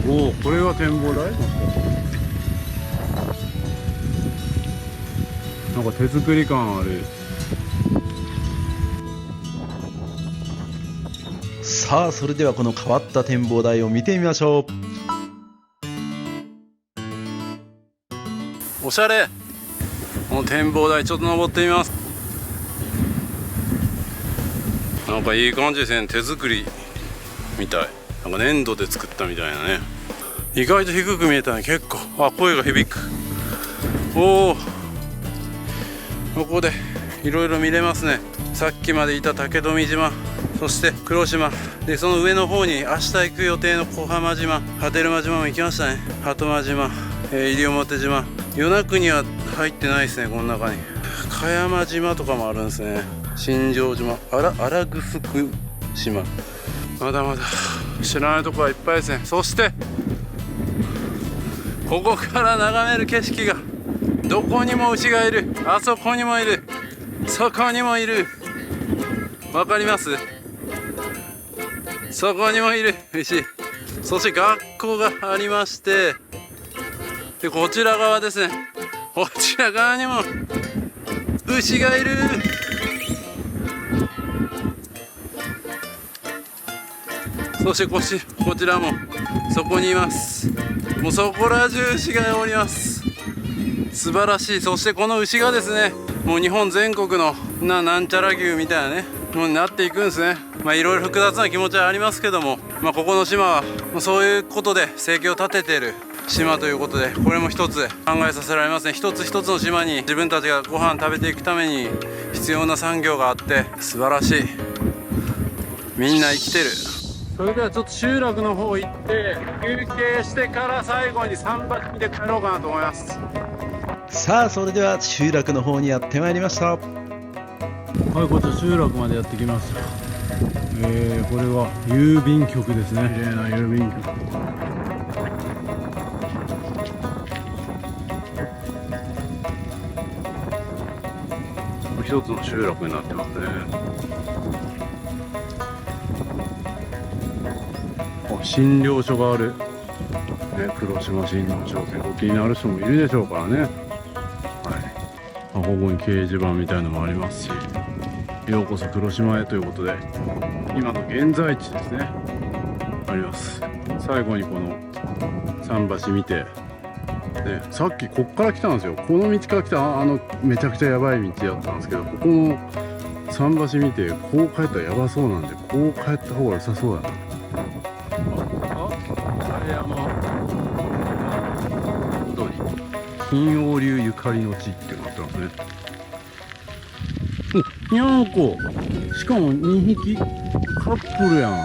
おお。これは展望台？なんか手作り感ある。さあそれではこの変わった展望台を見てみましょう。おしゃれ。この展望台ちょっと登ってみます。なんかいい感じですね。手作りみたい。なんか粘土で作ったみたいなね。意外と低く見えたね。結構声が響く。おお、ここでいろいろ見れますね。さっきまでいた竹富島、そして黒島で、その上の方に明日行く予定の小浜島、波照間島も行きましたね。鳩間島、西表島、与那国は入ってないですね。この中に香山島とかもあるんですね。新庄島、荒城島、まだまだ知らないところはいっぱいですね。そしてここから眺める景色が、どこにも牛がいる。あそこにもいる、そこにもいる。わかります？そこにもいる牛。そして学校がありまして、でこちら側ですね。こちら側にも牛がいる。そしてこちらもそこにいます。もうそこら中牛がおります。素晴らしい。そしてこの牛がですね、もう日本全国のなんちゃら牛みたいなねものになっていくんですね。いろいろ複雑な気持ちはありますけども、ここの島はそういうことで生計を立てている島ということで、これも一つ考えさせられますね。一つ一つの島に自分たちがご飯食べていくために必要な産業があって素晴らしい。みんな生きてる。それではちょっと集落の方行って休憩してから最後に桟橋見て帰ろうかなと思います。さあそれでは集落の方にやってまいりました。はい、こちら集落までやってきました。これは郵便局ですね。綺麗な郵便局。一つの集落になってますね。診療所がある、黒島診療所、結構気になる人もいるでしょうからね。はい、ここに掲示板みたいなのもありますし、ようこそ黒島へということで、今の現在地ですね、あります。最後にこの桟橋見て、さっきこっから来たんですよ。この道から来ためちゃくちゃやばい道だったんですけど、ここの桟橋見てこう帰ったらやばそうなんで、こう帰った方が良さそうだな。金王流ゆかりの地ってなってますね。にゃんこ、しかも2匹カップルやん。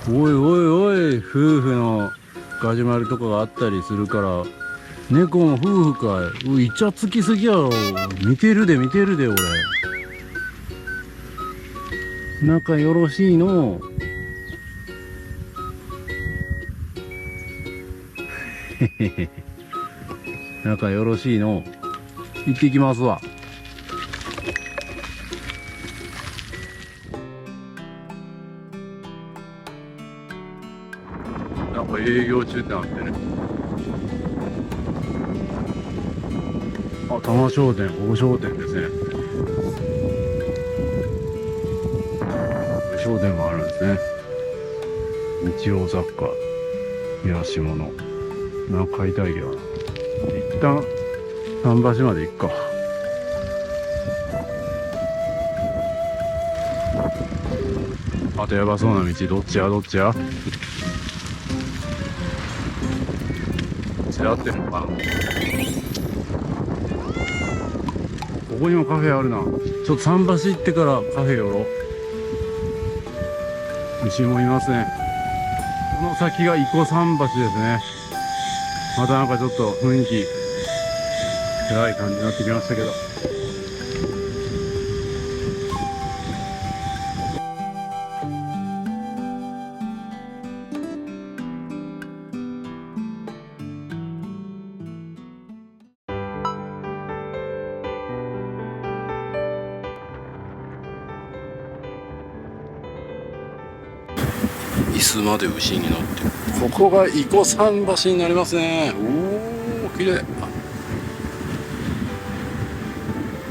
おいおいおい、夫婦のガジュマルとかがあったりするから、猫も夫婦かい。イチャつきすぎやろ。見てるで俺。仲よろしいの。へへへ。仲よろしいの。行ってきますわ。なんか営業中ってなってね。多摩商店、大商店ですね。商店もあるんですね。日用雑貨、癒やし物。なんか買いたいけどな。一旦桟橋まで行くか。あとやばそうな道、どっちやどっちや。こっちで合ってんのかな。ここにもカフェあるな。ちょっと桟橋行ってからカフェ寄ろう。牛もいますね。この先が生桟橋ですね。またなんかちょっと雰囲気暗い感じになってきましたけど、椅子まで牛になってる。ここが伊古桟橋になりますね。おお、綺麗。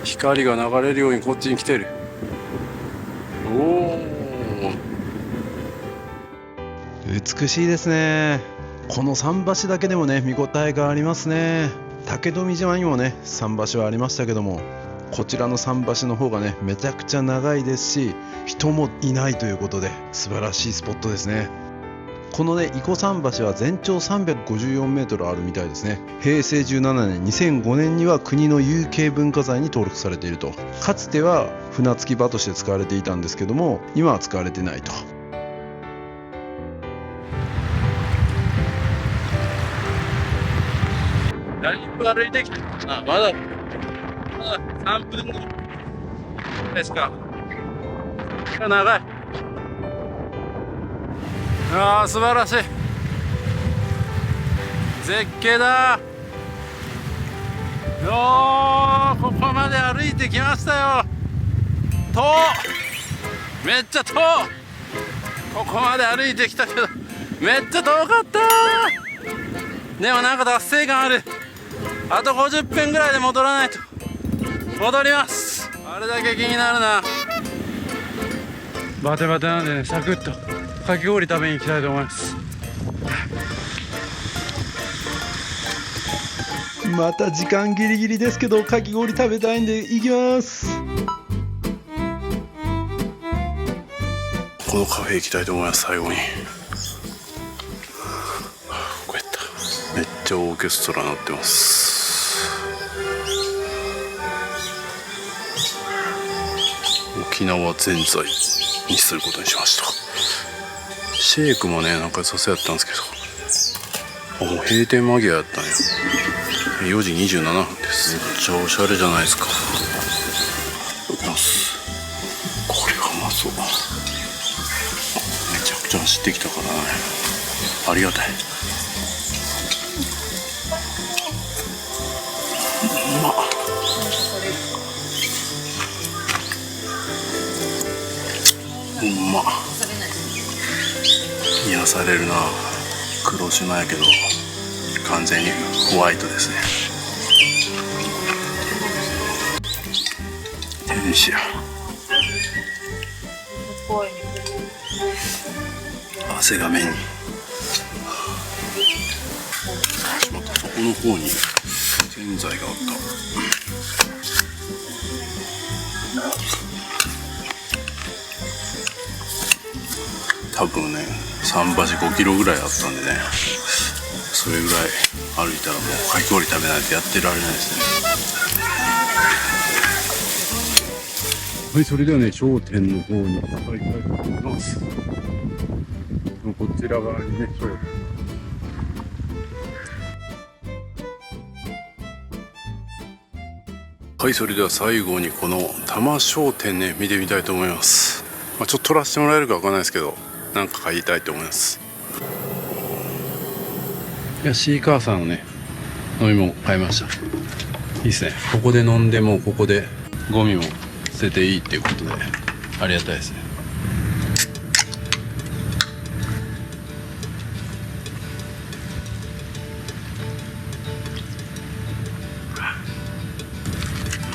光が流れるようにこっちに来てる。おお、美しいですね。この桟橋だけでもね、見応えがありますね。竹富島にもね、桟橋はありましたけども、こちらの桟橋の方がね、めちゃくちゃ長いですし、人もいないということで素晴らしいスポットですね。このね、伊古桟橋は全長354メートルあるみたいですね。平成17年、2005年には国の有形文化財に登録されていると。かつては船着き場として使われていたんですけども、今は使われてないと。だいぶ歩いてきた。まだ3分後ですか。長い。ああ、素晴らしい。絶景だ。ここまで歩いてきましたよ。遠、めっちゃ遠。ここまで歩いてきたけどめっちゃ遠かった。でもなんか達成感ある。あと50分ぐらいで戻らないと。戻ります。あれだけ気になるな。バテバテなんでね、サクッとかき氷食べに行きたいと思います。また時間ギリギリですけど、かき氷食べたいんで行きます。このカフェ行きたいと思います。最後にこうやっためっちゃオーケストラ鳴ってます。沖縄ぜんざいにすることにしました。シェイクもね、なんか良さそうやったんですけど、もう閉店間際やったんや。4時27分です。めっちゃおしゃれじゃないですか。いただきます。これはうまそう。めちゃくちゃ走ってきたからね、ありがたい。うまっ。うまっ。癒されるな。黒島やけど完全にホワイトですね。天使や。汗が目に。またそこの方にぜんざいがあった。多分ね、桟橋5キロぐらいあったんでね、それぐらい歩いたらもうかき氷食べないとやってられないですね。はい、それではね、商店の方に向かいたいと思います。こちら側にね、商店。はい、それでは最後にこの多摩商店ね、見てみたいと思います。ちょっと撮らせてもらえるかわかんないですけど、なんか買いたいと思います。いや、シーカーさんのね、飲み物買いました。いいっすね。ここで飲んでも、ここでゴミも捨てていいっていうことで、ありがたいですね。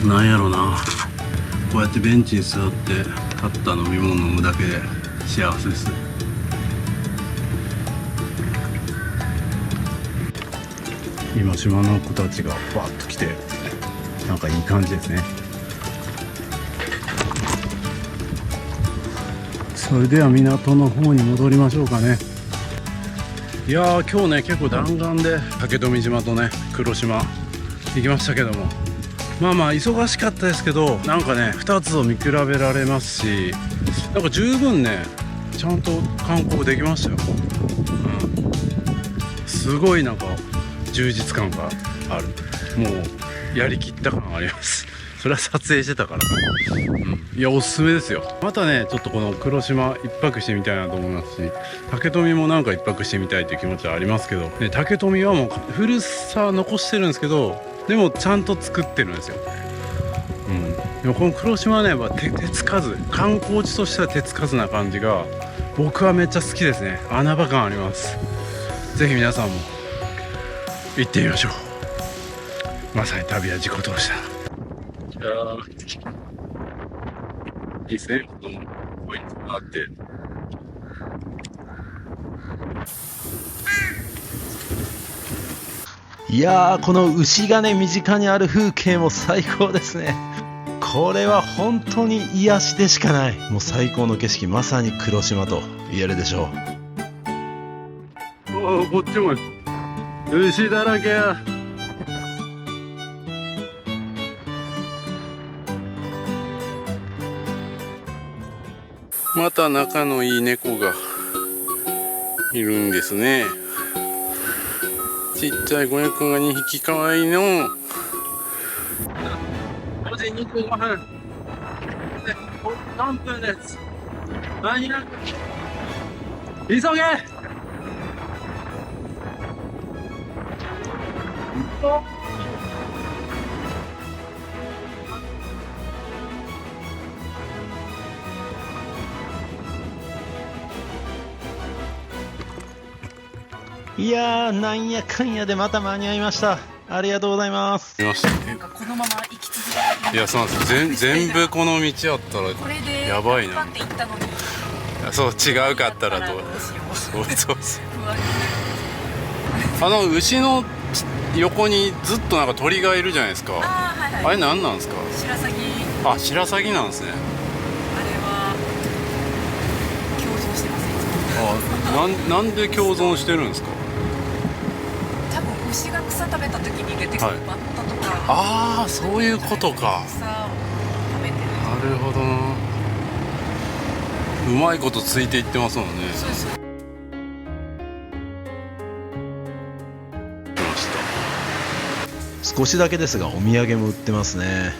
なんやろな、こうやってベンチに座って立った飲み物飲むだけで幸せです。今島の子たちがバーッと来て、なんかいい感じですね。それでは港の方に戻りましょうかね。いやー、今日ね、結構弾丸で竹富島とね、黒島行きましたけども、まあ忙しかったですけど、なんかね、2つを見比べられますし、なんか十分ね、ちゃんと観光できましたよ。すごいなんか充実感がある。もうやりきった感があります。それは撮影してたから、いや、おすすめですよ。またね、ちょっとこの黒島一泊してみたいなと思いますし、竹富もなんか一泊してみたいという気持ちはありますけど、ね、竹富はもう古さは残してるんですけど、でもちゃんと作ってるんですよ。でもこの黒島はね、手つかず、観光地としては手つかずな感じが僕はめっちゃ好きですね。穴場感あります。ぜひ皆さんも行ってみましょう。まさに旅は自己投資だ。いいですね。ポイントがあって。いやー、この牛がね身近にある風景も最高ですね。これは本当に癒しでしかない。もう最高の景色、まさに黒島と言えるでしょう。おお、こっちも牛だらけや。また仲のいい猫がいるんですね。ちっちゃい子猫が2匹かわいいの。5時25分。何分です。何や。急げ。いやー、なんやかんやでまた間に合いました。ありがとうございます。見ましたね。このまま生き続ける。いや、そうなんです。全部この道やったらこれでやばいな。って言ったのに。そう、違うかったらと。そうそうそう。牛の横にずっとなんか鳥がいるじゃないですか。あれ何なんですか。白鷺。あ、白鷺なんですね。あれは共存してますね。なんで共存してるんですか。多分牛が草食べた時に出てくるバッタとか、ああ、そういうことか。草を食べてる。なるほどな。うまいことついていってますもんね。そうです。少しだけですがお土産も売ってますね。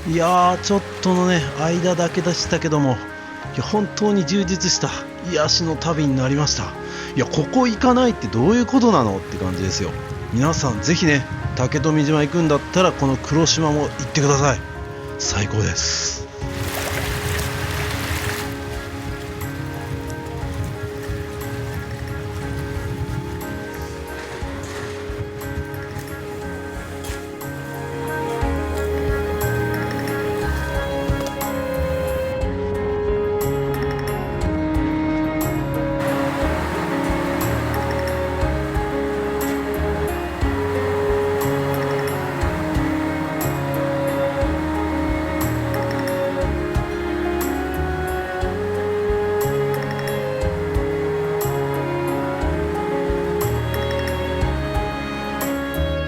いやー、ちょっとのね間だけでしたけども、いや本当に充実した癒しの旅になりました。いや、ここ行かないってどういうことなのって感じですよ。皆さんぜひね、竹富島行くんだったらこの黒島も行ってください。最高です。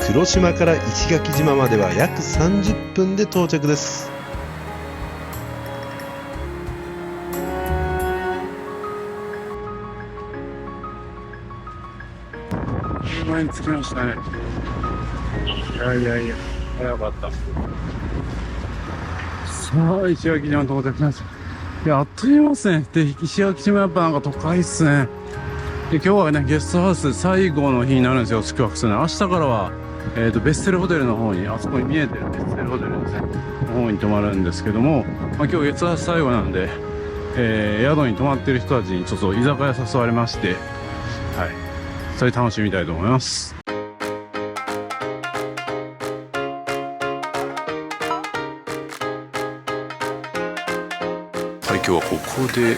黒島から石垣島までは約30分で到着です。前に着きましたね。いや早かった。さあ、石垣島到着しました。いや、あっという間ですね。で、石垣島やっぱなんか都会っすね。で、今日はねゲストハウス最後の日になるんですよ、宿泊するの。明日からはベッセルホテルの方に、あそこに見えてるベッセルホテルですねの方に泊まるんですけども、今日月ハウス最後なんで、宿に泊まってる人たちにちょっと居酒屋誘われまして、はい、それ楽しみたいと思います。はい、今日はここで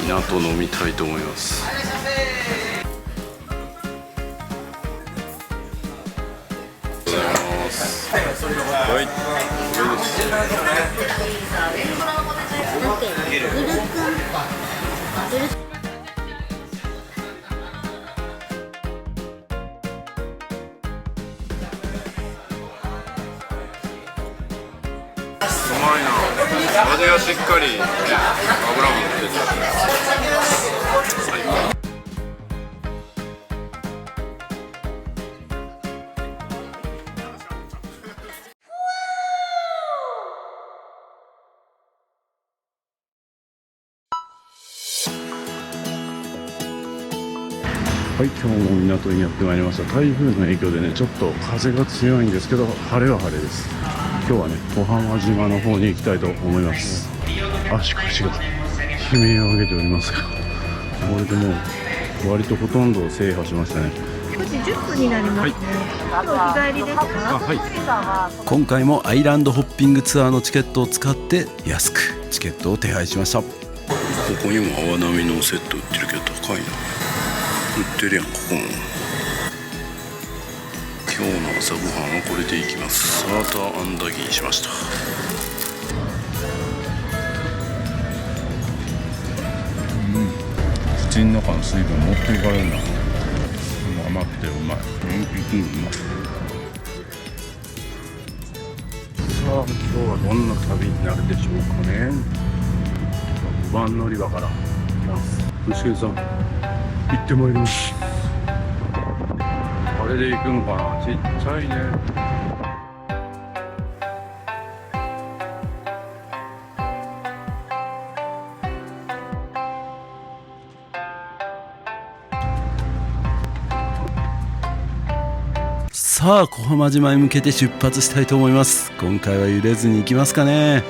港飲みたいと思います。はい、うまいな。味がしっかり、ね、油も出てて最高。はい、今日も港にやってまいりました。台風の影響でね、ちょっと風が強いんですけど、晴れは晴れです。今日はね、小浜島の方に行きたいと思います。足腰が悲鳴を上げておりますが、これでもう割とほとんど制覇しましたね。9時10分になりますね。今日日帰りですか？はい。今回もアイランドホッピングツアーのチケットを使って安くチケットを手配しました。ここにも泡波のセット売ってるけど高いな。売ってるやん、ここも。今日の朝ごはんはこれでいきます。サーターアンダギーにしました。口の中の水分持っていかれるんだ。甘くてうまい。うまい。さあ今日はどんな旅になるでしょうかね。5番乗り場から来ます。牛毛さん行ってまいります。あれで行くのかな。ちっちゃいね。さあ小浜島へ向けて出発したいと思います。今回は揺れずに行きますかね。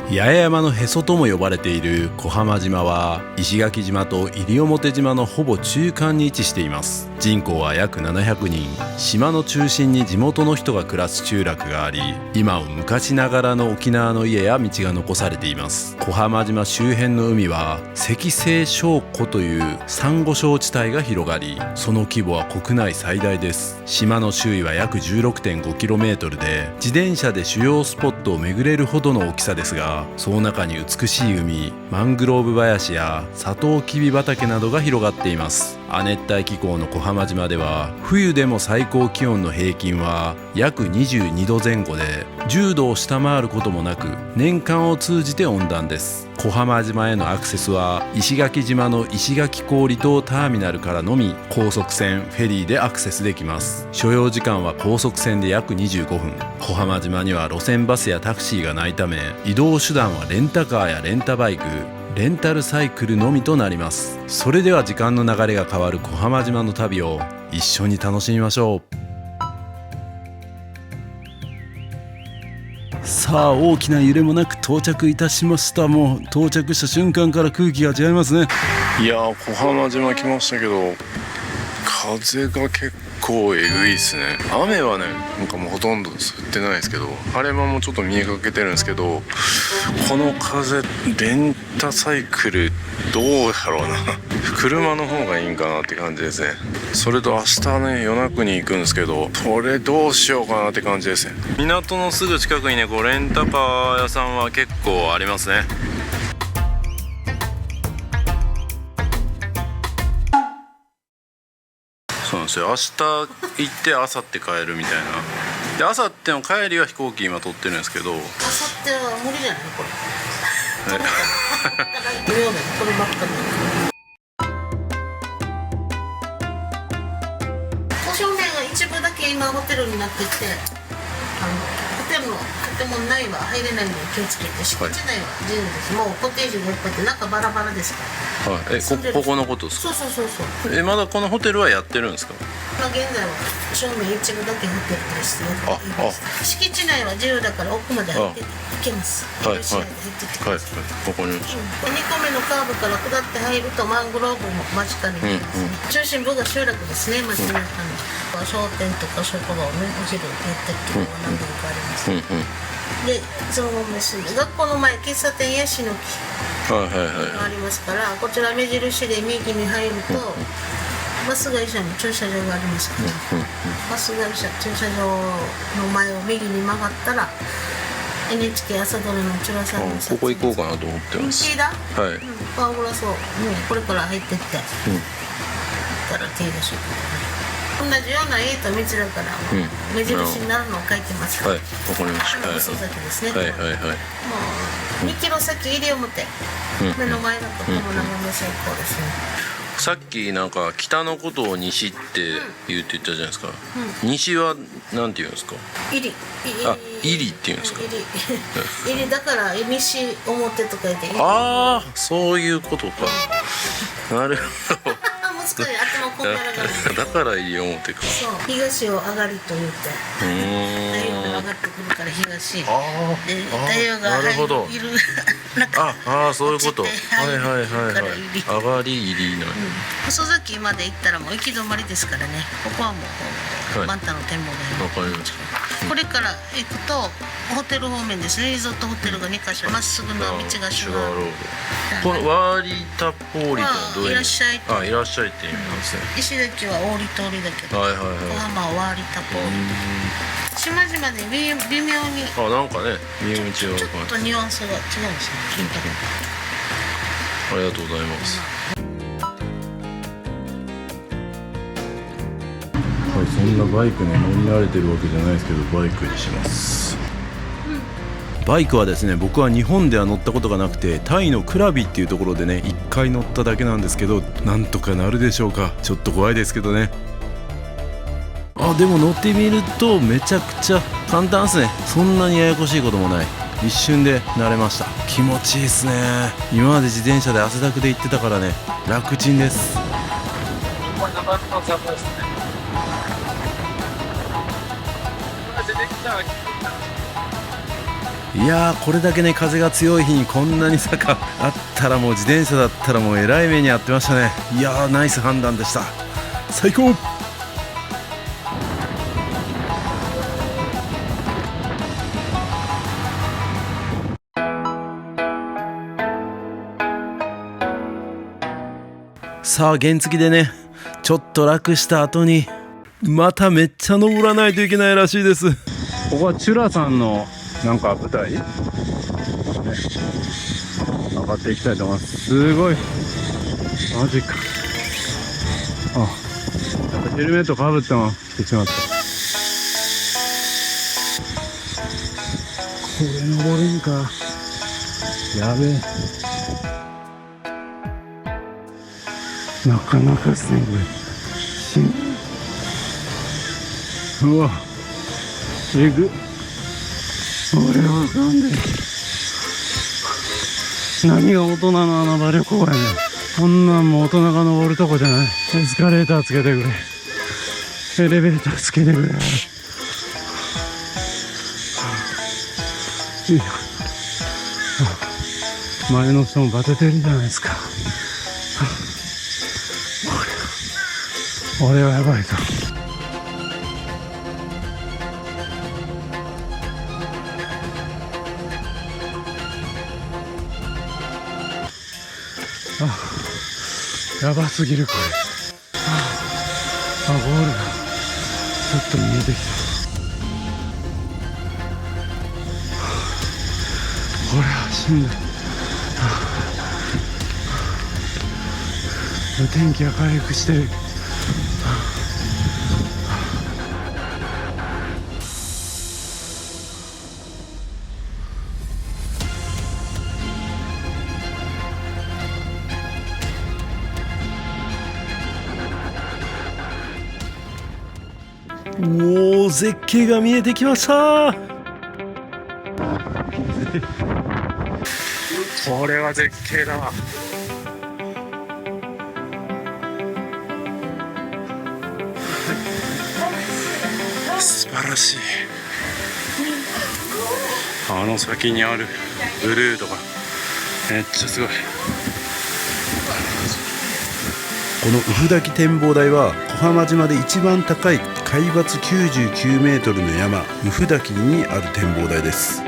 八重山のへそとも呼ばれている小浜島は石垣島と西表島のほぼ中間に位置しています。人口は約700人。島の中心に地元の人が暮らす集落があり、今も昔ながらの沖縄の家や道が残されています。小浜島周辺の海は石西礁湖というサンゴ礁地帯が広がり、その規模は国内最大です。島の周囲は約 16.5km で自転車で主要スポットを巡れるほどの大きさですが、その中に美しい海、マングローブ林やサトウキビ畑などが広がっています。亜熱帯気候の小浜島では冬でも最高気温の平均は約22度前後で10度を下回ることもなく、年間を通じて温暖です。小浜島へのアクセスは石垣島の石垣港離島ターミナルからのみ高速船フェリーでアクセスできます。所要時間は高速船で約25分。小浜島には路線バスやタクシーがないため、移動手段はレンタカーやレンタバイク、レンタルサイクルのみとなります。それでは時間の流れが変わる小浜島の旅を一緒に楽しみましょう。さあ大きな揺れもなく到着いたしました。もう到着した瞬間から空気が違いますね。いやー、小浜島来ましたけど風が結構えぐいですね。雨はねなんかもうほとんど降ってないですけど、晴れ間もちょっと見えかけてるんですけど、この風レンタサイクルどうやろうな車の方がいいんかなって感じですね。それと明日ね与那国行くんですけど、これどうしようかなって感じですね。港のすぐ近くにねこうレンタカー屋さんは結構ありますね。そうなんですよ。明日行って明後日帰るみたいな。で明後日の帰りは飛行機今取ってるんですけど、明後日は無理じゃないこれ。土曜日こればっかり。照明が一部だけ今ホテルになってて、ホテルの建物内は入れないので気をつけて、敷地内は自由です。もうコテージがいっぱいで中バラバラですから。はい、ここのことですか？そう。まだこのホテルはやってるんですか？現在は照明一部だけホテルですね。敷地内は自由だから奥まで入っていけます。はい、入っててください。わかりました。2個目のカーブから下って入るとマングローブも間近に見えますね。中心部が集落ですね。街中の商店とか職場をねお昼やってるところが何度かあります。でそのままですね、学校の前喫茶店ヤシの木がありますから、こちら目印で右に入るとバス会社の駐車場がありますから、バス会社駐車場の前を右に曲がったら NHK 朝ドラのチュラさんのここ行こうかなと思ってます。だ、はい、パワーグラスを、これから入ってって、たら手でしょ同じような家と道だから、目印になるのを書いてますから。はい、わかりました。嘘崎ですね。はい。もう2キロ先西表、目の前だとこの眺め最高ですね。さっきなんか北のことを西って言ったじゃないですか、西はなんて言うんですか？入り。あ、入りって言うんですか？入りだから西表とか言って。ああ、そういうことか。なるほど。難しい、頭こんがらがる。だから入り表か。そう、東を上がりと言って。太陽が上がってくるから東。太陽がいる中。ああ、そういうこと。はいはいはいはい。上がり入りな。細崎まで行ったらもう行き止まりですからね。ここはもうバンタの展望台。わかりました。これから行くとホテル方面ですね。リゾートホテルが2カ所、まっすぐの道がシュガーロード。このワーリタポーリとはどういう意味？いらっしゃい。あ、いらっしゃいって意味なんですね。石垣は大利通りだけど、はいはいはい。小浜はワーリタポーリ。島々で微妙に。あ、なんかね、見道ちょっとニュアンスが違うんですね。ありがとうございます。はい、そんなバイクね、乗り慣れてるわけじゃないですけど、バイクにします。バイクはですね、僕は日本では乗ったことがなくて、タイのクラビっていうところでね1回乗っただけなんですけど、なんとかなるでしょうか。ちょっと怖いですけどね。あ、でも乗ってみるとめちゃくちゃ簡単ですね。そんなにややこしいこともない。一瞬で慣れました。気持ちいいですね。今まで自転車で汗だくで行ってたからね、楽ちんです。いやー、これだけね風が強い日にこんなに坂あったら、もう自転車だったらもうえらい目に遭ってましたね。いやー、ナイス判断でした。最高。さあ、原付でねちょっと楽した後にまためっちゃ登らないといけないらしいです。ここはチュラさんのなんか舞台、ね、上がっていきたいと思います。すごい、マジか。あ、やっぱヘルメットかぶったまま来てしまった。これ登れんか、やべえ。なかなかですねこれ。うわ、えぐ。俺はなんで何が大人の穴場旅行やねん。こんなんも大人が登るとこじゃない。エスカレーターつけてくれ、エレベーターつけてくれ。前の人もバテてるじゃないですか。俺はやばいぞ。あ、やばすぎるこれ。あ、ゴールがちょっと見えてきた。これはしんどい。天気が回復してる。おお、絶景が見えてきました。これは絶景だわ。素晴らしい。あの先にあるブルーとかめっちゃすごい。このウフダキ展望台は小浜島で一番高い海抜99メートルの山、ウフダキにある展望台です。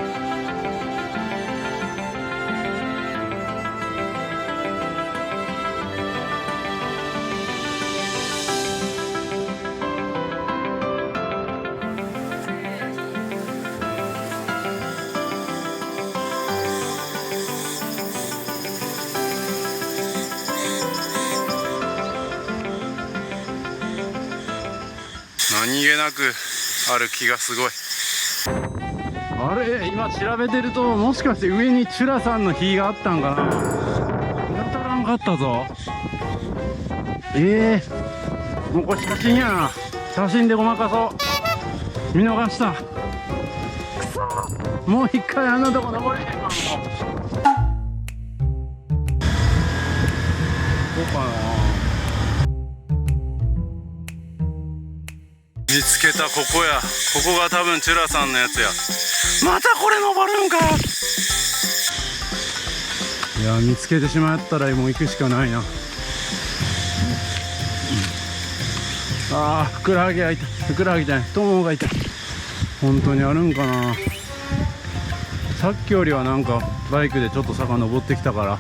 何気なくある気がすごい。あれ、今調べてるともしかして上にチュラさんの火があったんかな。見当たらんかったぞ。もうこれ写真やな。写真でごまかそう。見逃した。くそ、もう一回あんなとこ登れへんわ。もうこうかな。見つけた、ここや。ここが多分チュラさんのやつや。またこれ登るんか。いや、見つけてしまったらもう行くしかないな。ああ、ふくらはぎが痛い。ふくらはぎじゃない、太ももが痛い。本当にあるんかな。さっきよりはなんかバイクでちょっと坂登ってきたから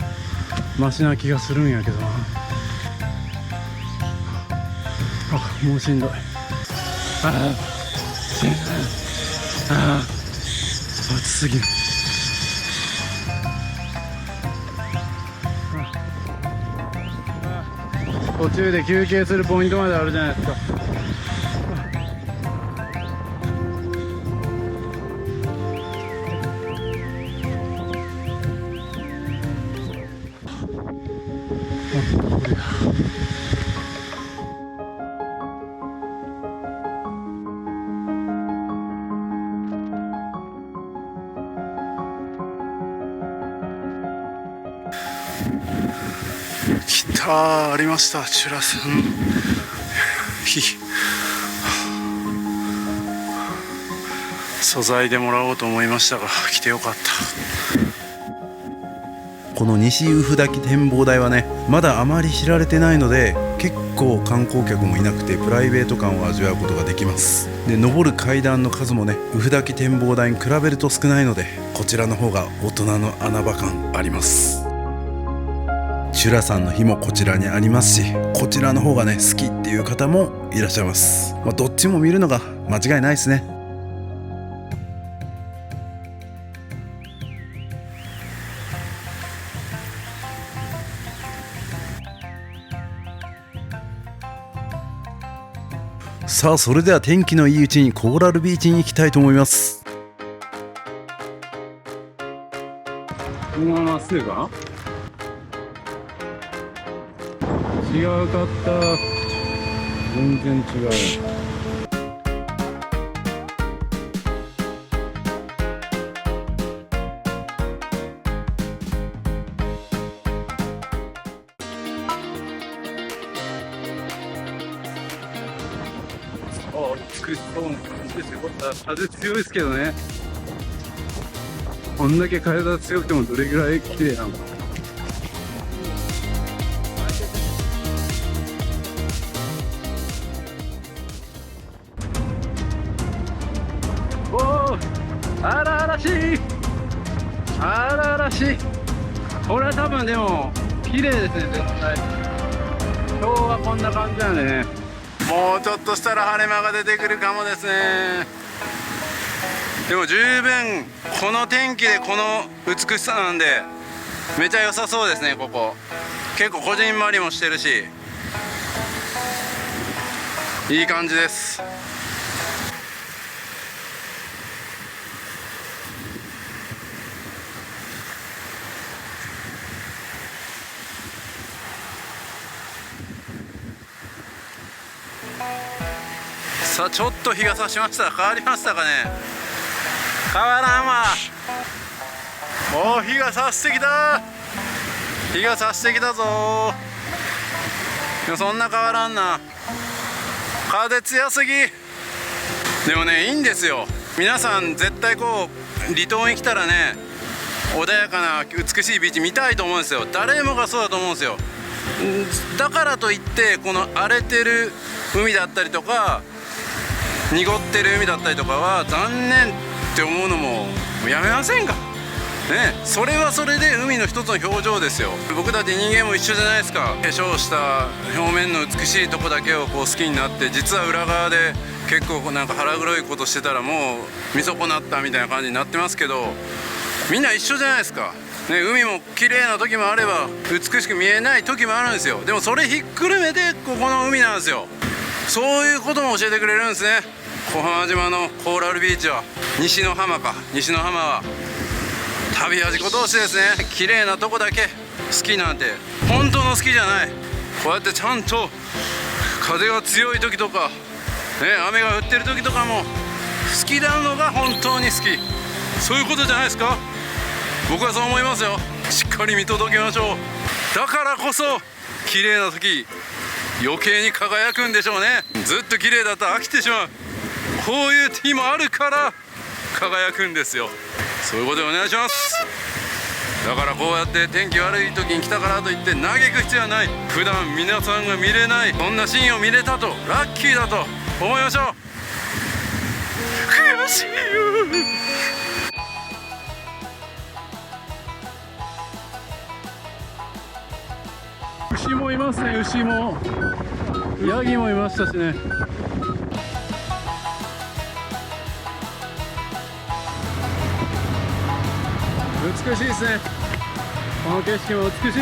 マシな気がするんやけどな。あ、もうしんどい。暑すぎる。途中で休憩するポイントまであるじゃないですか。来た、ありました、チュラさん。素材でもらおうと思いましたが、来てよかった。この西宇布滝展望台はね、まだあまり知られてないので、結構観光客もいなくてプライベート感を味わうことができます。で、登る階段の数もね、宇布滝展望台に比べると少ないので、こちらの方が大人の穴場感あります。チュラさんの日もこちらにありますし、こちらの方がね好きっていう方もいらっしゃいます。どっちも見るのが間違いないですね。さあ、それでは天気のいいうちにコーラルビーチに行きたいと思います。このまままっすぐか。違うかった。全然違う。美しそうな感じですよ。風強いですけどね。こんだけ風が強くてもどれぐらい綺麗なのか。荒々しい、荒々しい。これは多分でも綺麗ですね、絶対。今日はこんな感じなんでね。もうちょっとしたら晴れ間が出てくるかもですね。でも十分この天気でこの美しさなんでめちゃ良さそうですね。ここ結構こじんまりもしてるしいい感じです。さあ、ちょっと日が差しました。変わりましたかね。変わらんわ。もう日が差してきた。日が差してきたぞ。でもそんな変わらんな。風強すぎ。でもね、いいんですよ。皆さん絶対こう離島に来たらね、穏やかな美しいビーチ見たいと思うんですよ。誰もがそうだと思うんですよ。だからといってこの荒れてる海だったりとか濁ってる海だったりとかは残念って思うのもやめませんかね。それはそれで海の一つの表情ですよ。僕たち人間も一緒じゃないですか。化粧した表面の美しいとこだけをこう好きになって、実は裏側で結構なんか腹黒いことしてたらもう見損なったみたいな感じになってますけど、みんな一緒じゃないですかね。海も綺麗な時もあれば美しく見えない時もあるんですよ。でもそれひっくるめてここの海なんですよ。そういうことも教えてくれるんですね。小浜島のコーラルビーチは、西の浜か。西の浜は旅味ご当地ですね。綺麗なとこだけ好きなんて本当の好きじゃない。こうやってちゃんと風が強い時とか、雨が降ってる時とかも好きなのが本当に好き、そういうことじゃないですか。僕はそう思いますよ。しっかり見届けましょう。だからこそ綺麗な時余計に輝くんでしょうね。ずっと綺麗だったら飽きてしまう、こういう日もあるから輝くんですよ。そういうことでお願いします。だからこうやって天気悪い時に来たからといって嘆く必要はない。普段皆さんが見れないそんなシーンを見れたとラッキーだと思いましょう。悔しいよ。牛もいますね。牛もヤギもいましたしね。美しいですね。この景色も美しい。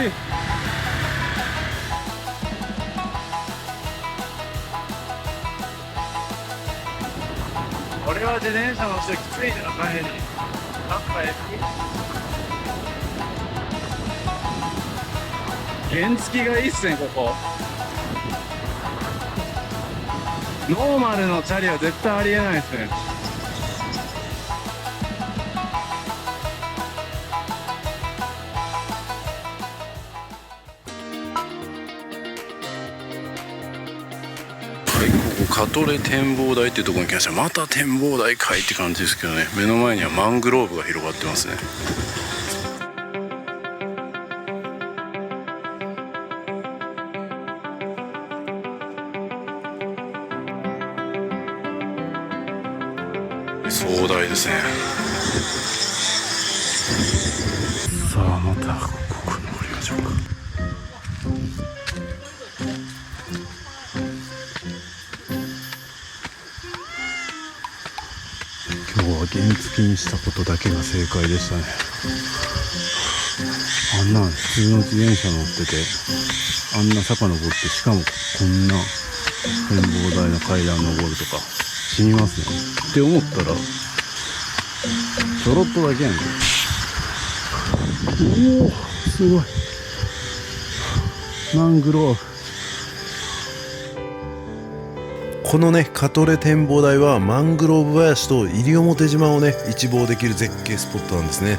これは自転車の人きついな、帰り。やっぱ原付がいいっすね、ここ。ノーマルのチャリは絶対ありえないですね。カトレ展望台っていうところに来ました。また展望台かいって感じですけどね。目の前にはマングローブが広がってますね。壮大ですね。さあまたここ登りましょうか。今日は原付にしたことだけが正解でしたね。あんな普通の自転車乗っててあんな坂登って、しかもこんな展望台の階段登るとか死にますねって思ったらちょろっとだけやんけ。おおすごいマングローブ。このねカトレ展望台はマングローブ林と西表島をね一望できる絶景スポットなんですね。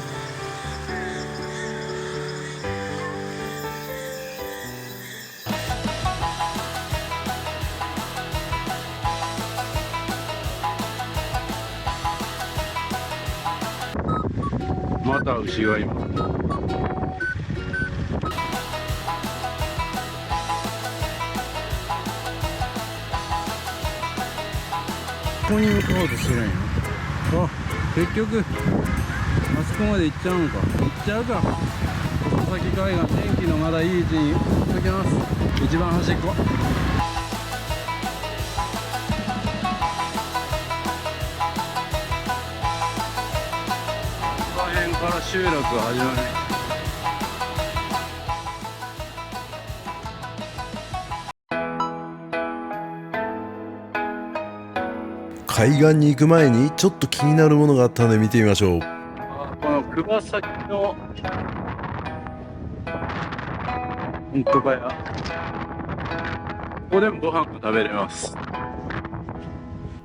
また牛が今ここに向かおうとしてるんや。あ、結局あそこまで行っちゃうのか。行っちゃうか。細崎海岸、天気のまだいい位置に行きます。一番端っこ。ここら辺から集落が始まるね。海岸に行く前にちょっと気になるものがあったので見てみましょう。この桑崎の本当かや、ここでもご飯が食べれます。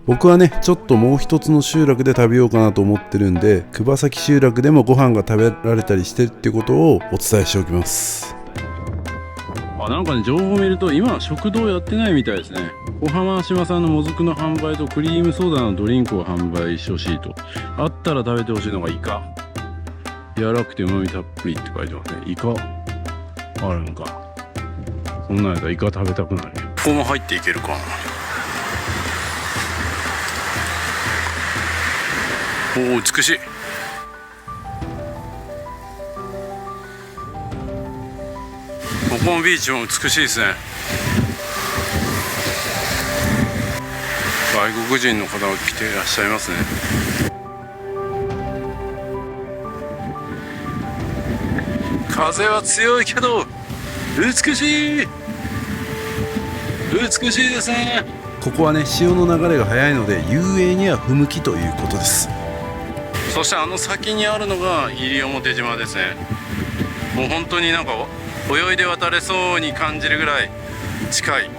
僕はねちょっともう一つの集落で食べようかなと思ってるんで、桑崎集落でもご飯が食べられたりしてるっていうことをお伝えしておきます。あ、なんかね情報を見ると今食堂やってないみたいですね。小浜島産のもずくの販売とクリームソーダのドリンクを販売してほしいと。あったら食べてほしいのがイカ。柔らかくて旨味たっぷりって書いてますね。イカあるんか。そんなんやったらイカ食べたくなる。ここも入っていけるかな。おお美しい。ここのビーチも美しいですね。外国人の方が来ていらっしゃいますね。風は強いけど美しい。美しいですね。ここはね潮の流れが速いので遊泳には不向きということです。そしてあの先にあるのが西表島ですね。もう本当になんか泳いで渡れそうに感じるぐらい近い。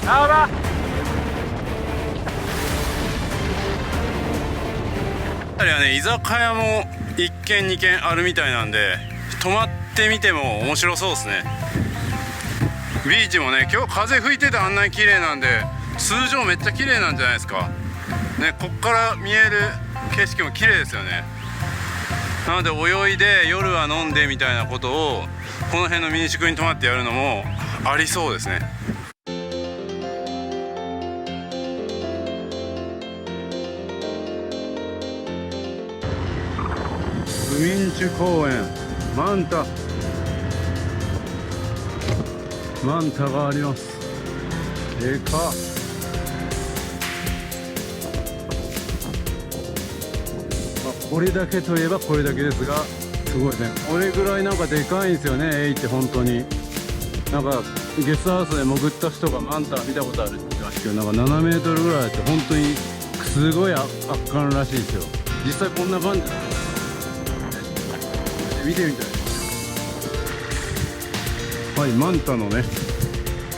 やばっ。あれはね、居酒屋も1軒2軒あるみたいなんで泊まってみても面白そうですね。ビーチもね、今日風吹いててあんなに綺麗なんで通常めっちゃ綺麗なんじゃないですかね。こっから見える景色も綺麗ですよね。なので泳いで夜は飲んでみたいなことをこの辺の民宿に泊まってやるのもありそうですね。民主公園マンタがあります。でかっ。これだけといえばこれだけですが、すごいね。これぐらいなんかでかいんですよね、エイって本当に。なんかゲストハウスで潜った人がマンタ見たことあるって言ってましたけど、なんか7メートルぐらいあって本当にすごい圧巻らしいですよ。実際こんな感じ見てみたい。はい、マンタのね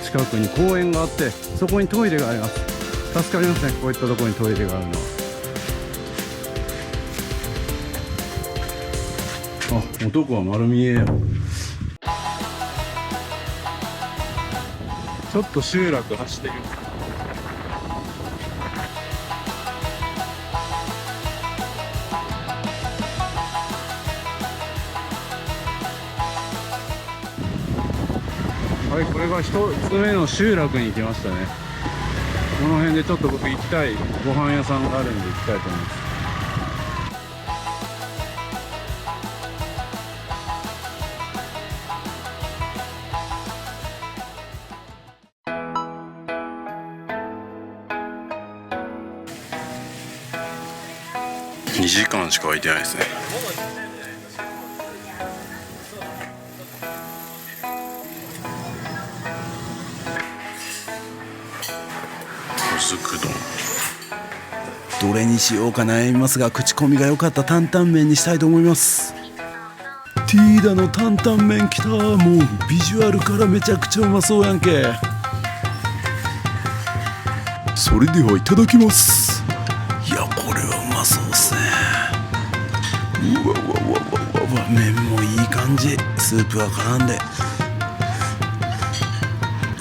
近くに公園があって、そこにトイレがあります。助かりますね、こういったところにトイレがあるのは。あ、男は丸見えや。ちょっと集落走ってる。はい、これが一つ目の集落に来ましたね。この辺でちょっと僕行きたいご飯屋さんがあるんで行きたいと思います。2時間しか空いてないですね。どれにしようか悩みますが、口コミが良かった担々麺にしたいと思います。ティーダの担々麺きた。もうビジュアルからめちゃくちゃうまそうやんけ。それではいただきます。いや、これはうまそうっすね。うわうわうわうわうわ、麺もいい感じ。スープが絡んで、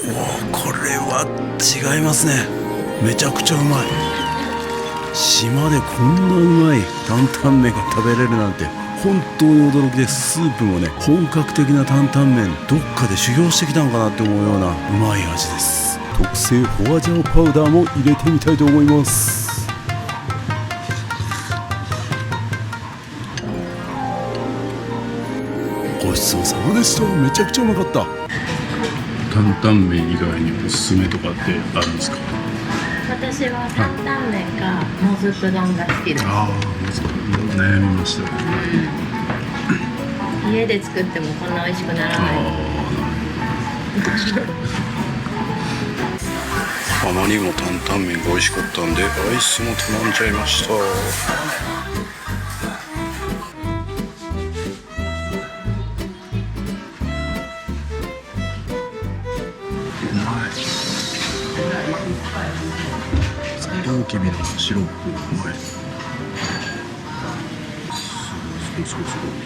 おお、これは違いますね。めちゃくちゃうまい。島でこんなうまい担々麺が食べれるなんて本当に驚きです。スープもね、本格的な担々麺、どっかで修行してきたのかなって思うようなうまい味です。特製ホワジャオパウダーも入れてみたいと思います。ごちそうさまでした。めちゃくちゃうまかった。担々麺以外におすすめとかってあるんですか？私は担々麺かもずく丼が好きです。ああ、もずく丼悩みましたよ、家で作ってもこんな美味しくならない。あまりにも担々麺が美味しかったんでアイスも頼んじゃいました。サトウキビのシロップがうまい。すごいすごいすごい。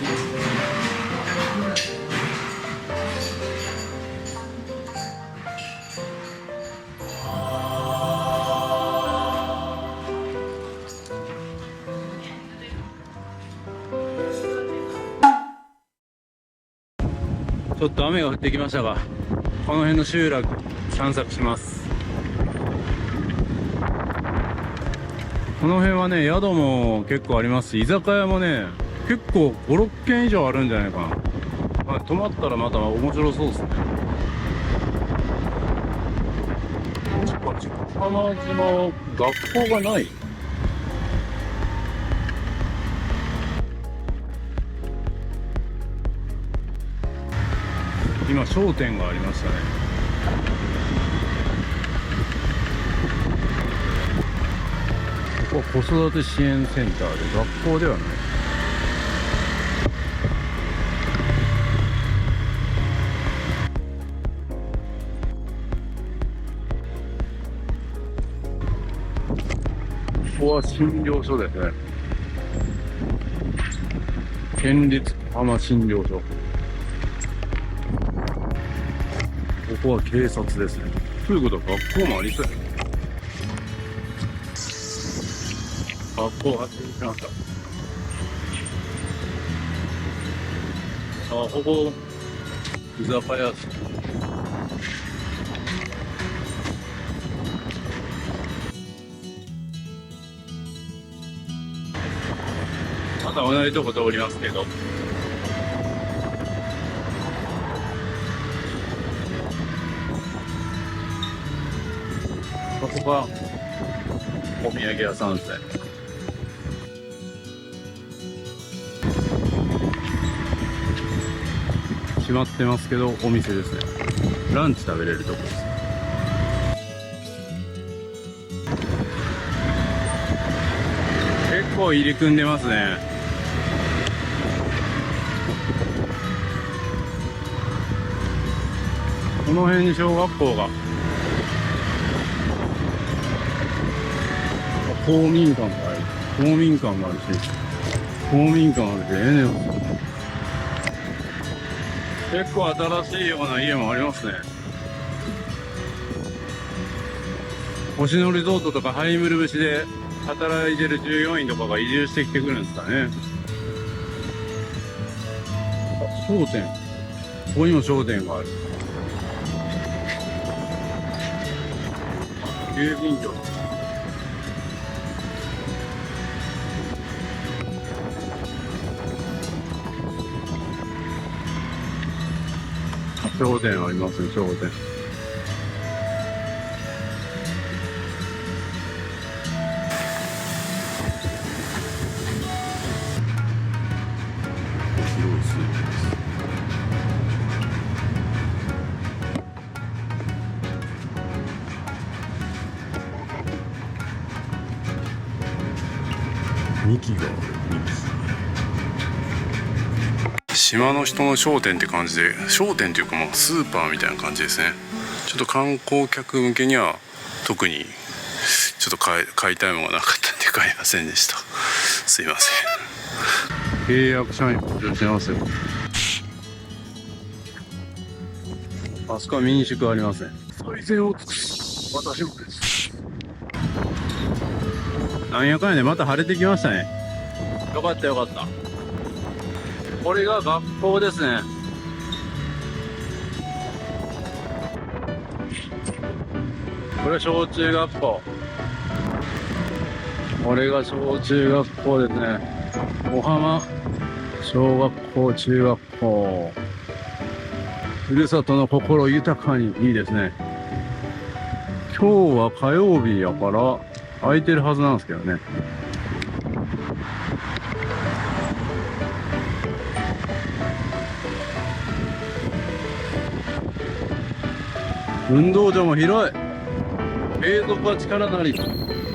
ちょっと雨が降ってきましたが、この辺の集落散策します。この辺はね、宿も結構ありますし、居酒屋もね、結構5、6軒以上あるんじゃないかな。泊まったらまた面白そうですね。浜島、学校がない。今商店がありましたね。ここは子育て支援センターで学校ではない。ここは診療所ですね。県立浜診療所。ここは警察ですね。ということは学校もありそうやね。学校発見しました。あ、ここ居酒屋です。また同じとこ通りますけど、ここがお土産屋さんですね。閉まってますけどお店ですね。ランチ食べれるとこです。結構入り組んでますね。この辺に小学校が、公民館がある。公民館もあるし、公民館あるし、結構新しいような家もありますね。星野リゾートとかハイムル節で働いてる従業員とかが移住してきてくるんですかね。商店。ここにも商店がある。郵便局。商店ありますね、商店。広いスーパーです。幹がある。島の人の商店って感じで、商店というかまあスーパーみたいな感じですね。ちょっと観光客向けには特にちょっと買いたいものがなかったんで買いませんでした。すいません。契約社員募集してますよ。あそこは民宿ありますね。最善を尽くし私もです。なんやかんやでまた晴れてきましたね。よかったよかった。これが学校ですね。これは小中学校。これが小中学校ですね。小浜小学校中学校。ふるさとの心豊かに。いいですね。今日は火曜日やから空いてるはずなんですけどね。運動場も広い。継続は力なり。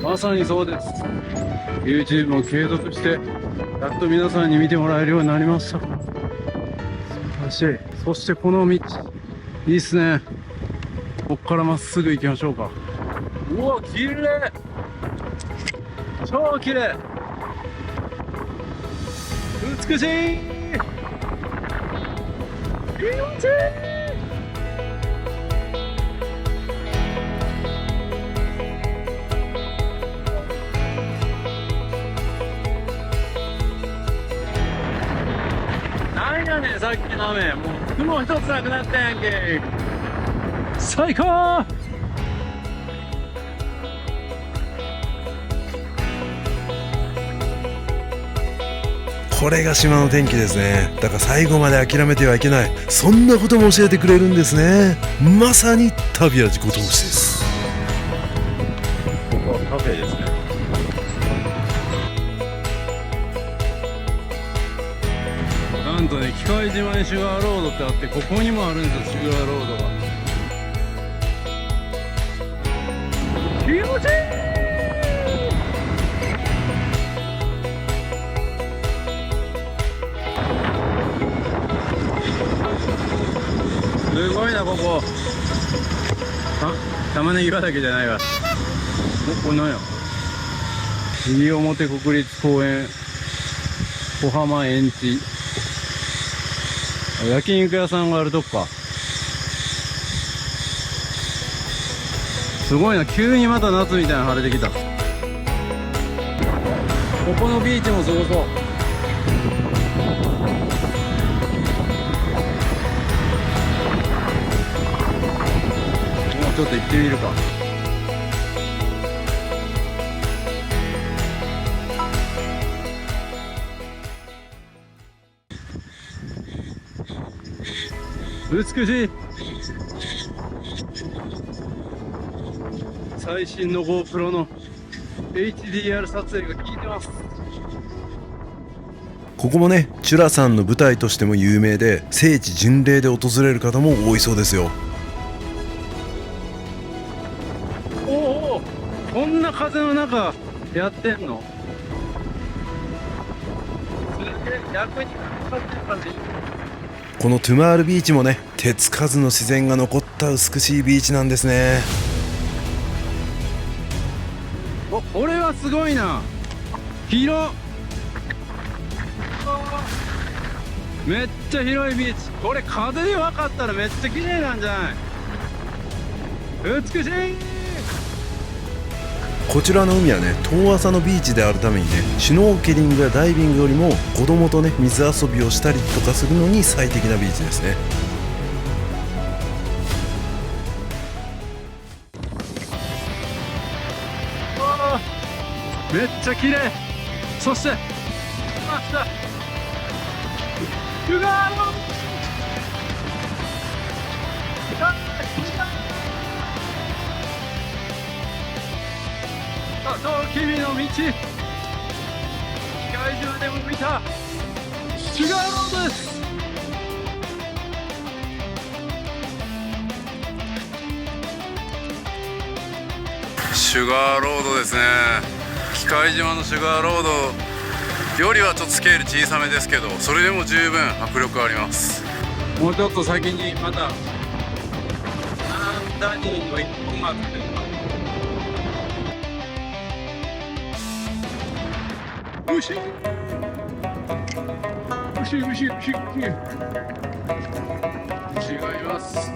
まさにそうです。YouTube も継続して、やっと皆さんに見てもらえるようになりました。素晴らしい。そしてこの道、いいっすね。こっからまっすぐ行きましょうか。うわ、綺麗。超綺麗。美しい。気持ちいい。なんやねん、さっきの雨。もう雲一つなくなったやんけ。最高。これが島の天気ですね。だから最後まで諦めてはいけない。そんなことも教えてくれるんですね。まさに旅は自己投資です。ここはカフェですね。なんとね、機械島にシュガーロードってあって、ここにもあるんですよ、シュガーロードが。気持ちいい。ここ。玉ねぎ畑じゃないわ。これ何や。西表国立公園小浜園地。焼肉屋さんがあるとこか。すごいな、急にまた夏みたいな晴れてきた。ここのビーチもすごそう。もうちょっと行ってみるか。美しい。最新の GoPro の HDR 撮影が効いてます。ここもね、チュラさんの舞台としても有名で、聖地巡礼で訪れる方も多いそうですよ。おお、こんな風の中やってんの。すげえ、逆にかかってる感じ。このトゥマールビーチもね、手つかずの自然が残った美しいビーチなんですね。お、これはすごいな。広っ。めっちゃ広いビーチ。これ風で分かったらめっちゃ綺麗なんじゃない。美しい。こちらの海はね、遠浅のビーチであるためにね、シュノーケリングやダイビングよりも子供とね、水遊びをしたりとかするのに最適なビーチですね。めっちゃ綺麗。そして来ました、シュガーロード。さあ、君の道、機械中でも見たシュガーロードです。シュガーロードですね。機械島のシュガーロードよりはちょっとスケール小さめですけど、それでも十分迫力あります。もうちょっと先にまたダニーの一本があって、牛がいます。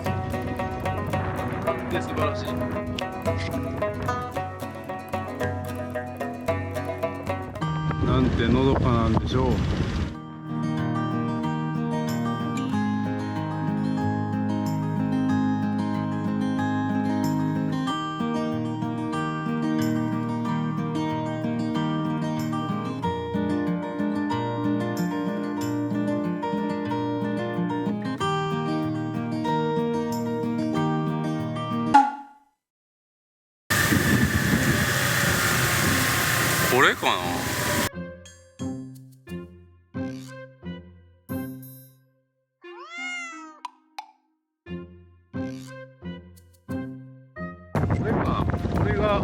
で、素晴らしい。なんてのどかなんでしょう。これかな。これが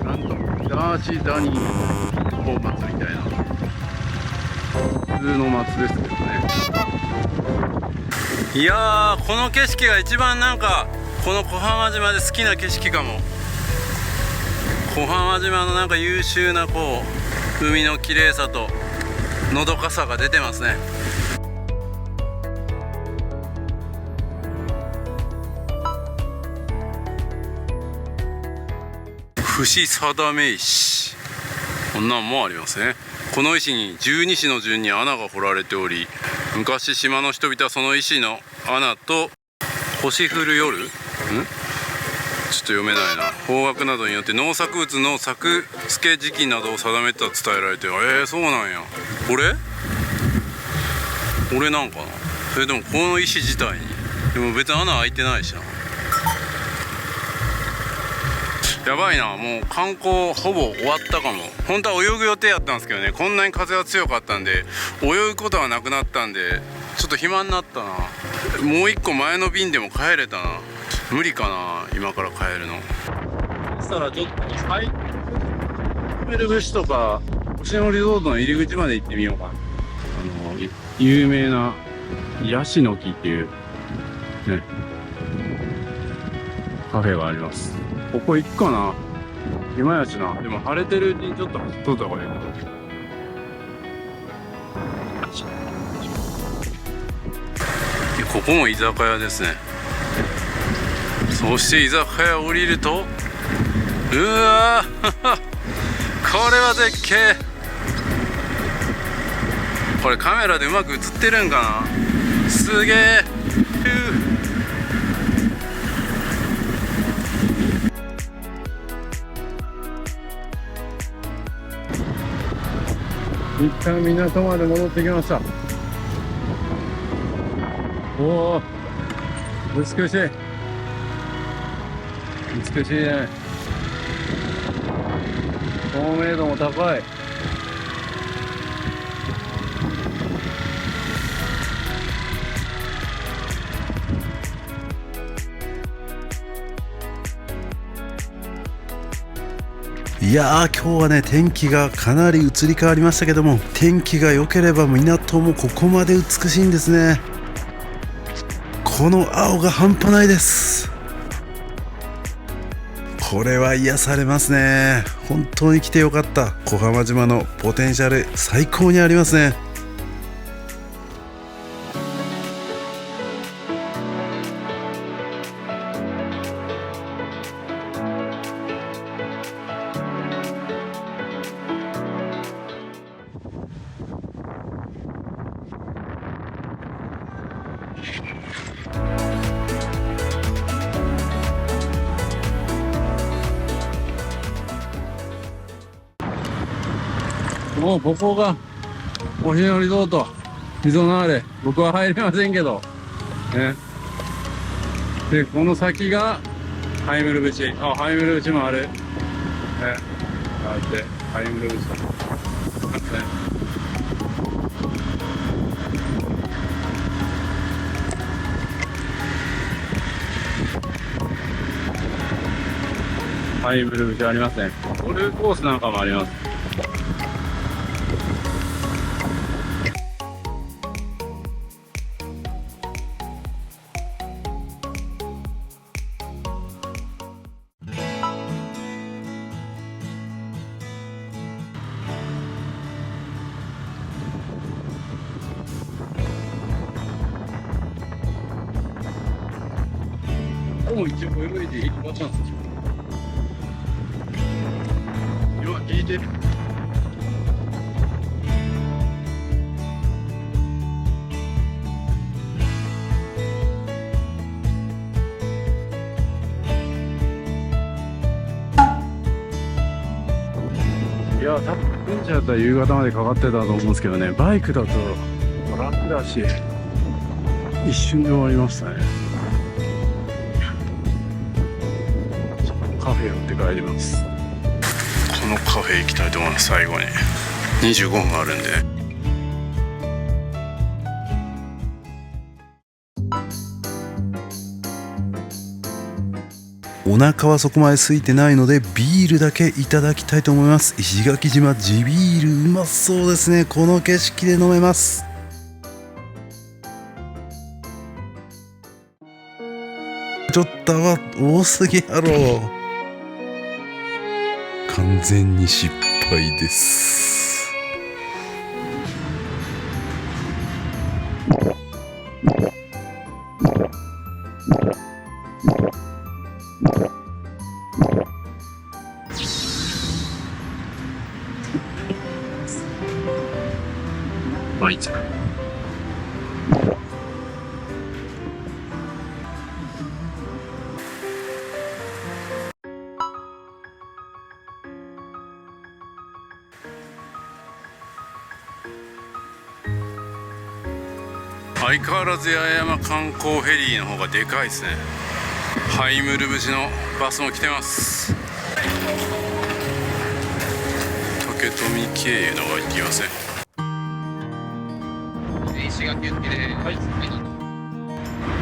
なんとダーシーダニーの松みたいな普通の松ですけどね。いやー、この景色が一番なんかこの小浜島で好きな景色かも。小浜島のなんか優秀なこう海の綺麗さとのどかさが出てますね。節定め石、こんなんもありますね。この石に12支の順に穴が掘られており、昔島の人々はその石の穴と星降る夜、ちょっと読めないな、方角などによって農作物の作付け時期などを定めてたと伝えられてる。そうなんや。これなんかな。それでもこの石自体にでも別に穴開いてないしな。やばいな、もう観光ほぼ終わったかも。本当は泳ぐ予定やったんですけどね、こんなに風が強かったんで泳ぐことはなくなったんで、ちょっと暇になったな。もう一個前の便でも帰れたな。無理かな、今から帰るの。そしたらちょっとはいメルベシとか星野リゾートの入り口まで行ってみようかな。有名なヤシの木っていうカフェがあります。ここ行くかな。今やしな。でも晴れてるうちにちょっと走っとった方がいいかな。ここも居酒屋ですね。そして居酒屋降りると、うわーこれは絶景。これカメラでうまく映ってるんかな。すげえ。一旦港まで戻ってきました。おお、美しい。美しいね。透明度も高い。いやー、今日はね天気がかなり移り変わりましたけども、天気が良ければ港もここまで美しいんですね。この青が半端ないです。これは癒されますね。本当に来てよかった。小浜島のポテンシャル最高にありますね。もうここが星野リゾート溝のあれ。僕は入れませんけどね。でこの先がハイムル淵。あ、ハイムル淵もあるね。こうやってハイムル淵ね。ハイムル淵ありますね。ゴルフコースなんかもあります。もう一応泳いでいい場所なんですよ。今聞いてる。いや、多分運賃だったら夕方までかかってたと思うんですけどね、バイクだと楽だし、一瞬で終わりましたね。カフェ寄って帰ります。このカフェ行きたいと思います。最後に25分あるんで。お腹はそこまで空いてないのでビールだけいただきたいと思います。石垣島地ビールうまそうですね。この景色で飲めます。ちょっとは多すぎやろ。完全に失敗です。まあいいじゃん。相変わらず八重山観光フェリーの方がでかいですね。ハイムル節のバスも来てます。竹富経由の方が行きますね。石垣行きで、はい。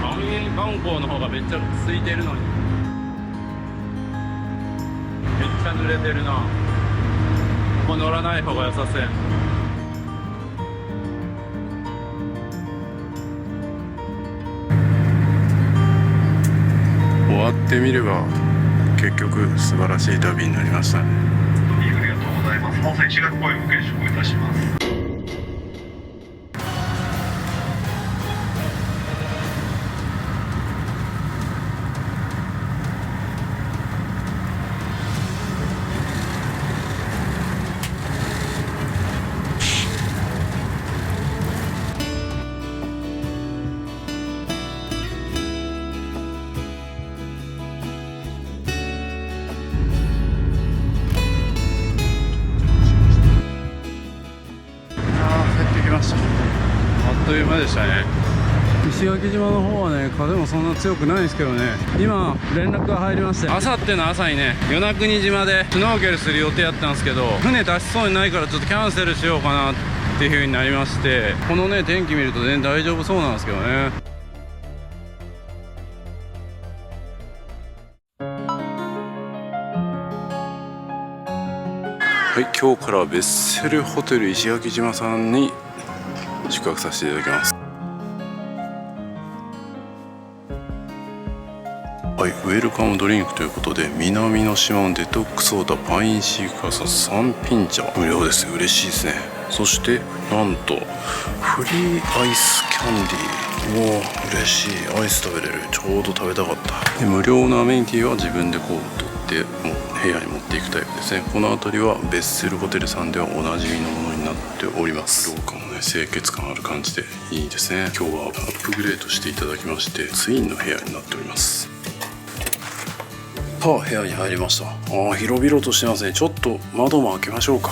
万円観光の方がめっちゃ空いてるのに。めっちゃ濡れてるな。ここ乗らない方が良さそうや。終わってみれば結局素晴らしい旅になりましたね。ありがとうございます。本日石垣公園ご見学いたします。あっという間でしたね。石垣島の方はね、風もそんな強くないんですけどね、今連絡が入りまして、あさっての朝にね、与那国島でシュノーケルする予定やったんですけど、船出しそうにないからちょっとキャンセルしようかなっていう風になりまして、このね天気見ると全然大丈夫そうなんですけどね。はい、今日からベッセルホテル石垣島さんに宿泊させていただきます。はい、ウェルカムドリンクということで、南の島のデトックスウォーターパインシーカーサ3品茶無料です。嬉しいですね。そしてなんとフリーアイスキャンディー、おー嬉しい。アイス食べれる。ちょうど食べたかった。で無料のアメニティは自分でこう取ってもう部屋に持っていくタイプですね。この辺りはベッセルホテルさんではおなじみのものになっております。廊下もね清潔感ある感じでいいですね。今日はアップグレードしていただきまして、ツインの部屋になっております。さあ部屋に入りました。広々としてますね。ちょっと窓も開けましょうか。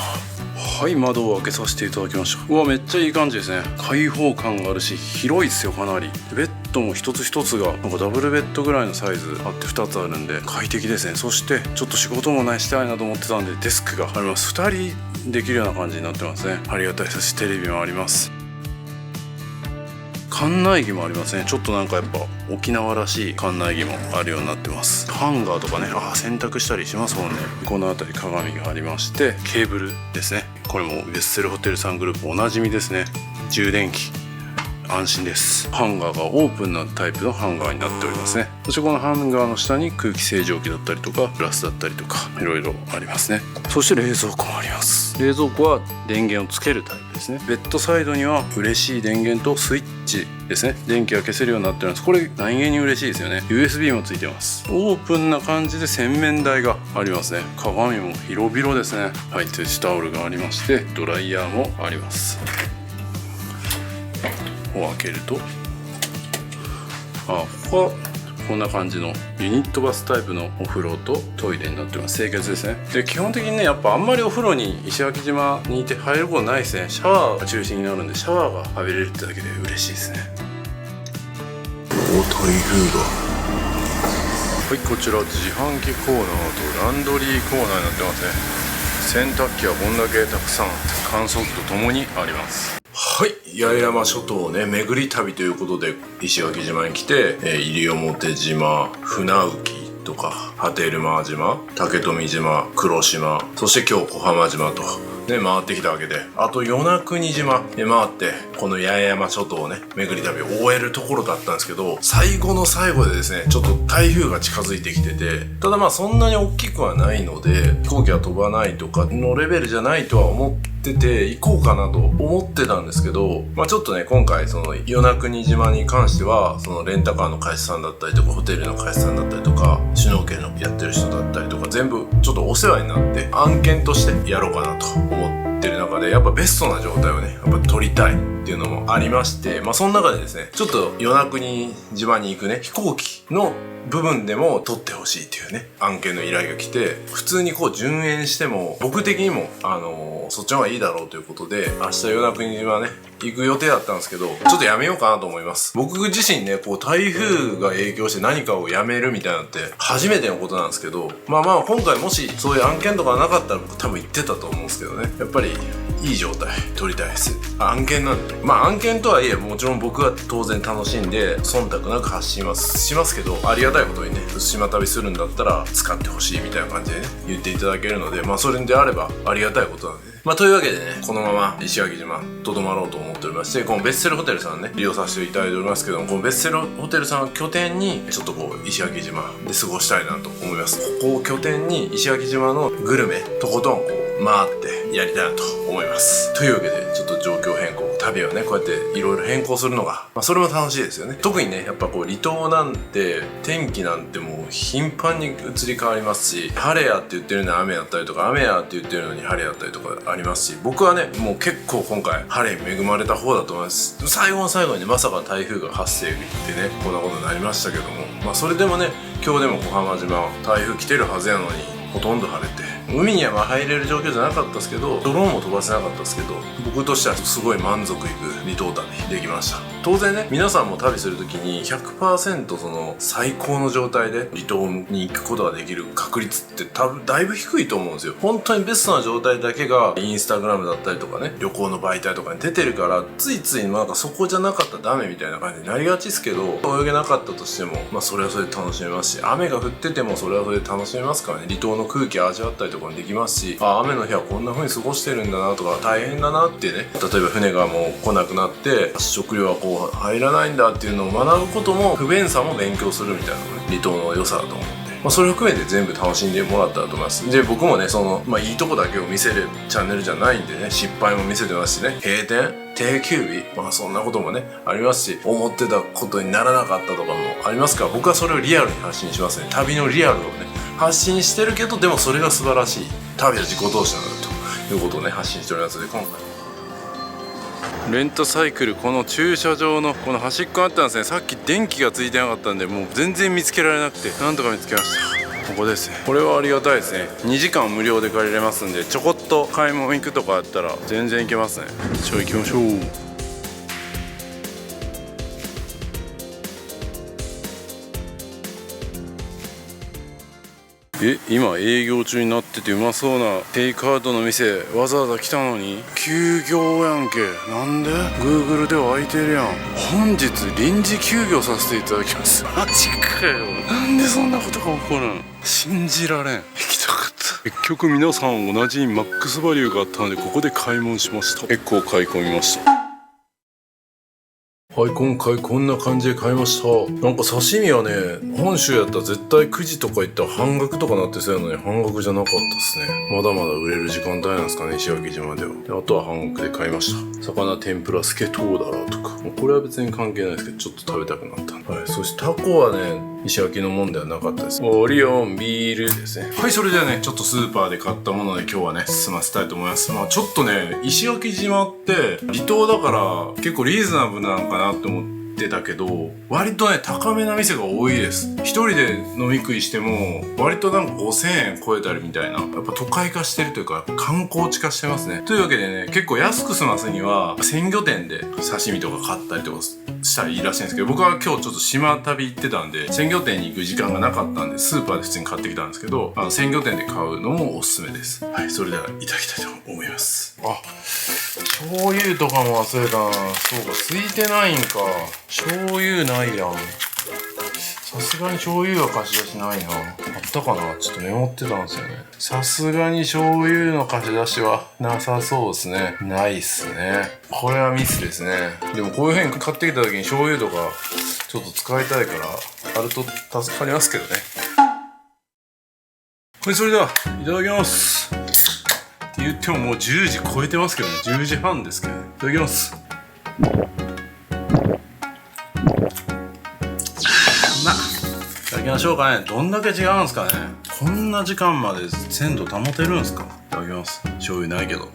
はい、窓を開けさせていただきました。うわ、めっちゃいい感じですね。開放感があるし広いですよ。かなりベッドも一つ一つがなんかダブルベッドぐらいのサイズあって2つあるんで快適ですね。そしてちょっと仕事もねしたいなと思ってたんでデスクがあります。2人できるような感じになってますね。ありがたいですしテレビもあります。館内着もありますね。ちょっとなんかやっぱ沖縄らしい館内着もあるようになってます。ハンガーとかね、洗濯したりしますもんね。この辺り鏡がありまして、ケーブルですね。これもベッセルホテルさんグループおなじみですね。充電器安心です。ハンガーがオープンなタイプのハンガーになっておりますね。そしてこのハンガーの下に空気清浄機だったりとかグラスだったりとかいろいろありますね。そして冷蔵庫もあります。冷蔵庫は電源をつけるタイプですね。ベッドサイドには嬉しい電源とスイッチですね。電気が消せるようになっております。これ何気に嬉しいですよね。 USB もついてます。オープンな感じで洗面台がありますね。鏡も広々ですね。はい、ティッシュタオルがありましてドライヤーもあります。を開けるとここはこんな感じのユニットバスタイプのお風呂とトイレになってます。清潔ですね。で基本的にねやっぱあんまりお風呂に石垣島にいて入ることないですね。シャワーが中心になるんでシャワーが浴びれるってだけで嬉しいですね。台風がはい、こちら自販機コーナーとランドリーコーナーになってますね。洗濯機はこんだけたくさん乾燥機とともにあります。はい、八重山諸島をね巡り旅ということで石垣島に来て、西表島、船浮とか波照間島、竹富島、黒島、そして今日小浜島とね回ってきたわけで、あと与那国島で回ってこの八重山諸島をね巡り旅を終えるところだったんですけど、最後の最後でですねちょっと台風が近づいてきてて、ただまあそんなに大きくはないので飛行機は飛ばないとかのレベルじゃないとは思ってて行こうかなと思ってたんですけど、ちょっとね今回その与那国島に関してはそのレンタカーの会社さんだったりとかホテルの会社さんだったりとかシュノーケルのやってる人だったりとか全部ちょっとお世話になって案件としてやろうかなと思ってる中で、やっぱベストな状態をねやっぱ取りたいっていうのもありまして、その中でですねちょっと与那国島に行くね飛行機の部分でも取ってほしいっていうね案件の依頼が来て、普通にこう順延しても僕的にもそっちの方がいいだろうということで明日与那国島ね行く予定だったんですけど、ちょっとやめようかなと思います。僕自身ねこう台風が影響して何かをやめるみたいなのって初めてのことなんですけど、今回もしそういう案件とかなかったら僕多分行ってたと思うんですけどね、やっぱりいい状態取りたいです。案件なんで、まあ案件とはいえもちろん僕は当然楽しんで忖度なく発信はしますけど、ありがたいことにね、島旅するんだったら使ってほしいみたいな感じでね言っていただけるので、まあそれであればありがたいことなんでね。まあというわけでね、このまま石垣島とどまろうと思っておりまして、このベッセルホテルさんね利用させていただいておりますけども、このベッセルホテルさんを拠点にちょっとこう石垣島で過ごしたいなと思います。ここを拠点に石垣島のグルメとことんこう回ってやりたいなと思います。というわけでちょっと状況変更、旅をねこうやっていろいろ変更するのが、まあそれも楽しいですよね。特にねやっぱこう離島なんて天気なんてもう頻繁に移り変わりますし、晴れやって言ってるのに雨やったりとか、雨やって言ってるのに晴れやったりとかありますし、僕はねもう結構今回晴れに恵まれた方だと思います。最後の最後にねまさか台風が発生でねこんなことになりましたけども、まあそれでもね今日でも小浜島台風来てるはずやのにほとんど晴れて、海にはまあ入れる状況じゃなかったですけど、ドローンも飛ばせなかったですけど、僕としてはすごい満足いく離島旅できました。当然ね皆さんも旅するときに 100% その最高の状態で離島に行くことができる確率って多分だいぶ低いと思うんですよ。本当にベストな状態だけがインスタグラムだったりとかね、旅行の媒体とかに出てるから、ついついなんかそこじゃなかったらダメみたいな感じになりがちですけど、泳げなかったとしてもまあそれはそれで楽しめますし、雨が降っててもそれはそれで楽しめますからね。離島の空気味わったりとかもできますし、あ、雨の日はこんな風に過ごしてるんだなとか、大変だなってね、例えば船がもう来なくなって食料はこう入らないんだっていうのを学ぶことも、不便さも勉強するみたいなのが、ね、離島の良さだと思うんで、まあ、それを含めて全部楽しんでもらったらと思います。で僕もねその、まあ、いいとこだけを見せるチャンネルじゃないんでね、失敗も見せてますしね、閉店定休日、まあそんなこともねありますし、思ってたことにならなかったとかもありますから、僕はそれをリアルに発信しますね。旅のリアルをね発信してるけど、でもそれが素晴らしい、旅は自己投資なんだということをね発信しておりますので、今回レンタサイクル、この駐車場のこの端っこあったんですね。さっき電気がついてなかったんでもう全然見つけられなくて、なんとか見つけました。ここですね。これはありがたいですね。2時間無料で借りれますんで、ちょこっと買い物行くとかあったら全然行けますね。じゃあ行きましょう。今営業中になっててうまそうなテイクアウトの店わざわざ来たのに休業やんけ。なんで Google では空いてるやん。本日臨時休業させていただきます。マジかよ。なんでそんなことが起こるん。信じられん。行きたかった。結局皆さん同じマックスバリューがあったのでここで買い物しました。結構買い込みました。はい、今回こんな感じで買いました。なんか刺身はね、本州やったら絶対9時とか行ったら半額とかなってそうやのに半額じゃなかったですね。まだまだ売れる時間帯なんですかね、石垣島では。であとは半額で買いました。魚天ぷらスケトウダラとか。これは別に関係ないですけど、ちょっと食べたくなった。はい、そしてタコはね、石垣のもんではなかったです。オリオンビールですね。はい、それではね、ちょっとスーパーで買ったもので今日はね、済ませたいと思います。まあちょっとね、石垣島って離島だから結構リーズナブルなのかなって思ってたけど、割とね、高めな店が多いです。一人で飲み食いしても、割となんか5000円超えたりみたいな。やっぱ都会化してるというか、観光地化してますね。というわけでね、結構安く済ますには、鮮魚店で刺身とか買ったりとかしたらいいらしいんですけど、僕は今日ちょっと島旅行ってたんで、鮮魚店に行く時間がなかったんで、スーパーで普通に買ってきたんですけど、鮮魚店で買うのもおすすめです。はい、それではいただきたいと思います。あ、醤油とかも忘れたな。そうか、ついてないんか。醤油ないやん。さすがに醤油は貸し出しないな。あったかな、ちょっとメモってたんですよね。さすがに醤油の貸し出しはなさそうですね。ないっすね。これはミスですね。でもこういう風に買ってきた時に醤油とかちょっと使いたいからあると助かりますけどね。はい、それではいただきます。言ってももう10時超えてますけどね。10時半ですけどね。いただきます。いただきましょうかね。どんだけ違うんすかね。こんな時間まで鮮度保てるんすか。いただきます。醤油ないけど。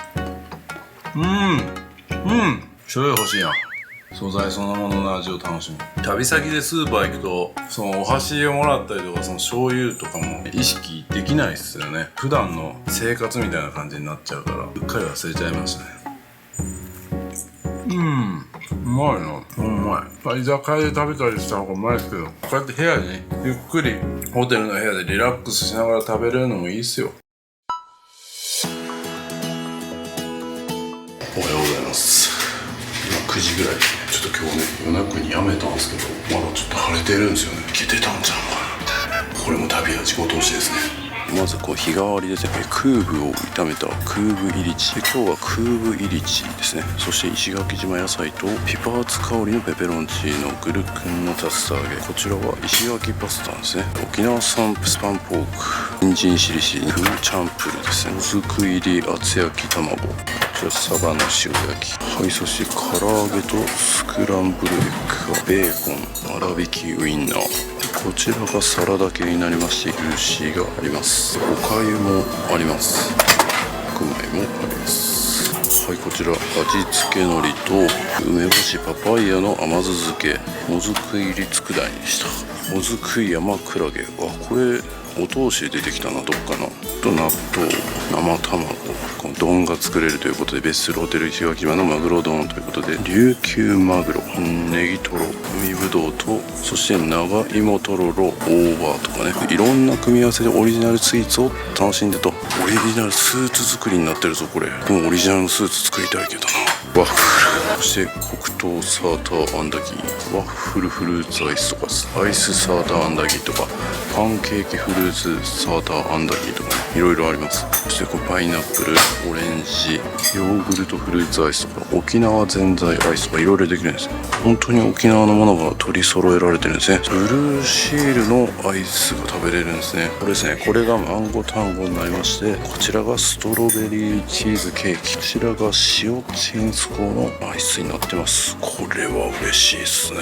醤油欲しいやん。素材そのものの味を楽しむ。旅先でスーパー行くとそのお箸をもらったりとか、その醤油とかも意識できないっすよね。普段の生活みたいな感じになっちゃうから、うっかり忘れちゃいましたね。うまいな。うまい。居酒屋で食べたりした方がうまいですけど、こうやって部屋でね、ゆっくりホテルの部屋でリラックスしながら食べれるのもいいっすよ。おはようございます。今9時ぐらいですね。ちょっと今日ね夜中にやめたんですけど、まだちょっと晴れてるんですよね。いけてたんちゃうかな。これも旅は自己投資ですね。まずこう日替わりですね。クーブを炒めたクーブイリチで、今日はクーブイリチですね。そして石垣島野菜とピパーツ香りのペペロンチーノ、グルクンの竜田揚げ、こちらは石垣パスタですね。沖縄産スパンポーク、人参しりしり、フーチャンプルですね。もずく入り厚焼き卵、こちらサバの塩焼き、はい、そして唐揚げとスクランブルエッグ、ベーコン、粗挽きウインナー、こちらがサラダ系になりまして、牛があります。おかゆもあります。白米もあります。はい、こちら味付け海苔と梅干しパパイヤの甘酢漬け、もずく入り佃煮でした。もずく山クラゲ、これお通しで出てきたな、どっかのと納豆、生卵、この丼が作れるということで、別室ホテル石垣島のマグロ丼ということで、琉球マグロ、ネギトロ、海ぶどうと、そして長芋とろろ、大葉とかね、いろんな組み合わせでオリジナルスイーツを楽しんでと。オリジナルスーツ作りになってるぞこれ。もうオリジナルのスーツ作りたいけどな。ワッフル、そして黒糖サーターアンダギー、ワッフルフルーツアイスとか、アイスサーターアンダギーとか、パンケーキフルーツサーターアンダギーとかね、いろいろあります。そしてこうパイナップル、オレンジ、ヨーグルトフルーツアイスとか、沖縄ぜんざいアイスとかいろいろできるんですよ。本当に沖縄のものが取り揃えられてるんですね。ブルーシールのアイスが食べれるんですね。これですね、これがマンゴータンゴになりまして、こちらがストロベリーチーズケーキ、こちらが塩チンスコーのアイスになってます。これは嬉しいですね。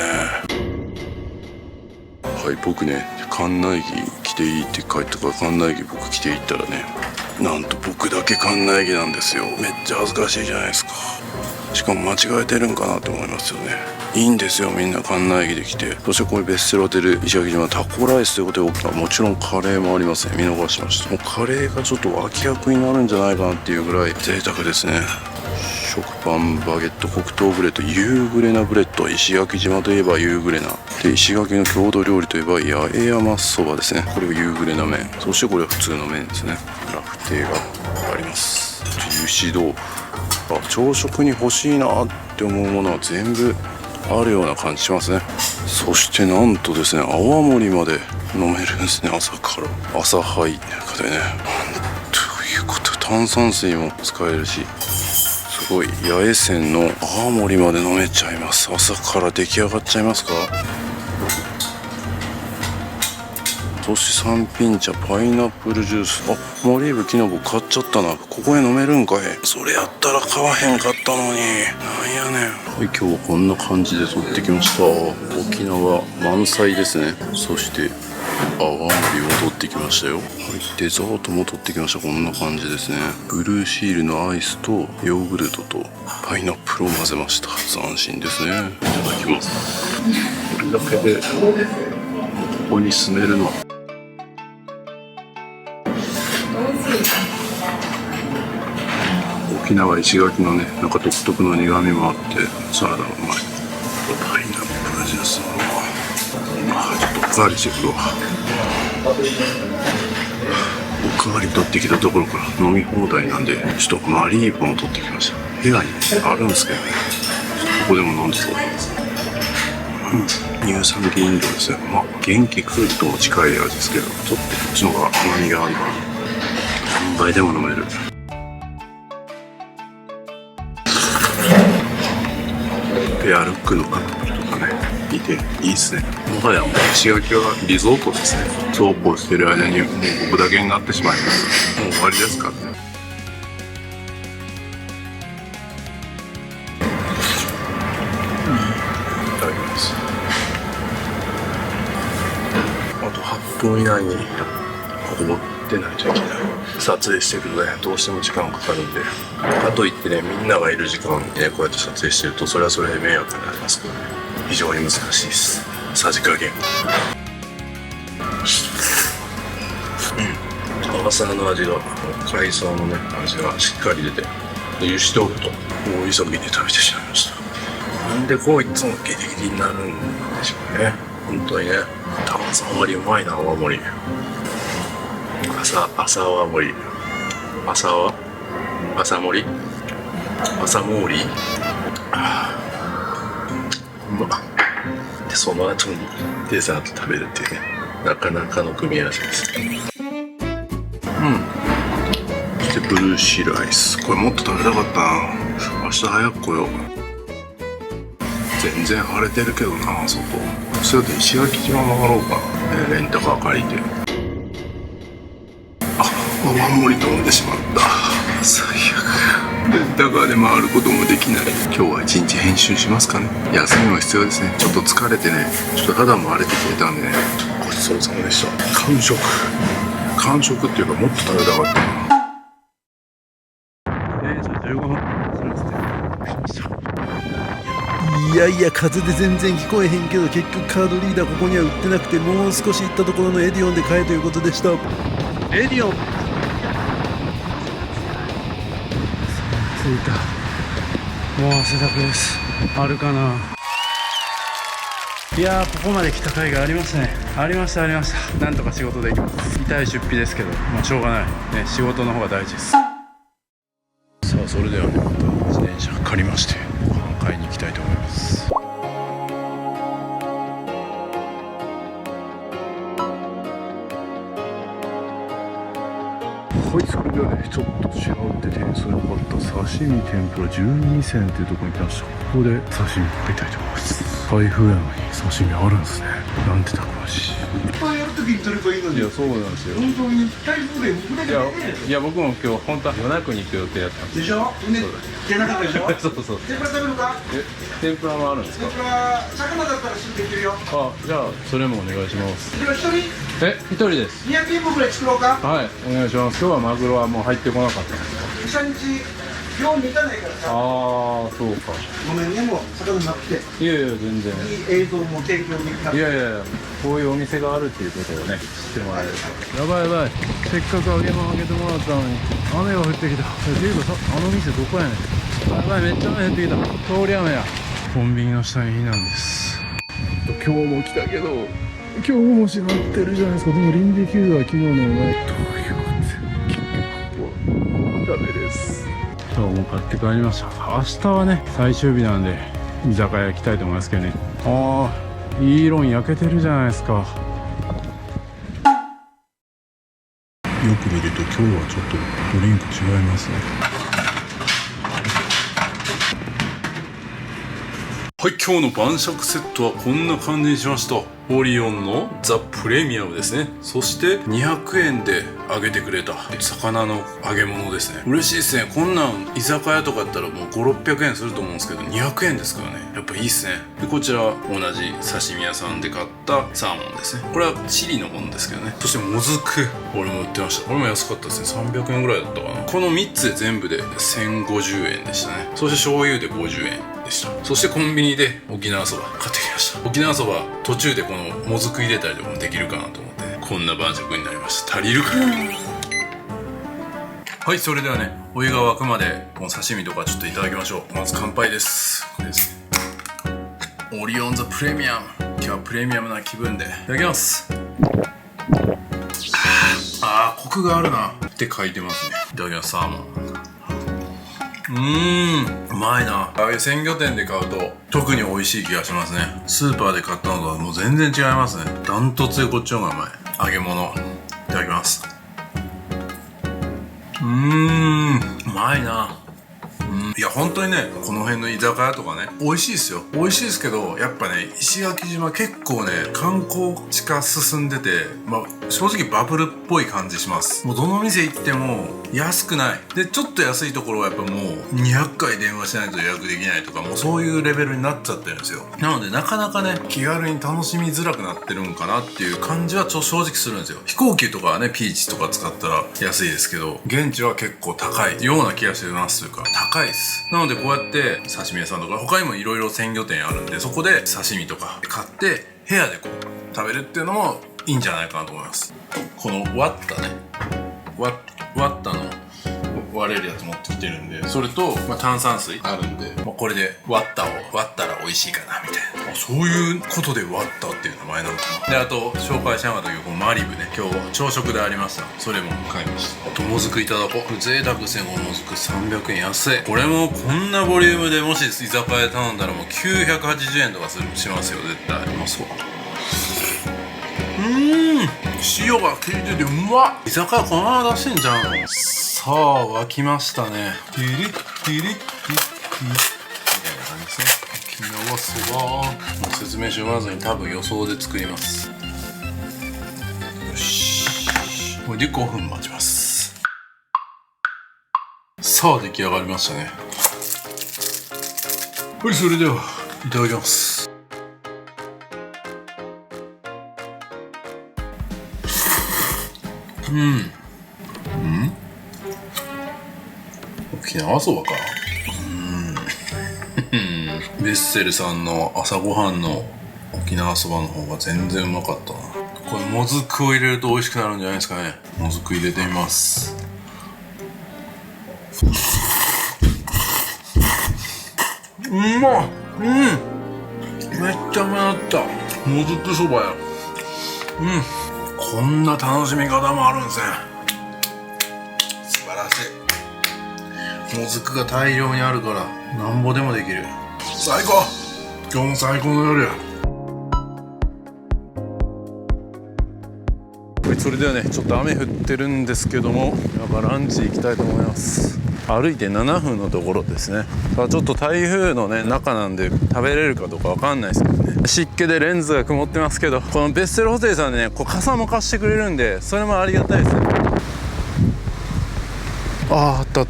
はい、僕ね、館内着着ていいって書いてから、館内着僕着ていったらね、なんと僕だけ館内着なんですよ。めっちゃ恥ずかしいじゃないですか。しかも間違えてるんかなと思いますよね。いいんですよ、みんな館内着で来て。そしてこれ別室ホテル石垣島タコライスということで、もちろんカレーもありますね。見逃しました。もうカレーがちょっと脇役になるんじゃないかなっていうぐらい贅沢ですね。食パン、バゲット、黒糖ブレッド、ユーグレナブレッド、石垣島といえばユーグレナで、石垣の郷土料理といえば八重山そばですね。これがユーグレナ麺、そしてこれは普通の麺ですね。ラフテーがあります。油脂豆腐、朝食に欲しいなって思うものは全部あるような感じしますね。そしてなんとですね、泡盛まで飲めるんですね。朝から朝ハイというかでね、ということで炭酸水も使えるし、すごい八重泉の泡盛まで飲めちゃいます。朝から出来上がっちゃいますか。そして三品茶、パイナップルジュース、マリーブ昨日僕買っちゃったな。ここへ飲めるんかい。それやったら買わへんかったのに、なんやねん。はい、今日はこんな感じで撮ってきました。沖縄満載ですね。そして泡盛を取ってきましたよ。はい、デザートも取ってきました。こんな感じですね。ブルーシールのアイスとヨーグルトとパイナップルを混ぜました。斬新ですね。いただきます。これだけでここに住めるの。沖縄石垣のね、なんか独特の苦味もあって、サラダもうまい。パイナップルジュースもちょっとおかわりしてくるわ。おかわり取ってきたところから飲み放題なんで、ちょっとマリーポも取ってきました。部屋にあるんですけどね、ここでも飲んでそう。乳酸菌飲料ですね。元気クールとも近い味ですけど、ちょっとこっちの方が甘みがあるから何杯でも飲める。ペアルックのカップルとかね、いていいっすね。もはや石垣はリゾートですね。そうこうしてる間にもう僕だけになってしまいます。もう終わりですからね。いただきます。あと8分以内にここ持ってないといけない。撮影してるとね、どうしても時間かかるんで、かといってね、みんながいる時間にね、こうやって撮影してると、それはそれで迷惑になりますからね。非常に難しいです。さじ加減。甘さの味が、海藻のね、味がしっかり出て、で油脂豆腐と大急ぎで食べてしまいました。なんでこういつもギリギリになるんでしょうね。本当にね、炭酸割りうまいな、泡盛。朝泡盛。朝盛り。朝氷、うまっ。でその後にデザート食べるっていうね、なかなかの組み合わせです。そしてブルーシーライス、これもっと食べたかったな。明日早く来よう。全然晴れてるけどな、外。それと石垣島回ろうかな、レンタカー借りて。お守り飛んでしまった。最悪。レンタカーで回ることもできない。今日は一日編集しますかね。休みも必要ですね。ちょっと疲れてね、ちょっと肌も荒れてきてたんでね、ごちそうさまでした。完食っていうか、もっと食べたかったな。15分そうですね。いやいや、風で全然聞こえへんけど、結局カードリーダーここには売ってなくて、もう少し行ったところのエディオンで買えということでした。エディオン着いた。もう汗だくです。あるかな。いやー、ここまで来た甲斐がありますね。ありました。なんとか仕事できます。痛い出費ですけど、まあしょうがないね。仕事の方が大事です。さあ、それではね、また自転車借りましてご飯買いに行きたいと思います。はい、それではね、ちょっと違うって点数良かった刺身天ぷら12銭っていうところに来ました。ここで刺身買いたいと思います。台風やのに刺身あるんですね。なんてたくましい。いっぱいやるときに取ればいいのに。いや、そうなんですよ。本当に台風で僕だけで。いや、僕も今日本当は夜中に行く予定やったんです。でしょ？じゃなかったでしょ？そう。天ぷら食べるのか？天ぷらもあるんですか？天ぷら魚だったらすぐできるよ。あ、じゃあそれもお願いします。一人？一人です。200円分ぐらい作ろうか？はい、お願いします。今日はマグロはもう入ってこなかったんですか？2、3日量にいかないからさ。ああ、そうか。ごめんね、もう魚なくて。いやいや、全然。いい映像も提供できなくて。いやいや、こういうお店があるっていうことをね、知ってもらえると。やばいやばい。せっかく揚げ物あげてもらったのに、雨が降ってきた。ていうかさ、あの店どこやねん。やばい、めっちゃ雨降ってきた。通り雨や。コンビニの下に避難です。今日も来たけど、今日も閉まってるじゃないですか。でも臨時休業は昨日の前。どういうこと？ダメです。今日も買って帰りました。明日はね、最終日なんで居酒屋行きたいと思いますけどね。ああ、いい色に焼けてるじゃないですか。よく見ると今日はちょっとドリンク違いますね。はい、今日の晩酌セットはこんな感じにしました。オリオンのザ・プレミアムですね。そして200円で揚げてくれた魚の揚げ物ですね。嬉しいですね。こんなん居酒屋とかやったらもう5、600円すると思うんですけど、200円ですからね。やっぱいいっすね。で、こちら同じ刺身屋さんで買ったサーモンですね。これはチリのものですけどね。そしてもずく、これも売ってました。これも安かったですね。300円ぐらいだったかな。この3つで全部で1050円でしたね。そして醤油で50円でした。そしてコンビニで沖縄そば買ってきました。沖縄そば途中でこのもずく入れたりとかもできるかなと思ってね、こんな晩酌になりました。足りるかな。はい、それではね、お湯が沸くまでこの刺身とかちょっといただきましょう。まず乾杯です。これですね。オリオンザプレミアム。今日はプレミアムな気分でいただきます。コクがあるなって書いてますね。いただきます。サーモン。うまいな。ああいう鮮魚店で買うと特に美味しい気がしますね。スーパーで買ったのとはもう全然違いますね。ダントツでこっちの方がうまい。揚げ物いただきます。うまいな。いや本当にね、この辺の居酒屋とかね、美味しいですよ。美味しいですけど、やっぱね、石垣島結構ね、観光地化進んでて、正直バブルっぽい感じします。もうどの店行っても安くない。で、ちょっと安いところはやっぱもう200回電話しないと予約できないとか、もうそういうレベルになっちゃってるんですよ。なのでなかなかね、気軽に楽しみづらくなってるんかなっていう感じは正直するんですよ。飛行機とかはね、ピーチとか使ったら安いですけど、現地は結構高いような気がしてますというか、高いです。なのでこうやって刺身屋さんとか他にもいろいろ鮮魚店あるんで、そこで刺身とか買って部屋でこう食べるっていうのもいいんじゃないかなと思います。この割ったね、割ったの割れるやつ持ってきてるんで、それと、炭酸水あるんで、これで割ったら美味しいかなみたいな。そういうことで割ったっていう名前なのかな。で、あと紹介しなかったけど、このマリブね、今日朝食でありました。それも買いました。あともずくいただこう。贅沢ですね、このもずく300円安い。これもこんなボリュームでもし居酒屋で頼んだらもう980円とかしますよ、絶対。うまそう。塩が効いててうまっ。居酒屋このまま出してんじゃん。さあ沸きましたね。ピリッピリッピリッピリッみたいな感じですね。沖縄そば、もう説明書わずに多分予想で作ります。よし、これで5分待ちます。さあ出来上がりましたね。はい、それではいただきます。沖縄そばか。ベッセルさんの朝ごはんの沖縄そばの方が全然うまかったな。これもずくを入れると美味しくなるんじゃないですかね。もずく入れてみます。うまっ。めっちゃうまかった。もずくそばや。こんな楽しみ方もあるんですね。素晴らしい。もずくが大量にあるからなんぼでもできる。最高。今日も最高の夜や。それではね、ちょっと雨降ってるんですけども、やっぱランチ行きたいと思います。歩いて7分のところですね。ちょっと台風のね中なんで食べれるかどうかわかんないですけどね。湿気でレンズが曇ってますけど、このベッセルホテルさんでね、傘も貸してくれるんで、それもありがたいですね。あった。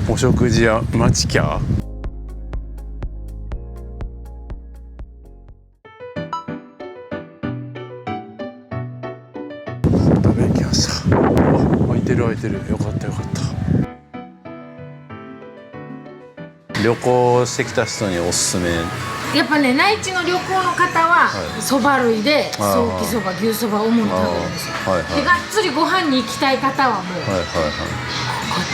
お食事屋マチキャー。食べに来ました。開いてる。よかった。旅行してきた人におすすめ。やっぱね、内地の旅行の方はそば類でソーキそば、牛そばを主に食べるんですよ。でがっつりご飯に行きたい方はもうこっ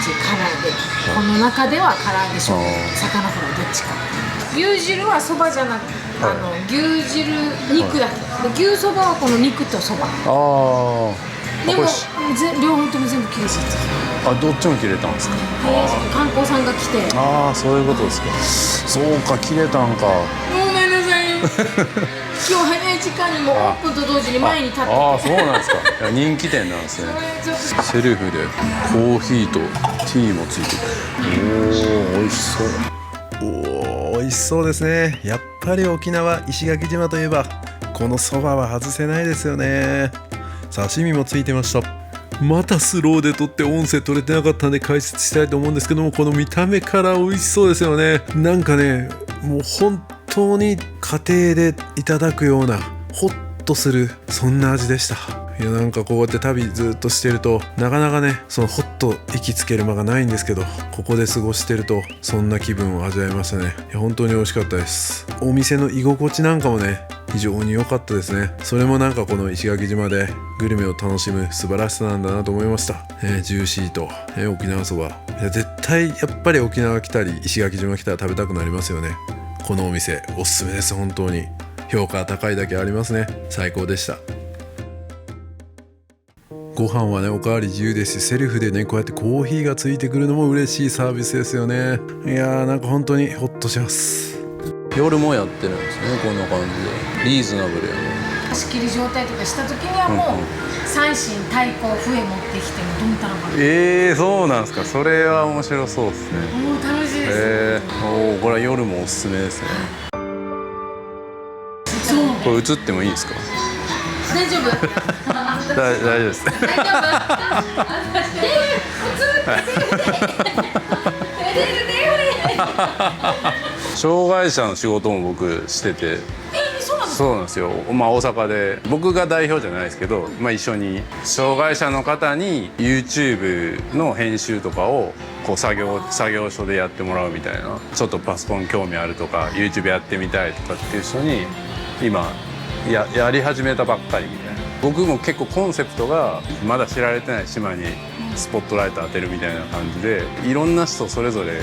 ち唐揚げ、この中では唐揚げ醤油、魚フライどっちか。牛汁はそばじゃなくて牛汁肉だけで、牛そばはこの肉とそば。でも両方とも全部切れちゃった。どっちも切れたんですか。観光さんが来て。そういうことですか。そうか、切れたんか。ごめんなさい。今日早い時間にもオープンと同時に前に立ってて。そうなんですか。人気店なんですね。セルフでコーヒーとティーもついてくる。美味しそう。美味しそうですね。やっぱり沖縄石垣島といえばこのそばは外せないですよね。刺身もついてました。またスローで撮って音声取れてなかったんで解説したいと思うんですけども、この見た目から美味しそうですよね。なんかね、もう本当に家庭でいただくようなホッとする、そんな味でした。いや、なんかこうやって旅ずっとしてるとなかなかね、そのホッと息つける間がないんですけど、ここで過ごしてるとそんな気分を味わいましたね。いや、本当に美味しかったです。お店の居心地なんかもね、非常に良かったですね。それもなんかこの石垣島でグルメを楽しむ素晴らしさなんだなと思いました。ジューシーと、沖縄そば。いや、絶対やっぱり沖縄来たり石垣島来たら食べたくなりますよね。このお店おすすめです。本当に評価高いだけありますね。最高でした。ご飯はね、おかわり自由ですし、セルフでね、こうやってコーヒーがついてくるのも嬉しいサービスですよね。いやー、なんか本当にホッとします。夜もやってるんですね、こんな感じで。リーズナブルやね。仕切り状態とかした時にはもう、三振太鼓笛持ってきてもどんたらばる。そうなんですか。それは面白そうですね。もう楽しいです。これは夜もおすすめですね。これ映ってもいいですか。大丈夫。大丈夫です。障害者の仕事も僕してて。そうなんですよ。大阪で僕が代表じゃないですけど、一緒に障害者の方に YouTube の編集とかをこう作業所でやってもらうみたいな。ちょっとパソコン興味あるとか YouTube やってみたいとかっていう人に今やり始めたばっかりみたいな。僕も結構コンセプトがまだ知られてない島にスポットライト当てるみたいな感じで、いろんな人それぞれ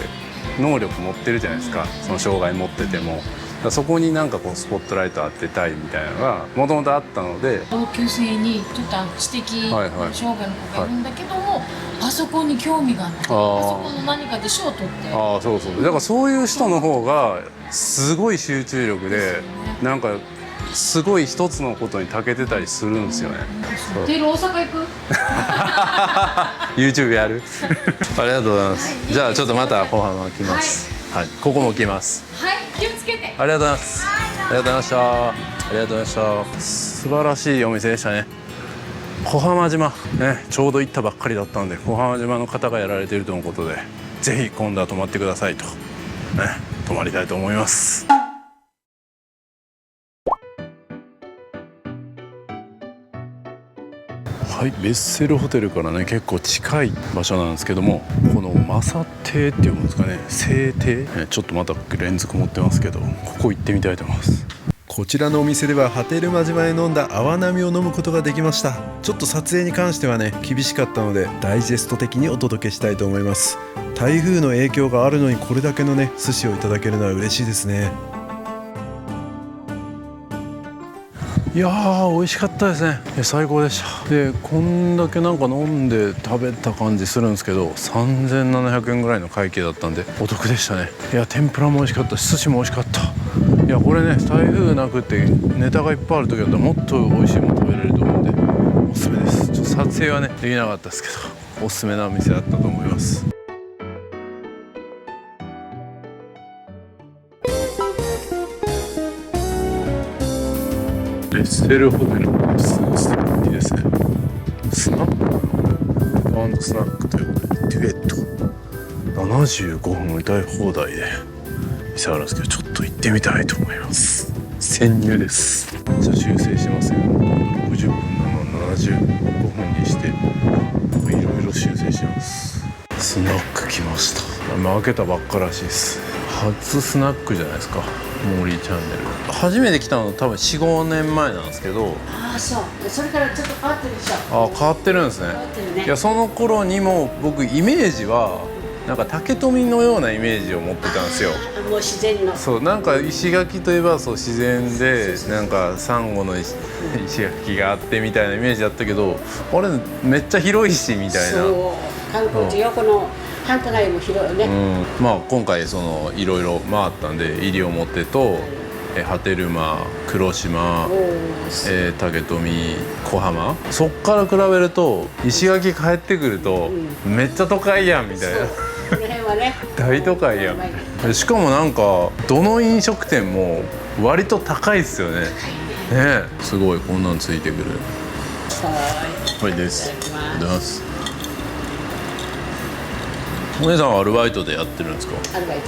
能力持ってるじゃないですか、その障害持ってても。そこになんかこうスポットライト当てたいみたいなのがもともとあったので、同級生にちょっと知的障害の子がいるんだけども、パソコンに興味がない、パソコンの何かで賞を取って、そうそう、だからそういう人の方がすごい集中力で、なんかすごい一つのことに長けてたりするんですよね。テル大阪行くYouTube やるありがとうございます、じゃあちょっとまた後半は来ます。はい、ここも来ます。はい、気をつけて。ありがとうございます。ありがとうございました。ありがとうございました。素晴らしいお店でしたね。小浜島ね、ちょうど行ったばっかりだったんで、小浜島の方がやられているとのことで、ぜひ今度は泊まってくださいと、ね、泊まりたいと思います。はい、ベッセルホテルからね結構近い場所なんですけども、このマサ亭っていうんですかね、聖亭、ちょっとまたレンズ曇ってますけど、ここ行ってみたいと思います。こちらのお店では波照間島へ飲んだ泡波を飲むことができました。ちょっと撮影に関してはね厳しかったので、ダイジェスト的にお届けしたいと思います。台風の影響があるのにこれだけのね寿司をいただけるのは嬉しいですね。いやー美味しかったですね。最高でした。でこんだけなんか飲んで食べた感じするんですけど、3700円ぐらいの会計だったんでお得でしたね。いや天ぷらも美味しかったし、寿司も美味しかった。いやこれね、台風なくてネタがいっぱいある時だったらもっと美味しいもの食べれると思うんでおすすめです。ちょっと撮影はねできなかったですけど、おすすめなお店だったと思います。レッセルホテルの素敵ですね。スナック&スナックということで、デュエット75分歌い放題で店あるんですけど、ちょっと行ってみたいと思います。潜入です。じゃあ修正しますよ。60分なの75分にしていろいろ修正します。スナック来ました。今開けたばっからしいです。初スナックじゃないですか、モーリーチャンネル。初めて来たの多分 4,5 年前なんですけど。ああそう、それからちょっと変わってるでしょ。あ、変わってるんですね。変わってるね。いやその頃にも僕イメージはなんか竹富のようなイメージを持ってたんですよ。もう自然の。そう、なんか石垣といえばそう自然で、なんかサンゴの石垣があってみたいなイメージだったけど、あれめっちゃ広いしみたいな。そう観光地横の繁華街も広いね。まあ今回そのいろいろ回ったんで、西表と波照間、黒島、竹富、小浜、そっから比べると石垣帰ってくるとめっちゃ都会やんみたいな。この辺はね大都会やん。しかもなんかどの飲食店も割と高いですよね。ね、すごいこんなんついてくる。はいです。いただきます。お姉さんはアルバイトでやってるんですか？アルバイ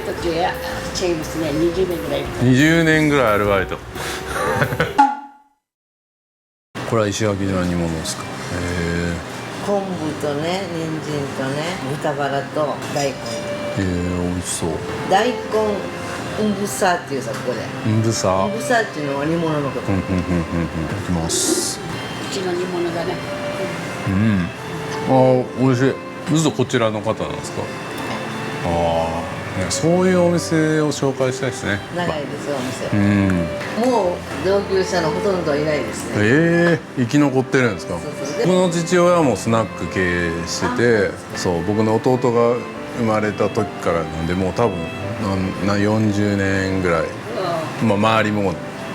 トっていうチェーンですね。20年ぐらい。20年ぐらいアルバイト。これは石垣島にものですか？昆布とね、人参とね、豚バラと大根。美味しそう。大根ウンブサーっていうさ、これ。ウンブサー。ウンブサーっていうのは煮物のこと。いただきます。うちの煮物だね。美味しい。ずっとこちらの方なんですか？そういうお店を紹介したいですね。長いですお店。もう同級者のほとんどいないですね。生き残ってるんですか？僕の父親もスナック経営してて、そう僕の弟が生まれた時からなんで、もう多分40年ぐらい、周りも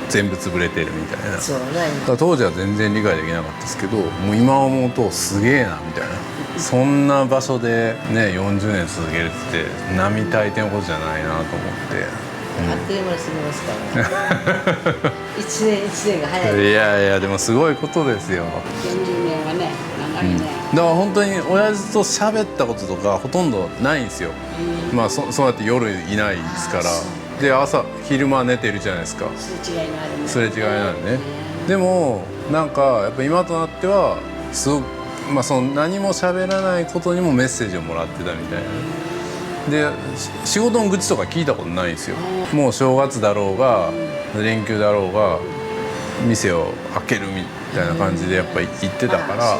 全部潰れてるみたいな。そうね。当時は全然理解できなかったですけど、もう今思うとすげえなみたいな。そんな場所でね40年続けるって並大抵のことじゃないなと思って。あっという間に過ぎますからね。一年一年が早い。いやでもすごいことですよ。40年はね長いね。だから本当に親父と喋ったこととかほとんどないんですよ。まあそうやって夜いないですから。で昼間寝てるじゃないですか。すれ違いがあるね。すれ違いなんでね。でもなんかやっぱ今となってはすごくその何も喋らないことにもメッセージをもらってたみたいな。で仕事の愚痴とか聞いたことないんですよ。もう正月だろうが連休だろうが店を開けるみたいな感じでやっぱ行ってたから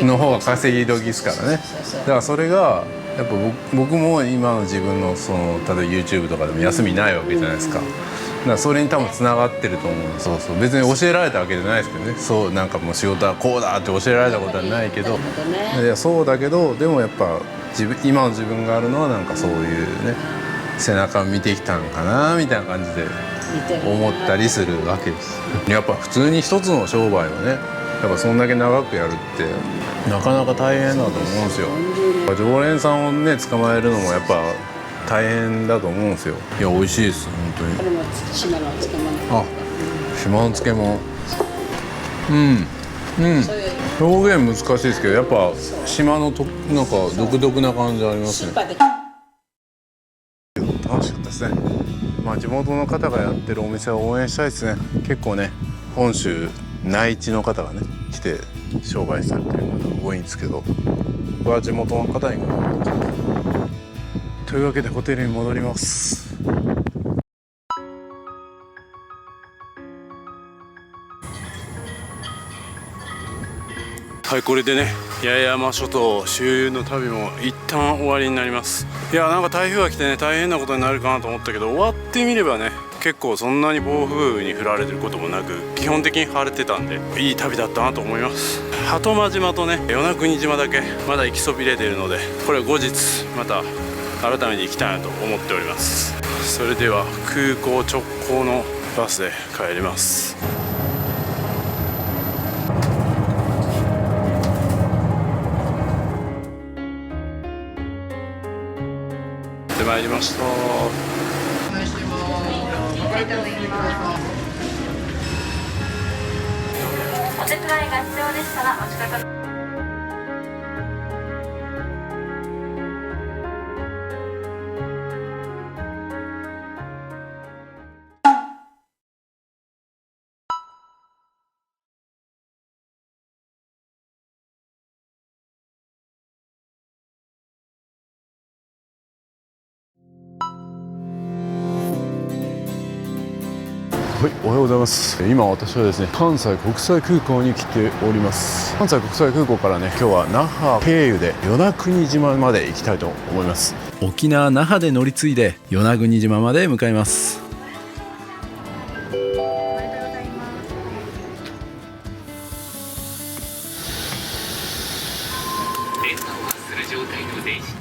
の方が稼ぎ時ですからね。だからそれがやっぱ僕も今の自分のその例えば YouTube とかでも休みないわけじゃないですか。だからそれに多分つながってると思う。そうそう、別に教えられたわけじゃないですけどね。そうなんかもう仕事はこうだって教えられたことはないけど、いやそうだけどでもやっぱ今の自分があるのはなんかそういうね背中を見てきたんかなみたいな感じで思ったりするわけです。やっぱ普通に一つの商売をねやっぱそんだけ長くやるってなかなか大変だと思うんですよ。常連さんをね捕まえるのもやっぱ大変だと思うんですよ。いや美味しいです本当に。これも島の漬物。あ、島の漬物。表現難しいですけどやっぱ島のなんか独特な感じありますね。楽しかったですね。まあ地元の方がやってるお店を応援したいですね。結構ね本州内地の方がね来て商売されてる方が多いんですけど、僕は地元の方にというわけでホテルに戻ります。はい、これでね八重山諸島周遊の旅も一旦終わりになります。いやなんか台風が来てね大変なことになるかなと思ったけど終わってみればね結構そんなに暴風雨に降られてることもなく基本的に晴れてたんでいい旅だったなと思います。鳩間島とね与那国島だけまだ行きそびれているのでこれは後日また改めて行きたいなと思っております。それでは空港直行のバスで帰ります。で参りました。お手伝いが必要でしたらお近くのはい、おはようございます。今私はですね関西国際空港に来ております。関西国際空港からね今日は那覇経由で与那国島まで行きたいと思います。沖縄那覇で乗り継いで与那国島まで向かいます。電波を発する状態の電子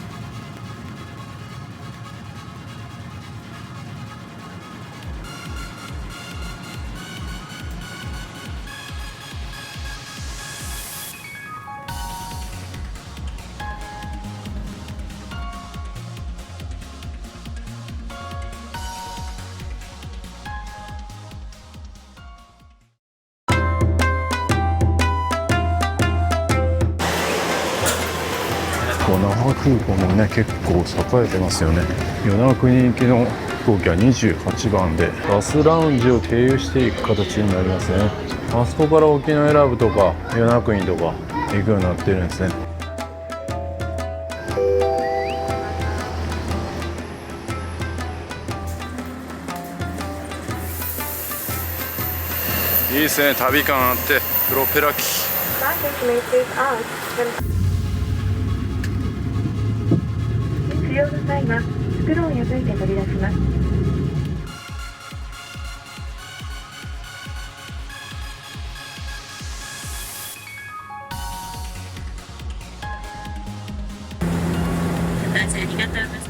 那覇空港もね結構栄えてますよね。与那国行きの飛行機は28番でバスラウンジを経由していく形になりますね。あそこから沖永良部とか与那国とか行くようになってるんですね。いいですね、旅感あってプロペラ機。必要の際は袋を破いて取り出します。ありがとうございます。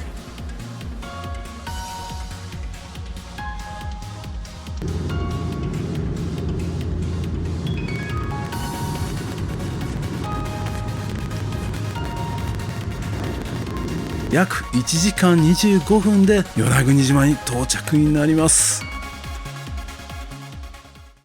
約1時間25分で与那国島に到着になります。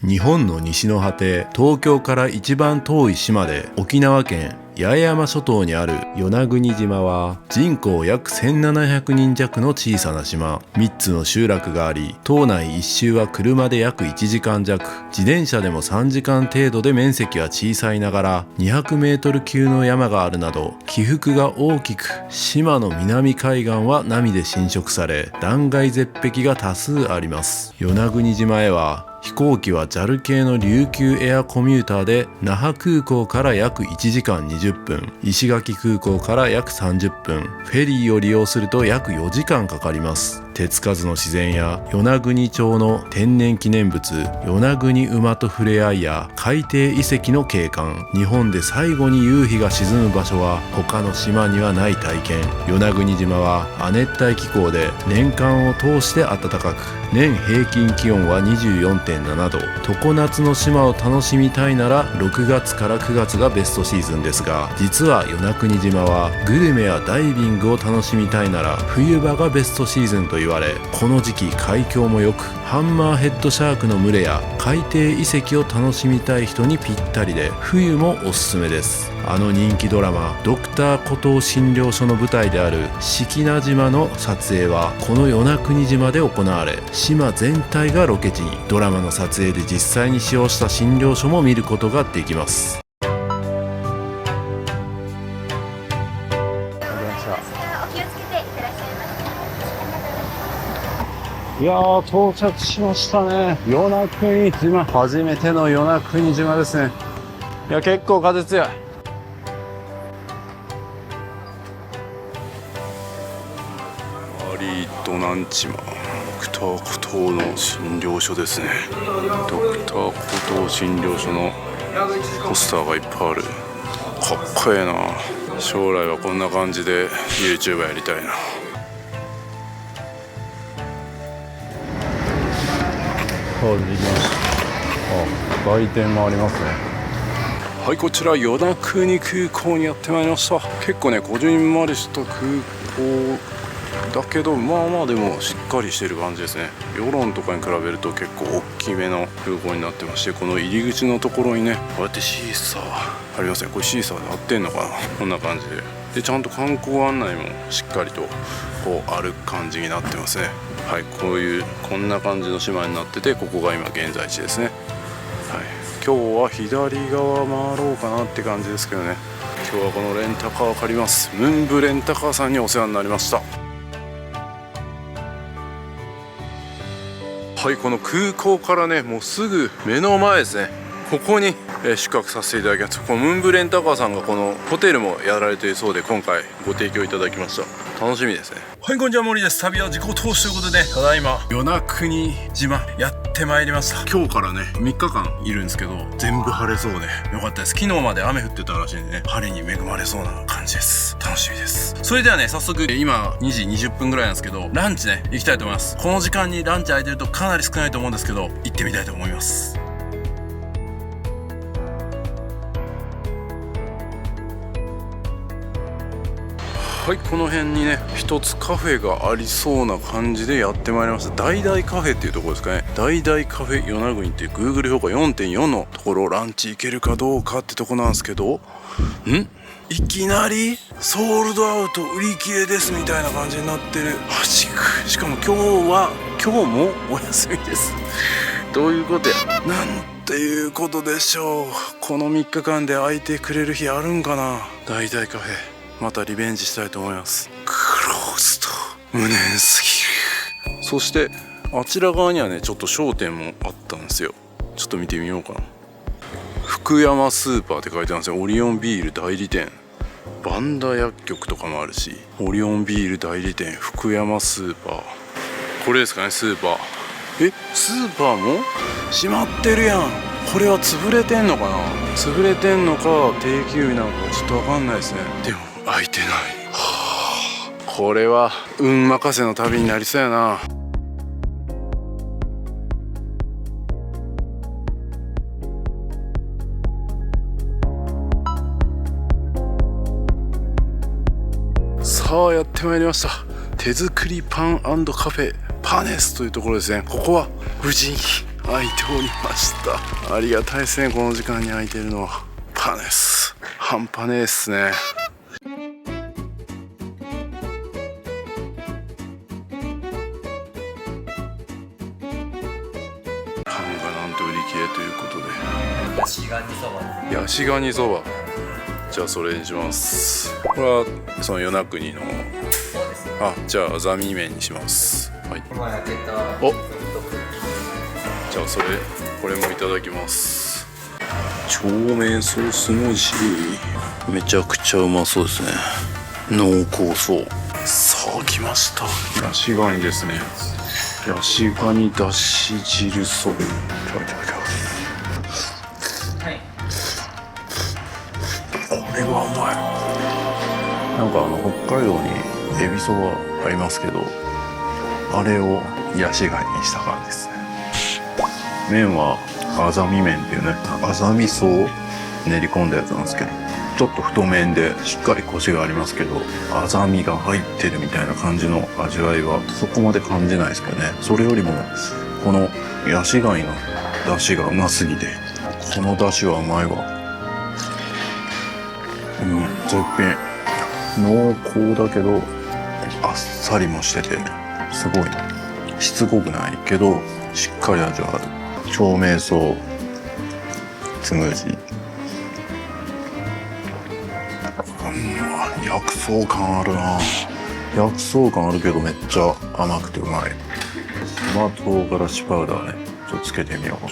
日本の西の果て東京から一番遠い島で沖縄県八重山諸島にある与那国島は人口約1700人弱の小さな島。3つの集落があり島内一周は車で約1時間弱、自転車でも3時間程度で面積は小さいながら200メートル級の山があるなど起伏が大きく、島の南海岸は波で浸食され断崖絶壁が多数あります。与那国島へは飛行機は JAL 系の琉球エアコミューターで那覇空港から約1時間20分、石垣空港から約30分、フェリーを利用すると約4時間かかります。手つかずの自然や与那国町の天然記念物、与那国馬と触れ合いや海底遺跡の景観、日本で最後に夕日が沈む場所は他の島にはない体験。与那国島は亜熱帯気候で年間を通して暖かく、年平均気温は 24.7 度。常夏の島を楽しみたいなら6月から9月がベストシーズンですが、実は与那国島はグルメやダイビングを楽しみたいなら冬場がベストシーズンと言われ、この時期海峡も良く、ハンマーヘッドシャークの群れや海底遺跡を楽しみたい人にぴったりで、冬もおすすめです。あの人気ドラマドクターコトー診療所の舞台である式名島の撮影はこの与那国島で行われ、島全体がロケ地に。ドラマの撮影で実際に使用した診療所も見ることができます。いやー、到着しましたね。与那国島、初めての与那国島ですね。いや、結構風強い。マリードナンチマドクターコトーの診療所ですね。ドクターコトー診療所のポスターがいっぱいある。かっこええな。将来はこんな感じで YouTuber やりたいな。そうできました。売店もありますね。はい、こちら与那国空港にやってまいりました。結構ね、こじんまりした空港だけど、まあまあでもしっかりしてる感じですね。世論とかに比べると結構大きめの空港になってまして、この入り口のところにね、こうやってシーサーありますね。これシーサーで合ってんのかな、こんな感じで。ちゃんと観光案内もしっかりとこうある感じになってますね。はい、こんな感じの島になってて、ここが今現在地ですね。はい、今日は左側回ろうかなって感じですけどね。今日はこのレンタカーを借ります。ムンブレンタカーさんにお世話になりました。はい、この空港からね、もうすぐ目の前ですね。ここに宿泊させていただきます。このムンブレンタカーさんがこのホテルもやられているそうで、今回ご提供いただきました。楽しみですね。はい、こんにちは、森です。旅は自己投資ということで、ただいま与那国島やってまいりました。今日からね3日間いるんですけど、全部晴れそうでよかったです。昨日まで雨降ってたらしいんでね、晴れに恵まれそうな感じです。楽しみです。それではね、早速今2時20分ぐらいなんですけど、ランチね行きたいと思います。この時間にランチ空いてるとかなり少ないと思うんですけど、行ってみたいと思います。はい、この辺にね一つカフェがありそうな感じでやってまいりました。大々カフェっていうところですかね。大々カフェ与那国っていう Google 評価 4.4 のところ、ランチ行けるかどうかってとこなんですけど、いきなりソールドアウト売り切れですみたいな感じになってる。しかも今日もお休みです。どういうことや、なんていうことでしょう。この3日間で空いてくれる日あるんかな。大々カフェまたリベンジしたいと思います。クローズド、無念すぎる。そしてあちら側にはねちょっと商店もあったんですよ。ちょっと見てみようかな。福山スーパーって書いてあるんですよ。オリオンビール代理店、バンダ薬局とかもあるし、オリオンビール代理店福山スーパー、これですかね、スーパー。スーパーも閉まってるやん。これは潰れてんのかな。潰れてんのか定休日なのかちょっと分かんないですね。でも開いてない。これは運任せの旅になりそうやな。さあやってまいりました。手作りパン&カフェパネスというところですね。ここは無事に開いておりました。ありがたいですね、この時間に開いてるのは。パネス半端ねえっすね。パンがなんと売り切れということで、ヤシガニそば。ヤシガニそば、じゃあそれにします。これはその与那国の、じゃあザミ麺にします。はい、お、じじゃあこれもいただきます。長麺ソースのジー、めちゃくちゃうまそうですね。濃厚そう。さあ来ました、ヤシガニですね。ヤシガニだし汁そば、いただきます。これはうまい。なんか北海道にエビそばありますけど、あれをヤシガニにした感じですね。麺はあざみ麺っていうね、あざみそを練り込んだやつなんですけど、ちょっと太麺でしっかりコシがありますけど、あざみが入ってるみたいな感じの味わいはそこまで感じないですけどね。それよりもこのヤシガニの出汁がうますぎて、この出汁はうまいわ。絶品。濃厚だけどあっさりもしてて、すごいしつこくないけどしっかり味はある。長命草つむじ、薬草感あるな。薬草感あるけどめっちゃ甘くてうまい。生唐辛子パウダーね、ちょっとつけてみよう。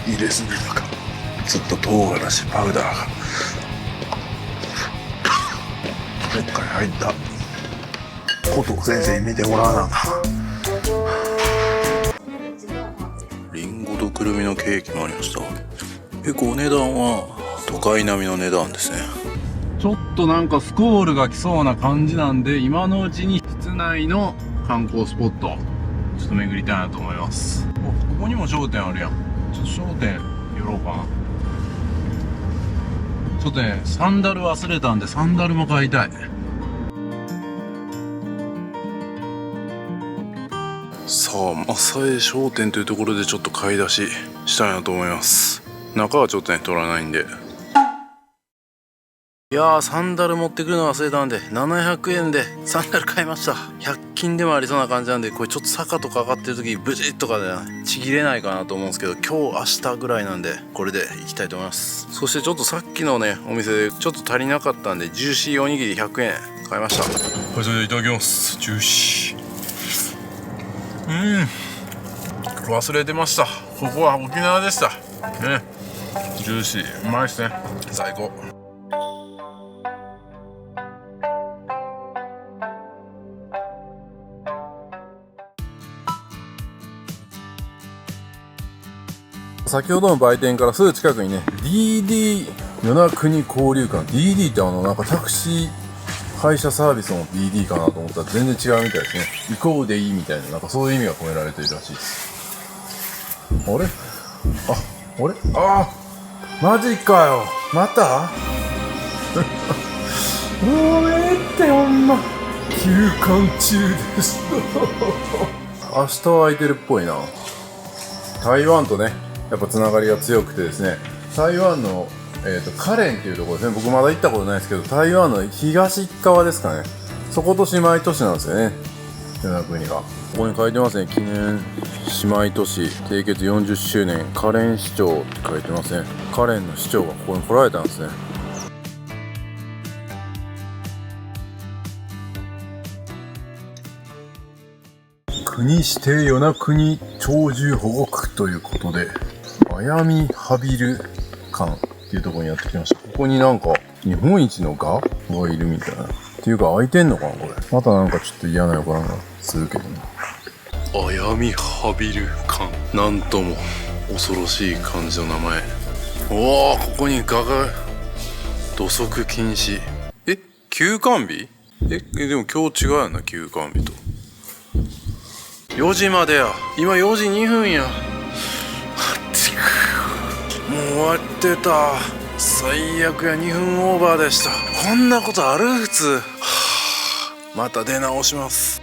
いいですね。なんかずっと唐辛子パウダーがどっかに入ったこと先生に見てもらわなあかん。リンゴとくるみのケーキもありました。結構お値段は都会並みの値段ですね。ちょっとなんかスコールが来そうな感じなんで、今のうちに室内の観光スポットちょっと巡りたいなと思います。ここにも商店あるやん。ちょっと商店寄ろうかな。ちょっとね、サンダル忘れたんでサンダルも買いたい。さあ、正江商店というところでちょっと買い出ししたいなと思います。中はちょっとね取らないんで。いやー、サンダル持ってくるの忘れたんで700円でサンダル買いました。100均でもありそうな感じなんで、これちょっと坂とか上がってる時ブチッとかでちぎれないかなと思うんですけど、今日明日ぐらいなんでこれでいきたいと思います。そしてちょっとさっきのねお店でちょっと足りなかったんで、ジューシーおにぎり100円買いました。これそれでいただきます。ジューシー。忘れてました。ここは沖縄でしたね。ジューシーうまいですね。最高。先ほどの売店からすぐ近くにね、DD 与那国交流館、 DD ってなんかタクシー配車サービスの DD かなと思ったら全然違うみたいですね。行こうでいいみたいな、なんかそういう意味が込められているらしいです。あれ、マジかよ、またもうってほんま休館中です明日は空いてるっぽいな。台湾とねやっぱつながりが強くてですね、台湾の、花蓮っていうところですね。僕まだ行ったことないですけど、台湾の東側ですかね、そこと姉妹都市なんですよね、与那国が。ここに書いてますね、記念姉妹都市締結40周年花蓮市長って書いてますね。花蓮の市長がここに来られたんですね。国指定与那国鳥獣保護区ということで、マヤミハビル館っていうところにやってきました。ここになんか日本一のガがいるみたいな。っていうか開いてんのかなこれ。またなんかちょっと嫌な予感がするけどね。マヤミハビル館。なんとも恐ろしい感じの名前。おお、ここにガが土足禁止。休館日？でも今日違うやんな、休館日と。4時までや。今4時2分や。もう終わってた。最悪や、2分オーバーでした。こんなことある普通。また出直します。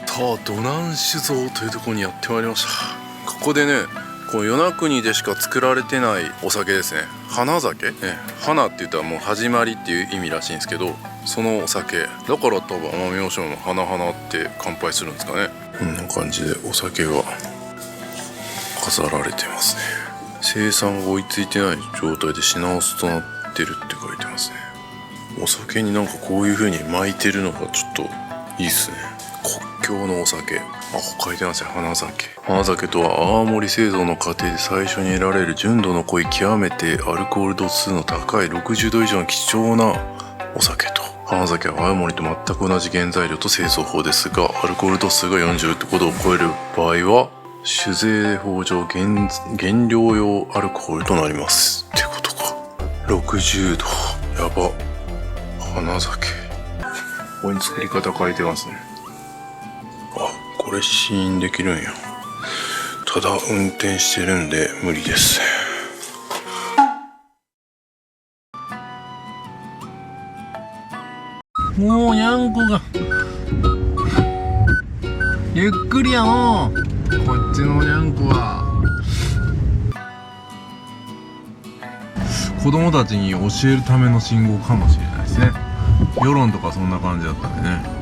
さあ、土南酒造というところにやってまいりました。ここでね、この与那国でしか作られてないお酒ですね。花酒、花って言ったらもう始まりっていう意味らしいんですけど、そのお酒だから多分奄美大島の花々って乾杯するんですかね。こんな感じでお酒が飾られてますね。生産が追いついてない状態で品薄となってるって書いてますね。お酒になんかこういう風に巻いてるのがちょっといいっすね。国境のお酒、書いてますね。花酒。花酒とは泡盛製造の過程で最初に得られる純度の濃い極めてアルコール度数の高い60度以上の貴重なお酒と。花酒は泡盛と全く同じ原材料と製造法ですが、アルコール度数が45度を超える場合は酒税法上原料用アルコールとなりますってことか。60度やば。花酒、ここに作り方書いてますね。これ試飲できるんや。ただ運転してるんで無理です。もうにゃんこがゆっくりやのう。こっちのにゃんこは子供たちに教えるための信号かもしれないですね。世論とかそんな感じだったんでね。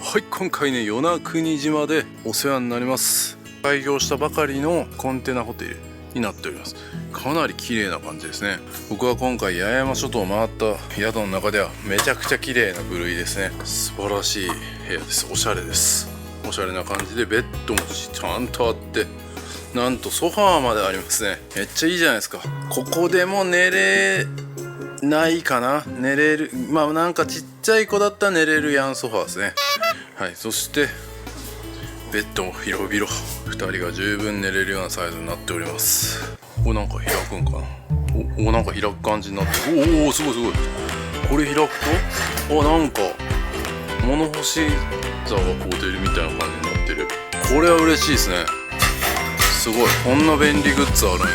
はい、今回ね、与那国島でお世話になります。開業したばかりのコンテナホテルになっております。かなり綺麗な感じですね。僕は今回八重山諸島を回った宿の中ではめちゃくちゃ綺麗な部類ですね。素晴らしい部屋です。おしゃれです。おしゃれな感じでベッドもちゃんとあって、なんとソファーまでありますね。めっちゃいいじゃないですか。ここでも寝れないかな。寝れる、まあなんかちっちゃい子だったら寝れるやんソファーですね。はい、そしてベッドも広々、2人が十分寝れるようなサイズになっております。ここなんか開くんかな。なんか開く感じになってる。おお、すごいすごい。これ開くとなんか物干し座がこう出るみたいな感じになってる。これは嬉しいですね。すごい、こんな便利グッズあるんや。へ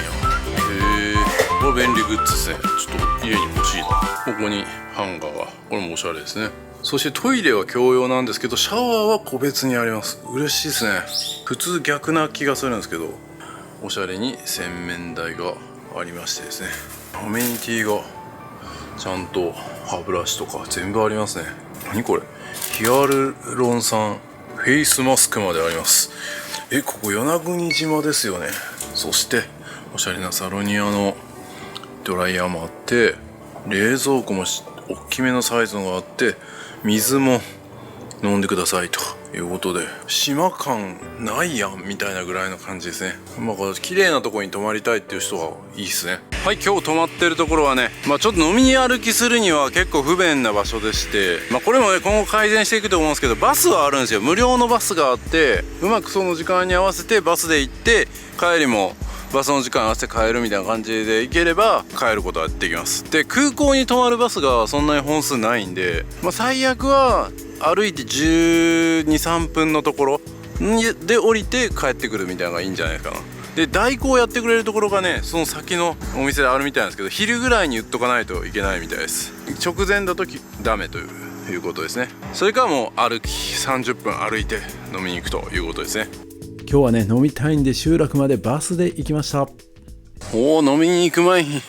え、これ便利グッズですね。ちょっと家に欲しいな。ここにハンガーが、これもおしゃれですね。そしてトイレは共用なんですけど、シャワーは個別にあります。嬉しいですね。普通逆な気がするんですけど、おしゃれに洗面台がありましてですね、アメニティがちゃんと歯ブラシとか全部ありますね。何これ、ヒアルロン酸フェイスマスクまであります。ここ与那国島ですよね。そしておしゃれなサロニアのドライヤーもあって、冷蔵庫も大きめのサイズのがあって、水も飲んでくださいということで、島感ないやんみたいなぐらいの感じですね。綺麗なところに泊まりたいっていう人はいいですね。はい、今日泊まってるところはね、ちょっと飲み歩きするには結構不便な場所でして、これもね今後改善していくと思うんですけど、バスはあるんですよ。無料のバスがあって、うまくその時間に合わせてバスで行って、帰りもバスの時間合わせて帰るみたいな感じで行ければ帰ることができます。で、空港に泊まるバスがそんなに本数ないんで、最悪は歩いて12、3分のところで降りて帰ってくるみたいなのがいいんじゃないかな。で、代行やってくれるところがね、その先のお店であるみたいなんですけど、昼ぐらいに言っとかないといけないみたいです。直前だとダメということですね。それからもう歩き30分歩いて飲みに行くということですね。今日はね、飲みたいんで集落までバスで行きました。飲みに行く前に、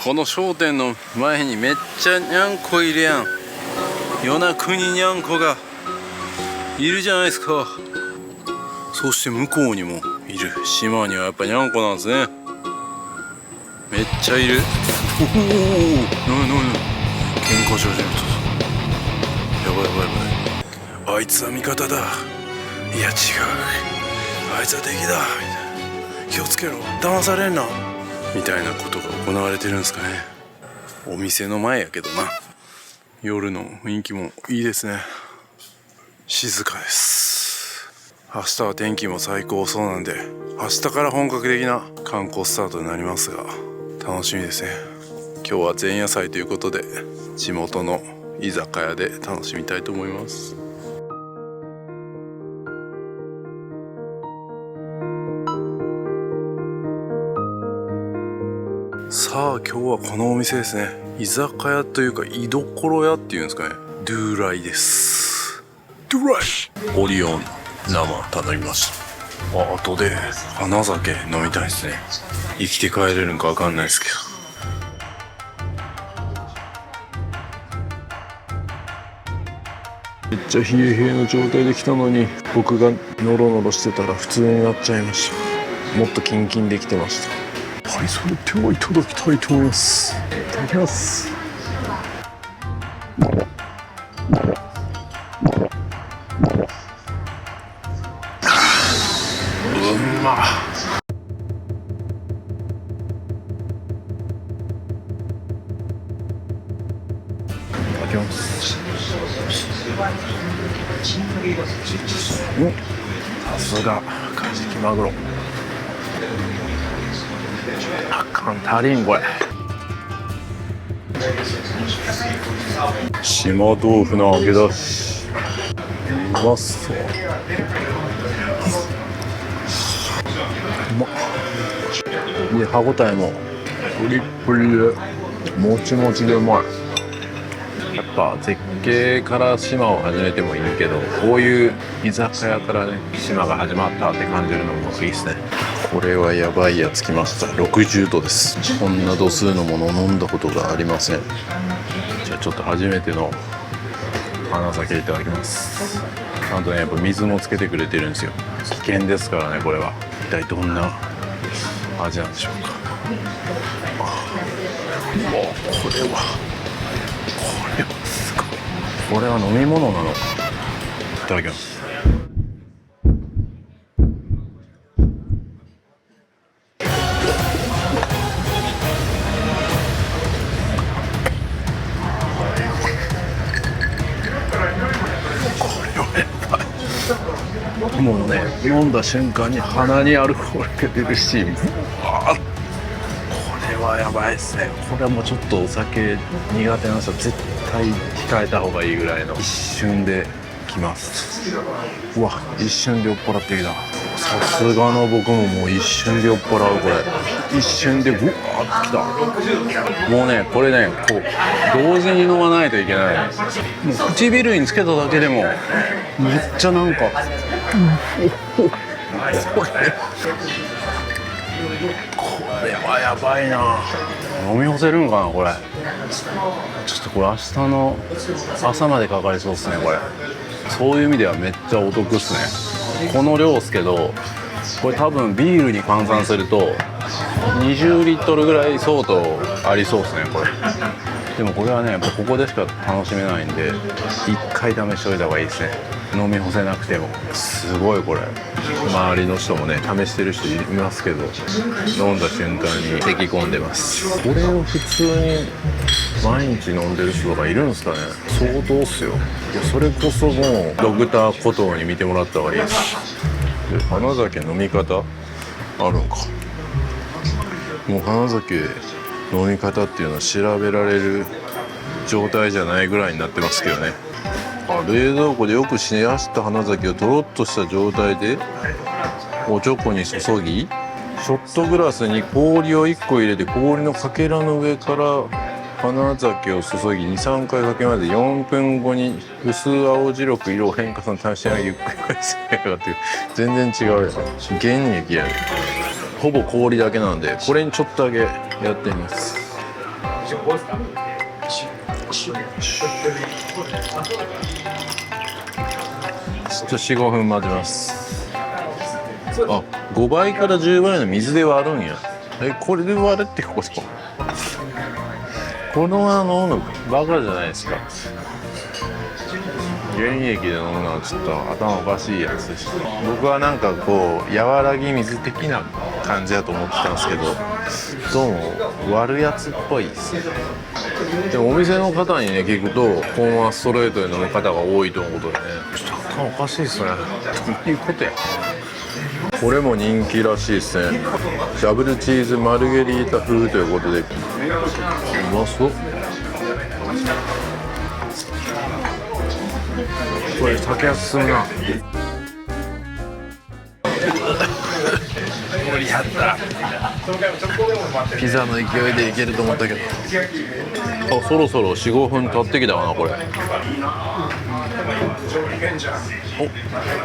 この商店の前にめっちゃにゃんこいるやん。与那国にゃんこがいるじゃないですか。そして向こうにもいる。島にはやっぱにゃんこなんですね。めっちゃいる。おお、喧嘩し始めた。やばいやばいやばい。あいつは味方だ。いや違う、あいつは敵だみたいな、気をつけろ、騙されんなみたいなことが行われてるんですかね。お店の前やけどな。夜の雰囲気もいいですね。静かです。明日は天気も最高そうなんで、明日から本格的な観光スタートになりますが、楽しみですね。今日は前夜祭ということで、地元の居酒屋で楽しみたいと思います。さあ今日はこのお店ですね。居酒屋というか居所屋っていうんですかね。ドゥーライです。ドゥーライオリオン生頼みました。後で花酒飲みたいですね。生きて帰れるんかわかんないですけど。めっちゃ冷え冷えの状態で来たのに、僕がノロノロしてたら普通になっちゃいました。もっとキンキンできてました。はい、それではいただきたいと思います。いただきます。うまっ。いただきます。さすがカジキマグロ。あかん、足りんこれ。島豆腐の揚げ出し、うまそう。うまっ。で歯ごたえもプリップリでもちもちでうまい。やっぱ絶景から島を始めてもいいけど、こういう居酒屋からね島が始まったって感じるのもいいですね。これはやばいやつ来ました。60度です。こんな度数のものを飲んだことがありません。じゃあちょっと初めての花酒いただきます。ちゃんとねやっぱ水もつけてくれてるんですよ。危険ですからね。これは一体どんな味なんでしょうか。これはすごい。これは飲み物なのか。いただきます。もうね、飲んだ瞬間に鼻にアルコールが出るし、これはやばいですね。これはもうちょっとお酒苦手な人は絶対控えた方がいいぐらいの。一瞬できます。うわ、一瞬で酔っ払ってきた。さすがの僕ももう一瞬で酔っ払う。これ一瞬でブワーってきた。もうね、これね、こう同時に飲まないといけない。もう唇につけただけでもめっちゃなんかこれはやばいな。飲み干せるんかなこれ。ちょっとこれ明日の朝までかかりそうですねこれ。そういう意味ではめっちゃお得っすね。この量っすけど、これ多分ビールに換算すると20リットルぐらい相当ありそうですねこれ。でもこれはねやっぱここでしか楽しめないんで一回試しといた方がいいですね。飲み干せなくても。すごいこれ。周りの人もね試してる人いますけど、飲んだ瞬間に咳き込んでます。これを普通に毎日飲んでる人がいるんですかね。相当っすよ。いやそれこそもうドクターコトーに見てもらった方がいいです。で花酒飲み方あるんか。もう花酒飲み方っていうのは調べられる状態じゃないぐらいになってますけどね。冷蔵庫でよく冷やした花酒をとろっとした状態でおちょこに注ぎ、ショットグラスに氷を1個入れて氷のかけらの上から花酒を注ぎ 2,3 回かけまで4分後に薄青白く色を変化するの試しながらゆっくり返すっていう全然違うよ。原液やね。ほぼ氷だけなんでこれにちょっとだけやってみます。4,5 分混ぜます。あ、5倍から10倍の水で割るんや。これで割るってことか。この飲むのバカじゃないですか。原液で飲むのはちょっと頭おかしいやつです。僕はなんかこう和らぎ水的な感じだと思ってたんですけど、どうも割るやつっぽいですね。でもお店の方にね聞くとコーンはストレートで飲む方が多いということでね、ちょっと頭おかしいですね。どういうことや。これも人気らしいですね。ダブルチーズマルゲリータ風ということで、うまそう。これ酒進むな。やった。ピザの勢いでいけると思ったけど、あ、そろそろ 4,5 分経ってきたかなこれ。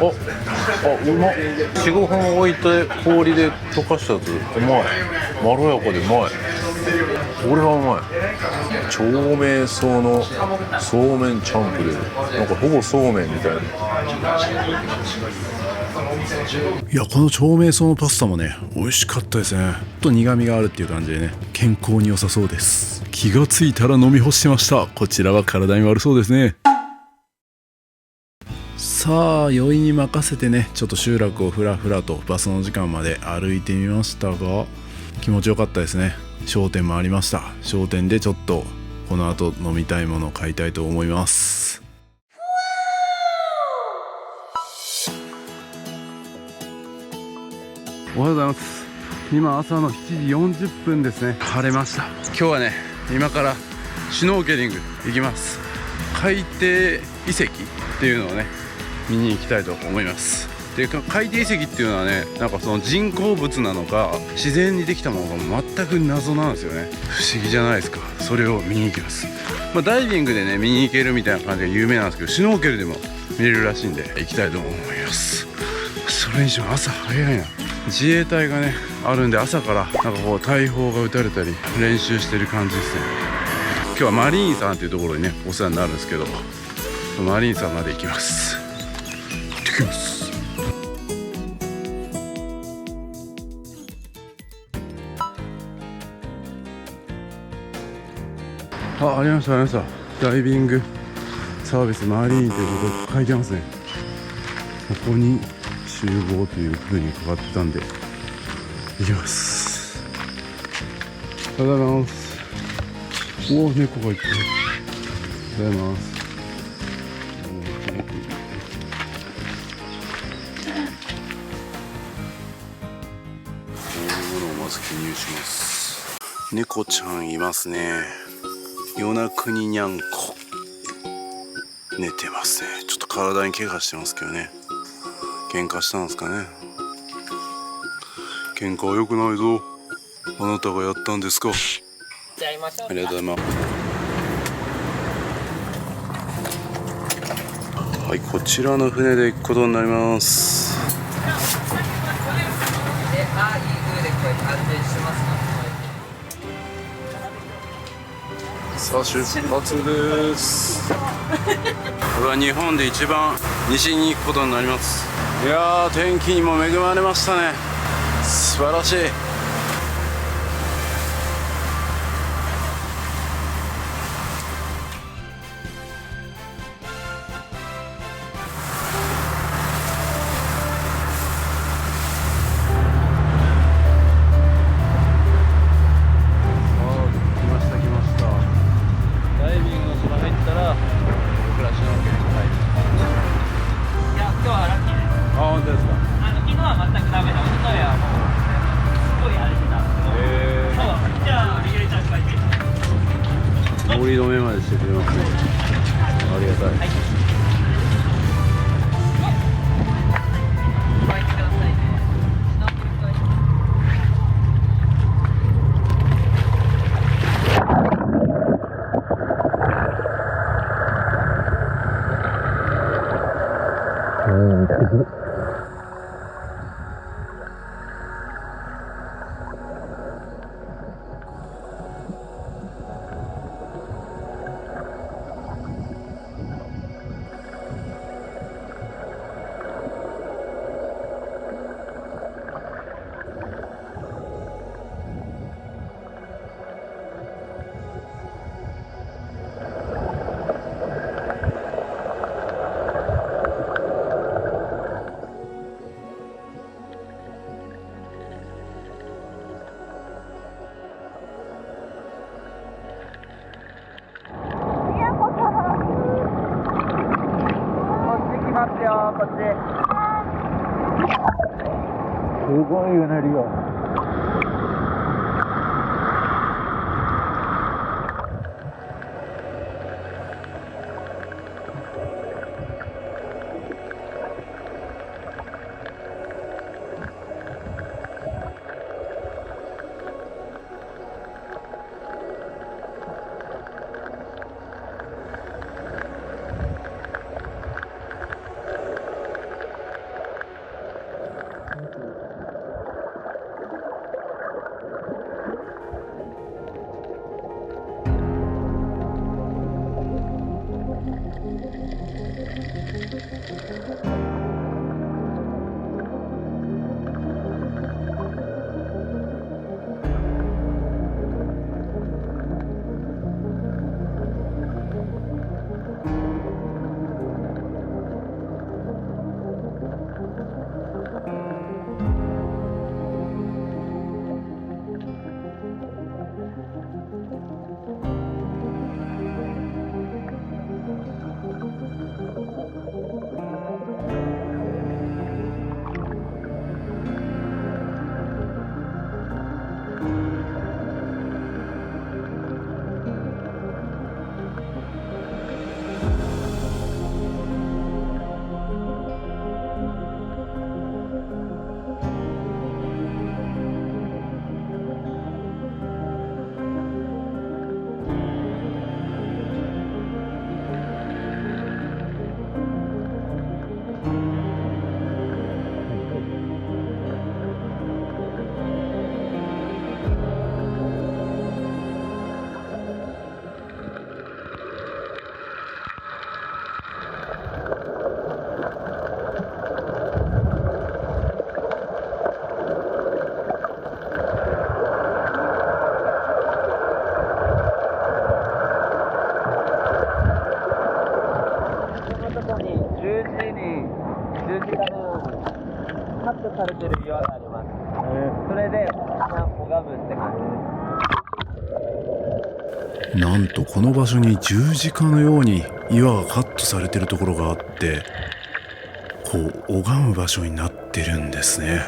お、うまっ。4,5 分置いて氷で溶かしたやつうまい。まろやかでうまい。これはうまい。長命草のそうめんチャンプルー、なんかほぼそうめんみたいな。いや、この長命草のパスタもね美味しかったですね。ちょっと苦味があるっていう感じでね、健康に良さそうです。気がついたら飲み干してました。こちらは体に悪そうですね。さあ、酔いに任せてね、ちょっと集落をふらふらとバスの時間まで歩いてみましたが、気持ちよかったですね。商店もありました。商店でちょっとこの後飲みたいものを買いたいと思います。おはようございます。今朝の7時40分ですね。晴れました。今日はね、今からシュノーケリング行きます。海底遺跡っていうのをね見に行きたいと思います。で、海底遺跡っていうのはね、なんかその人工物なのか自然にできたものか全く謎なんですよね。不思議じゃないですか。それを見に行きます。ダイビングでね見に行けるみたいな感じが有名なんですけど、シュノーケルでも見れるらしいんで行きたいと思います。それにしても朝早いな。自衛隊がねあるんで、朝からなんかこう大砲が撃たれたり練習してる感じですね。今日はマリーンさんっていうところにねお世話になるんですけど、マリーンさんまで行きます。行ってきます。ありましたありました。ダイビングサービスマリーンということ書いてますね。ここに集合という風に書かってたんで行きます。おはようございます。おお、猫がいっぱい。おはようございます。大物をまず記入します。猫ちゃんいますね。与那国にゃんこ寝てますね。ちょっと体に怪我してますけどね。喧嘩したんですかね。喧嘩は良くないぞ。あなたがやったんですか。ありがとうございます。はい、こちらの船で行くことになります。さあ出発です。これは日本で一番西に行くことになります。いやー、天気にも恵まれましたね。素晴らしい。氷止めまでしてくれますね。ありがたい。すごいうねりが。されてる岩があります。それで拝むって感じです。なんとこの場所に十字架のように岩がカットされてるところがあって、こう拝む場所になってるんですね。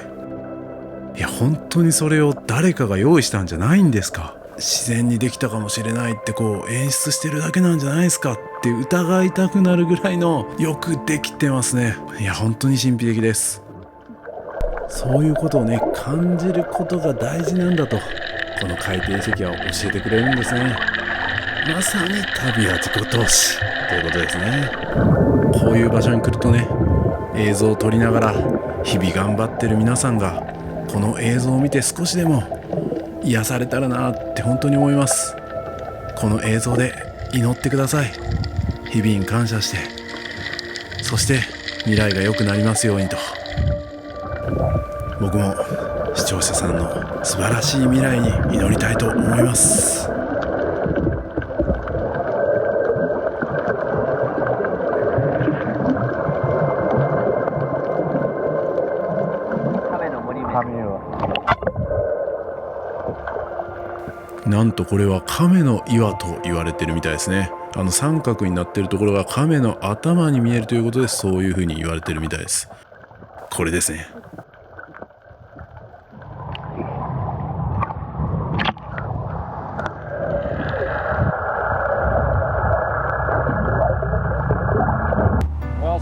いや本当にそれを誰かが用意したんじゃないんですか。自然にできたかもしれないってこう演出してるだけなんじゃないですかって疑いたくなるぐらいのよくできてますね。いや本当に神秘的です。そういうことをね感じることが大事なんだとこの海底遺跡は教えてくれるんですね。まさに旅は自己投資ということですね。こういう場所に来るとね、映像を撮りながら日々頑張ってる皆さんがこの映像を見て少しでも癒されたらなって本当に思います。この映像で祈ってください。日々に感謝して、そして未来が良くなりますようにと。僕も視聴者さんの素晴らしい未来に祈りたいと思います。なんとこれは亀の岩と言われてるみたいですね。三角になってるところが亀の頭に見えるということで、そういう風に言われてるみたいです。これですね。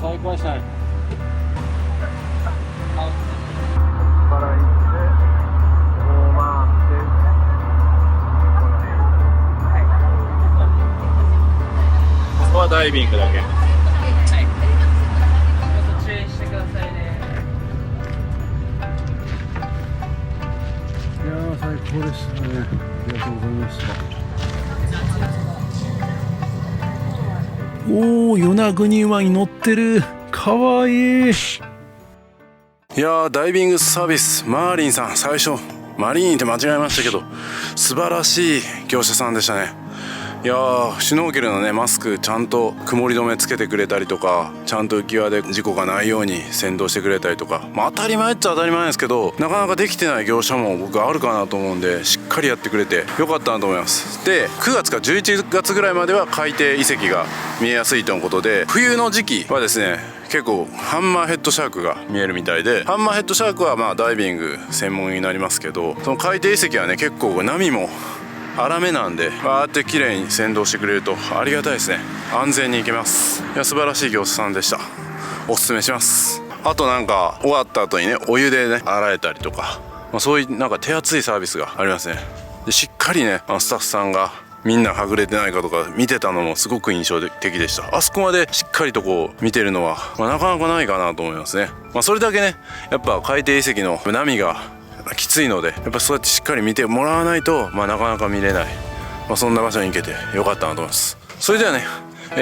最高でしたね。ここはダイビングだけ。注意してくださいね。いやー最高でしたね。ありがとうございました。おー、与那国馬に乗ってる。かわいい。いやー、ダイビングサービスマーリンさん、最初マリーンって間違えましたけど素晴らしい業者さんでしたね。いやー、シュノーケルのねマスクちゃんと曇り止めつけてくれたりとか、ちゃんと浮き輪で事故がないように先導してくれたりとか、当たり前っちゃ当たり前ですけど、なかなかできてない業者も僕あるかなと思うんで、しっかりやってくれてよかったなと思います。で、9月か11月ぐらいまでは海底遺跡が見えやすいとのことで、冬の時期はですね結構ハンマーヘッドシャークが見えるみたいで、ハンマーヘッドシャークはダイビング専門になりますけど、その海底遺跡はね結構波も荒めなんで、バーって綺麗に先導してくれるとありがたいですね。安全に行けます。いや素晴らしい業者さんでした。おすすめします。あと終わった後にねお湯でね洗えたりとか、そういう手厚いサービスがありますね。でしっかりねスタッフさんがみんなはぐれてないかとか見てたのもすごく印象的でした。あそこまでしっかりとこう見てるのは、なかなかないかなと思いますね。それだけねやっぱ海底遺跡の波がきついので、やっぱそうやってしっかり見てもらわないと、なかなか見れない、そんな場所に行けてよかったなと思います。それではね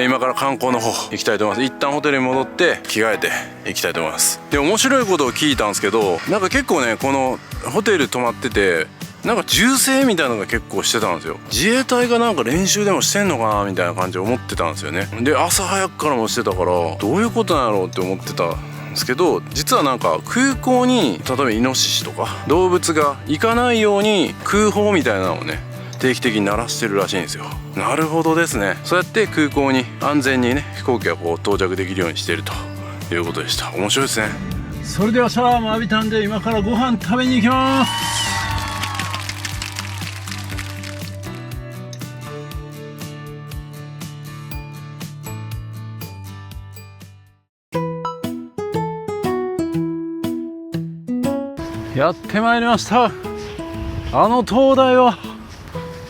今から観光の方行きたいと思います。一旦ホテルに戻って着替えて行きたいと思います。で、面白いことを聞いたんですけど、結構ねこのホテル泊まってて銃声みたいなのが結構してたんですよ。自衛隊が練習でもしてんのかなみたいな感じで思ってたんですよね。で、朝早くからもしてたからどういうことなんやろうって思ってたんですけど、実は空港に例えばイノシシとか動物が行かないように空砲みたいなのをね定期的に鳴らしてるらしいんですよ。なるほどですね。そうやって空港に安全にね飛行機が到着できるようにしているということでした。面白いですね。それではシャワーも浴びたんで、今からご飯食べに行きます。やってまいりました。灯台は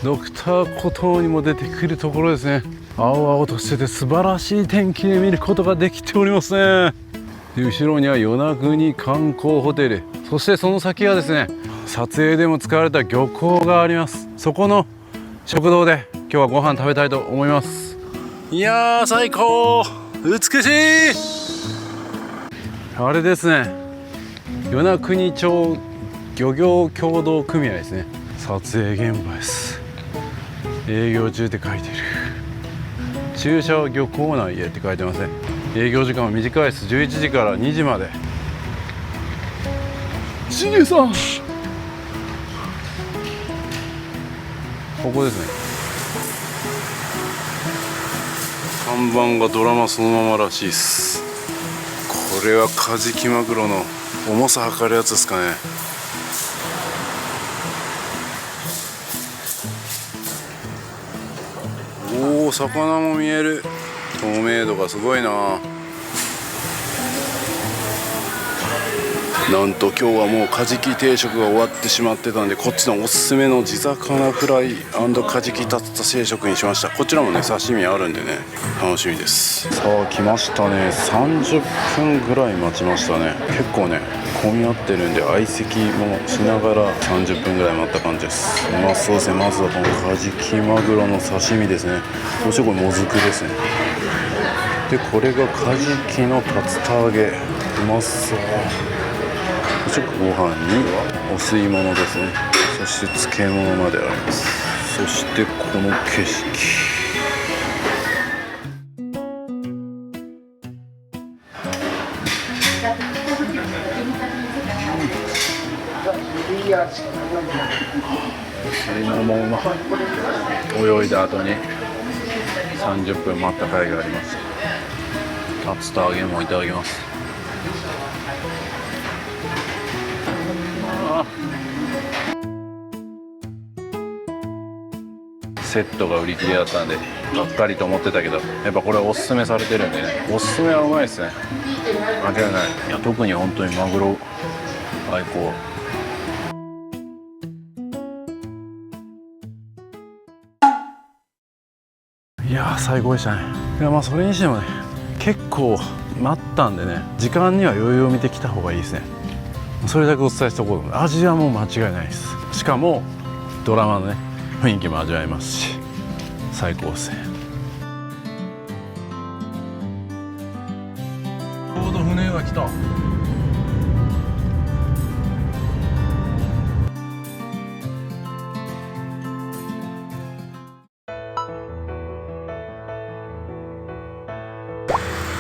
ドクターコトーにも出てくるところですね。青々としてて素晴らしい天気で見ることができておりますね。で、後ろには与那国観光ホテル、そしてその先はですね撮影でも使われた漁港があります。そこの食堂で今日はご飯食べたいと思います。いやー最高、美しい。あれですね、与那国町漁業協同組合ですね。撮影現場です。営業中って書いてる。駐車は漁港内へって書いてますね。営業時間は短いです。11時から2時まで。しげさん、ここですね。看板がドラマそのままらしいっす。これはカジキマグロの重さ測るやつですかね。おお、魚も見える。透明度がすごいな。なんと今日はもうカジキ定食が終わってしまってたんで、こっちのおすすめの地魚フライ&カジキ竜田定食にしました。こちらもね刺身あるんでね、楽しみです。さあ来ましたね。30分ぐらい待ちましたね。結構ね混み合ってるんで相席もしながら30分ぐらい待った感じです。うまそうですね。まずはこのカジキマグロの刺身ですね。そしてこれもずくですね。でこれがカジキの竜田揚げ、うまそう。そしてご飯にお吸い物ですね。そして漬物まであります。そしてこの景色、釣りももうまい。泳いだ後に30分待った甲斐があります。竜田揚げもいただきます。セットが売り切れだったんでがっかりと思ってたけど、やっぱこれおすすめされてるんでね、おすすめはうまいですね。間違いない。いや特に本当にマグロ最高。いやー最高でしたね。いやまあそれにしてもね結構待ったんでね、時間には余裕を見てきた方がいいですね。それだけお伝えしておこう。味はもう間違いないです。しかもドラマのね雰囲気も味わえますし最高ですね。ちょうど船が来た。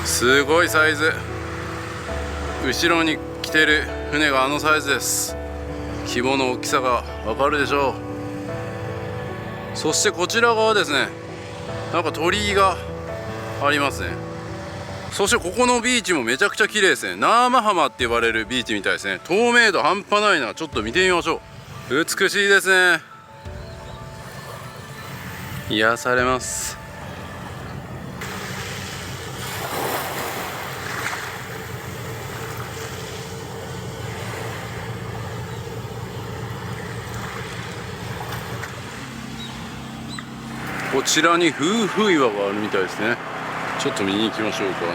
すごいサイズ。後ろに来てる船があのサイズです。規模の大きさがわかるでしょう。そしてこちら側ですね、なんか鳥居がありますね。そしてここのビーチもめちゃくちゃ綺麗ですね。ナーマ浜って呼ばれるビーチみたいですね。透明度半端ないな。ちょっと見てみましょう。美しいですね。癒されます。こちらに夫婦岩があるみたいですね。ちょっと見に行きましょうかね。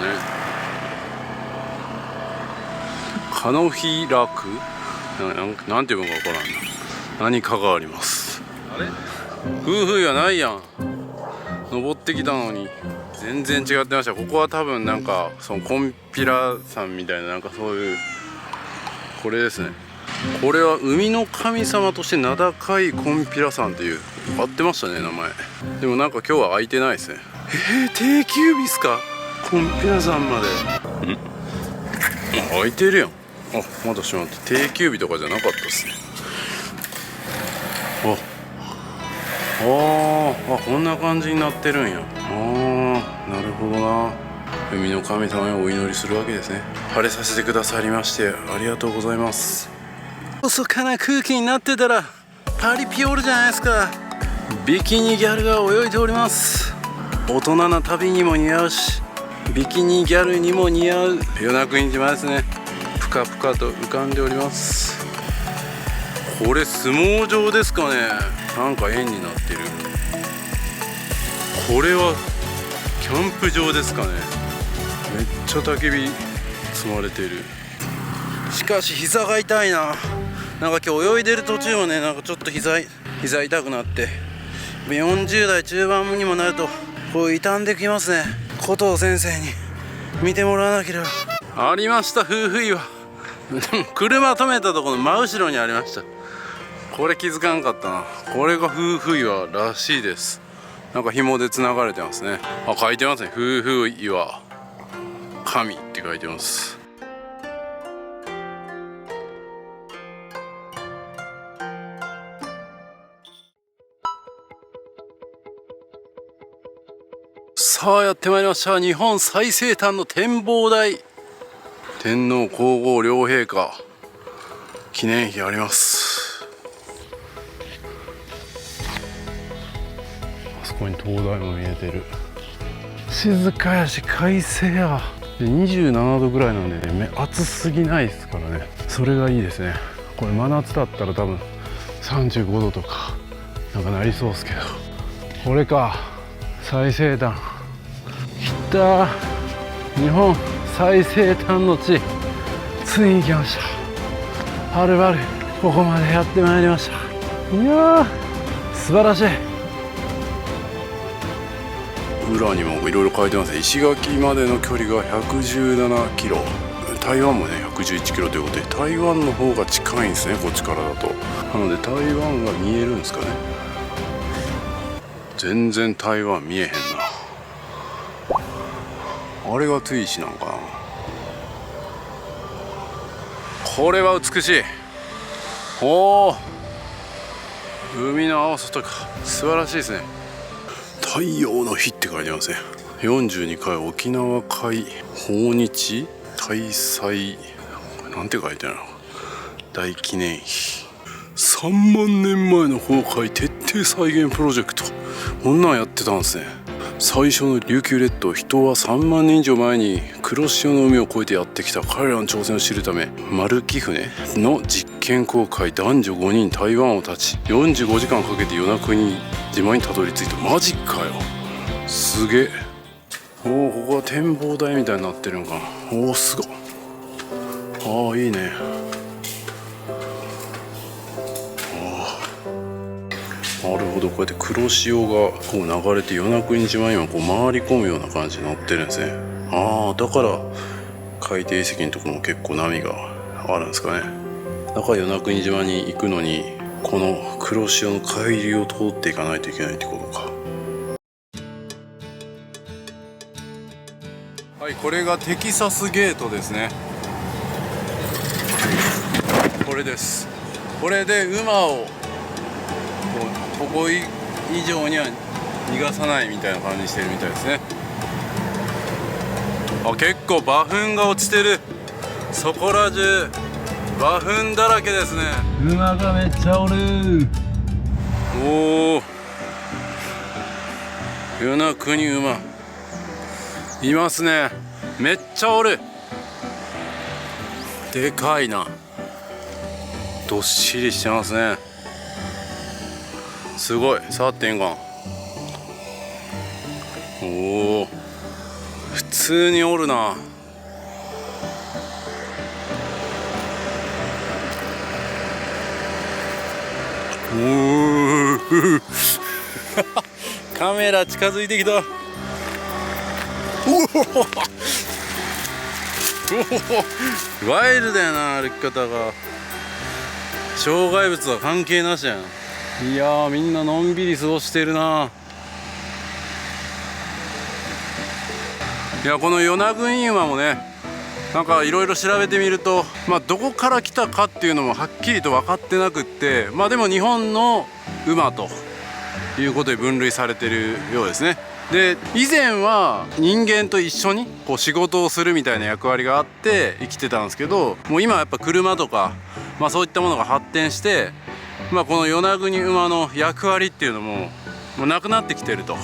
カノフィラクなんていうのかわからんな。何かがあります。あれ夫婦岩ないやん。登ってきたのに全然違ってました。ここは多分なんかそのコンピラ山みたいな、なんかそういうこれですね。これは海の神様として名高いコンピラ山っていう合ってましたね名前。でもなんか今日は空いてないですね。定休日っすか。コンピラ山まで空いてるやん。あ、まだしまった。定休日とかじゃなかったですね。こんな感じになってるんや。なるほどな。海の神様をお祈りするわけですね。晴れさせてくださりましてありがとうございます。細かな空気になってたらパリピオルじゃないですか。ビキニギャルが泳いでおります。大人な旅にも似合うしビキニギャルにも似合う与那国島ですね。ぷかぷかと浮かんでおります。これ相撲場ですかね。なんか円になってる。これはキャンプ場ですかね。めっちゃ焚き火積まれてる。しかし膝が痛いな。なんか今日泳いでる途中もね、なんかちょっと膝痛くなって、40代中盤にもなるとこう傷んできますね。古藤先生に見てもらわなければ。ありました、夫婦岩。でも車止めたところの真後ろにありました。これ気づかんかったな。これが夫婦岩らしいです。なんか紐でつながれてますね。あ、書いてますね。夫婦岩神って書いてます。さあやってまいりました。日本最西端の展望台、天皇皇后両陛下記念碑あります。あそこに灯台も見えてる。静かやし快晴や。27度ぐらいなんでね、暑すぎないですからね、それがいいですね。これ真夏だったら多分35度とかなんかなりそうですけど、これか最西端。来た、日本最西端の地、ついに来ました。はるばるここまでやってまいりました。いやー素晴らしい。裏にもいろいろ書いてますね。石垣までの距離が117キロ、台湾もね111キロということで、台湾の方が近いんですね、こっちからだと。なので台湾が見えるんですかね。全然台湾見えへんな。あれがトゥイ市なんかな。これは美しい。おお、海の青さとか素晴らしいですね。太陽の日って書いてますね。42回沖縄海訪日大祭、なんて書いてあるの、大記念碑。3万年前の崩壊徹底再現プロジェクト、こんなんやってたんですね。最初の琉球列島、人は3万年以上前に黒潮の海を越えてやってきた。彼らの挑戦を知るため丸木船の実験航海、男女5人台湾を立ち45時間かけて与那国島にたどり着いた。マジかよ、すげえ。おお、ここは展望台みたいになってるのかな。おお、すごい。ああ、いいね。なるほど、こうやって黒潮がこう流れて与那国島にはこう回り込むような感じになってるんですね。ああ、だから海底遺跡のところも結構波があるんですかね。だから与那国島に行くのにこの黒潮の海流を通っていかないといけないってことか。はい、これがテキサスゲートですね。これです。これで馬をここ以上には逃がさないみたいな感じにしてるみたいですね。あ、結構馬糞が落ちてる。そこら中馬糞だらけですね。馬がめっちゃおる。おお、与那国馬いますね。めっちゃおる。でかいな。どっしりしてますね。すごい、触ってんかん。おお、普通におるな。おおカメラ近づいてきた。おお、ワイルドやな、歩き方が。障害物は関係なしやん。いやー、みんなのんびり過ごしてるな。いや、この与那国馬もね、なんかいろいろ調べてみると、どこから来たかっていうのもはっきりと分かってなくって、でも日本の馬ということで分類されてるようですね。で、以前は人間と一緒にこう仕事をするみたいな役割があって生きてたんですけど、もう今はやっぱ車とか、そういったものが発展して、この与那国馬の役割っていうのももうなくなってきてると。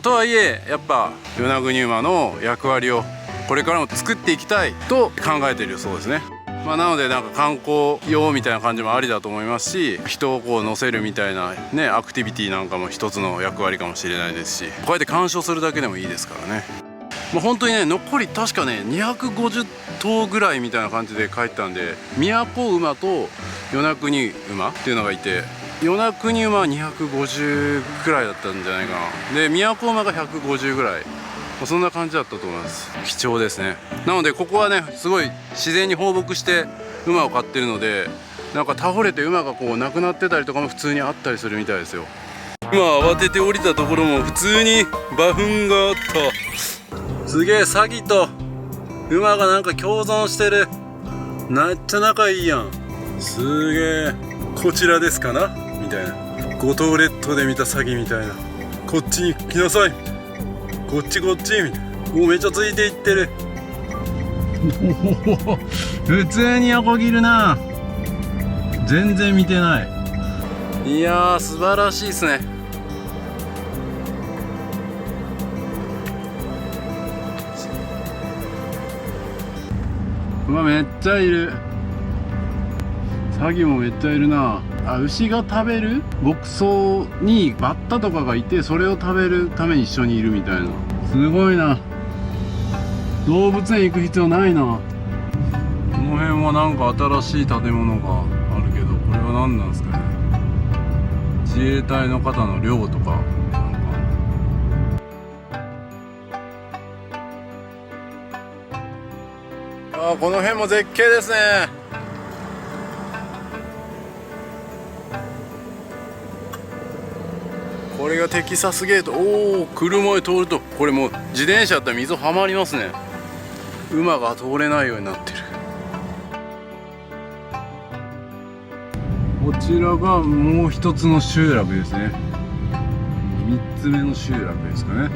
とはいえやっぱ与那国馬の役割をこれからも作っていきたいと考えているそうですね。なのでなんか観光用みたいな感じもありだと思いますし、人をこう乗せるみたいなねアクティビティなんかも一つの役割かもしれないですし、こうやって鑑賞するだけでもいいですからね。本当にね、残り確かね250頭ぐらいみたいな感じで帰ったんで、都馬と与那国馬っていうのがいて、与那国馬は250ぐらいだったんじゃないかな。で、都馬が150ぐらい、そんな感じだったと思います。貴重ですね。なのでここはねすごい自然に放牧して馬を飼ってるので、なんか倒れて馬がこう亡くなってたりとかも普通にあったりするみたいですよ。今慌てて降りたところも普通に馬糞があった。すげえ、サギと馬がなんか共存してる。めっちゃ仲いいやん。すげえ、こちらですかなみたいな。五島列島で見たサギみたいな。こっちに来なさい。こっちこっちみたいな。もうめっちゃついていってる。普通に横切るな。全然見てない。いやー素晴らしいですね。うわめっちゃいる。サギもめっちゃいるな。あ、牛が食べる牧草にバッタとかがいて、それを食べるために一緒にいるみたいな。すごいな。動物園行く必要ないな。この辺はなんか新しい建物があるけど、これは何なんですかね。自衛隊の方の寮とかなんか。あー、この辺も絶景ですね。これがテキサスゲート。おお、車で通るとこれもう自転車だったら溝はまりますね。馬が通れないようになってる。こちらがもう一つの集落ですね。3つ目の集落ですかね。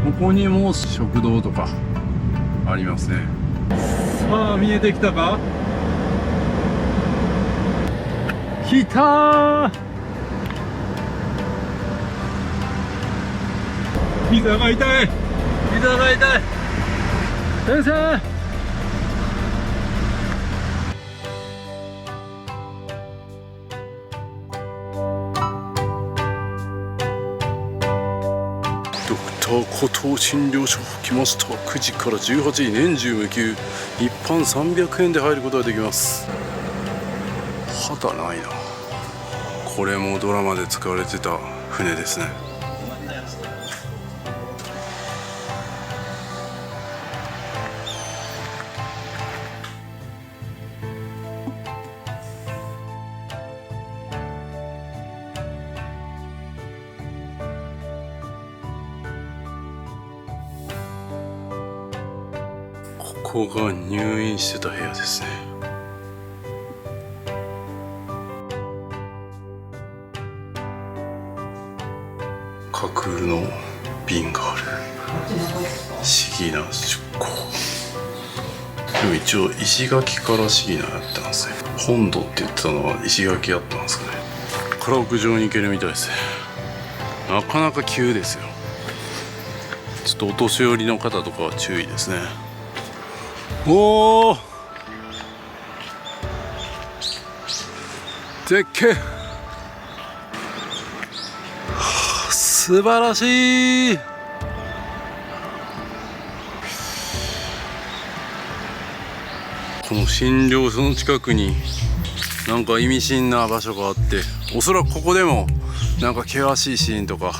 ここにも食堂とかありますね。さあ見えてきたか。来たー。膝が痛い。膝が痛い。先生。ドクターコトー診療所来ました。9時から18時年中無休、一般300円で入ることができます。肌ないな。これもドラマで使われてた船ですね。ここが入院してた部屋ですね。架空の瓶がある。シギナ出港。でも一応石垣からシギナやったんですね。本土って言ってたのは石垣やったんですかね。から屋上に行けるみたいですね。なかなか急ですよ。ちょっとお年寄りの方とかは注意ですね。おお、絶景、はあ、素晴らしい。この診療所の近くになんか意味深な場所があって、おそらくここでもなんか険しいシーンとか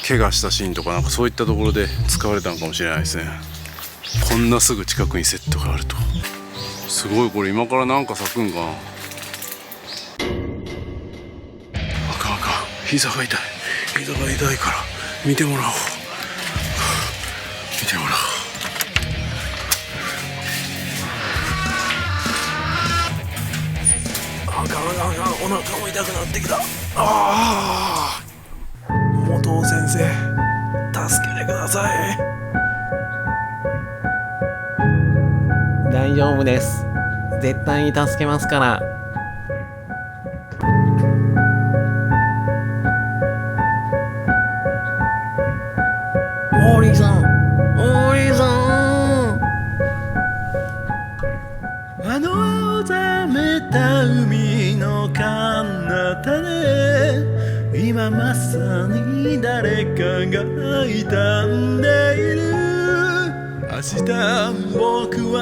怪我したシーンとかなんかそういったところで使われたのかもしれないですね。こんなすぐ近くにセットがあると。すごい。これ今からなんか咲くんかな。あかんあかん、膝が痛い。膝が痛いから見てもらおう。見てもらおう。あかんあかんあかん、お腹も痛くなってきた。ああ、元尾先生助けてください。大丈夫です。絶対に助けますから。モーリーさん、モーリーさん。あの青ざめた海の彼方で今まさに誰かが痛んでいる。明日僕は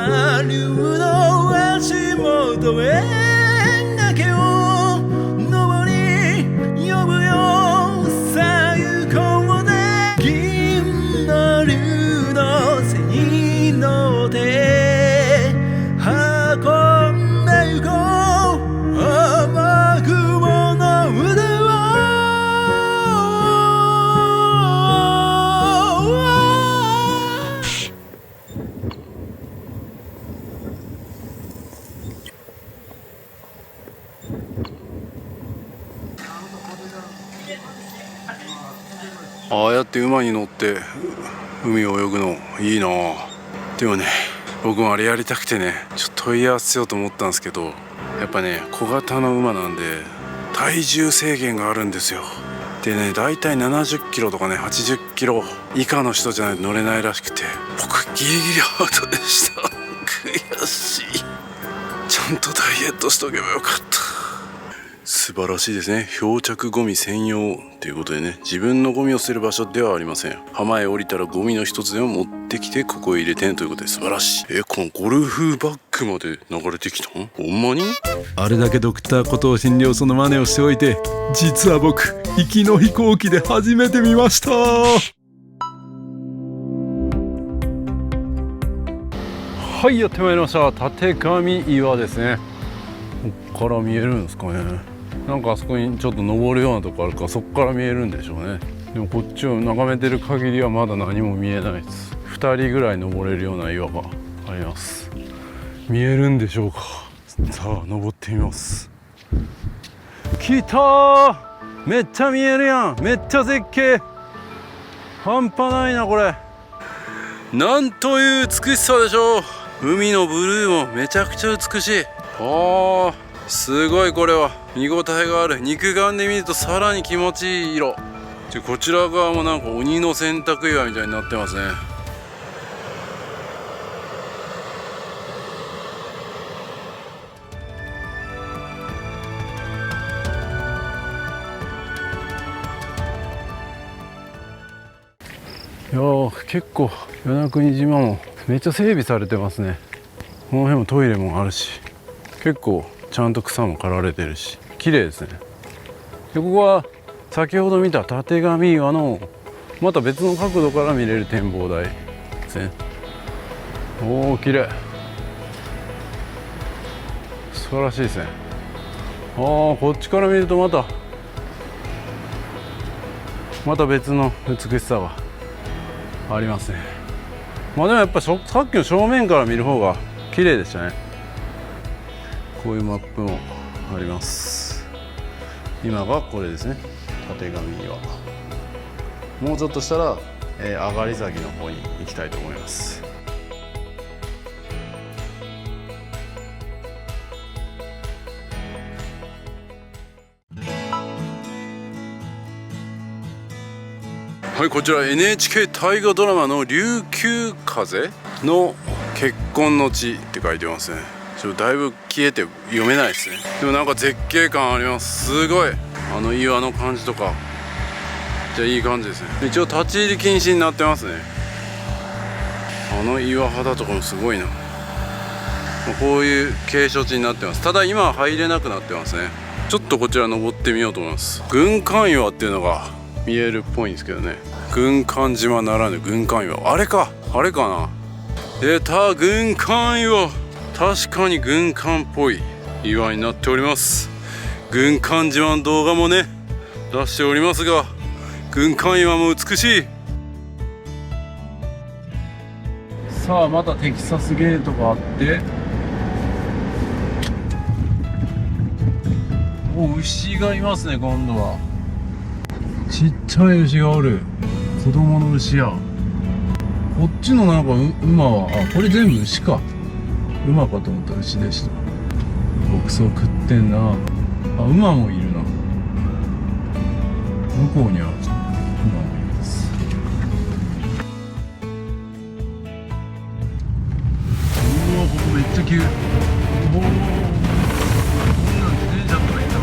竜の足元へ崖を登り呼ぶよ。最高で銀の竜の背に乗って運んでゆこう。雨雲の腕をって馬に乗って海を泳ぐのいいな。でもね、僕もあれやりたくてね、ちょっと問い合わせようと思ったんですけど、やっぱね小型の馬なんで体重制限があるんですよ。でね、だいたい70キロとかね80キロ以下の人じゃないと乗れないらしくて、僕ギリギリアウトでした。悔しい。ちゃんとダイエットしとけばよかった。素晴らしいですね。漂着ゴミ専用ということでね、自分のゴミを捨てる場所ではありません。浜へ降りたらゴミの一つでも持ってきてここへ入れてねということで素晴らしい。このゴルフバッグまで流れてきたん？ほんまに？あれだけドクターコトー診療所の真似をしておいて、実は僕行きの飛行機で初めて見ました。はい、やってまいりました。立上岩ですね。ここから見えるんですかね。なんかあそこにちょっと登るようなとこあるから、そこから見えるんでしょうね。でもこっちを眺めてる限りはまだ何も見えないです。2人ぐらい登れるような岩があります。見えるんでしょうか。さあ登ってみます。来たー、めっちゃ見えるやん。めっちゃ絶景。半端ないなこれ。なんという美しさでしょう。海のブルーもめちゃくちゃ美しい。すごい。これは見応えがある。肉眼で見るとさらに気持ちいい色で、こちら側もなんか鬼の洗濯岩みたいになってますね。いやー、結構与那国島もめっちゃ整備されてますね。この辺もトイレもあるし、結構ちゃんと草も刈られてるし綺麗ですね。でここは先ほど見た立上岩のまた別の角度から見れる展望台ですね。おお、綺麗。素晴らしいですね。こっちから見るとまた別の美しさがありますね。でもやっぱさっきの正面から見る方が綺麗でしたね。こういうマップもあります。今がこれですね、立上岩。もうちょっとしたら、上がり崎の方に行きたいと思います。はい、こちら NHK 大河ドラマの琉球風の結婚の地って書いてますね。だいぶ消えて読めないですね。でもなんか絶景感あります。すごい。あの岩の感じとかじゃいい感じですね。一応立ち入り禁止になってますね。あの岩肌とかもすごいな。こういう景勝地になってます。ただ今は入れなくなってますね。ちょっとこちら登ってみようと思います。軍艦岩っていうのが見えるっぽいんですけどね。軍艦島ならぬ軍艦岩。あれかな。出た、軍艦岩。確かに軍艦っぽい岩になっております。軍艦島の動画もね出しておりますが、軍艦岩も美しい。さあまたテキサスゲートがあって、牛がいますね。今度はちっちゃい牛がおる。子供の牛や。こっちのなんか馬はこれ全部牛か。馬かと思ったら牛でした。牧草食ってんな。馬もいるな。向こうには馬もいます。うわ、ここめっちゃ急。こんなん自転車とかいいな。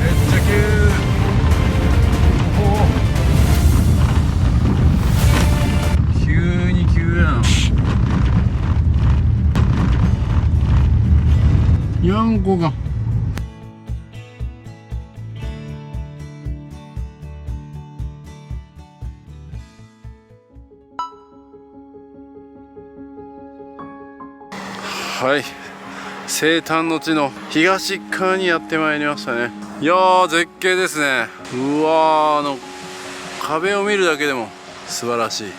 めっちゃ急。急に急やん。やんこがはい、生誕の地の東側にやってまいりましたね。いやー、絶景ですね。うわー、壁を見るだけでも素晴らしい。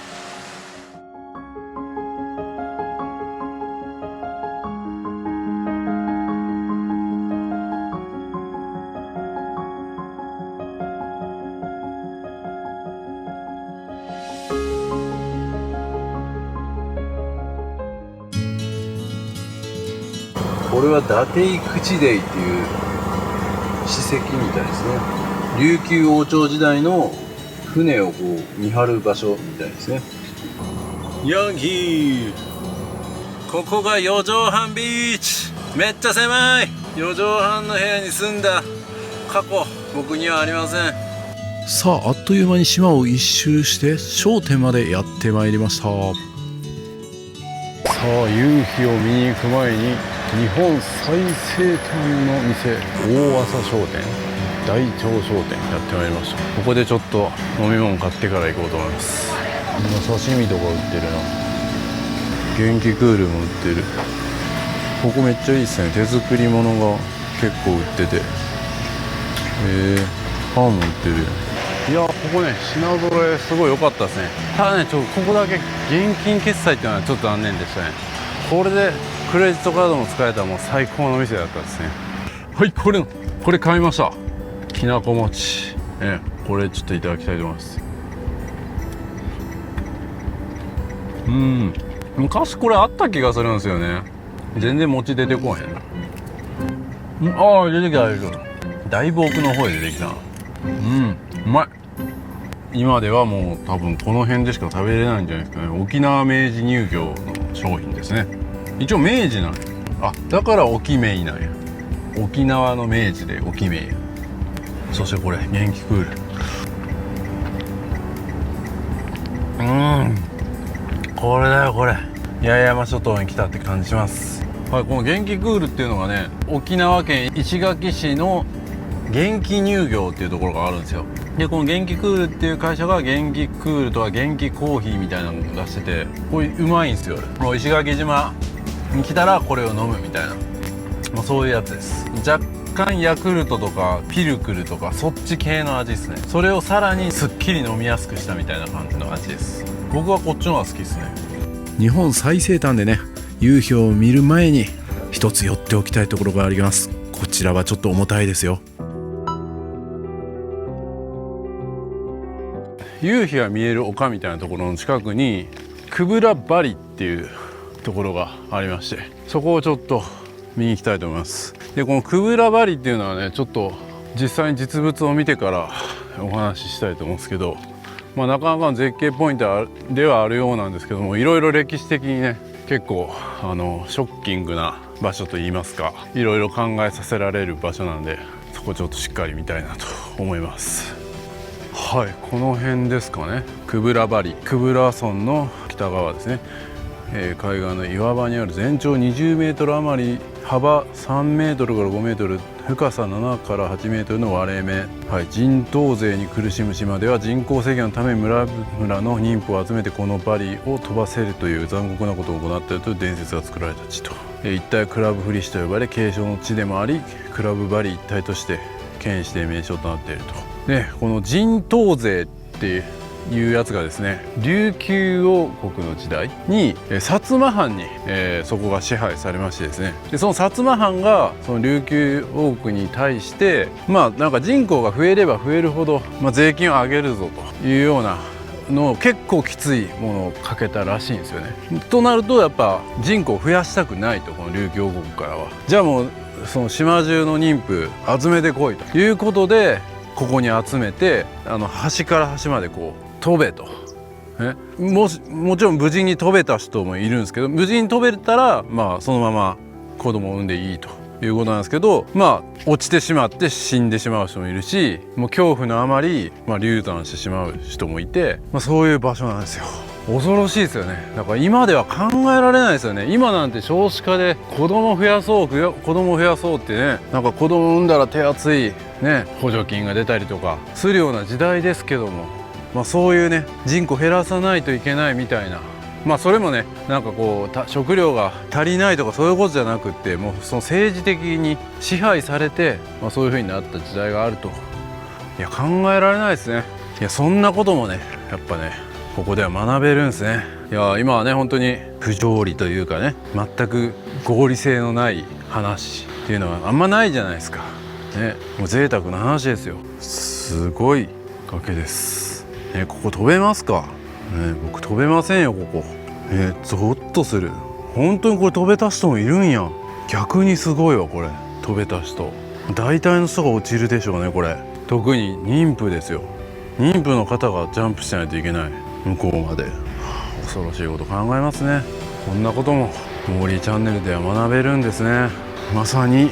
これは伊達口デイっていう史跡みたいですね。琉球王朝時代の船をこう見張る場所みたいですね。ヤンキー、ここが四畳半ビーチ。めっちゃ狭い。四畳半の部屋に住んだ過去、僕にはありません。さあ、あっという間に島を一周して商店までやってまいりました。さあ、夕日を見に行く前に日本最西端の店、大朝商店、大腸商店やってまいりました。ここでちょっと飲み物買ってから行こうと思います。今刺身とか売ってるな。元気クールも売ってる。ここめっちゃいいっすね。手作り物が結構売ってて、パンも売ってる。いや、ここね、品揃えすごい良かったですね。ただね、ここだけ現金決済っていうのはちょっと残念でしたね。これでクレジットカードも使えたらもう最高の店だったですね。はい、これ買いました。きなこ餅、これちょっといただきたいと思います。昔これあった気がするんですよね。全然餅出てこへんな。ああ、出てきた。だいぶ奥の方へ出てきたな。うまい。今ではもう多分この辺でしか食べれないんじゃないですかね。沖縄明治乳業の商品ですね。一応明治なんや。あ、だから沖明なんや。沖縄の明治で沖明や。そしてこれ元気クール。これだよ、これ。八重山諸島に来たって感じします。はい、この元気クールっていうのがね、沖縄県石垣市の元気乳業っていうところがあるんですよ。で、この元気クールっていう会社が元気クールとか元気コーヒーみたいなのを出してて、これうまいんですよ。もう石垣島に来たらこれを飲むみたいな、そういうやつです。若干ヤクルトとかピルクルとかそっち系の味ですね。それをさらにすっきり飲みやすくしたみたいな感じの味です。僕はこっちの方が好きですね。日本最西端でね、夕日を見る前に一つ寄っておきたいところがあります。こちらはちょっと重たいですよ。夕日が見える丘みたいなところの近くにクブラバリっていうところがありまして、そこをちょっと見に行きたいと思います。で、このクブラバリっていうのはね、ちょっと実際に実物を見てからお話ししたいと思うんですけど、なかなかの絶景ポイントではあるようなんですけども、いろいろ歴史的にね、結構ショッキングな場所といいますか、いろいろ考えさせられる場所なんで、そこちょっとしっかり見たいなと思います。はい、この辺ですかね。クブラバリ、クブラ村の北側ですね。海岸の岩場にある全長20メートル余り、幅3メートルから5メートル、深さ7から8メートルの割れ目、人頭税に苦しむ島では人口制限のため村々の妊婦を集めてこのバリを飛ばせるという残酷なことを行ったという伝説が作られた地と、一帯クラブフリッシュと呼ばれ継承の地でもあり、クラブバリ一帯として県指定名称となっていると。で、この人頭税っていうやつがですね、琉球王国の時代に薩摩藩に、そこが支配されましてですね、でその薩摩藩がその琉球王国に対してなんか人口が増えれば増えるほど、税金を上げるぞというようなのを結構きついものをかけたらしいんですよね。となるとやっぱ人口を増やしたくないと、この琉球王国からは。じゃあもうその島中の妊婦集めてこいということで、ここに集めて端から端までこう飛べと。もちろん無事に飛べた人もいるんですけど、無事に飛べたらそのまま子供を産んでいいということなんですけど、落ちてしまって死んでしまう人もいるし、もう恐怖のあまり流産してしまう人もいて、そういう場所なんですよ。恐ろしいですよね。だから今では考えられないですよね。今なんて少子化で子供増やそうってね、なんか子供産んだら手厚いね補助金が出たりとかするような時代ですけども、そういうね人口減らさないといけないみたいな、それもねなんかこう食料が足りないとかそういうことじゃなくって、もうその政治的に支配されて、そういう風になった時代があると。いや、考えられないですね。いや、そんなこともねやっぱねここでは学べるんですね。いや、今はね本当に不条理というかね、全く合理性のない話っていうのはあんまないじゃないですかね。もう贅沢な話ですよ。すごい崖ですね。ここ飛べますかね。僕飛べませんよここ。ゾッとする。本当にこれ飛べた人もいるんや。逆にすごいわこれ。飛べた人大体の人が落ちるでしょうねこれ。特に妊婦ですよ。妊婦の方がジャンプしないといけない向こうまで。恐ろしいこと考えますね。こんなこともモーリーチャンネルでは学べるんですね。まさに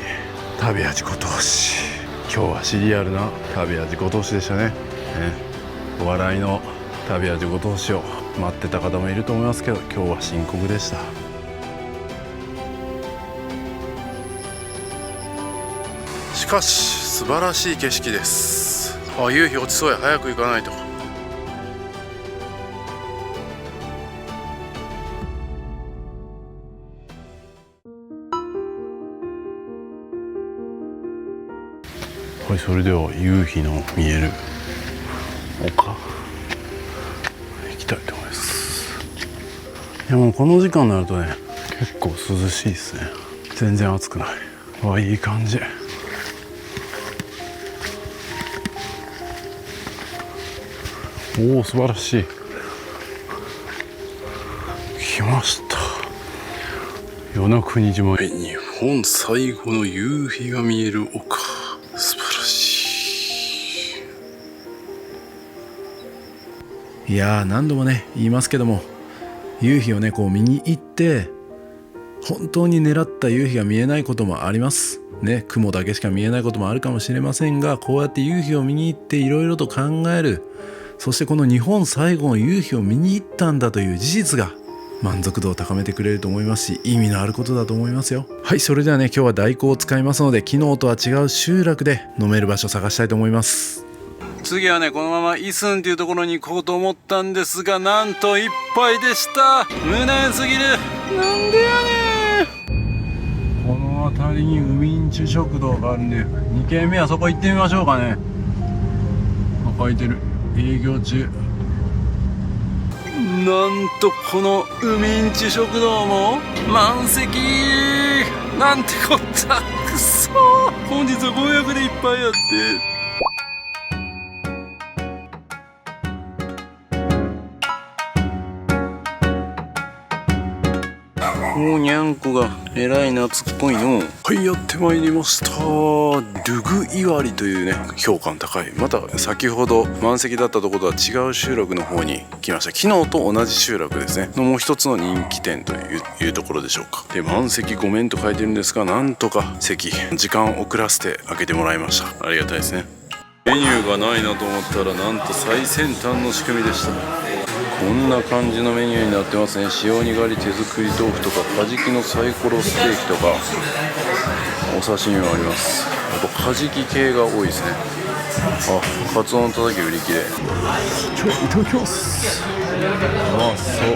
旅や自己投資。今日はシリアルな旅や自己投資でしたね。お笑いの旅や自己投資を待ってた方もいると思いますけど、今日は深刻でした。しかし素晴らしい景色です。夕日落ちそうや。早く行かないと。はい、それでは夕日の見える丘行きたいと思います。いやもうこの時間になるとね結構涼しいですね。全然暑くない。いい感じ。おお素晴らしい。来ました。与那国島へ。日本最後の夕日が見える丘。素晴らしい。いやー何度もね言いますけども、夕日をねこう見に行って本当に狙った夕日が見えないこともありますね。雲だけしか見えないこともあるかもしれませんが、こうやって夕日を見に行っていろいろと考える。そしてこの日本最後の夕日を見に行ったんだという事実が満足度を高めてくれると思いますし、意味のあることだと思いますよ。はい、それではね今日は代行を使いますので、昨日とは違う集落で飲める場所を探したいと思います。次はねこのままイスンっていうところに行こうと思ったんですが、なんといっぱいでした。無念すぎる。なんでやねん。この辺りにウミンチュ食堂があるんで、2軒目はそこ行ってみましょうかね。書いてる。営業中。なんとこのウミンチュ食堂も満席。なんてこった。くそー。本日はご予約でいっぱいやって。おにゃんこがえらい懐っこいの。はい、やってまいりました。ルグイワリというね評価の高い、また先ほど満席だったところとは違う集落の方に来ました。昨日と同じ集落ですねのもう一つの人気店というところでしょうか。で満席ごめんと書いてるんですが、なんとか席時間遅らせて開けてもらいました。ありがたいですね。メニューがないなと思ったら、なんと最先端の仕組みでした。こんな感じのメニューになってますね。塩にがり手作り豆腐とか、カジキのサイコロステーキとか、お刺身もあります。あとカジキ系が多いですね。あ、カツオのたたき売り切れ。いただきます。うまそう。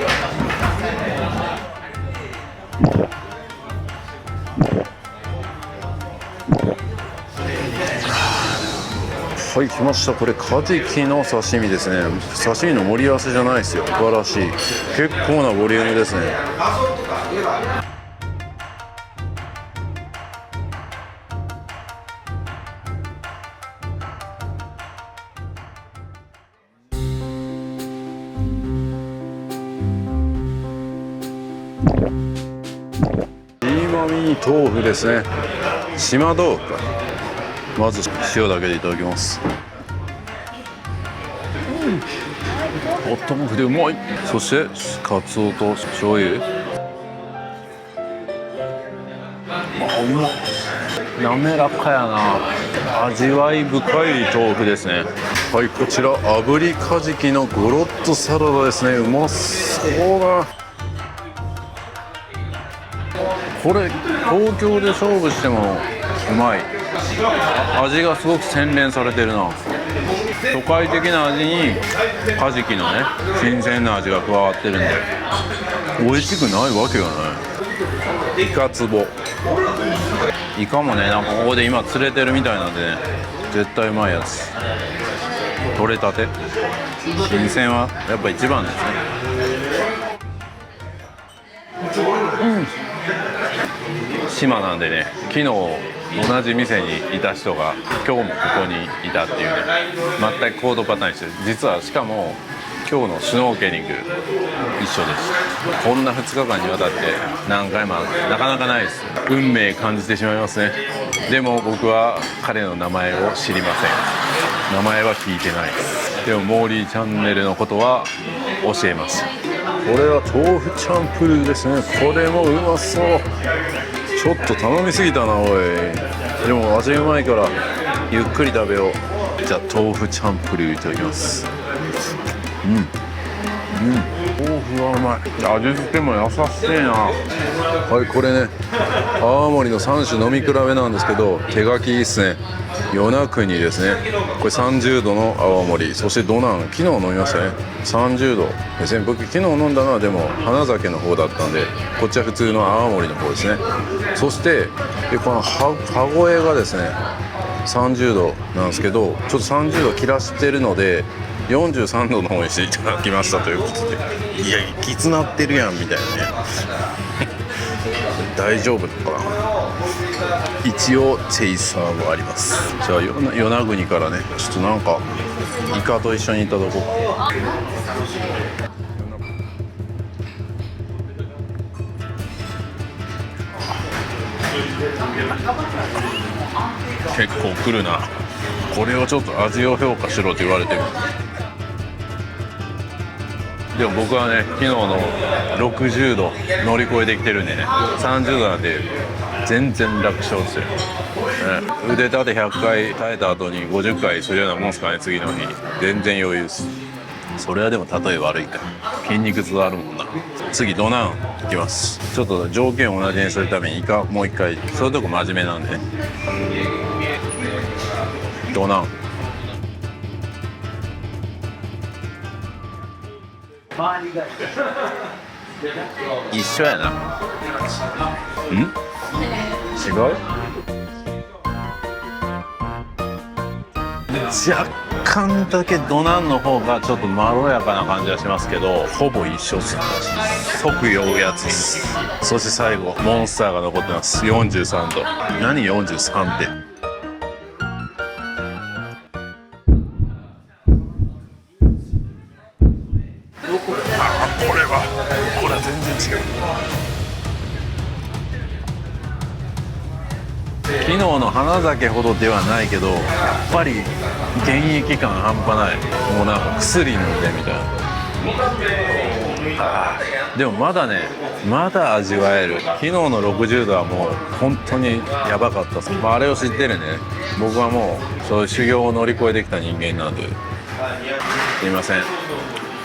はい、来ました。これカジキの刺身ですね。刺身の盛り合わせじゃないですよ。素晴らしい。結構なボリュームですね。ピーマミー豆腐ですね。島豆腐か。まず塩だけでいただきます。ホット豆腐でうまい。そしてカツオと醤油。うまっ。滑らかやな。味わい深い豆腐ですね。はい、こちら炙りカジキのゴロッとサラダですね。うまそうだ。これ東京で勝負してもうまい。味がすごく洗練されてるな。都会的な味にカジキのね新鮮な味が加わってるんで美味しくないわけがない。イカツボ。イカもねなんかここで今釣れてるみたいなんでね、絶対うまいやつ。取れたて新鮮はやっぱ一番ですね。島なんでね、昨日同じ店にいた人が今日もここにいたっていうね、全く行動パターンにしてる。実はしかも今日のシュノーケリング一緒です。こんな2日間にわたって何回もなかなかないです。運命感じてしまいますね。でも僕は彼の名前を知りません。名前は聞いてないです。でもモーリーチャンネルのことは教えます。これは豆腐チャンプルーですね。これもうまそう。ちょっと頼みすぎたなおい。でも味うまいからゆっくり食べよう。じゃあ豆腐チャンプルーいただきます。豆腐はうまい。味付けも優しいな。はい、これね泡盛の3種飲み比べなんですけど、手書きいいっすね。与那国ですね。これ30度の泡盛、そしてドナン、昨日飲みましたね。30度ですね。僕昨日飲んだのはでも花酒の方だったんで、こっちは普通の泡盛の方ですね。そしてこの歯声がですね30度なんですけど、ちょっと30度切らしてるので43度の方にしていただきましたということで、いやきつなってるやんみたいなね大丈夫かな。一応チェイサーもあります。じゃあ与那国からね、ちょっとなんかイカと一緒にいただこうか。結構くるな。これをちょっと味を評価しろと言われてる。でも僕はね昨日の60度乗り越えてきてるんでね、30度なんて全然楽勝ですよ、腕立て100回耐えた後に50回するようなもんですかね。次の日全然余裕です。それはでも例え悪いか、筋肉痛あるもんな。次ドナンいきます。ちょっと条件を同じにするためにイカもう一回、そういうとこ真面目なんでね。ドナン一緒やな。違う？若干だけドナンの方がちょっとまろやかな感じがしますけど、ほぼ一緒っす。即酔うやつです。そして最後モンスターが残ってます。43度。何43って。これは全然違う。昨日の花酒ほどではないけど、やっぱり現役感半端ない。もうなんか薬飲んでみたいな。でもまだね、まだ味わえる。昨日の60度はもう本当にやばかったです。あれを知ってるね。僕はもうそういう修行を乗り越えてきた人間なんで、すいません、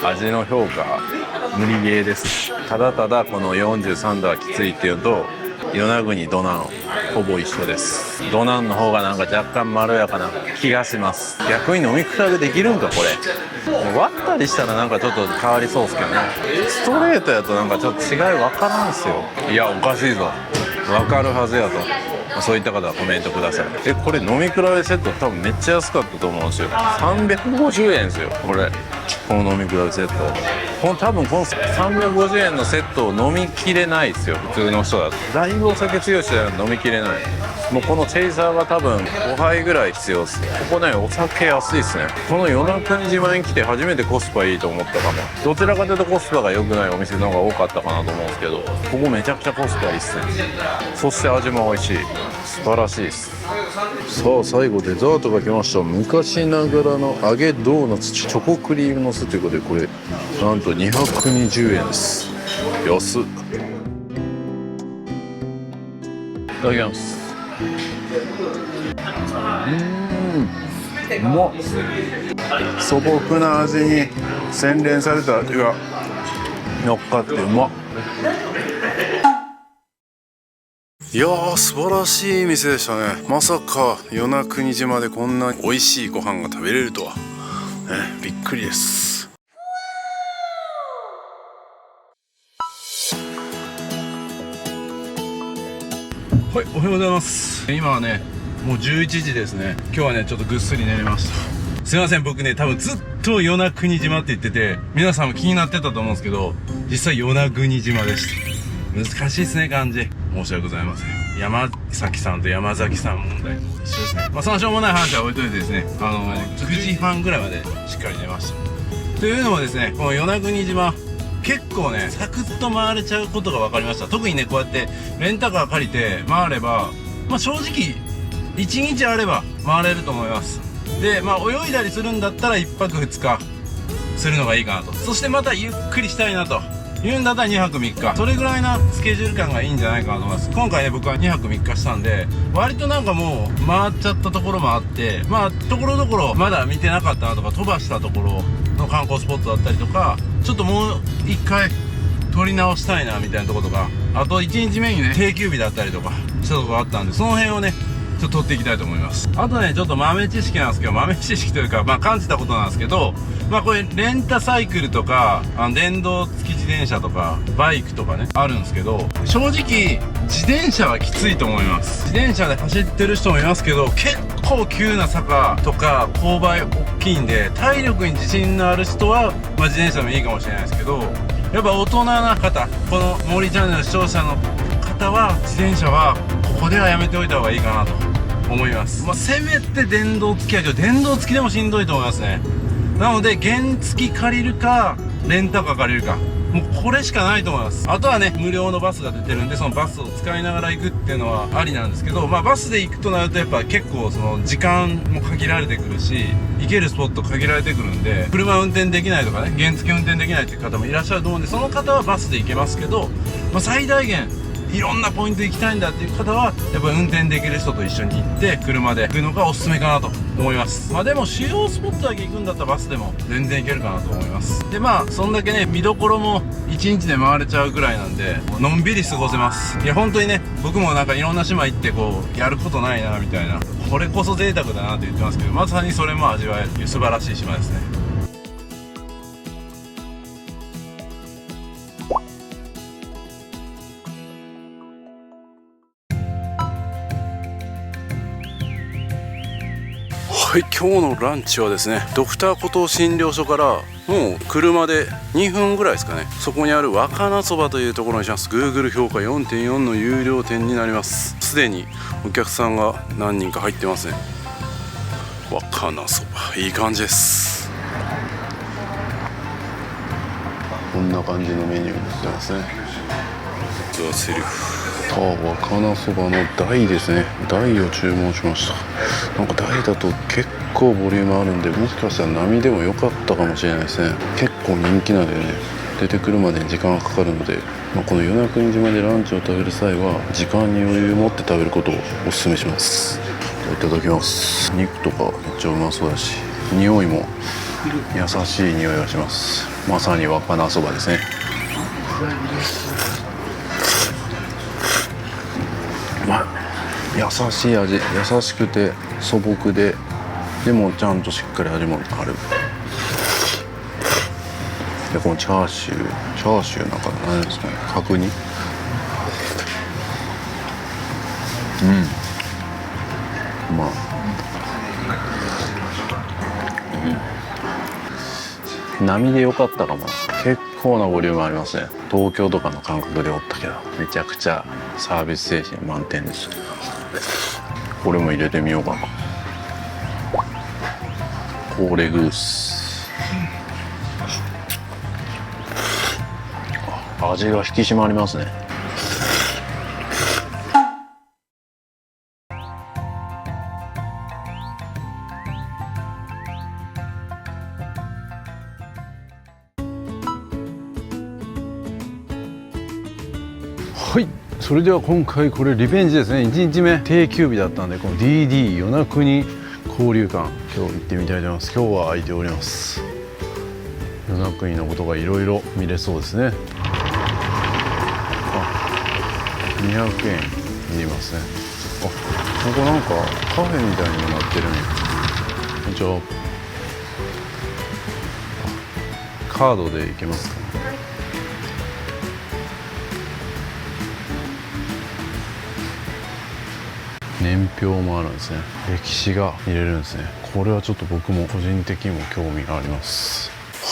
味の評価無理ゲーです。ただただこの43度はきついっていうのと、与那国ドナンほぼ一緒です。ドナンの方がなんか若干まろやかな気がします。逆に飲み比べできるんかこれ。割ったりしたらなんかちょっと変わりそうですけどね。ストレートやとなんかちょっと違い分からんすよ。いやおかしいぞ、分かるはずやと。そういった方はコメントください。これ飲み比べセット多分めっちゃ安かったと思うんですよ。350円ですよこれ。この飲み比べセット、多分この350円のセットを飲みきれないですよ普通の人だと。だいぶお酒強い人は飲みきれない。もうこのチェイサーが多分5杯ぐらい必要です。ここねお酒安いですね。この与那国島に来て初めてコスパいいと思ったかも。どちらかというとコスパが良くないお店の方が多かったかなと思うんですけど、ここめちゃくちゃコスパいいですね。そして味も美味しい。素晴らしいです。さあ最後デザートが来ました。昔ながらの揚げドーナツチョコクリームのせということで、これなんと220円です。安っ。いただきます。うまっ。素朴な味に洗練された味が乗っかってうまっ。いやー素晴らしい店でしたね。まさか与那国島でこんな美味しいご飯が食べれるとは、びっくりです。はい、おはようございます。今はねもう11時ですね。今日はねちょっとぐっすり寝れました。すいません、僕ね多分ずっと与那国島って言ってて皆さんも気になってたと思うんですけど、実際与那国島でした。難しいですね漢字。申し訳ございません。山崎さんと山崎さん問題と一緒ですね。そのしょうもない話は置いといてですね、9時半ぐらいまでしっかり寝ました。というのもですね、この与那国島結構ねサクッと回れちゃうことが分かりました。特にねこうやってレンタカー借りて回れば、正直1日あれば回れると思います。で泳いだりするんだったら1泊2日するのがいいかなと。そしてまたゆっくりしたいなと言うんだったら2泊3日、それぐらいなスケジュール感がいいんじゃないかなと思います。今回ね僕は2泊3日したんで、割となんかもう回っちゃったところもあって、ところどころまだ見てなかったなとか、飛ばしたところの観光スポットだったりとか、ちょっともう一回撮り直したいなみたいなところとか、あと1日目にね定休日だったりとかしたところがあったんで、その辺をねちょっと撮っていきたいと思います。あとねちょっと豆知識なんですけど、豆知識というか感じたことなんですけど、これレンタサイクルとか電動付き自転車とかバイクとかねあるんですけど、正直自転車はきついと思います。自転車で走ってる人もいますけど、結構急な坂とか勾配大きいんで、体力に自信のある人は、自転車でもいいかもしれないですけど、やっぱ大人な方、この森チャンネル視聴者の方は自転車はここではやめておいた方がいいかなと思います。せめて電動付きやけど、電動付きでもしんどいと思いますね。なので原付借りるかレンタカー借りるか、もうこれしかないと思います。あとはね無料のバスが出てるんで、そのバスを使いながら行くっていうのはありなんですけど、バスで行くとなるとやっぱ結構その時間も限られてくるし、行けるスポット限られてくるんで、車運転できないとかね、原付運転できないっていう方もいらっしゃると思うんで、その方はバスで行けますけど、最大限いろんなポイント行きたいんだっていう方はやっぱり運転できる人と一緒に行って車で行くのがおすすめかなと思います。でも主要スポットだけ行くんだったらバスでも全然行けるかなと思います。でそんだけね見どころも1日で回れちゃうぐらいなんで、のんびり過ごせます。いや本当にね、僕もなんかいろんな島行ってやることないなみたいな、これこそ贅沢だなって言ってますけど、まさにそれも味わえる素晴らしい島ですね。はい、今日のランチはですね、ドクターコトー診療所からもう車で2分ぐらいですかね、そこにある若菜そばというところにします。 Google 評価 4.4 の有料店になります。すでにお客さんが何人か入ってますね。若菜そばいい感じです。こんな感じのメニューになってますね。ザ・セリフ若菜そばの大ですね。大を注文しました。なんか大だと結構ボリュームあるんで、もしかしたら並でも良かったかもしれないですね。結構人気なんでね、出てくるまでに時間がかかるので、この与那国島でランチを食べる際は時間に余裕を持って食べることをお勧めします。いただきます。肉とかめっちゃうまそうだし、匂いも優しい匂いがします。まさに若菜そばですね。優しい味、優しくて素朴で、でもちゃんとしっかり味もある。でこのチャーシューなんか何ですかね、角煮、並で良かったかもな。結構なボリュームありますね。東京とかの感覚でおったけど、めちゃくちゃサービス精神満点です。これも入れてみようかな。コーレグース、味が引き締まりますね。はい、それでは今回これリベンジですね。1日目定休日だったんで、この DD 与那国交流館、今日行ってみたいと思います。今日は空いております。与那国のことがいろいろ見れそうですね。200円いりますね。ここなんかカフェみたいにもなってるんや。こんにちは。カードで行けますか。年表もあるんですね。歴史が見れるんですね。これはちょっと僕も個人的にも興味があります。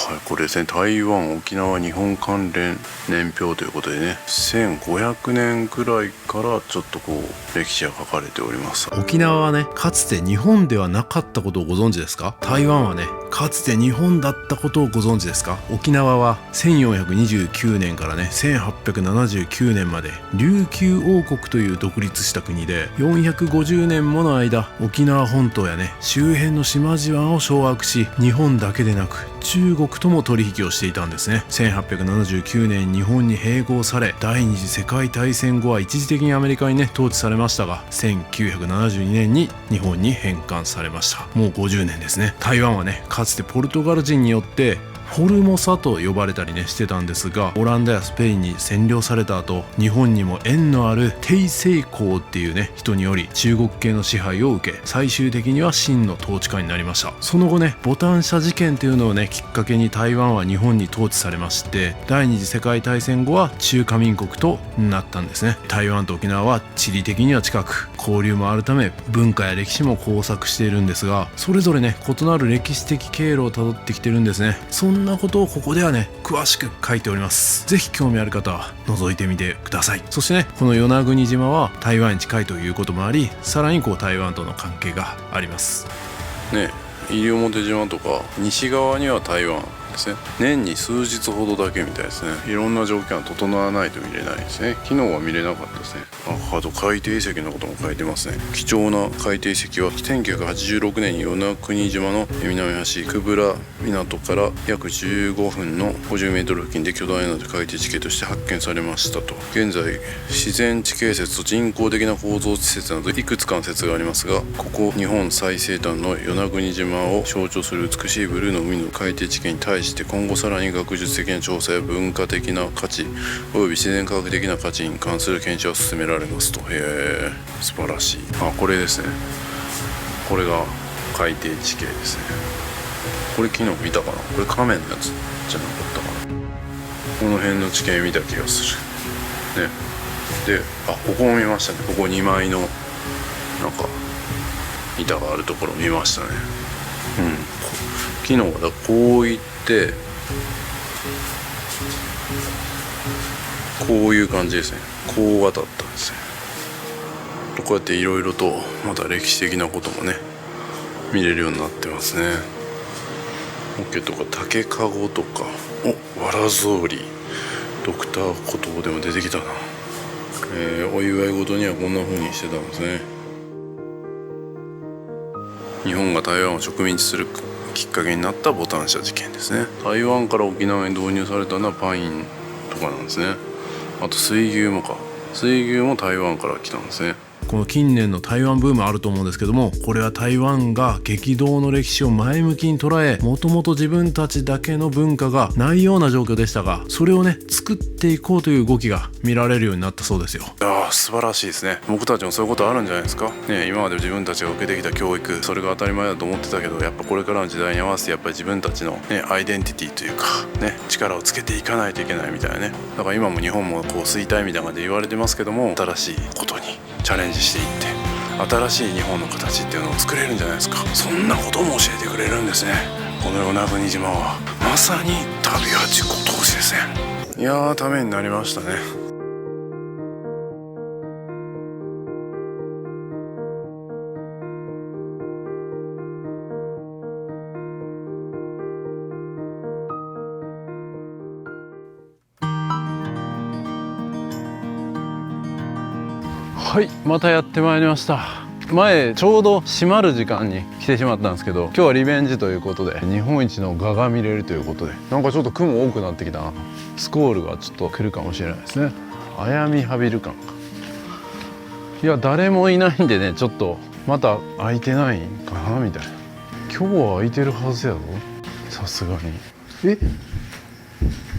はい、これですね、台湾沖縄日本関連年表ということでね、1500年くらいからちょっとこう歴史が書かれております。沖縄はね、かつて日本ではなかったことをご存知ですか？台湾はね、かつて日本だったことをご存知ですか？沖縄は1429年からね、1879年まで琉球王国という独立した国で、450年もの間沖縄本島やね、周辺の島々を掌握し、日本だけでなく中国とも取引をしていたんですね。1879年日本に併合され、第二次世界大戦後は一時的にアメリカにね統治されましたが、1972年に日本に返還されました。もう50年ですね。台湾はね、かつてポルトガル人によってフォルモサと呼ばれたりねしてたんですが、オランダやスペインに占領された後、日本にも縁のある鄭成功っていうね人により中国系の支配を受け、最終的には清の統治下になりました。その後ね、ボタン社事件っていうのをねきっかけに台湾は日本に統治されまして、第二次世界大戦後は中華民国となったんですね。台湾と沖縄は地理的には近く、交流もあるため文化や歴史も交錯しているんですが、それぞれね異なる歴史的経路をたどってきてるんですね。そんなことをここではね詳しく書いております。ぜひ興味ある方は覗いてみてください。そしてね、この与那国島は台湾に近いということもあり、さらにこう台湾との関係がありますね。西表島とか西側には台湾ですね。年に数日ほどだけみたいですね。いろんな条件は整わないと見れないですね。昨日は見れなかったですね。あと海底遺跡のことも書いてますね。貴重な海底遺跡は1986年に与那国島の南端久部良港から約15分の50メートル付近で巨大な海底地形として発見されましたと。現在自然地形説と人工的な構造地説などいくつかの説がありますが、ここ日本最西端の与那国島を象徴する美しいブルーの海の海底地形に対して、今後さらに学術的な調査や文化的な価値および自然科学的な価値に関する検証を進められますと。素晴らしい。これですね。これが海底地形ですね。これ昨日見たかな。これ亀のやつじゃなかったかな。この辺の地形見た気がするね。で、ここも見ましたね。ここ2枚のなんか板があるところ見ましたね。昨日はこう行ってこういう感じですね。こう渡ったんですね。こうやっていろいろとまた歴史的なこともね見れるようになってますね。桶とか竹かごとか、わら草履、ドクター言葉でも出てきたな。お祝い事にはこんな風にしてたんですね。日本が台湾を植民地するきっかけになったボタン社事件ですね。台湾から沖縄に導入されたのはパインとかなんですね。あと水牛もか。水牛も台湾から来たんですね。この近年の台湾ブームあると思うんですけども、これは台湾が激動の歴史を前向きに捉え、もともと自分たちだけの文化がないような状況でしたが、それをね作っていこうという動きが見られるようになったそうですよ。素晴らしいですね。僕たちもそういうことあるんじゃないですかね。今まで自分たちが受けてきた教育、それが当たり前だと思ってたけど、やっぱこれからの時代に合わせてやっぱり自分たちの、ね、アイデンティティというかね、力をつけていかないといけないみたいなね。だから今も日本もこう衰退みたいな感じで言われてますけども、新しいことにチャレンジしていって、新しい日本の形っていうのを作れるんじゃないですか。そんなことも教えてくれるんですね。この与那国島はまさに旅は自己投資ですね。いやー、ためになりましたね。はい、またやってまいりました。前ちょうど閉まる時間に来てしまったんですけど、今日はリベンジということで日本一の蛾が見れるということで、なんかちょっと雲多くなってきたな。スコールがちょっと来るかもしれないですね。あやみはびる館か。いや、誰もいないんでね、ちょっとまた空いてないんかなみたいな。今日は空いてるはずやぞ、さすがに。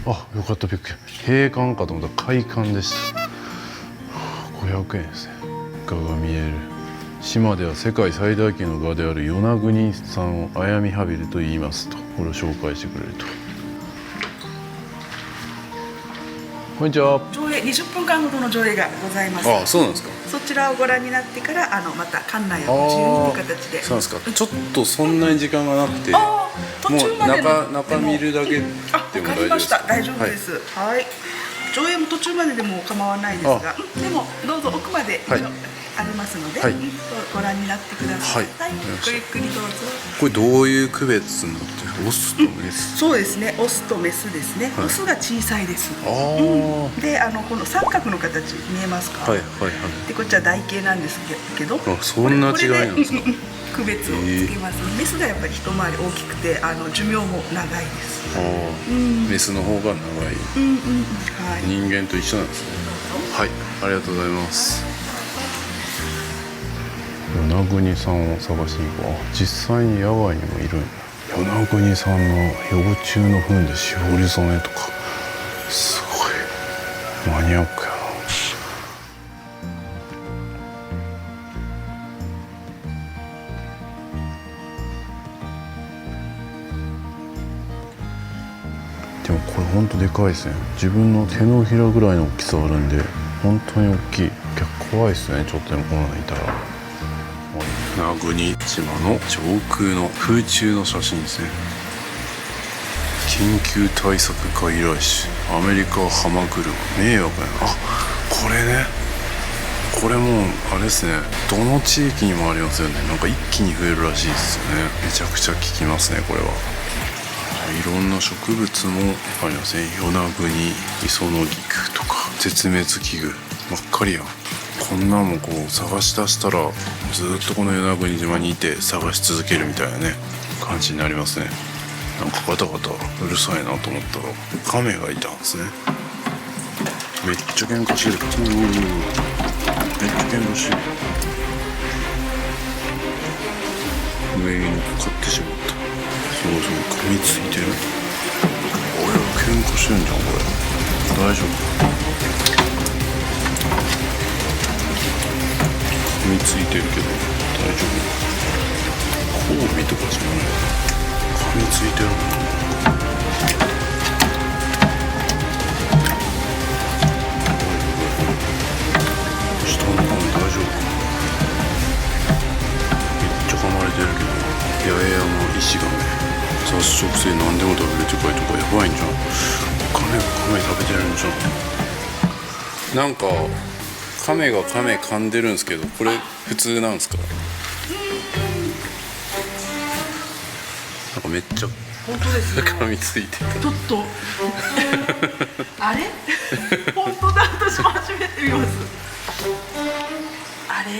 あ、よかった、びっくり。閉館かと思ったら開館でした。500円ですね。蛾が見える。島では世界最大級の蛾である与那国産をアヤミハビルと言いますと、これを紹介してくれると。こんにちは。上映20分間ほどの上映がございます。あ、そうなんですか。そちらをご覧になってからまた館内を自由にという形で。そうなんですか。ちょっとそんなに時間がなくて、もう中見るだけでも大丈夫ですか。大丈夫です。はい。上映も途中まででも構わないですが、でもどうぞ奥までありますので、ご覧になってください。ごゆっくりどうぞ。これどういう区別になってる？オスとメス？そうですね、オスとメスですね。オスが小さいです。で、この三角の形見えますか？で、こっちは台形なんですけど、そんな違いなんですか？区別をつけますね。メスがやっぱり一回り大きくて寿命も長いです。メスの方が長い。人間と一緒なんですね。はい、ありがとうございます。与那国さんを探しに行こう。実際に野外にもいるんだ。与那国さんの幼虫の糞で絞り染めとか、すごいマニアックやな。でもこれ本当でかいですね。自分の手のひらぐらいの大きさあるんで、本当に大きい。結構怖いですね。ちょっとでもこんなのいたら。与那国島の上空の空中の写真ですね。緊急対策外来種アメリカハマグリ迷惑やな。あ、これね、これもうあれですね、どの地域にもありますよね。なんか一気に増えるらしいですよね。めちゃくちゃ効きますね、これは。いろんな植物もありますね。与那国イソノギクとか絶滅危惧ばっかりやん。こんなんもこう探し出したらずっとこの与那国島にいて探し続けるみたいなね感じになりますね。なんかガタガタうるさいなと思ったらカメがいたんですね。めっちゃ喧嘩してる。めっちゃ喧嘩してる。上にかかってしまった。そうそう、噛みついてる。おや、喧嘩してんじゃんこれ。大丈夫？噛みついてるけど大丈夫？交尾とかじゃない。噛みついてる。下の方大丈夫か？めっちゃ噛まれてるけど、八重山石がね、雑食性何でも食べるって書いてとかやばいんじゃん。カメ食べてるんじゃん。なんかカメがカメ噛んでるんですけど、これ普通なんですか？なんかめっちゃ本当ですね。噛みついてた。ちょっとあれ本当だ、私も初めて見ます。あれ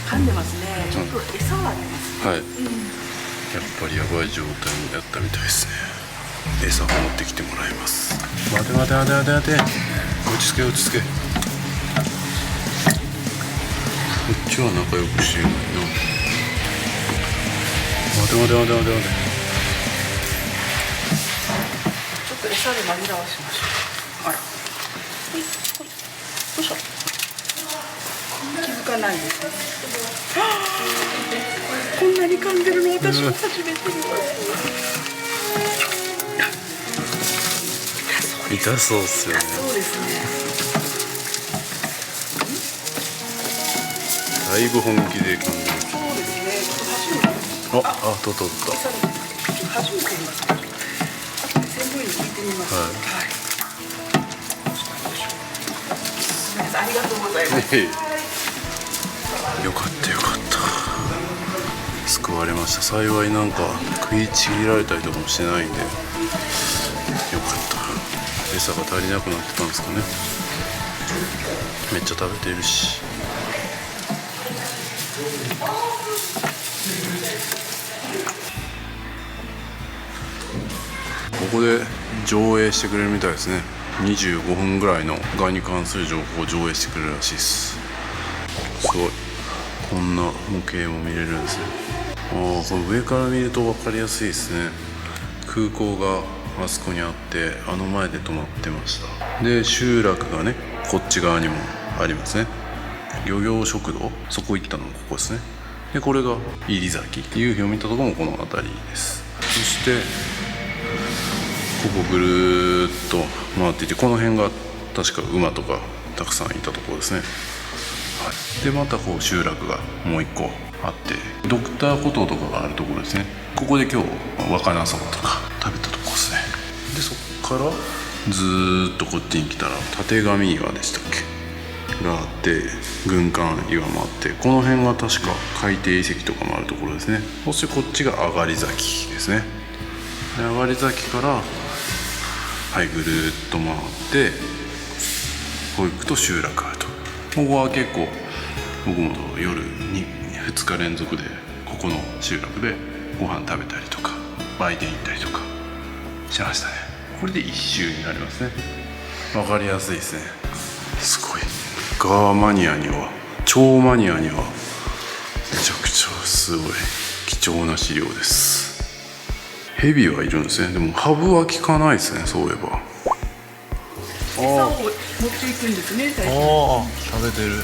噛んでますね。ちょっと餌をあげます。はい、やっぱりやばい状態になったみたいですね。餌を持ってきてもらいます。待て待て待て待て待て、落ち着け落ち着け。こっちは仲良くしてるんだよ。待て待て待て待て待て。ちょっと餌で紛らわしましょう。あら、ほいほい、よいしょ。気づかないですね。こんなに噛んでるの私も初めて見ます。痛そうっすよね。そうですね。だいぶ本気で噛んでる。そうですね。あ、取った。初めて見ます。あと専門医に聞いてみます。はい。ありがとうございます。よかったよかった。救われました。幸いなんか食いちぎられたりとかもしてないんでよかった。餌が足りなくなってたんですかね。めっちゃ食べてるし。ここで上映してくれるみたいですね。25分ぐらいのガに関する情報を上映してくれるらしいです。すごい、こんな模型も見れるんですね。ああ、これ上から見ると分かりやすいですね。空港があそこにあって、あの前で止まってました。で、集落がねこっち側にもありますね。漁業食堂、そこ行ったのがここですね。で、これが入崎、夕日を見たところもこの辺りです。そしてここぐるーっと回っていて、この辺が確か馬とかたくさんいたところですね。はい、でまたこう集落がもう一個あって、ドクターコトーとかがあるところですね。ここで今日若菜そばとか食べたところですね。でそっからずーっとこっちに来たら立神岩でしたっけがあって、軍艦岩もあって、この辺が確か海底遺跡とかもあるところですね。そしてこっちが上がり崎ですね。で上がり崎からはいぐるーっと回ってこう行くと集落あると。ここは結構僕も夜に2日連続でここの集落でご飯食べたりとか売店行ったりとかしましたね。これで1周になりますね。分かりやすいですね。すごいガーマニアには、超マニアにはめちゃくちゃすごい貴重な資料です。ヘビはいるんですね。でもハブは効かないですね、そういえば。餌を持っていくんですね、最初。食べてる。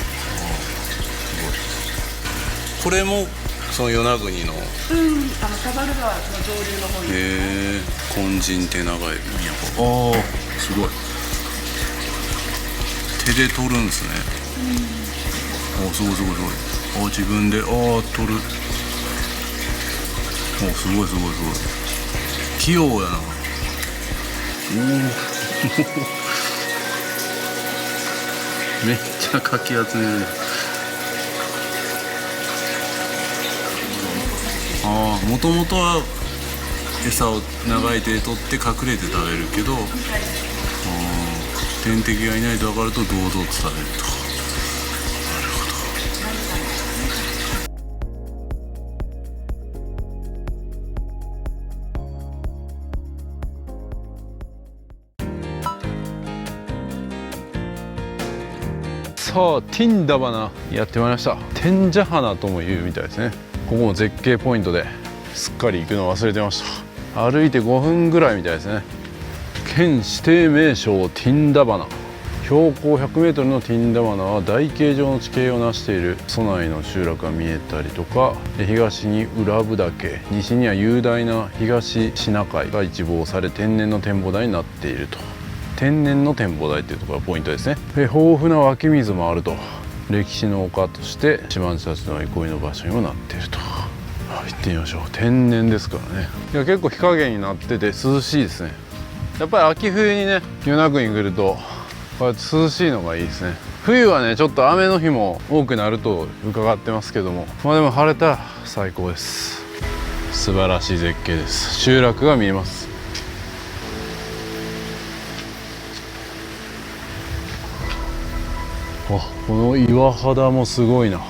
これもその与那国の田原川の上流の方に。金人手長エビ。すごい。手で取るんですね。すごいすごいすごい。自分で取る。すごいすごいすごい。器用やな。めっちゃかき集める。もともとは餌を長い手で取って隠れて食べるけど、天敵がいないと分かると堂々と食べると。さあティンダバナやってまいりました。天蛇花とも言うみたいですね。ここも絶景ポイントですっかり行くの忘れてました。歩いて5分ぐらいみたいですね。県指定名勝ティンダバナ。標高 100m のティンダバナは台形状の地形を成している。蘇内の集落が見えたりとか、東に浦部岳、西には雄大な東シナ海が一望され、天然の展望台になっていると。天然の展望台っていうところがポイントですね。で豊富な湧き水もあると。歴史の丘として島人たちの憩いの場所にもなっていると。行ってみましょう。天然ですからね。いや結構日陰になってて涼しいですね。やっぱり秋冬にね与那国に来るとこうやって涼しいのがいいですね。冬はねちょっと雨の日も多くなると伺ってますけども、でも晴れたら最高です。素晴らしい絶景です。集落が見えます。この岩肌もすごいな。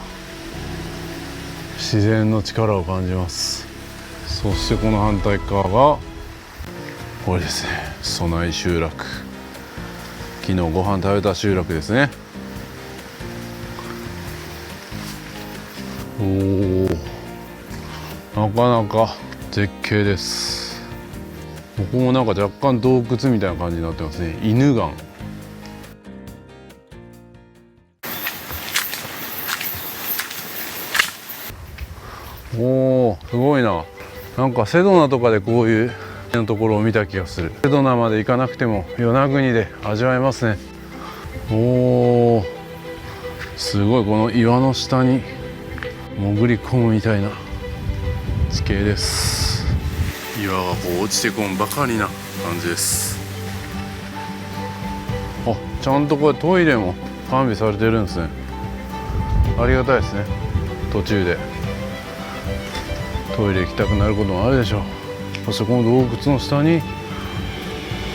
自然の力を感じます。そしてこの反対側がこれですね、蘇内集落。昨日ご飯食べた集落ですね。なかなか絶景です。ここもなんか若干洞窟みたいな感じになってますね。犬岩。すごいな。なんかセドナとかでこういうのところを見た気がする。セドナまで行かなくても与那国で味わえますね。すごい。この岩の下に潜り込むみたいな地形です。岩がこう落ちてこんばかりな感じです。ちゃんとこれトイレも完備されてるんですね。ありがたいですね。途中でトイレ行きたくなることもあるでしょう。そしてこの洞窟の下にこ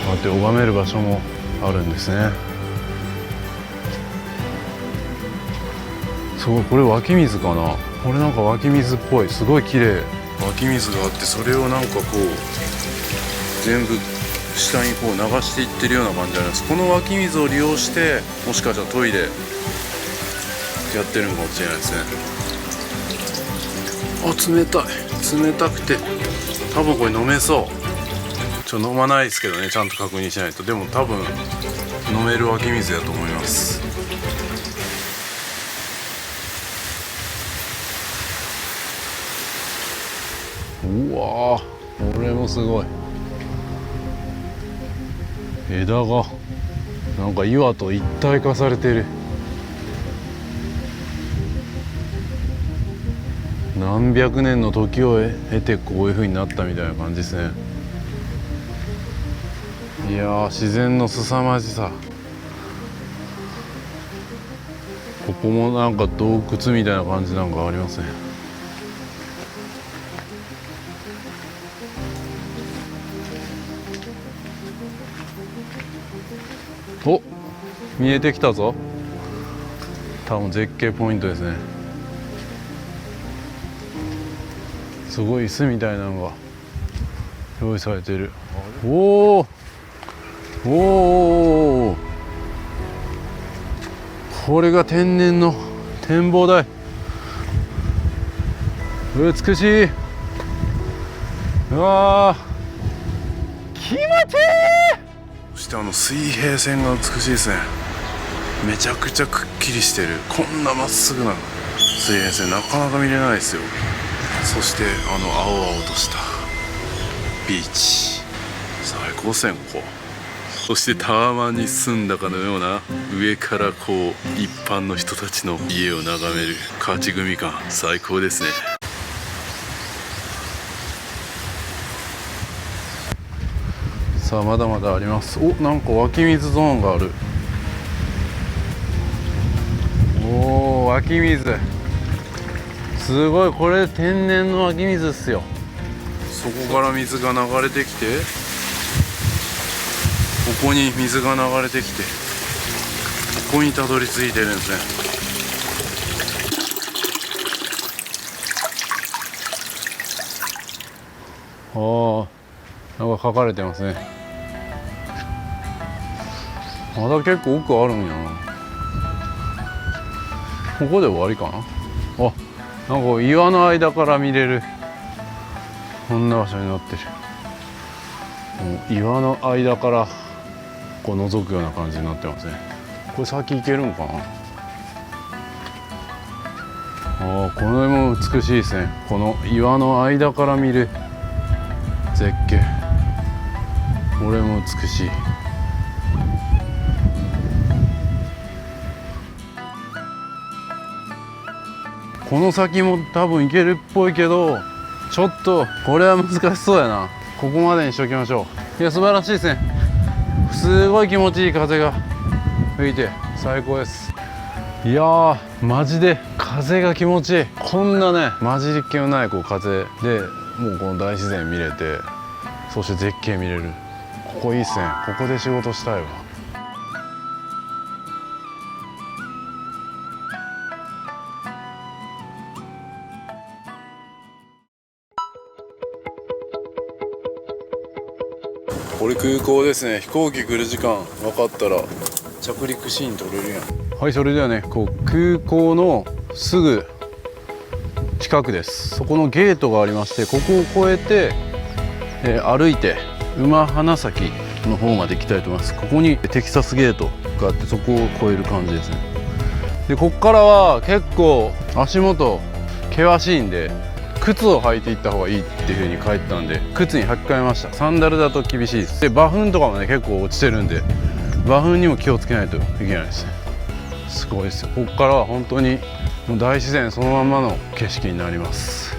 うやって拝める場所もあるんですね。すごい。これ湧き水かな。これなんか湧き水っぽい。すごい綺麗。湧き水があって、それをなんかこう全部下にこう流していってるような感じあります。この湧き水を利用してもしかしたらトイレやってるのかもしれないですね。冷たい。冷たくて多分これ飲めそう。飲まないですけどね、ちゃんと確認しないと。でも多分飲める湧き水だと思います。うわー、これもすごい。枝がなんか岩と一体化されてる。何百年の時を経てこういう風になったみたいな感じですね。いやー、自然の凄まじさ。ここもなんか洞窟みたいな感じなんかありますね。お、見えてきたぞ。多分絶景ポイントですね。すごい椅子みたいなのが用意されてる。おおおお、これが天然の展望台。美しい。うわー、気持ちいい。そして水平線が美しいですね。めちゃくちゃくっきりしてる。こんなまっすぐな水平線なかなか見れないですよ。そして青々としたビーチ、最高ですねここ。そしてタワマンに住んだかのような、上からこう一般の人たちの家を眺める勝ち組感、最高ですね。さあまだまだあります。お、なんか湧き水ゾーンがある。おお、湧き水すごい。これ天然の湧き水っすよ。そこから水が流れてきて、ここに水が流れてきて、ここにたどり着いてるんですね。ああ、なんか書かれてますね。まだ結構奥あるんやな。ここで終わりかな。あ、なんか岩の間から見れる、こんな場所になってる。岩の間からこう覗くような感じになってますね。これ先行けるんかな。ああ、これも美しいですね。この岩の間から見る絶景、これも美しい。この先も多分行けるっぽいけど、ちょっとこれは難しそうやな。ここまでにしときましょう。いや、素晴らしいですね。すごい気持ちいい風が吹いて最高です。いやー、マジで風が気持ちいい。こんなね、混じり気のないこう風でもうこの大自然見れて、そして絶景見れる。ここいいっすね。ここで仕事したいわ。これ空港ですね。飛行機来る時間分かったら着陸シーン撮れるやん。はい、それではね、こう空港のすぐ近くです。そこのゲートがありまして、ここを越えて、歩いて馬鼻崎の方まで行きたいと思います。ここにテキサスゲートがあって、そこを越える感じですね。でここからは結構足元険しいんで、靴を履いていった方がいいっていう風に書いてたんで、靴に履き替えました。サンダルだと厳しいです。で馬糞とかもね結構落ちてるんで、馬糞にも気をつけないといけないですね。すごいですよ。ここからは本当にもう大自然そのままの景色になります。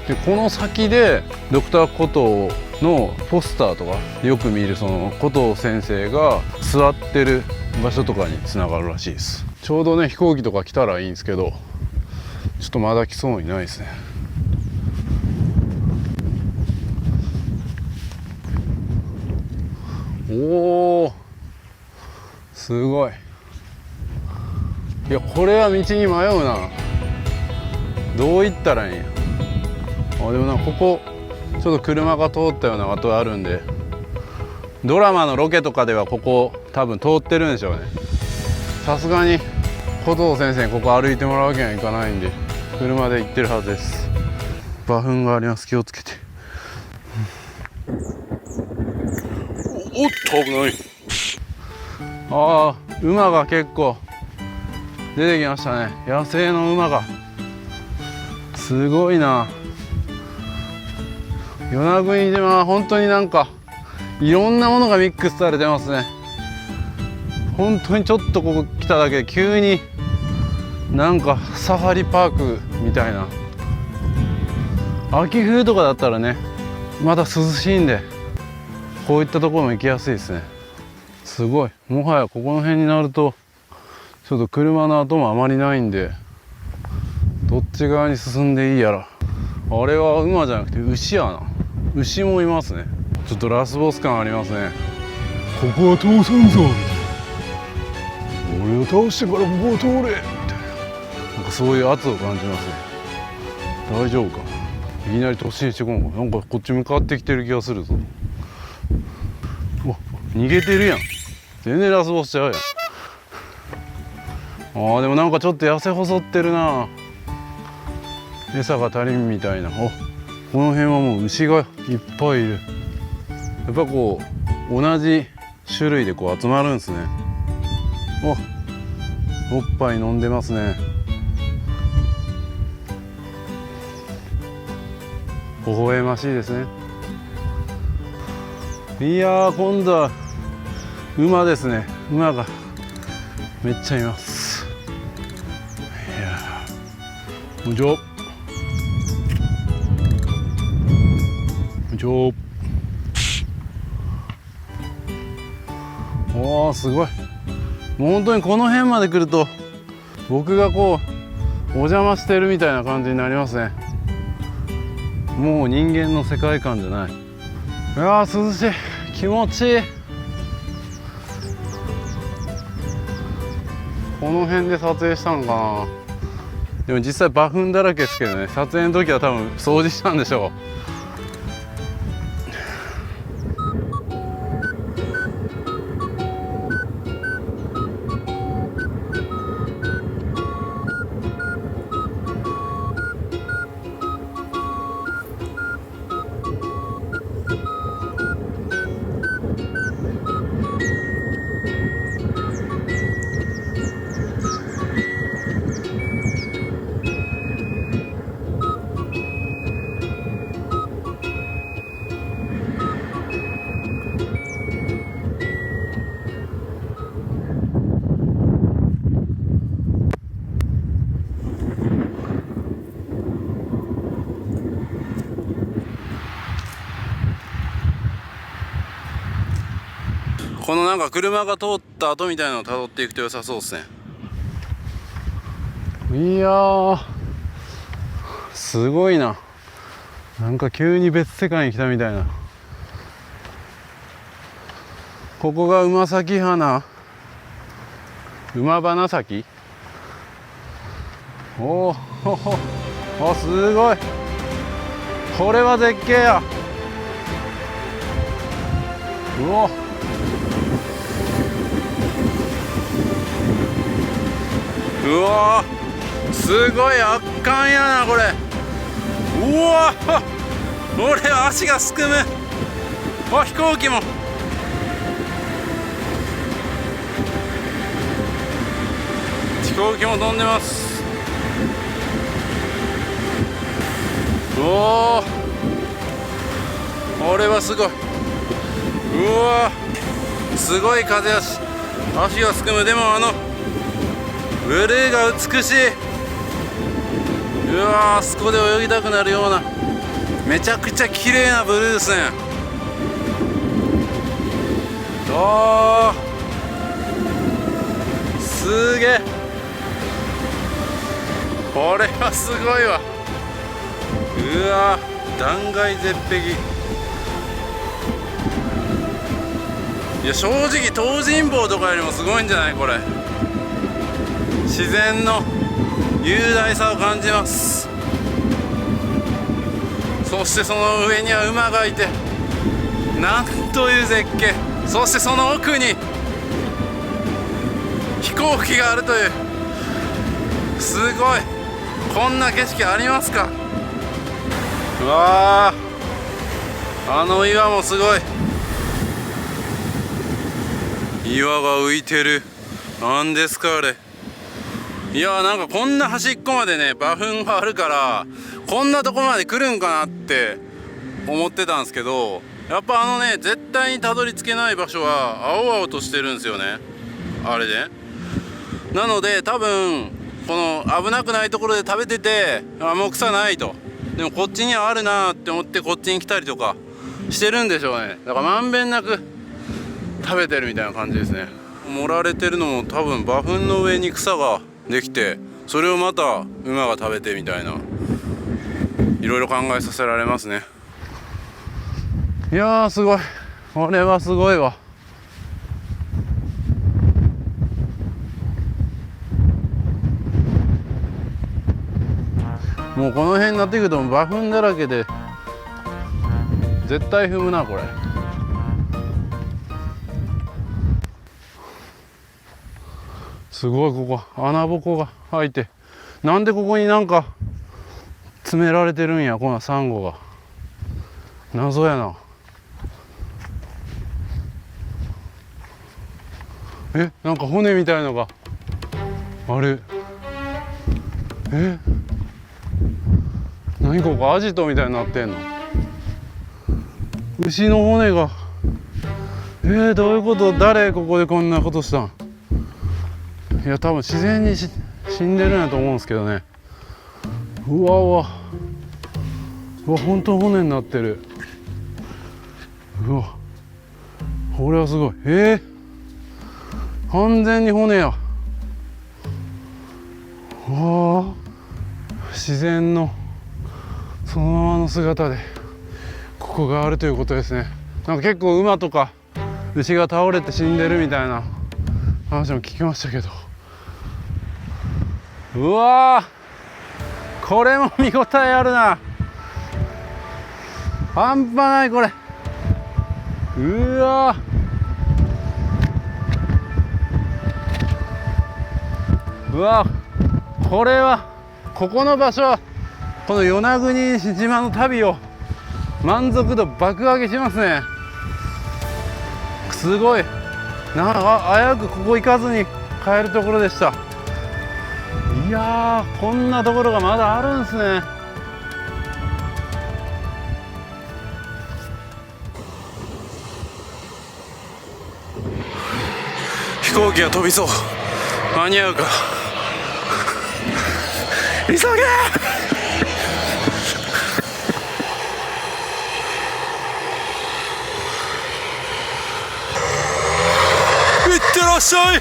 でこの先でドクターコトーのポスターとかよく見る、そのコトー先生が座ってる場所とかにつながるらしいです。ちょうどね飛行機とか来たらいいんですけど、ちょっとまだ来そうにないですね。おお、すごい。いや、これは道に迷うな。どう行ったらいいんや。あ、でもここちょっと車が通ったような跡あるんで、ドラマのロケとかではここ多分通ってるんでしょうね。さすがにコトー先生にここ歩いてもらうわけにはいかないんで、車で行ってるはずです。馬糞があります。気をつけて。おっと危ない。ああ、馬が結構出てきましたね。野生の馬がすごいな。与那国島は本当になんかいろんなものがミックスされてますね。本当にちょっとここ来ただけで急になんかサファリパークみたいな。秋冬とかだったらねまだ涼しいんで、こういったところも行きやすいですね。すごい、もはやここの辺になるとちょっと車の跡もあまりないんで、どっち側に進んでいいやら。あれは馬じゃなくて牛やな。牛もいますね。ちょっとラスボス感ありますね。ここは通さんぞみたいな、俺を倒してからここを通れみたいな、なんかそういう圧を感じますね。大丈夫か、いきなり突進してこんか。なんかこっち向かってきてる気がするぞ。うわ、逃げてるやん。全然ラスボスちゃうやん。あーでもなんかちょっと痩せ細ってるな。餌が足りんみたいな。この辺はもう牛がいっぱいいる。やっぱこう同じ種類でこう集まるんですね。おっぱい飲んでますね。微笑ましいですね。いやー、今度は馬ですね。馬がめっちゃいます。いやー、こんにちは。こんにちは。おー、すごい。もう本当にこの辺まで来ると僕がこうお邪魔してるみたいな感じになりますね。もう人間の世界観じゃない。いやー、涼しい、気持ちいい。この辺で撮影したのかな。でも実際馬糞だらけですけどね。撮影の時は多分掃除したんでしょう。このなんか車が通った後みたいなのを辿っていくと良さそうですね。いやー、すごいな。なんか急に別世界に来たみたいな。ここが馬崎花咲。おお、すごい。これは絶景や。うお、うわー、すごい圧巻やなこれ。うわー、俺足がすくむ。飛行機も。飛行機も飛んでます。おお、これはすごい。うわー、すごい風足。足がすくむ。でもブルーが美しい。うわー、あそこで泳ぎたくなるようなめちゃくちゃ綺麗なブルーですね。すげえ、これはすごいわ。うわー、断崖絶壁。いや、正直東尋坊とかよりもすごいんじゃないこれ。自然の雄大さを感じます。そしてその上には馬がいて、なんという絶景。そしてその奥に飛行機があるという、すごい。こんな景色ありますか。うわー、あの岩もすごい。岩が浮いてる。なんですかあれ。いやー、なんかこんな端っこまでね馬糞があるから、こんなとこまで来るんかなって思ってたんですけど、やっぱ絶対にたどり着けない場所は青々としてるんですよね、あれで。なので多分この危なくないところで食べてて、もう草ないと、でもこっちにはあるなって思ってこっちに来たりとかしてるんでしょうね。だからまんべんなく食べてるみたいな感じですね。盛られてるのも多分馬糞の上に草ができて、それをまた馬が食べてみたいな、いろいろ考えさせられますね。いやーすごい、これはすごいわ。もうこの辺になってくると馬糞だらけで絶対踏むなこれ。すごい、ここ穴ぼこが開いて、なんでここになんか詰められてるんや、このサンゴが。謎やな。なんか骨みたいのがあれ、何ここ、アジトみたいになってんの。牛の骨が、どういうこと？誰ここでこんなことしたん？いや多分自然に死んでるんやと思うんですけどね。うわうわうわ、本当骨になってる。うわ、これはすごい。完全に骨や。わあ、自然のそのままの姿でここがあるということですね。なんか結構馬とか牛が倒れて死んでるみたいな話も聞きましたけど、うわー、これも見応えあるな。半端ないこれ。うわー、うわ、これはここの場所はこの与那国島の旅を満足度爆上げしますね。すごい、危うくここ行かずに帰るところでした。いやー、こんなところがまだあるんですね。飛行機が飛びそう。間に合うか。急げ。いってらっしゃい。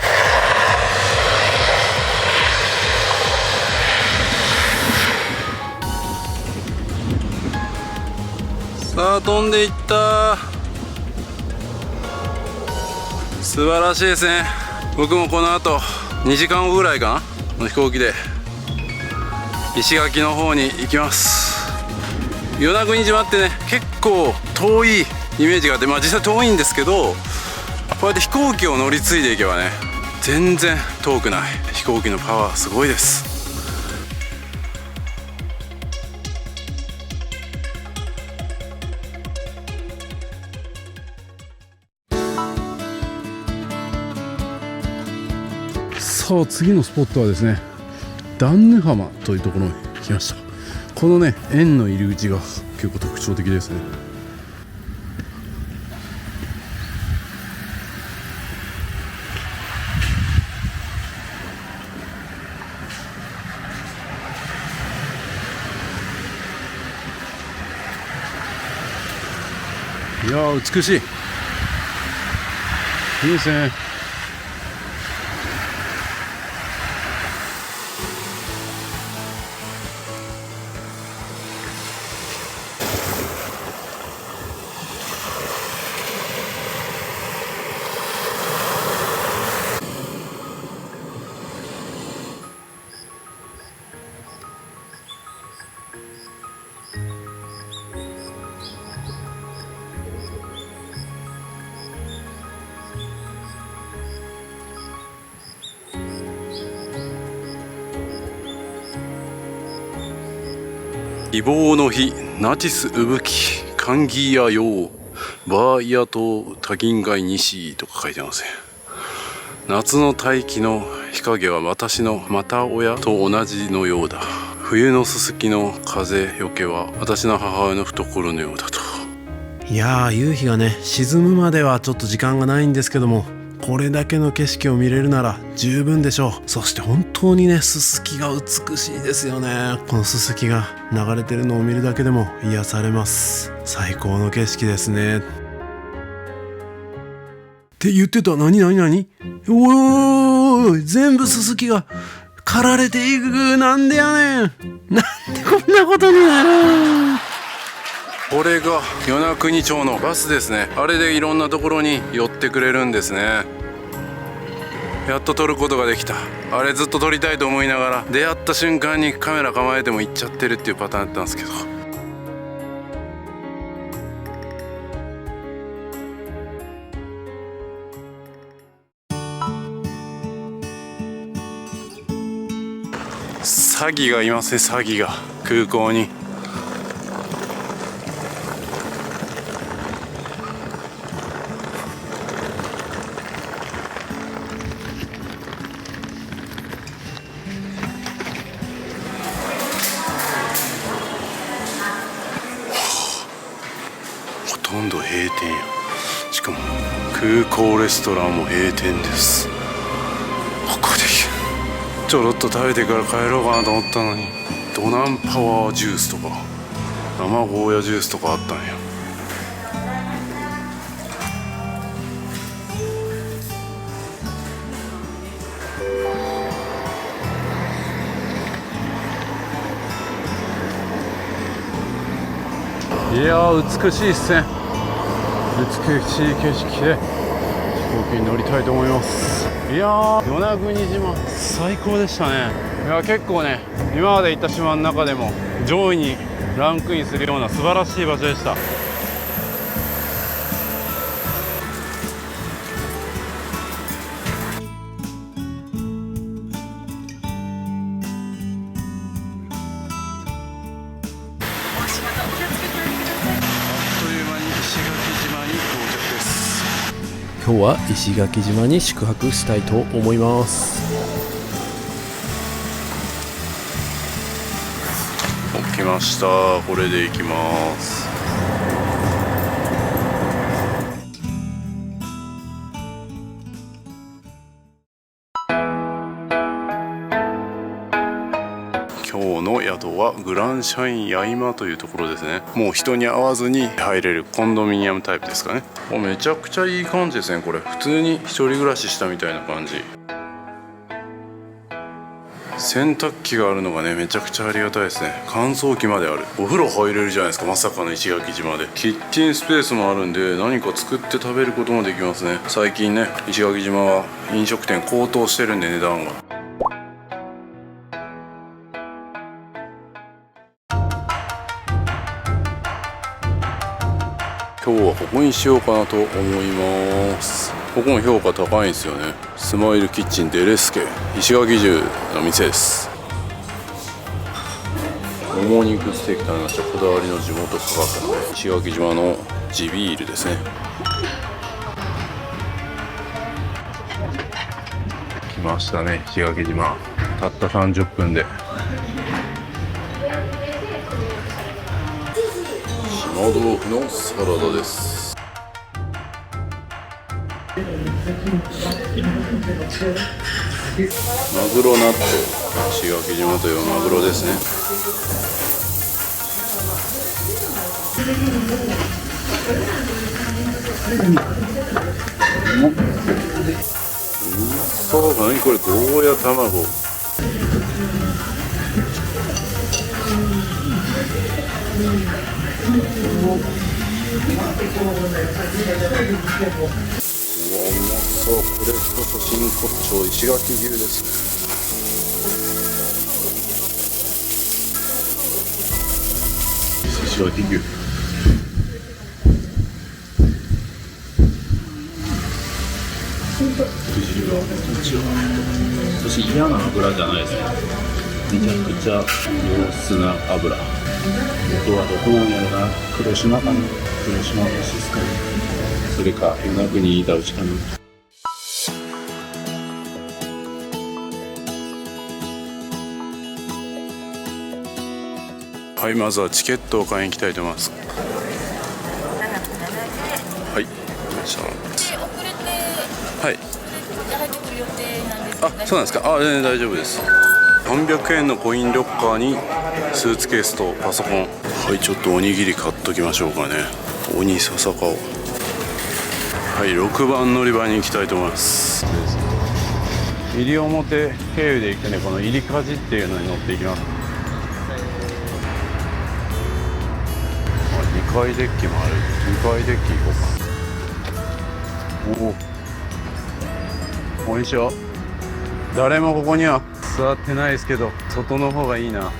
さあ飛んでいった。素晴らしいですね。僕もこの後2時間後ぐらいかなの飛行機で石垣の方に行きます。与那国島ってね、結構遠いイメージがあって、実際遠いんですけど、こうやって飛行機を乗り継いでいけばね、全然遠くない。飛行機のパワーすごいです。さあ次のスポットはですね、段根浜というところに来ました。このね、円の入り口が結構特徴的ですね。いやー、美しい。いいですね。希望の日、ナチスウブキ、カンギヤヨウ、バーイヤと多銀街西とか書いてますね。夏の大気の日陰は私の又親と同じのようだ。冬のすすきの風よけは私の母親の懐のようだと。いやー、夕日がね沈むまではちょっと時間がないんですけども、これだけの景色を見れるなら十分でしょう。そして本当にね、すすきが美しいですよね。このすすきが流れてるのを見るだけでも癒されます。最高の景色ですねって言ってた。何おーい、全部ススキが刈られていく。なんでやねん、なんでこんなことになる。これが与那国町のバスですね。あれでいろんなところに寄ってくれるんですね。やっと撮ることができた。あれずっと撮りたいと思いながら、出会った瞬間にカメラ構えても行っちゃってるっていうパターンだったんですけど、詐欺がいますね。詐欺が空港に。ほとんど閉店や。しかも空港レストランも閉店です。ここでちょろっと食べてから帰ろうかなと思ったのに、ドナンパワージュースとか生ゴーヤジュースとかあったんや。いやー、美しいっすね。美しい景色で飛行機に乗りたいと思います。いやー、与那国島最高でしたね。いや、結構ね、今まで行った島の中でも上位にランクインするような素晴らしい場所でした。今日は石垣島に宿泊したいと思います。来ました。これで行きます。今日の宿はグランシャイン八重間というところですね。もう人に会わずに入れるコンドミニアムタイプですかね。めちゃくちゃいい感じですね。これ普通に一人暮らししたみたいな感じ。洗濯機があるのがね、めちゃくちゃありがたいですね。乾燥機まである。お風呂入れるじゃないですか、まさかの石垣島で。キッチンスペースもあるんで、何か作って食べることもできますね。最近ね、石垣島は飲食店高騰してるんで、値段が。今日はここにしようかなと思います。ここも評価高いんですよね。スマイルキッチンデレスケ、石垣中の店です。もも肉ステーキ食べました。こだわりの地元価格で石垣島の地ビールですね。来ましたね、石垣島。たった30分で。島豆腐のサラダです。マグロ納豆、石垣島というマグロですね。そう、何これ、ゴーヤ卵。うわ、うまそう。これこそ真骨頂、石垣牛です。石垣牛。肉汁が気持ちよい。そして嫌な油じゃないですね。めちゃくちゃ良質な油。元はどこなんやろな。黒島かな。黒島のシスカに。それか与那国にいたうちかな。はい、まずはチケットを買いに行きたいと思います。はい、来ました。はい。あ、そうなんですか。あ、全然大丈夫です。300円のコインロッカーにスーツケースとパソコン。はい、ちょっとおにぎり買っときましょうかね。鬼笹かを。はい、6番乗り場に行きたいと思います。西表経由で行くね、この入りかじっていうのに乗っていきます。2階デッキもある。2階デッキ行こうか。こんにちは。誰もここには座ってないですけど、外の方がいいな。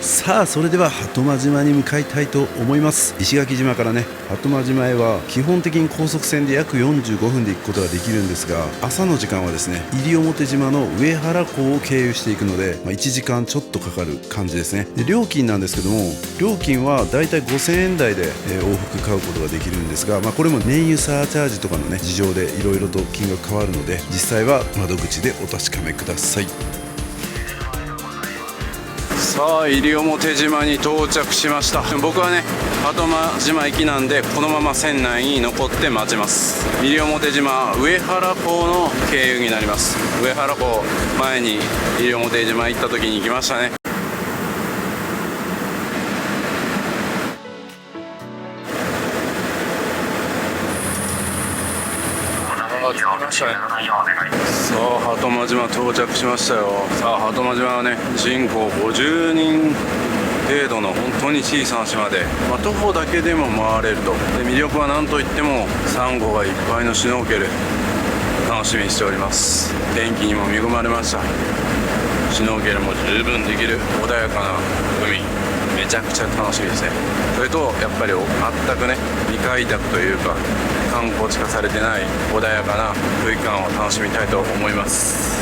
さあそれでは鳩間島に向かいたいと思います。石垣島からね、鳩間島へは基本的に高速船で約45分で行くことができるんですが、朝の時間はですね、西表島の上原港を経由していくので、1時間ちょっとかかる感じですね。で料金なんですけども、料金はだいたい5000円台で往復買うことができるんですが、これも燃油サーチャージとかのね事情でいろいろと金額変わるので、実際は窓口でお確かめください。さあ西表島に到着しました。僕はね鳩間島行きなんで、このまま船内に残って待ちます。西表島上原港の経由になります。上原港、前に西表島行った時に行きましたね。さあ鳩間島到着しましたよ。さあ鳩間島はね、人口50人程度の本当に小さな島で、徒歩だけでも回れると。で魅力は何といってもサンゴがいっぱいのシュノーケル、楽しみにしております。天気にも恵まれました。シュノーケルも十分できる穏やかな海、めちゃくちゃ楽しみですね。それとやっぱり全くね未開拓というか観光地化されてない穏やかな空間を楽しみたいと思います。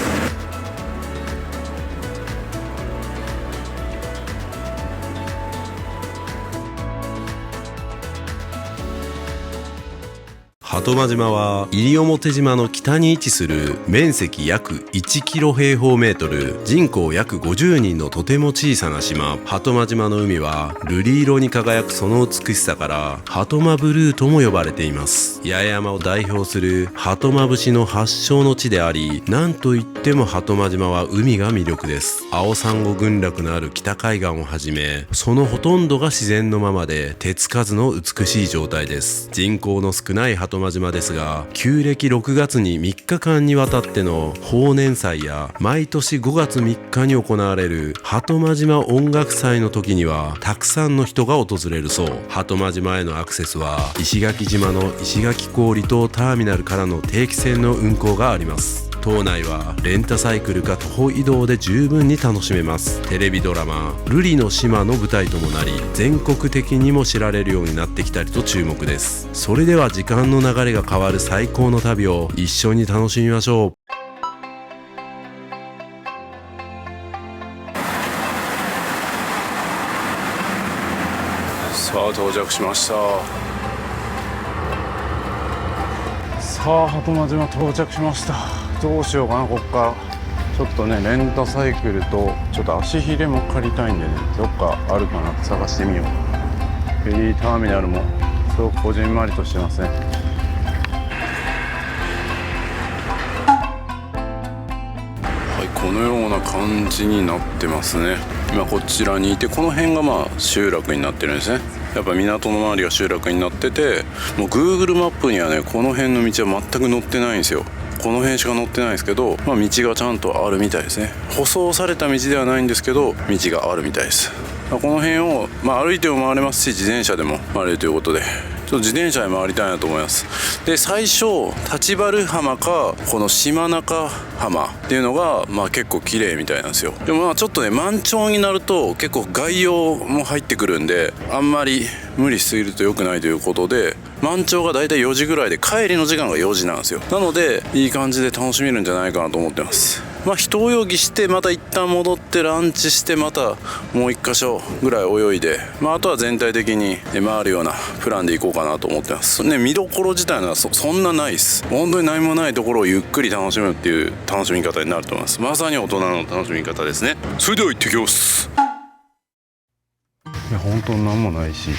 鳩間島は西表島の北に位置する面積約1キロ平方メートル、人口約50人のとても小さな島。鳩間島の海は瑠璃色に輝くその美しさから鳩間ブルーとも呼ばれています。八重山を代表する鳩間節の発祥の地であり、なんといっても鳩間島は海が魅力です。青サンゴ群落のある北海岸をはじめ、そのほとんどが自然のままで手つかずの美しい状態です。人口の少ない鳩間島ですが、旧暦6月に3日間にわたっての豊年祭や毎年5月3日に行われる鳩間島音楽祭の時にはたくさんの人が訪れるそう。鳩間島へのアクセスは石垣島の石垣港離島ターミナルからの定期船の運航があります。島内はレンタサイクルか徒歩移動で十分に楽しめます。テレビドラマ「瑠璃の島」の舞台ともなり、全国的にも知られるようになってきたりと注目です。それでは時間の流れが変わる最高の旅を一緒に楽しみましょう。さあ到着しました。さあ鳩間島到着しました。どうしようかな、ここからちょっとねレンタサイクルとちょっと足ひれも借りたいんでね、どっかあるかなって探してみよう。フェリーターミナルもすごくこじんまりとしてますね。はい、このような感じになってますね。今こちらにいて、この辺が集落になってるんですね。やっぱ港の周りが集落になってて、もう Google マップにはねこの辺の道は全く載ってないんですよ。この辺しか載ってないんですけど、道がちゃんとあるみたいですね。舗装された道ではないんですけど道があるみたいです。この辺を、歩いても回れますし自転車でも回れるということで、ちょっと自転車で回りたいなと思います。で最初立原浜かこの島中浜っていうのが結構綺麗みたいなんですよ。でもちょっとね満潮になると結構外洋も入ってくるんで、あんまり無理しすぎると良くないということで、満潮がだいたい4時ぐらいで帰りの時間が4時なんですよ。なのでいい感じで楽しめるんじゃないかなと思ってます。一泳ぎしてまた一旦戻ってランチして、またもう一箇所ぐらい泳いで、あとは全体的に回るようなプランで行こうかなと思ってますね。見どころ自体は そんなないです。本当に何もないところをゆっくり楽しむっていう楽しみ方になると思います。まさに大人の楽しみ方ですね。それでは行ってきます。いや本当に何もないし、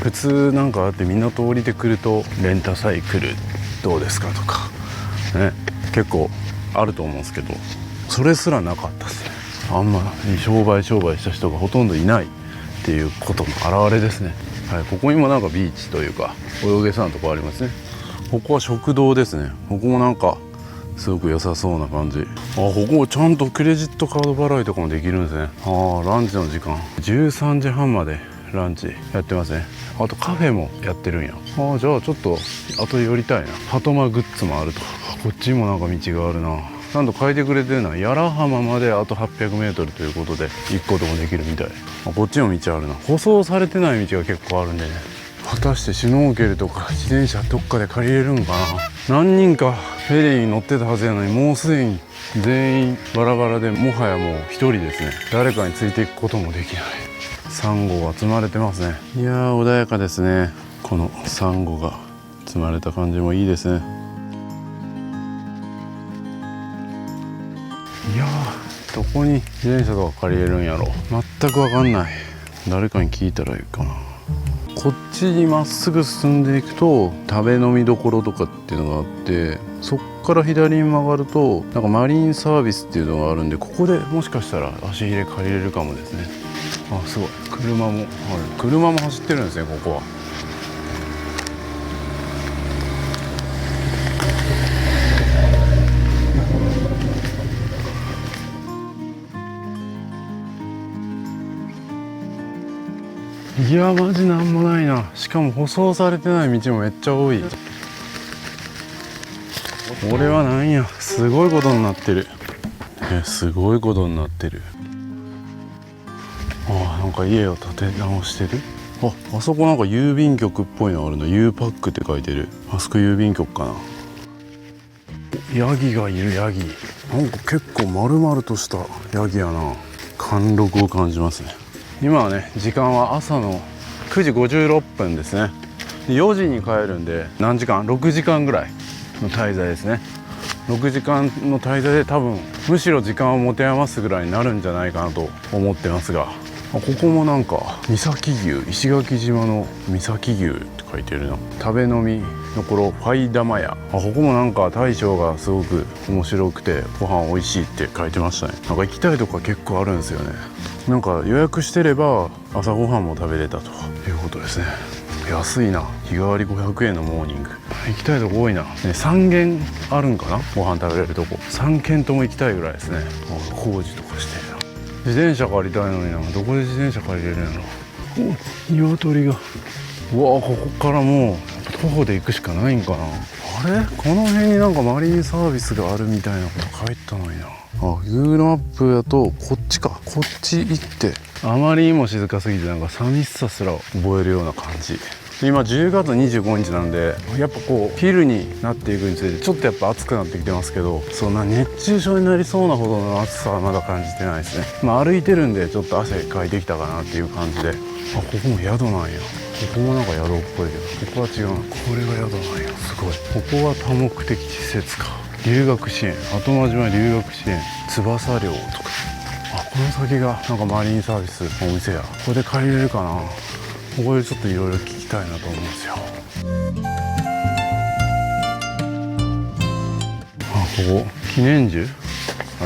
普通なんかだって港降りてくるとレンタサイクルどうですかとかね、結構あると思うんですけど、それすらなかったですね。あんまり商売した人がほとんどいないっていうことの表れですね。はい、ここにもなんかビーチというか泳げそうなとこありますね。ここは食堂ですね。ここもなんかすごく良さそうな感じ。ここちゃんとクレジットカード払いとかもできるんですね。ランチの時間13時半までランチやってますね。あとカフェもやってるんや。じゃあちょっと後で寄りたいな。ハトマグッズもあると。こっちにもなんか道があるな。ちゃんと書いてくれてるな。屋良浜まであと 800m ということで行くこともできるみたい。こっちも道あるな。舗装されてない道が結構あるんでね。果たしてシュノーケルとか自転車どっかで借りれるんかな。何人かフェリーに乗ってたはずやのに、もうすでに全員バラバラで、もはやもう一人ですね。誰かについていくこともできない。サンゴが積まれてますね。いやー穏やかですね。このサンゴが積まれた感じもいいですね。いやー、どこに自転車とか借りれるんやろ。全く分かんない。誰かに聞いたらいいかな。こっちにまっすぐ進んでいくと食べ飲みどころとかっていうのがあって、そっから左に曲がるとなんかマリンサービスっていうのがあるんで、ここでもしかしたら足入れ借りれるかもですね。すごい。車も、車も走ってるんですね、ここは。いやマジなんもないな。しかも舗装されてない道もめっちゃ多い。これはなんや、すごいことになってる。すごいことになってる。なんか家を建て直してる。あそこなんか郵便局っぽいのあるの。 U パックって書いてる。あそこ郵便局かな。ヤギがいる。ヤギなんか結構丸々としたヤギやな。貫禄を感じますね。今はね、時間は朝の9時56分ですね。4時に帰るんで、何時間 ?6 時間ぐらいの滞在ですね。6時間の滞在で多分むしろ時間を持て余すぐらいになるんじゃないかなと思ってますが、ここもなんか三崎牛、石垣島の三崎牛って書いてるの。食べ飲みのころファイダマ屋。ここもなんか大将がすごく面白くてご飯美味しいって書いてましたね。なんか行きたいとこ結構あるんですよね。なんか予約してれば朝ごはんも食べれたということですね。安いな。日替わり500円のモーニング。行きたいとこ多いな、3軒あるんかな、ご飯食べれるとこ。3軒とも行きたいぐらいですね。工事とかしてるな。自転車借りたいのにな。どこで自転車借りれるんやろ。鶏が。うわ、ここからもう徒歩で行くしかないんかな。あれ、この辺になんかマリンサービスがあるみたいなこと書いてたのにな。Google マップだとこっちか。こっち行って、あまりにも静かすぎてなんか寂しさすら覚えるような感じ。今10月25日なんで、やっぱこう昼になっていくにつれてちょっとやっぱ暑くなってきてますけど、そんな熱中症になりそうなほどの暑さはまだ感じてないですね。歩いてるんでちょっと汗かいてきたかなっていう感じで。ここも宿なんや。ここもなんか宿っぽいけど、ここは違うな。これが宿なんや。すごい。ここは多目的施設か。留学支援、後間島留学支援、翼寮とか。この先がなんかマリンサービスのお店や。ここで借りれるかな。ここでちょっといろいろ聞きたいなと思うんですよ。ここ記念樹。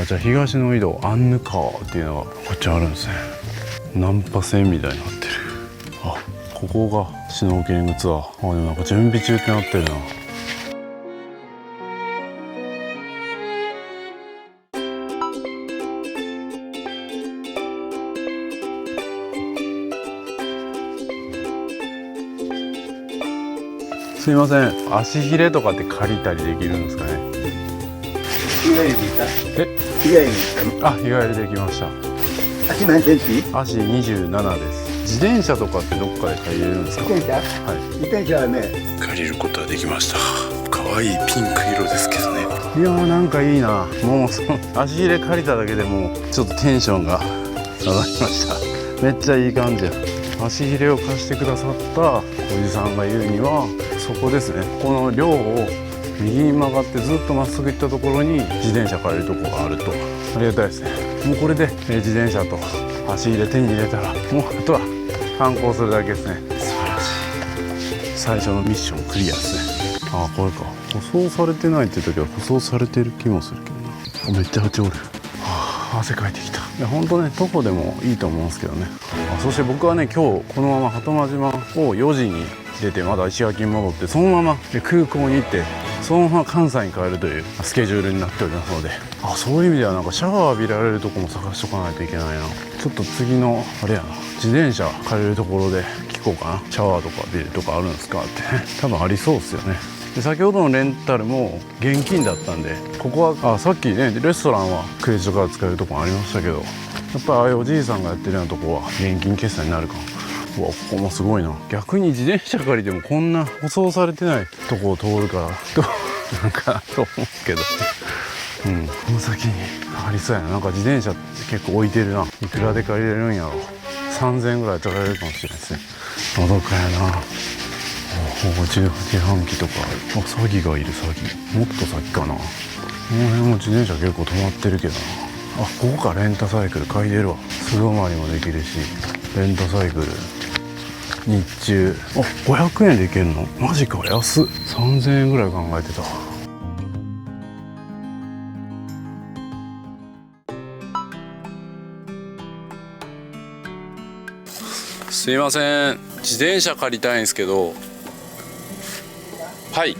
じゃあ東の井戸アンヌ川っていうのがこっちあるんですね。ナンパ船みたいになってる。ここがシュノーケリングツアー。でもなんか準備中ってなってるな。すいません、足ひれとかって借りたりできるんですかね。日帰りで行った？日帰りで行ったの？日帰りできました。足何センチ？足27です。自転車とかってどっかで借りれるんですか？自転車？はい。自転車はね、借りることはできました。可愛いピンク色ですけどね。いやーなんかいいな。もうその足ひれ借りただけでもうちょっとテンションが上がりました。めっちゃいい感じや。足ひれを貸してくださったおじさんが言うには、そこですね。この寮を右に曲がってずっとまっすぐ行ったところに自転車借りるとこがあると。ありがたいですね。もうこれで自転車と足ひれ手に入れたら、もうあとは観光するだけですね。素晴らしい。最初のミッションクリアですね。あ、これか。舗装されてないって言ったけど舗装されてる気もするけどな。めっちゃ蜂おる。はあ、汗かいてきた。いやほんとね、徒歩でもいいと思うんですけどね。そして僕はね、今日このまま鳩間島を4時に出て、まだ石垣に戻って、そのまま空港に行って、そのまま関西に帰るというスケジュールになっておりますので、あ、そういう意味ではなんかシャワー浴びられるとこも探しとかないといけないな。ちょっと次のあれやな、自転車借りるところで聞こうかな。シャワーとかビールとかあるんですかってね、多分ありそうですよね。で先ほどのレンタルも現金だったんで、ここはさっきねレストランはクレジットカード使えるとこありましたけど、やっぱりああいうおじいさんがやってるようなとこは現金決済になるかも。うわ、ここもすごいな。逆に自転車借りてもこんな舗装されてないとこを通るからなんかと思うけど、この先にありそうやな。なんか自転車結構置いてるな。いくらで借りれるんやろ。3000円ぐらい取られるかもしれないですね。のどかやな。自販機とかある。あ、詐欺がいる。詐欺もっと先かな。この辺も自転車結構止まってるけどな。あ、ここか。レンタサイクル嗅いでるわ。素泊まりもできるし、レンタサイクル日中、あ、500円で行けるの？マジか、安っ。3000円ぐらい考えてた。すいません、自転車借りたいんですけど。はい。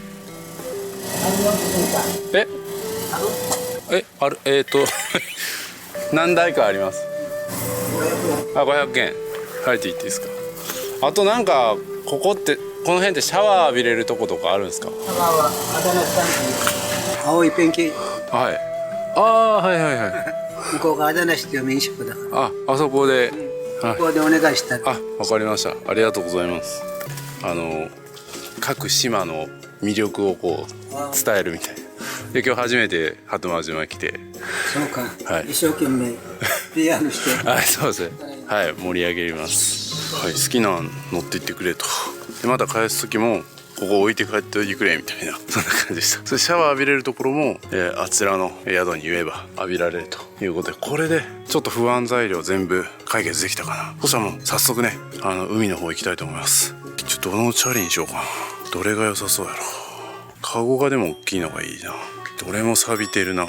ある何台かあります。あ、500円借りていっていいですか。あとなんかここってこの辺ってシャワー浴びれるとことかあるんですか。シャワーはアダナスタンド、青いペンキ。はい。ああ、はいはいはい。向こうがアダナシっていう民宿だから。あそこで。ここでお願いしたら。あ、わかりました。ありがとうございます。各島の魅力をこう伝えるみたいな。で今日初めて鳩間島に来て。そうか。はい。一生懸命 PR して。はい、そうですね。はい、盛り上げます。はい、好きなの乗っていってくれと。でまた返す時もここ置いて帰っておいてくれみたいな、そんな感じでした。それシャワー浴びれるところも、あちらの宿に言えば浴びられるということで、これでちょっと不安材料全部解決できたかな。そしたらもう早速ね、海の方行きたいと思います。ちょっとどのチャリにしようかな。どれが良さそうやろ。カゴがでも大きいのがいいな。どれも錆びてるな。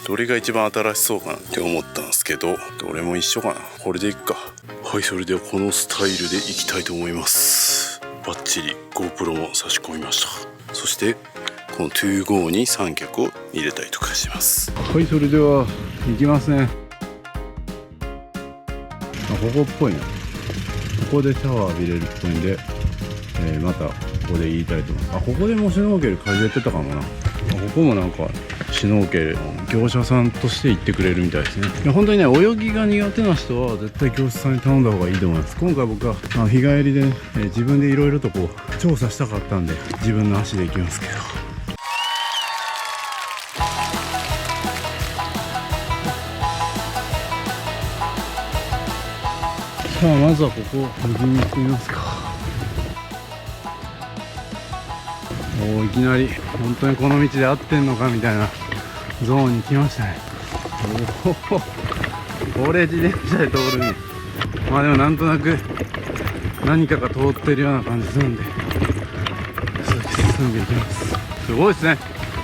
どれが一番新しそうかなって思ったんですけど、どれも一緒かな。これでいくか。はい、それではこのスタイルでいきたいと思います。バッチリ GoPro も差し込みました。そしてこの 2GO に三脚を入れたりとかします。はい、それでは行きますね。ここっぽいな。ここでシャワー浴びれるっぽいんで、またここで言いたいと思います。ここでもシュノーケル借りれてたかもな。ここもなんかシュノーケル業者さんとして行ってくれるみたいですね。いや本当にね、泳ぎが苦手な人は絶対業者さんに頼んだ方がいいと思います。今回僕は日帰りで、ね、自分でいろいろとこう調査したかったんで自分の足で行きますけど。さあまずはここ右に行ってみますか。いきなり本当にこの道で合ってんのかみたいなゾーンに来ましたね。これ自転車で通るね。まあでもなんとなく何かが通ってるような感じするんで進んでいきます。すごいですね。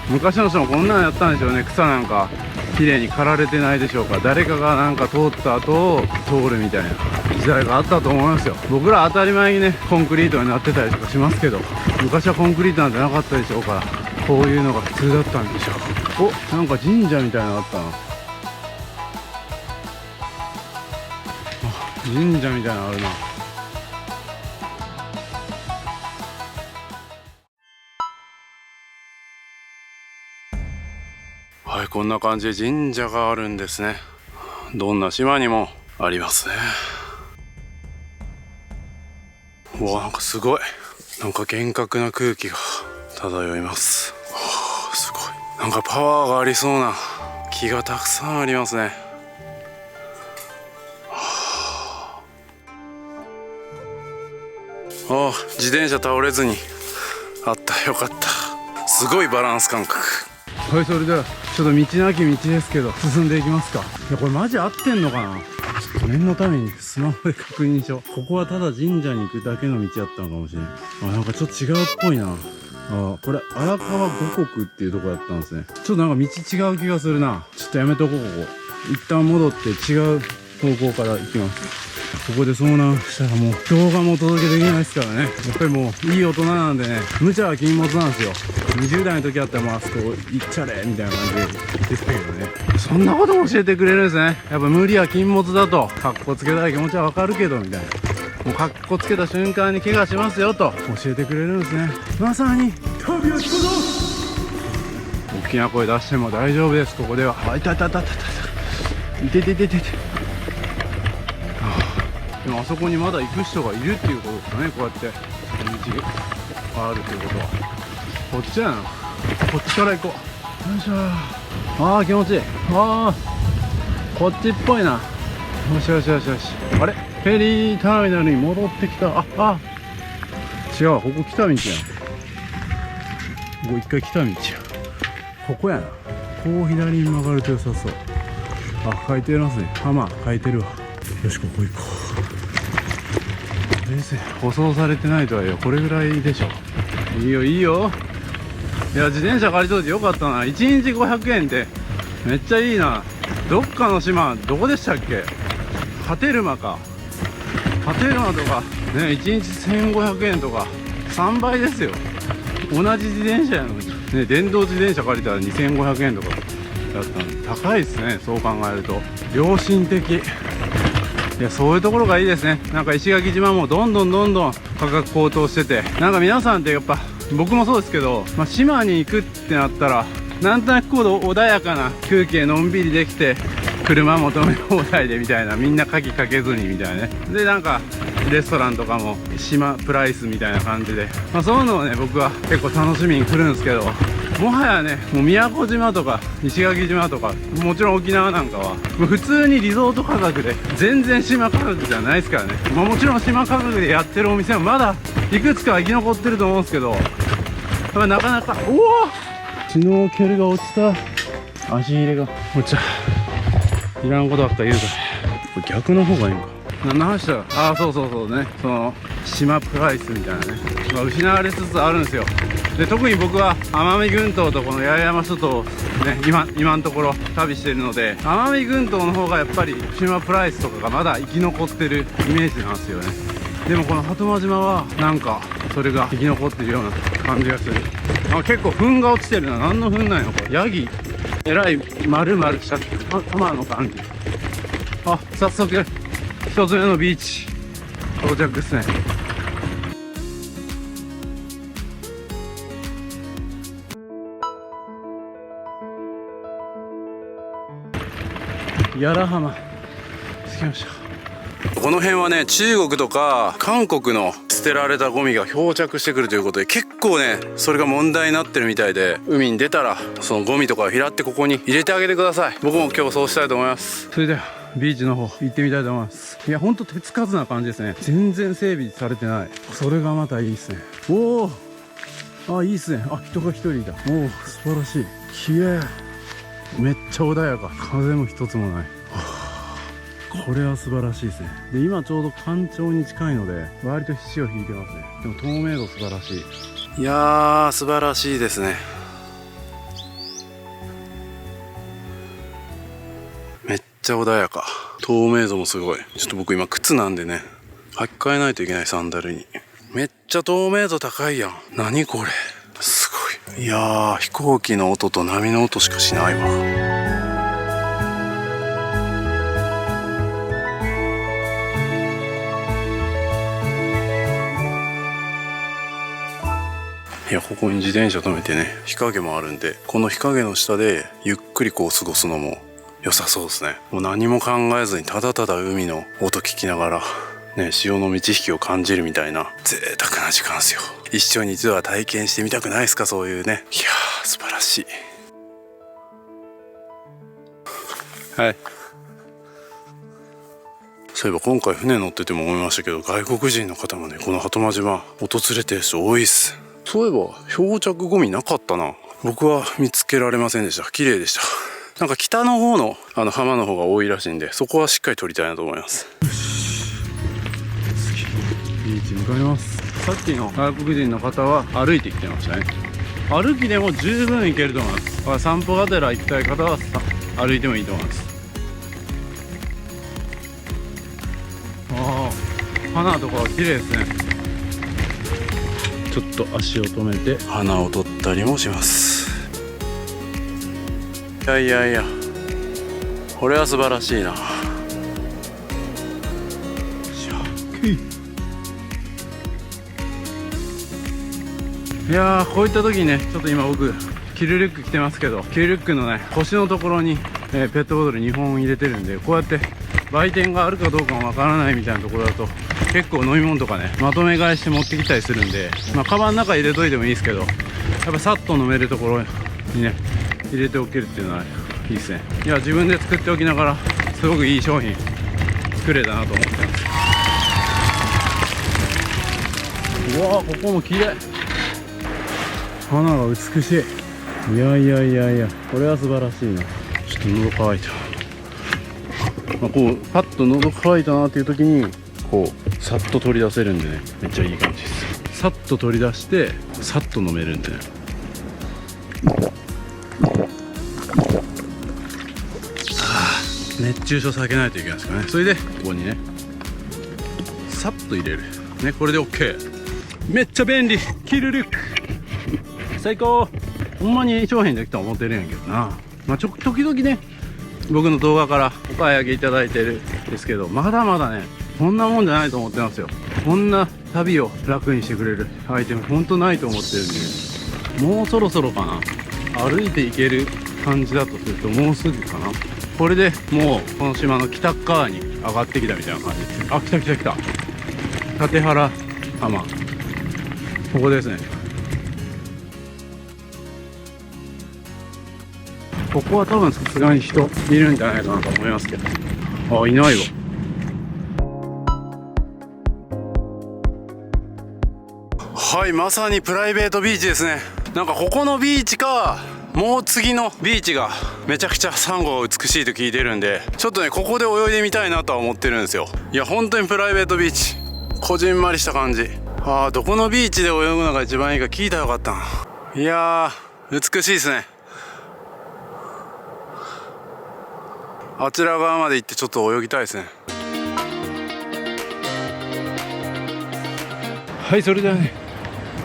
昔の人もこんなのやったんでしょうね。草なんか綺麗に刈られてないでしょうか。誰かがなんか通った後を通るみたいな時代があったと思いますよ。僕ら当たり前にねコンクリートになってたりとかしますけど、昔はコンクリートなんてなかったでしょうから、こういうのが普通だったんでしょう。お、なんか神社みたいなのあったな。神社みたいなのあるな。はい、こんな感じで神社があるんですね。どんな島にもありますね。うわ、なんかすごい、なんか厳格な空気が漂います。すごい、なんかパワーがありそうな木がたくさんありますね。自転車倒れずにあった。よかった。すごいバランス感覚。はい、それではちょっと道なき道ですけど進んでいきますか。いや、これマジ合ってんのかな。ちょっと念のためにスマホで確認しよう。ここはただ神社に行くだけの道だったのかもしれない。なんかちょっと違うっぽいな。あ、これ荒川五国っていうとこやったんですね。ちょっとなんか道違う気がするな。ちょっとやめとこう。ここ一旦戻って違う方向から行きます。ここで遭難したらもう動画もお届けできないですからね。やっぱりもういい大人なんでね、無茶は禁物なんですよ。20代の時だったらもうあそこ行っちゃれみたいな感じで言ってたけどね。そんなことも教えてくれるんですね。やっぱ無理は禁物だと。カッコつけたい気持ちはわかるけどみたいな。もうカッコつけた瞬間に怪我しますよと教えてくれるんですね。まさに旅を仕事。大きな声出しても大丈夫です。ここでは。あ、いたいたいたいたいた。いててててて。でもあそこにまだ行く人がいるっていうことですかね。こうやって道があるということはこっちやな。こっちから行こう。よいしょ。ああ気持ちいい。ああこっちっぽいな。よしよしよしよし。あれフェリーターミナルに戻ってきた。あ違う、ここ来た道やん。ここ一回来た道や。ここやな。こう左に曲がると良さそう。あ、書いてますね。浜書いてるわ。よし、ここ行こう。先生、舗装されてないとはいえこれぐらいでしょ。いいよいいよ。いや、自転車借りといてよかったな。1日500円ってめっちゃいいな。どっかの島どこでしたっけ。波照間か。波照間とかね、1日1500円とか3倍ですよ。同じ自転車やのにね。電動自転車借りたら2500円とかだったの。高いですね、そう考えると。良心的。いや、そういうところがいいですね。なんか石垣島もどんどん価格高騰してて、なんか皆さんってやっぱ僕もそうですけど、島に行くってなったらなんとなくこう穏やかな風景のんびりできて、車も止め放題でみたいな、みんな鍵かけずにみたいなね。でなんかレストランとかも島プライスみたいな感じで、そういうのをね僕は結構楽しみに来るんですけど、もはやねもう宮古島とか石垣島とかもちろん沖縄なんかはもう普通にリゾート価格で全然島価格じゃないですからね。もちろん島価格でやってるお店もまだいくつか生き残ってると思うんですけど、なかなかおおシュノーケルが落ちた。足入れが落ちた。いらんことばっか言うからこれ逆の方がいいのか。何の話だ。ああそうね、その島プライスみたいなね、失われつつあるんですよ。で特に僕は奄美群島とこの八重山諸島をね今のところ旅してるので、奄美群島の方がやっぱり島プライスとかがまだ生き残ってるイメージなんですよね。でもこの鳩間島はなんかそれが生き残ってるような感じがする。結構糞が落ちてるな。何の糞なんやろこれ。ヤギえらい丸々した玉の感じ。あ、早速一つ目のビーチ到着ですね。屋良浜着きました。この辺はね中国とか韓国の捨てられたゴミが漂着してくるということで、結構ねそれが問題になってるみたいで、海に出たらそのゴミとかを拾ってここに入れてあげてください。僕も今日そうしたいと思います。それではビーチの方行ってみたいと思います。いやほんと手つかずな感じですね。全然整備されてない。それがまたいいですね。おお、いいですね。人が一人いた。おお素晴らしい。綺麗。めっちゃ穏やか。風も一つもない。これは素晴らしいですね。で今ちょうど干潮に近いので割と潮引いてますね。でも透明度素晴らしい。いやー素晴らしいですね。めっちゃ穏やか。透明度もすごい。ちょっと僕今靴なんでね履き替えないといけない。サンダルに。めっちゃ透明度高いやん。何これすごい。いやー飛行機の音と波の音しかしないわ。いやここに自転車止めてね日陰もあるんで、この日陰の下でゆっくりこう過ごすのも良さそうですね。もう何も考えずにただただ海の音聞きながらね潮の満ち引きを感じるみたいな贅沢な時間ですよ。一生に一度は体験してみたくないですか、そういうね。いやー素晴らしい。はい。そういえば今回船乗ってても思いましたけど、外国人の方もねこの鳩間島訪れてる人多いっす。そういえば漂着ゴミなかったな。僕は見つけられませんでした。綺麗でした。なんか北の方の浜の方が多いらしいんで、そこはしっかり撮りたいなと思います。ビーチ向かいます。さっきの外国人の方は歩いてきてましたね。歩きでも十分行けると思います。だから散歩がてら行きたい方は歩いてもいいと思います。ああ、花とかは綺麗ですね。ちょっと足を止めて花を撮ったりもします。いやいやいや、これは素晴らしいな。いやー、こういった時にね、ちょっと今僕キルリュック着てますけど、キルリュックのね腰のところに、ペットボトル2本入れてるんで、こうやって売店があるかどうかもわからないみたいなところだと結構飲み物とかねまとめ買いして持ってきたりするんで、カバンの中入れといてもいいですけど、やっぱさっと飲めるところにね入れておけるっていうのはいいですね。いや、自分で作っておきながらすごくいい商品作れたなと思ってます。うわー、ここも綺麗。花が美しい。いやいやいやいや、これは素晴らしいな。ちょっと喉乾いた。こうパッと喉乾いたなっていう時にこうさっと取り出せるんでね、めっちゃいい感じです。さっと取り出してさっと飲めるんでね。熱中症避けないといけないですからね。それでここにねさっと入れるね、これで OK。 めっちゃ便利。キルリュック最高。ほんまに商品できたと思ってるんやけどな。時々ね僕の動画からお買い上げいただいてるんですけど、まだまだねこんなもんじゃないと思ってますよ。こんな旅を楽にしてくれるアイテムほんとないと思ってるんで、もうそろそろかな。歩いていける感じだとするともうすぐかな。これでもうこの島の北側に上がってきたみたいな感じ。あ、来た来た来た。立原浜、ここですね。ここは多分さすがに人いるんじゃないかなと思いますけど、あ、いないわ。はい、まさにプライベートビーチですね。なんかここのビーチかもう次のビーチがめちゃくちゃサンゴが美しいと聞いてるんで、ちょっとねここで泳いでみたいなとは思ってるんですよ。いや本当にプライベートビーチ、こじんまりした感じ。どこのビーチで泳ぐのが一番いいか聞いたらよかったな。いやー美しいですね。あちら側まで行ってちょっと泳ぎたいですね。はい、それではね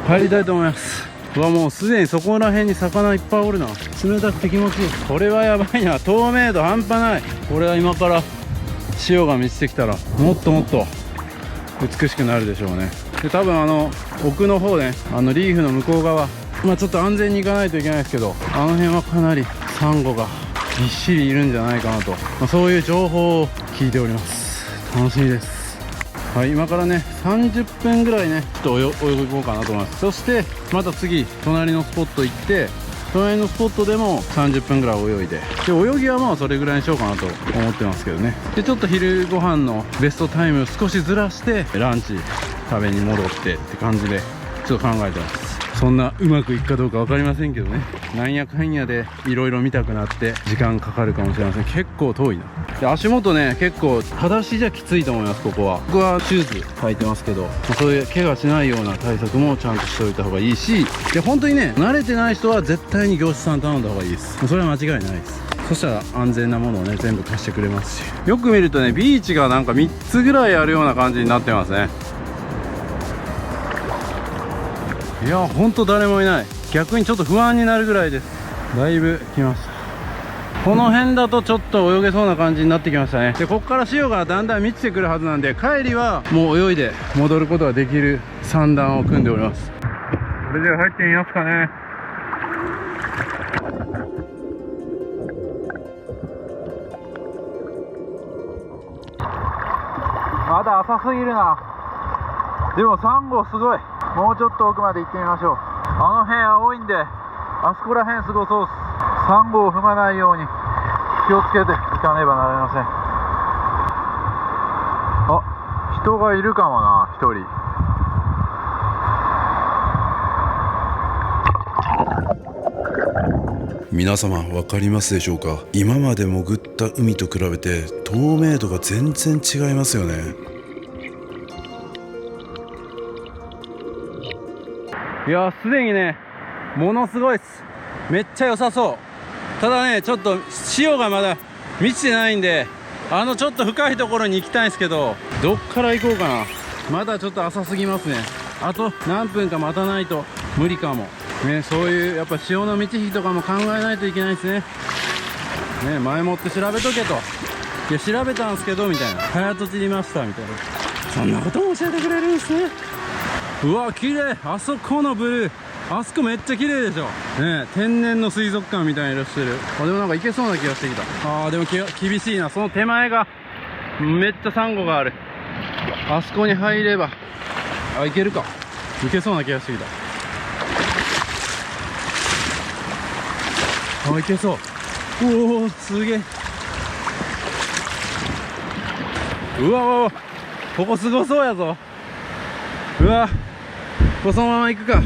入りたいと思います。もうすでにそこら辺に魚いっぱいおるな。冷たくて気持ちいい。これはやばいな。透明度半端ない。これは今から潮が満ちてきたらもっともっと美しくなるでしょうね。で多分奥の方ね、リーフの向こう側、ちょっと安全に行かないといけないですけど、あの辺はかなりサンゴがぎっしりいるんじゃないかなと、そういう情報を聞いております。楽しみです。はい、今からね30分ぐらいねちょっと泳ごうかなと思います。そしてまた次隣のスポット行って、隣のスポットでも30分ぐらい泳いで、泳ぎはまあそれぐらいにしようかなと思ってますけどね。でちょっと昼ご飯のベストタイムを少しずらしてランチ食べに戻ってって感じでちょっと考えてます。そんなうまくいくかどうか分かりませんけどね。なんやかんやでいろいろ見たくなって時間かかるかもしれません。結構遠いな。で足元ね結構裸足じゃきついと思います。ここは僕はシューズ履いてますけど、そういう怪我しないような対策もちゃんとしておいた方がいいし、で本当にね慣れてない人は絶対に業者さん頼んだ方がいいです。それは間違いないです。そしたら安全なものをね全部貸してくれますし、よく見るとねビーチがなんか3つぐらいあるような感じになってますね。いやほんと誰もいない。逆にちょっと不安になるぐらいです。だいぶ来ました。この辺だとちょっと泳げそうな感じになってきましたね。でここから潮がだんだん満ちてくるはずなんで、帰りはもう泳いで戻ることができる算段を組んでおります。それでは入ってみますかね。まだ浅すぎるな。でもサンゴすごい。もうちょっと奥まで行ってみましょう。あの辺青いんで、あそこら辺すごそうです。サンゴを踏まないように気をつけていかねばなりません。あ、人がいるかもな、一人。皆様分かりますでしょうか。今まで潜った海と比べて透明度が全然違いますよね。いやすでにねものすごいっす。めっちゃ良さそう。ただねちょっと潮がまだ満ちてないんでちょっと深いところに行きたいんですけど、どっから行こうかな。まだちょっと浅すぎますね。あと何分か待たないと無理かもね。そういうやっぱ潮の満ち引きとかも考えないといけないですね。ね、前もって調べとけと。いや調べたんですけどみたいな、早とちりましたみたいな、そんなことも教えてくれるんですね。うわ綺麗。あそこのブルー、あそこめっちゃ綺麗でしょね。天然の水族館みたいに色してる。でもなんか行けそうな気がしてきた。でも厳しいな。その手前がめっちゃサンゴがある。あそこに入れば行けるか。行けそうな気がしてきた。行けそう。おおすげえ。うわここすごそうやぞ。うわこのまま行くか。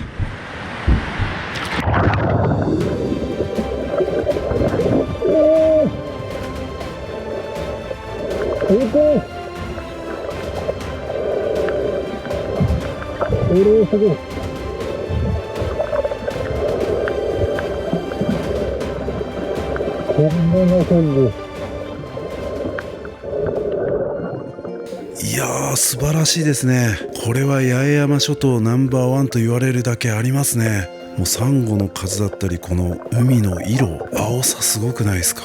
いやー素晴らしいですね。これは八重山諸島ナンバーワンと言われるだけありますね。もうサンゴの数だったりこの海の色、青さすごくないですか。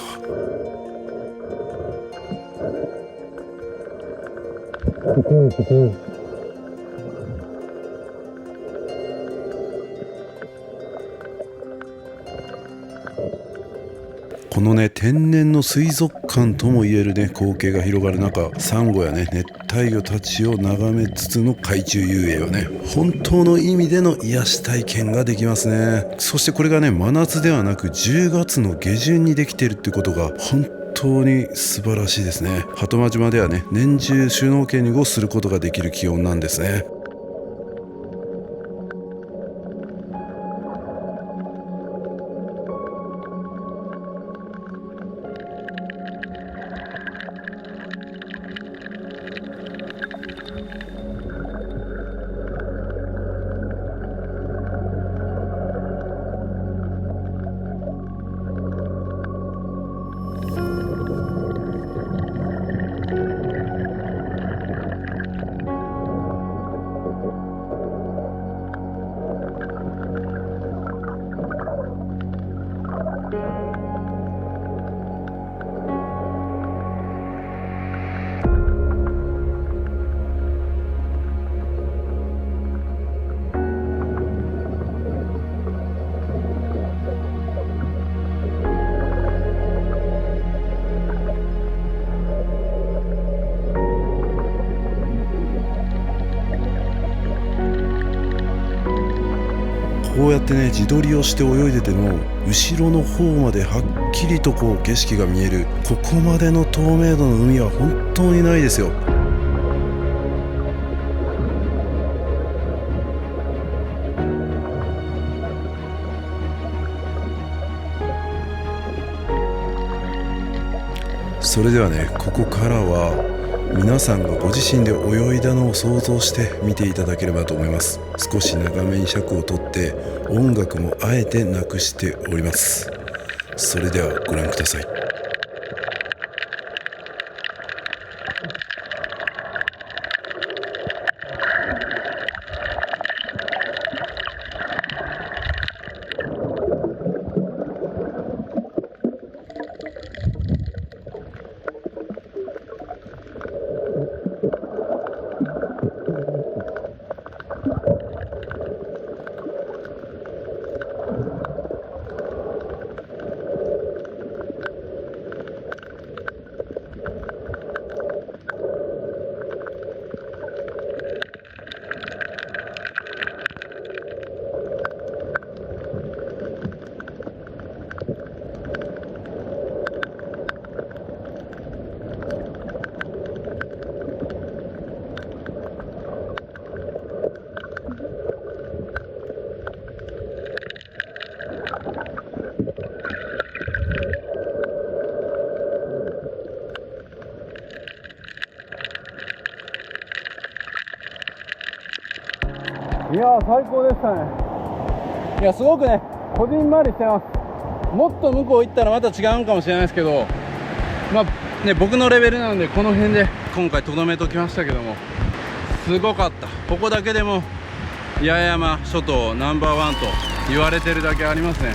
このね天然の水族館とも言えるね光景が広がる中、サンゴやね熱帯魚たちを眺めつつの海中遊泳はね本当の意味での癒し体験ができますね。そしてこれがね真夏ではなく10月の下旬にできているってことが本当に素晴らしいですね。鳩間島ではね年中シュノーケリングをすることができる気温なんですね。こうやってね自撮りをして泳いでても後ろの方まではっきりとこう景色が見える、ここまでの透明度の海は本当にないですよ。それではねここからは皆さんがご自身で泳いだのを想像して見ていただければと思います。少し長めに尺を取って音楽もあえてなくしております。それではご覧ください。いやー最高でしたね。いやすごくねこじんまりしてます。もっと向こう行ったらまた違うんかもしれないですけど、まあね僕のレベルなんでこの辺で今回とどめときましたけども、すごかった。ここだけでも八重山諸島ナンバーワンと言われてるだけありますね。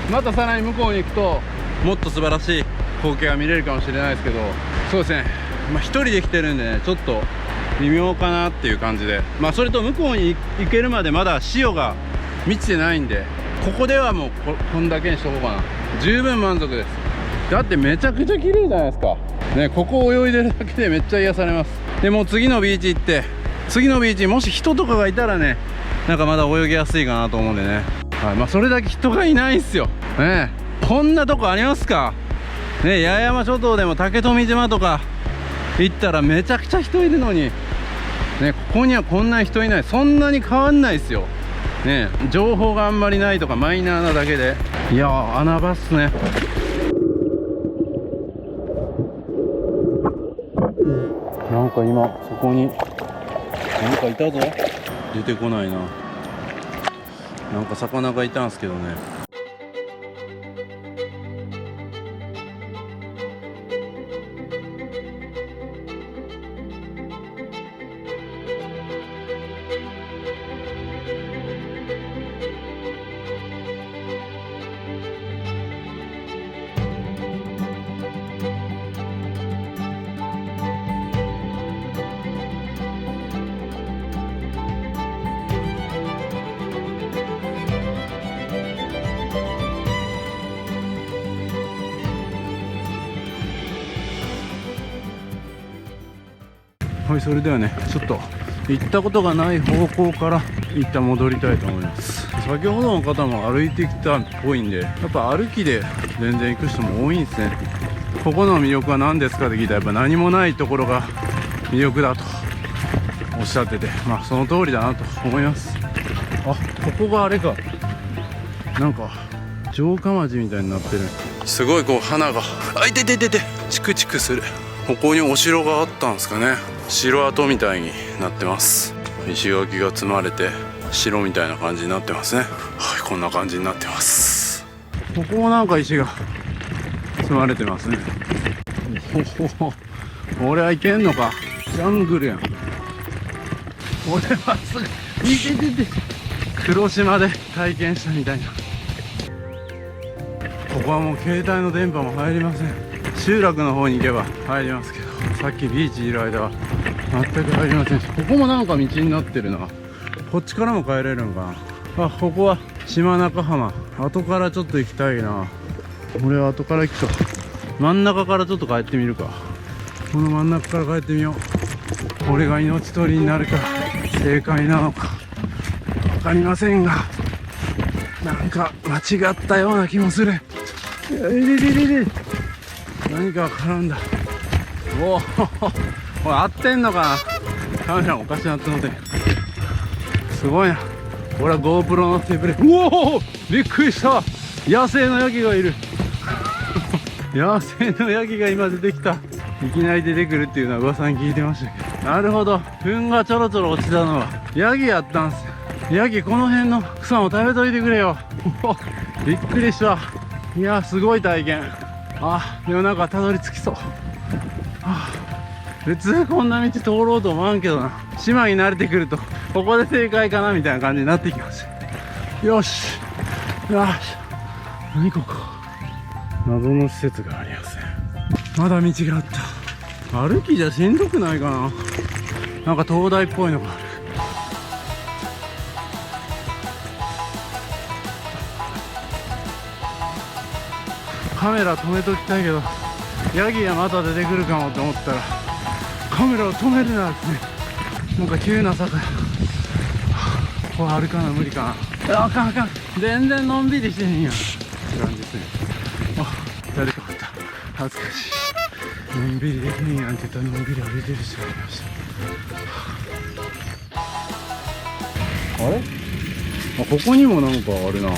またさらに向こうに行くともっと素晴らしい光景が見れるかもしれないですけど、そうですね、まあ、一人で来てるんでねちょっと微妙かなっていう感じで、まあそれと向こうに行けるまでまだ潮が満ちてないんで、ここではもうこんだけにしとこうかな。十分満足です。だってめちゃくちゃ綺麗じゃないですかね。ここ泳いでるだけでめっちゃ癒されます。でもう次のビーチ行って、次のビーチにもし人とかがいたらねなんかまだ泳ぎやすいかなと思うんでね、はい、まあそれだけ人がいないんすよね。こんなとこありますかね。八重山諸島でも竹富島とか行ったらめちゃくちゃ人いるのにね、ここにはこんな人いない。そんなに変わんないですよね。情報があんまりないとかマイナーなだけで、いやー穴場っすね。なんか今そこになんかいたぞ。出てこないな。なんか魚がいたんすけどね。はい、それではねちょっと行ったことがない方向から一旦戻りたいと思います。先ほどの方も歩いてきたっぽいんで、やっぱ歩きで全然行く人も多いんですね。ここの魅力は何ですかって聞いたらやっぱ何もないところが魅力だとおっしゃってて、まあその通りだなと思います。あ、ここがあれか、なんか城下町みたいになってる。すごいこう花がいててててチクチクする。ここにお城があったんですかね。城跡みたいになってます。石垣が積まれて城みたいな感じになってますね。はい、こんな感じになってます。ここもなんか石が積まれてますね。俺はいけんのか。ジャングルやん。俺はすぐいててて黒島で体験したみたいな。ここはもう携帯の電波も入りません。集落の方に行けば入りますけど、さっきビーチいる間は全く入りませんし、ここもなんか道になってるな。こっちからも帰れるんかな。あ、ここは島中浜。後からちょっと行きたいな。俺は後から行くか。真ん中からちょっと帰ってみるか。この真ん中から帰ってみよう。これが命取りになるか正解なのか分かりませんが、なんか間違ったような気もする。何か絡んだ。おお、これ合ってんのかな。カメラおかしなってので、すごいな。俺は GoPro の手ぶれ。うおお、びっくりした。野生のヤギがいる。野生のヤギが今出てきた。いきなり出てくるっていうのは噂に聞いてましたけど、なるほど、糞がちょろちょろ落ちたのはヤギやったんすよ。ヤギこの辺の草も食べといてくれよ。びっくりした。いやすごい体験。あ、でもなんかたどり着きそう。普通こんな道通ろうと思わんけどな。島に慣れてくるとここで正解かなみたいな感じになってきました。よしよし、何ここ。謎の施設がありますね。まだ道があった。歩きじゃしんどくないかな。なんか灯台っぽいのがある。カメラ止めときたいけど、ヤギがまた出てくるかもと思ったらカメラを止めるなってね。なんか急な坂。これ歩かな無理かな。あかんあかん、全然のんびりしてへんやんって感じですね。あ、誰かおった。恥ずかしい。のんびりできへんやんって言ったらのんびり歩いてる人がいました。あれ、あ、ここにもなんかあるな。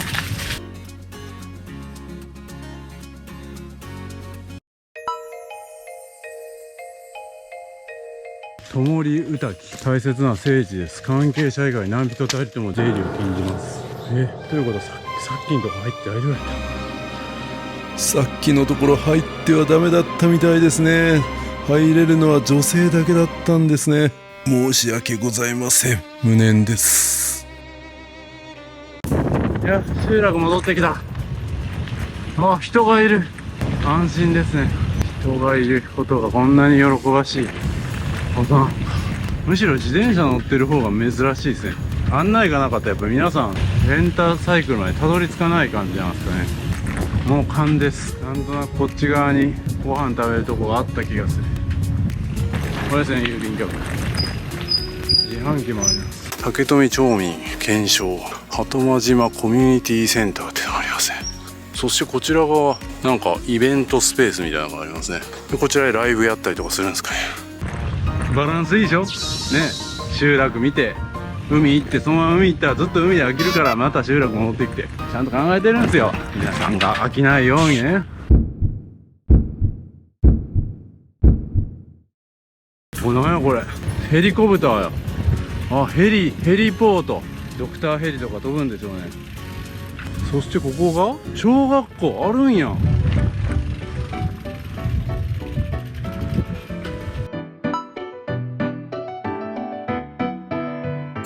灯歌木、大切な聖地です。関係者以外何人たりとも出入りを禁じます。ということはさっきのとこ入って大丈夫やった。さっきのところ入ってはダメだったみたいですね。入れるのは女性だけだったんですね。申し訳ございません。無念です。いや、集落戻ってきた。あ、人がいる。安心ですね。人がいることがこんなに喜ばしいことなんか。むしろ自転車乗ってる方が珍しいですね。案内がなかったらやっぱ皆さんレンタサイクルまでたどり着かない感じなんですかね。もう勘です。なんとなくこっち側にご飯食べるとこがあった気がする。これですね、郵便局。自販機もあります。竹富町民検証鳩間島コミュニティセンターってのがありますね。そしてこちらがなんかイベントスペースみたいなのがありますね。でこちらでライブやったりとかするんですかね。バランスいいでしょね。集落見て海行って、そのまま海行ったらずっと海で飽きるからまた集落戻ってきて、ちゃんと考えてるんですよ、皆さんが飽きないようにね。お、なんやこれ、ヘリコプターや。あ、ヘリポート、ドクターヘリとか飛ぶんでしょうね。そしてここが小学校あるんや。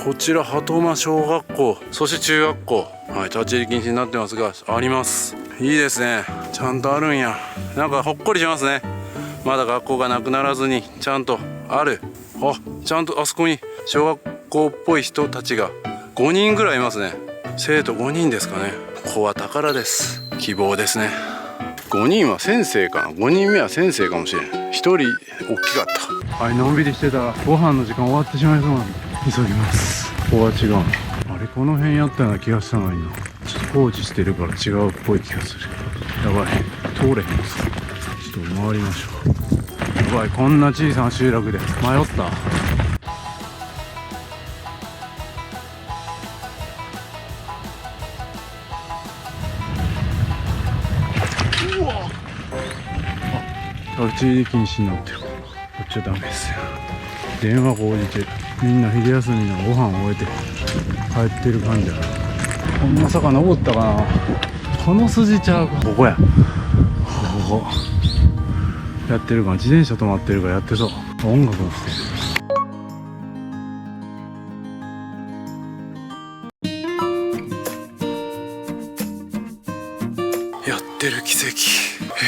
こちら鳩間小学校、そして中学校、はい、立ち入り禁止になってますがあります。いいですね、ちゃんとあるんや。なんかほっこりしますね。まだ学校がなくならずにちゃんとある。あ、ちゃんとあそこに小学校っぽい人たちが5人ぐらいいますね。生徒5人ですかね。ここは宝です。希望ですね。5人は先生かな。5人目は先生かもしれん。1人大きかった。はい、のんびりしてたらご飯の時間終わってしまいそうなんで急ぎます。ここは違うの。あれ、この辺やったような気がしたのにな。ちょっと放置してるから違うっぽい気がする。やばい、通れへんす。ちょっと回りましょう。やばい、こんな小さな集落で迷った。うわっ、立ち入り禁止になってる。こっちはダメですよ。電話が応じてみんな昼休みのご飯を終えて帰ってる感じだな。こんな坂登ったかな。この筋ちゃうか。ここや、ここやってるかな。自転車止まってるからやってそう。音楽もしてる。やってる奇跡。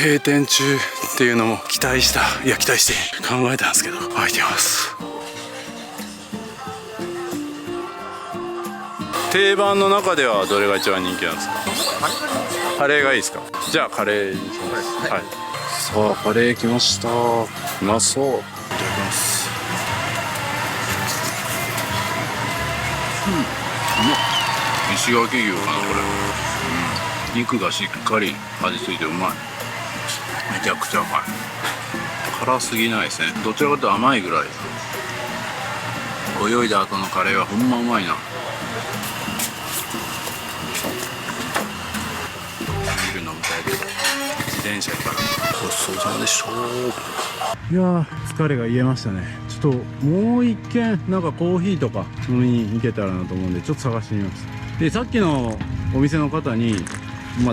閉店中っていうのも期待して考えたんですけど開いてます。定番の中ではどれが一番人気なんですか？カレーがいいですか？じゃあカレーにします。はい、さあカレー来ました。うまそう。いただきます。うまっ。石垣牛かなこれ。肉がしっかり味付いてうまい。めちゃくちゃうまい。辛すぎないですね。どちらかというと甘いぐらい。泳いだ後のカレーはほんまうまいな。ビール飲みたいけど自転車やから。ごちそうさまでした。いやー、疲れが癒えましたね。ちょっともう一軒なんかコーヒーとか飲みに行けたらなと思うんでちょっと探してみます。で、さっきのお店の方に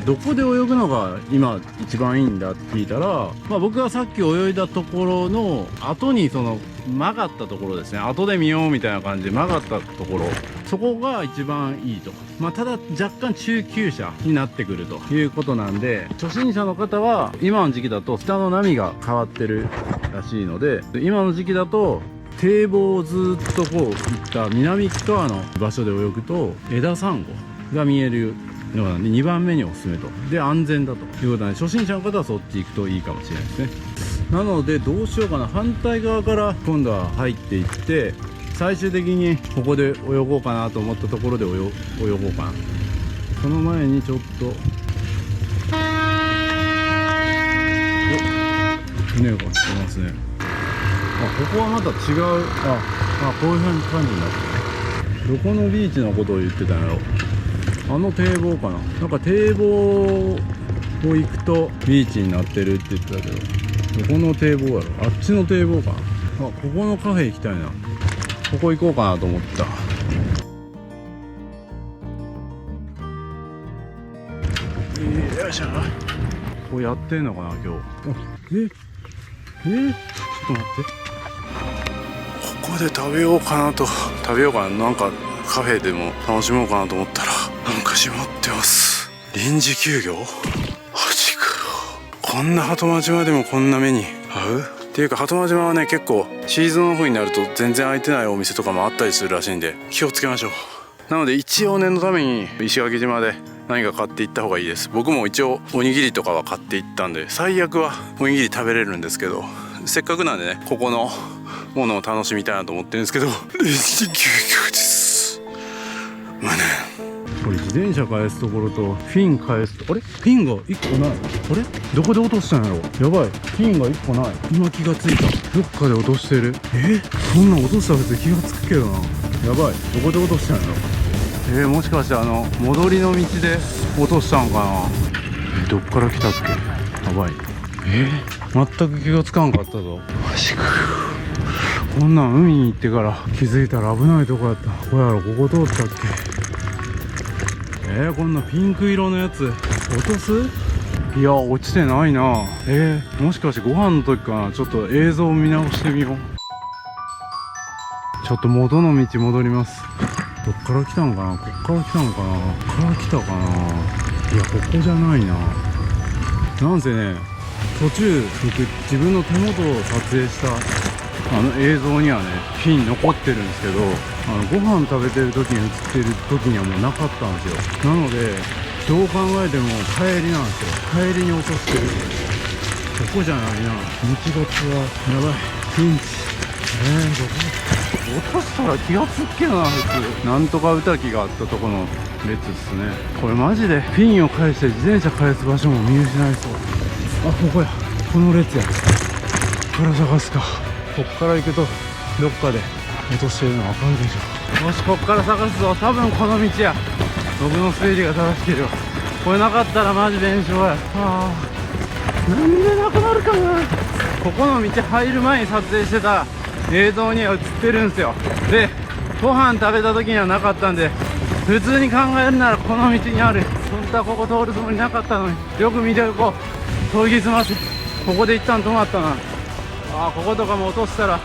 どこで泳ぐのが今一番いいんだって聞いたら、僕がさっき泳いだところの後にその曲がったところですね、後で見ようみたいな感じで曲がったところ、そこが一番いいと。ただ若干中級者になってくるということなんで、初心者の方は今の時期だと下の波が変わってるらしいので、今の時期だと堤防をずっとこういった南側の場所で泳ぐと枝サンゴが見えるのが2番目におすすめと。で、安全だということで、初心者の方はそっち行くといいかもしれないですね。なのでどうしようかな、反対側から今度は入っていって、最終的にここで泳ごうかなと思ったところで泳ごうかな。その前にちょっと船が来てますね。ここはまた違う。こういう感じになってる。どこのビーチのことを言ってたんやろ。あの堤防かな。なんか堤防を行くとビーチになってるって言ってたけど、どこの堤防やろ。あっちの堤防かな。ここのカフェ行きたいな。ここ行こうかなと思った。よいしょ。これやってんのかな今日。ちょっと待って。ここで食べようかな、なんかカフェでも楽しもうかなと思ったらなんか閉まってます。臨時休業。マジか。こんな鳩間島でもこんな目に遭うっていうか、鳩間島はね結構シーズンオフになると全然開いてないお店とかもあったりするらしいんで気をつけましょう。なので一応念のために石垣島で何か買っていった方がいいです。僕も一応おにぎりとかは買っていったんで、最悪はおにぎり食べれるんですけど、せっかくなんでねここのものを楽しみたいなと思ってるんですけど、臨時休業です。これ自転車返すところとフィン返すと、あれフィンが1個ない。あれどこで落としたんやろ。やばい、フィンが1個ない。今気がついた。どっかで落としてる。そんなん落としたら別に気がつくけどな。やばい、どこで落としたんやろ。もしかして戻りの道で落としたんかな。どっから来たっけ。やばい。全く気がつかんかったぞ。マジか。こんなん海に行ってから気づいたら危ないとこやった。こやろ、ここ通ったっけ。こんなピンク色のやつ落とす？いや落ちてないな。もしかしてご飯の時かな。ちょっと映像を見直してみよう。ちょっと元の道戻ります。どっから来たんかな。こっから来たんかな。こっから来たかな。いやここじゃないな。なんせね途中僕自分の手元を撮影した映像にはねフィン残ってるんですけど、ご飯食べてる時に映ってる時にはもうなかったんですよ。なのでどう考えても帰りなんですよ。帰りに落としてる。ここじゃないな。道が違う。やばい、ピンチ。どこ落としたら気がつくけどな。普通なんとか歌機があったとこの列っすね。これマジでフィンを返して自転車返す場所も見失いそう。ここや、この列や。ここから探すか。こっから行くとどっかで落としてるの分かるでしょ。よし、こっから探すぞ。多分この道や。僕の推理が正しければ。これなかったらマジ弁償や。なんでなくなるかな。ここの道入る前に撮影してた映像には映ってるんですよ。でご飯食べた時にはなかったんで、普通に考えるならこの道にある。本当はここ通るつもりなかったのに、よく見ておこう。研ぎ澄ませ。ここで一旦止まったな。こことかも落としたら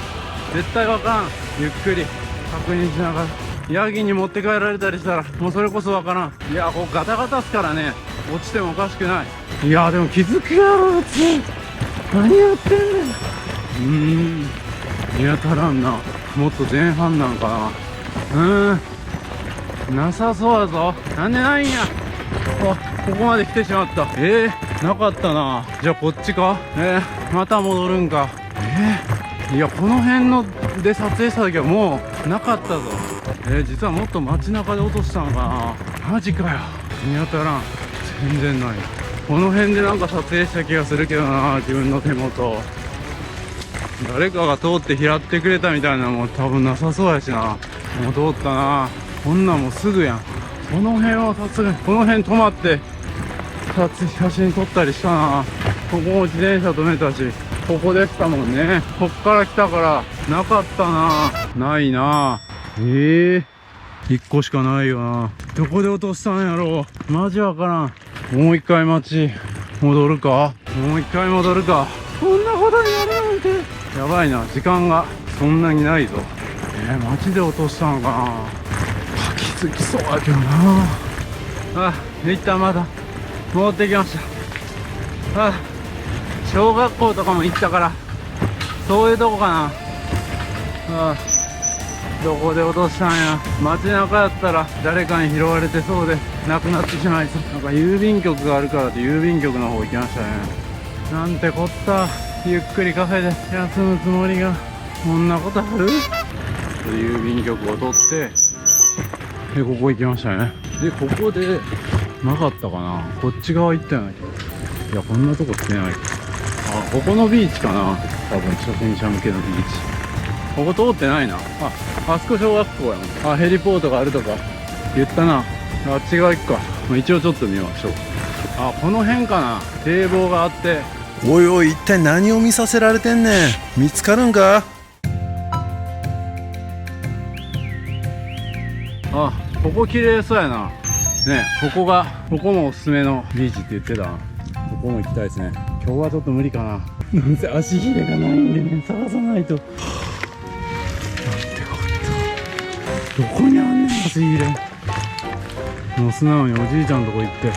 絶対わからん。ゆっくり確認しながら。ヤギに持って帰られたりしたらもうそれこそわからん。いやここガタガタっすからね、落ちてもおかしくない。いやでも気づくやろ普通。何やってんねん。見当たらんな。もっと前半なんかな。なさそうやぞ。なんでないんや。ここまで来てしまった。なかったな。じゃあこっちか。また戻るんか。いやこの辺ので撮影した時はもうなかったぞ。実はもっと街中で落としたのかな。マジかよ。見当たらん。全然ない。この辺でなんか撮影した気がするけどな。自分の手元誰かが通って拾ってくれたみたいなのも多分なさそうやしな。もう通ったな。こんなんもうすぐやん。この辺はさすがにこの辺止まって写真撮ったりしたな。ここも自転車止めたし、ここでしたもんね。こっから来たからなかったな。ないな。1個しかないよな。どこで落としたんやろう。マジわからん。もう一回街戻るか。もう一回戻るか。こんなことになるなんて。やばいな。時間がそんなにないぞ。街で落としたのかな。気づきそうだけどな。一旦まだ戻ってきました。小学校とかも行ったからそういうとこかな。どこで落としたんや。街中やったら誰かに拾われてそうでなくなってしまいそう。なんか郵便局があるからって郵便局の方行きましたね。なんてこった。ゆっくりカフェで休むつもりがこんなことある。郵便局を取ってでここ行きましたね。でここでなかったかな。こっち側行ったような気が。いやこんなとこ来てない。ここのビーチかな。多分初心者向けのビーチ。ここ通ってないな。あそこ小学校やもん。ヘリポートがあるとか言ったな。あっち側行くか。一応ちょっと見ましょう。この辺かな。堤防があって。おいおい、一体何を見させられてんねん。見つかるんか。ここ綺麗そうやな。ね、ここもおすすめのビーチって言ってた。ここも行きたいですね。今日はちょっと無理かな。なんせ足ひれがないんでね、探さないと。なんてこった。どこにあんねん、足ひれ。もう素直におじいちゃんのとこ行って、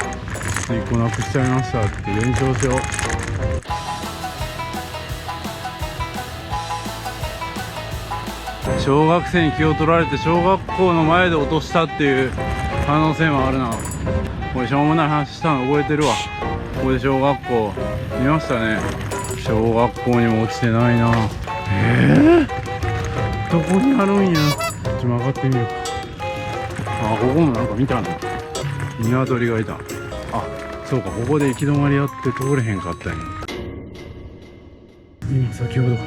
1個なくしちゃいましたって連勝しよう。小学生に気を取られて小学校の前で落としたっていう可能性もあるな。これしょうもない話したの覚えてるわ。ここで小学校見ましたね。小学校にも落ちてないな。どこにあるんや。こっち曲がってみようか。あ、ここもなんか見たな。鶏がいた。あ、そうか、ここで行き止まりやって通れへんかったんや。今先ほど1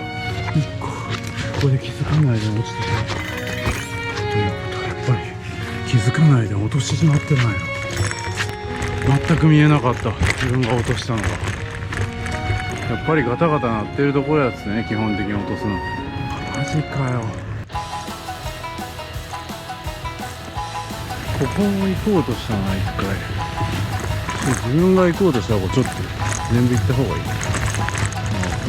個ここで気づかないで落ちてしまったということは、やっぱり気づかないで落としてしまってないの。全く見えなかった、自分が落としたのが。やっぱりガタガタ鳴ってるところやつね、基本的に落とすの。マジかよ。ここも行こうとしたな、一回。自分が行こうとしたらちょっと全部行った方がいい。こ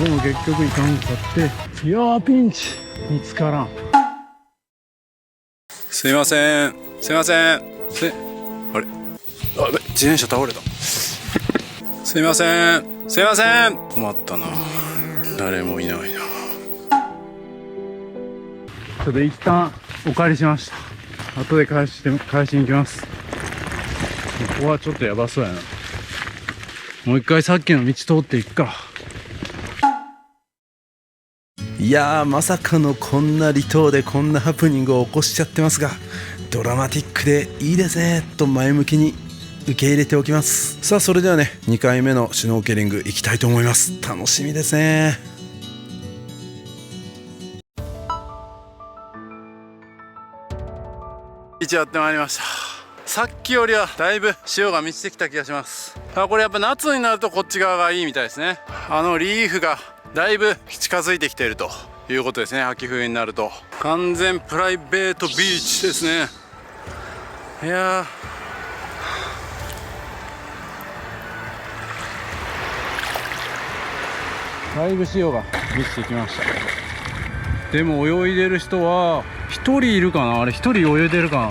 こも結局行かんかって、いやーピンチ見つからん。すいません、すいません。あれ、自転車倒れた。すいません、すいません。困ったな、誰もいないな。ちょっと一旦お借りしました。後で返しに行きます。ここはちょっとやばそうやな。もう一回さっきの道通っていくか。いやー、まさかのこんな離島でこんなハプニングを起こしちゃってますが、ドラマティックでいいですねと前向きに受け入れておきます。さあ、それではね、2回目のシュノーケリング行きたいと思います。楽しみですね。やってまいりました。さっきよりはだいぶ潮が満ちてきた気がします。これやっぱ夏になるとこっち側がいいみたいですね。リーフがだいぶ近づいてきているということですね。秋冬になると完全プライベートビーチですね。いやー、だいぶ潮が満ちてきました。でも泳いでる人は1人いるかな。あれ1人泳いでるかな。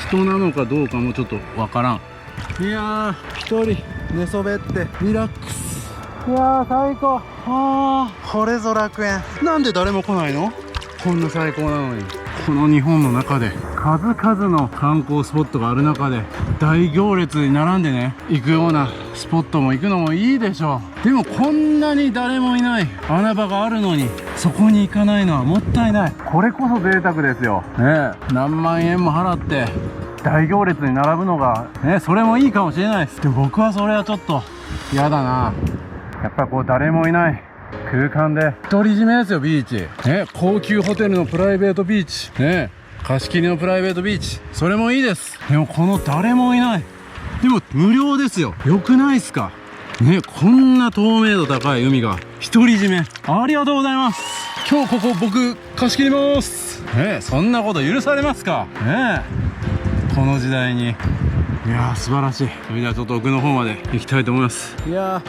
人なのかどうかもちょっとわからん。いやー、1人寝そべってリラックス。いやー、最高。これぞ楽園。なんで誰も来ないの？こんな最高なのに。この日本の中で数々の観光スポットがある中で大行列に並んでね行くようなスポットも行くのもいいでしょう。でもこんなに誰もいない穴場があるのにそこに行かないのはもったいない。これこそ贅沢ですよね。何万円も払って大行列に並ぶのがね、それもいいかもしれないです。でも僕はそれはちょっと嫌だな。やっぱこう誰もいない空間で独り占めですよ、ビーチね。高級ホテルのプライベートビーチね、貸し切りのプライベートビーチ、それもいいです。でもこの誰もいない、でも無料ですよ。よくないっすかね。こんな透明度高い海が独り占め、ありがとうございます。今日ここ僕貸し切りますね。そんなこと許されますかね、この時代に。いやー、素晴らしい。それではちょっと奥の方まで行きたいと思います。いや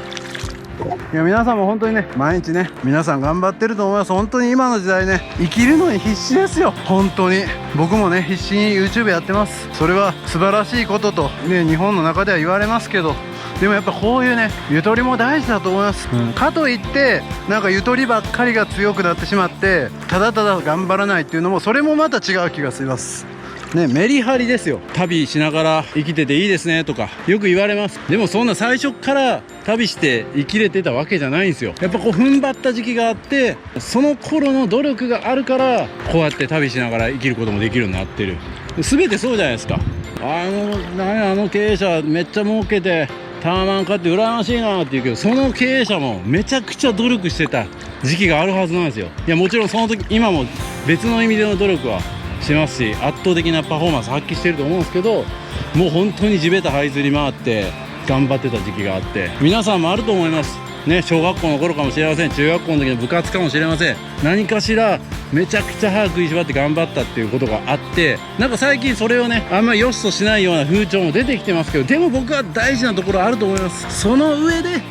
皆さんも本当にね、毎日ね皆さん頑張ってると思います。本当に今の時代ね、生きるのに必死ですよ。本当に僕もね必死に YouTube やってます。それは素晴らしいこととね、日本の中では言われますけど、でもやっぱこういうねゆとりも大事だと思います、かといってなんかゆとりばっかりが強くなってしまってただただ頑張らないっていうのも、それもまた違う気がしますね。メリハリですよ。旅しながら生きてていいですねとかよく言われます。でもそんな最初から旅して生きれてたわけじゃないんですよ。やっぱこう踏ん張った時期があって、その頃の努力があるからこうやって旅しながら生きることもできるようになってる。全てそうじゃないですか。あの経営者めっちゃ儲けてタワマン買って羨ましいなって言うけど、その経営者もめちゃくちゃ努力してた時期があるはずなんですよ。いやもちろんその時今も別の意味での努力はしますし、圧倒的なパフォーマンス発揮してると思うんですけ這う本当に地べた這いずり回って頑張ってた時期があって、皆さんもあると思いますね。小学校の頃かもしれません、中学校の時の部活かもしれません。何かしらめちゃくちゃ歯食いしばって頑張ったっていうことがあって、なんか最近それをねあんまり良しとしないような風潮も出てきてますけど、でも僕は大事なところあると思います。その上で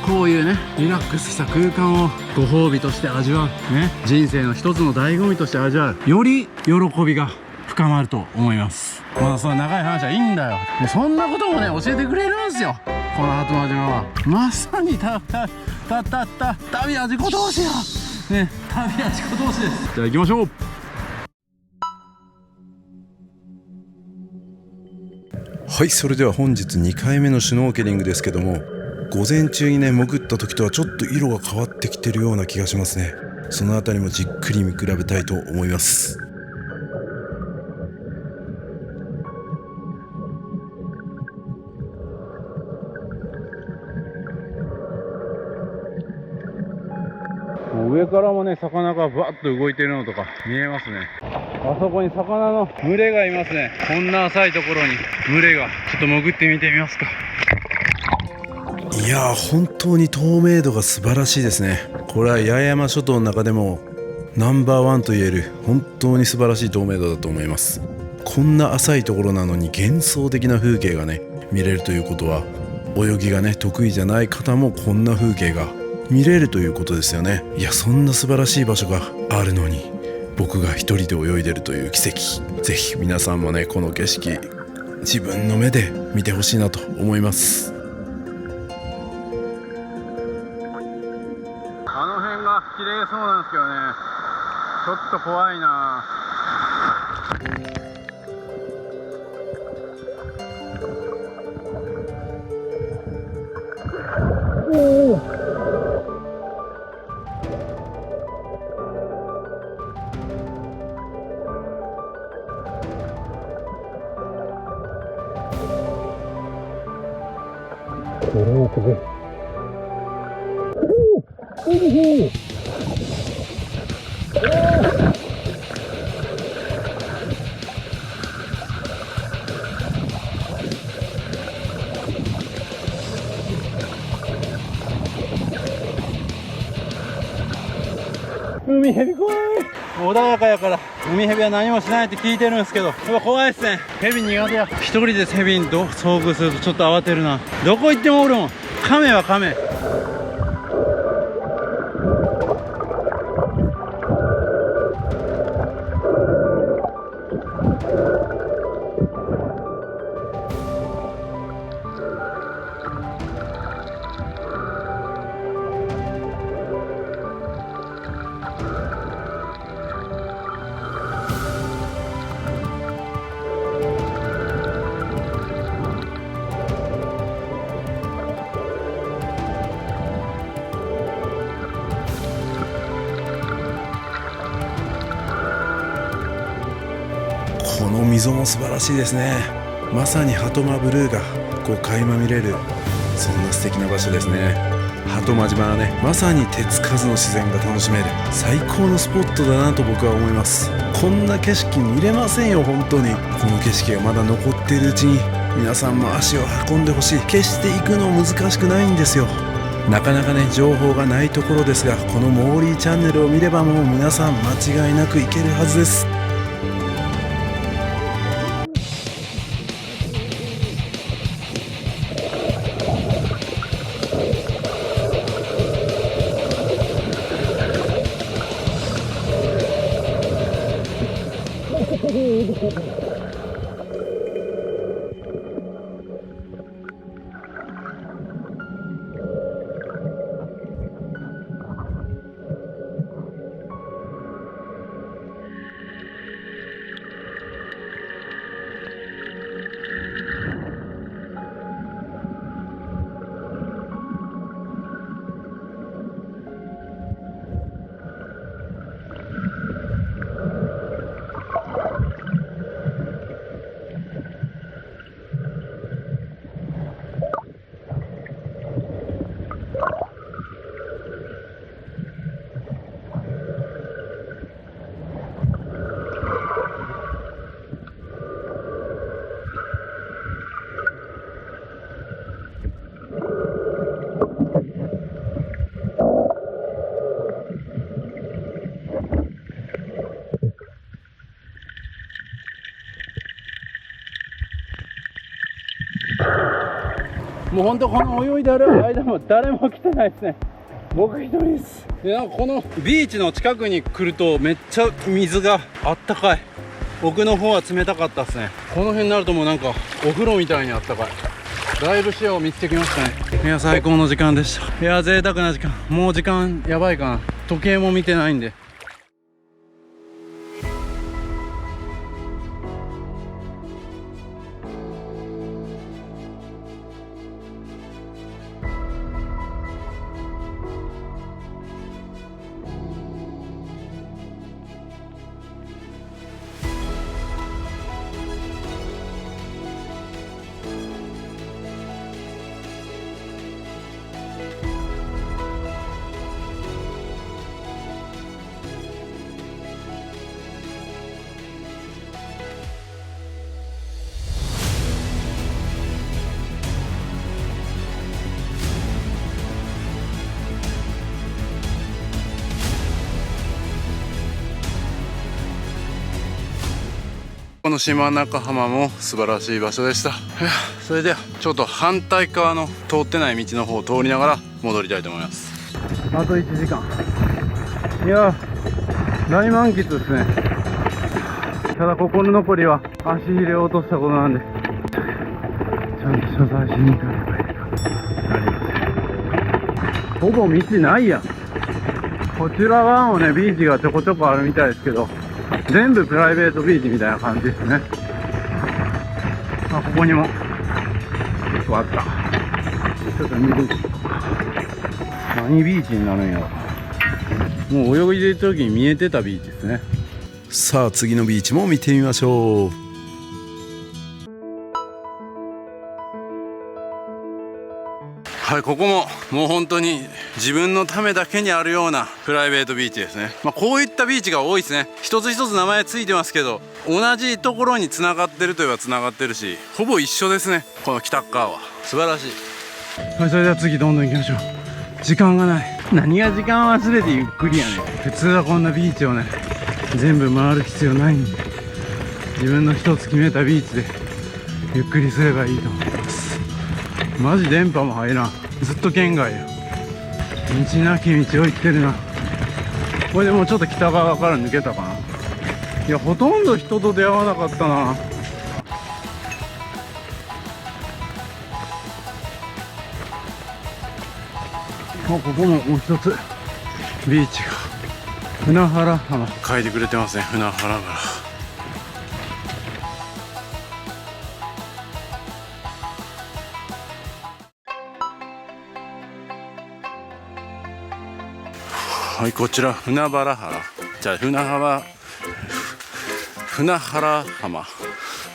こういうねリラックスした空間をご褒美として味わうね、人生の一つの醍醐味として味わう、より喜びが深まると思います。まあその長い話はいいんだよ。でそんなこともね教えてくれるんですよ、この鳩間島は。まさに旅は自己投資やね、旅は自己投資です。じゃあ行きましょう。はい、それでは本日2回目のシュノーケリングですけども、午前中にね潜った時とはちょっと色が変わってきてるような気がしますね。そのあたりもじっくり見比べたいと思います。上からもね魚がバッと動いてるのとか見えますね。あそこに魚の群れがいますね。こんな浅いところに群れが。ちょっと潜ってみてみますか。いやー、本当に透明度が素晴らしいですね。これは八重山諸島の中でもナンバーワンと言える本当に素晴らしい透明度だと思います。こんな浅いところなのに幻想的な風景がね見れるということは、泳ぎがね得意じゃない方もこんな風景が見れるということですよね。いや、そんな素晴らしい場所があるのに僕が一人で泳いでるという奇跡。ぜひ皆さんもねこの景色自分の目で見てほしいなと思います。あの辺が綺麗そうなんですけどね、ちょっと怖いな。おお、これはすごい。海蛇怖い。穏やかやから海蛇は何もしないって聞いてるんですけど、やっぱ怖いですね。蛇苦手や。一人で蛇に遭遇するとちょっと慌てるな。どこ行ってもおるもん。亀は亀。この溝も素晴らしいですね。まさに鳩間ブルーがこう垣間見れる、そんな素敵な場所ですね。鳩間島はねまさに手つかずの自然が楽しめる最高のスポットだなと僕は思います。こんな景色見れませんよ本当に。この景色がまだ残っているうちに皆さんも足を運んでほしい。決して行くの難しくないんですよ。なかなかね情報がないところですが、このモーリーチャンネルを見ればもう皆さん間違いなく行けるはずです。もうほんとこの泳いでる間も誰も来てないですね。僕一人です。でなんかこのビーチの近くに来るとめっちゃ水があったかい。奥の方は冷たかったですね。この辺になるともうなんかお風呂みたいにあったかい。だいぶ視野を見つけてきましたね。いや最高の時間でした。いや贅沢な時間。もう時間やばいかな。時計も見てないんで。この島中浜も素晴らしい場所でした。それではちょっと反対側の通ってない道の方を通りながら戻りたいと思います。あと1時間。いや大満喫ですね。ただ心残りは足入れを落としたことなんで、ちゃんと謝罪しに行かねばいけなりません。ほぼ道ないやん。こちら側もねビーチがちょこちょこあるみたいですけど、全部プライベートビーチみたいな感じですね。あ、ここにも結構あった。ちょっと見て何ビーチになるんやろ。もう泳いでる時に見えてたビーチですね。さあ次のビーチも見てみましょう。はい、ここももう本当に自分のためだけにあるようなプライベートビーチですね。こういったビーチが多いですね。一つ一つ名前ついてますけど、同じところに繋がってるといえば繋がってるし、ほぼ一緒ですね。この北側は素晴らしい。はい、それでは次どんどん行きましょう。時間がない。何が時間忘れてゆっくりやねん。普通はこんなビーチをね全部回る必要ないんで、自分の一つ決めたビーチでゆっくりすればいいと思います。マジ電波も入らん。ずっと県外よ。道なき道を行ってるな。これでもうちょっと北側から抜けたかな。いやほとんど人と出会わなかったな。ここももう一つビーチが船原浜書いてくれてますね。船原原。はい、こちら船原原。じゃあ船原浜。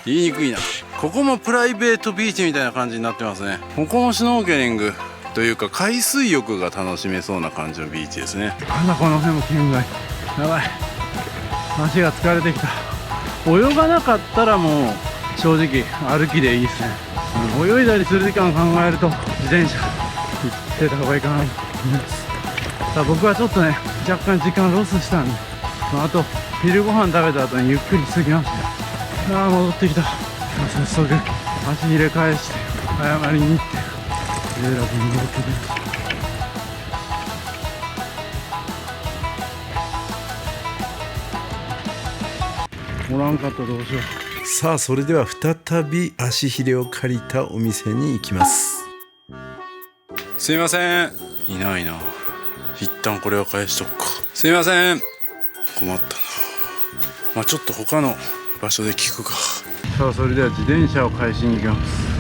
言いにくいな。ここもプライベートビーチみたいな感じになってますね。ここもシュノーケリングというか海水浴が楽しめそうな感じのビーチですね。まだこの辺も県外。やばい、足が疲れてきた。泳がなかったらもう正直歩きでいいですね。泳いだりする時間考えると自転車行ってた方がいいかなと思います。さあ僕はちょっとね若干時間ロスしたんで、あと昼ご飯食べた後にゆっくり過ぎました。戻ってきた。早速足入れ返して謝りに行って連絡に戻ってきました。おらんかったらどうしよう。さあそれでは再び足ひれを借りたお店に行きます。すいません。いないな。一旦これは返しとくか。すいません。困ったな。ちょっと他の場所で聞くか。さあそれでは自転車を返しに行きます。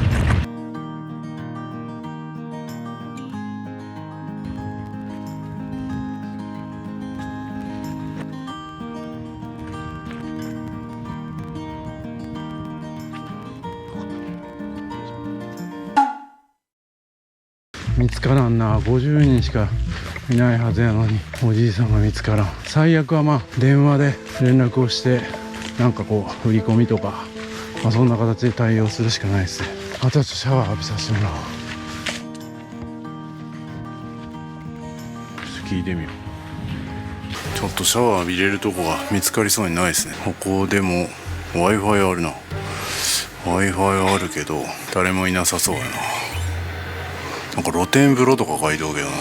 見つからんな。50人しかいないはずやのにおじいさんが見つからん。最悪は電話で連絡をしてなんかこう振り込みとか、そんな形で対応するしかないですね。あとはちょっとシャワー浴びさせてもらおう。ちょっと聞いてみよう。ちょっとシャワー浴びれるとこが見つかりそうにないですね。ここでも Wi-Fi あるな。 Wi-Fi あるけど誰もいなさそうやな。なんか露天風呂とか書いておけどな。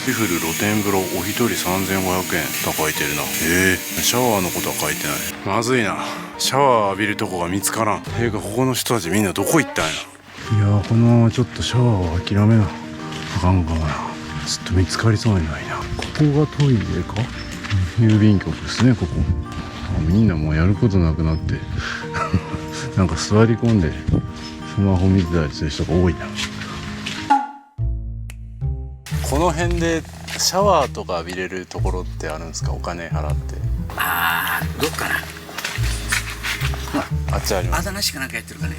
シフル露天風呂お一人3500円と書いてるな。シャワーのことは書いてない。まずいな、シャワー浴びるとこが見つからん。ていうかここの人たちみんなどこ行ったんや。いやこのままちょっとシャワーを諦めなあかんかもな。ちょっと見つかりそうにないな。ここがトイレか、郵便局ですねここ。みんなもうやることなくなってなんか座り込んでスマホ見てたりする人が多いな。この辺でシャワーとか浴びれるところってあるんですか？お金払って。どっかな。あっちあります。あだなしかなんかやってるかね。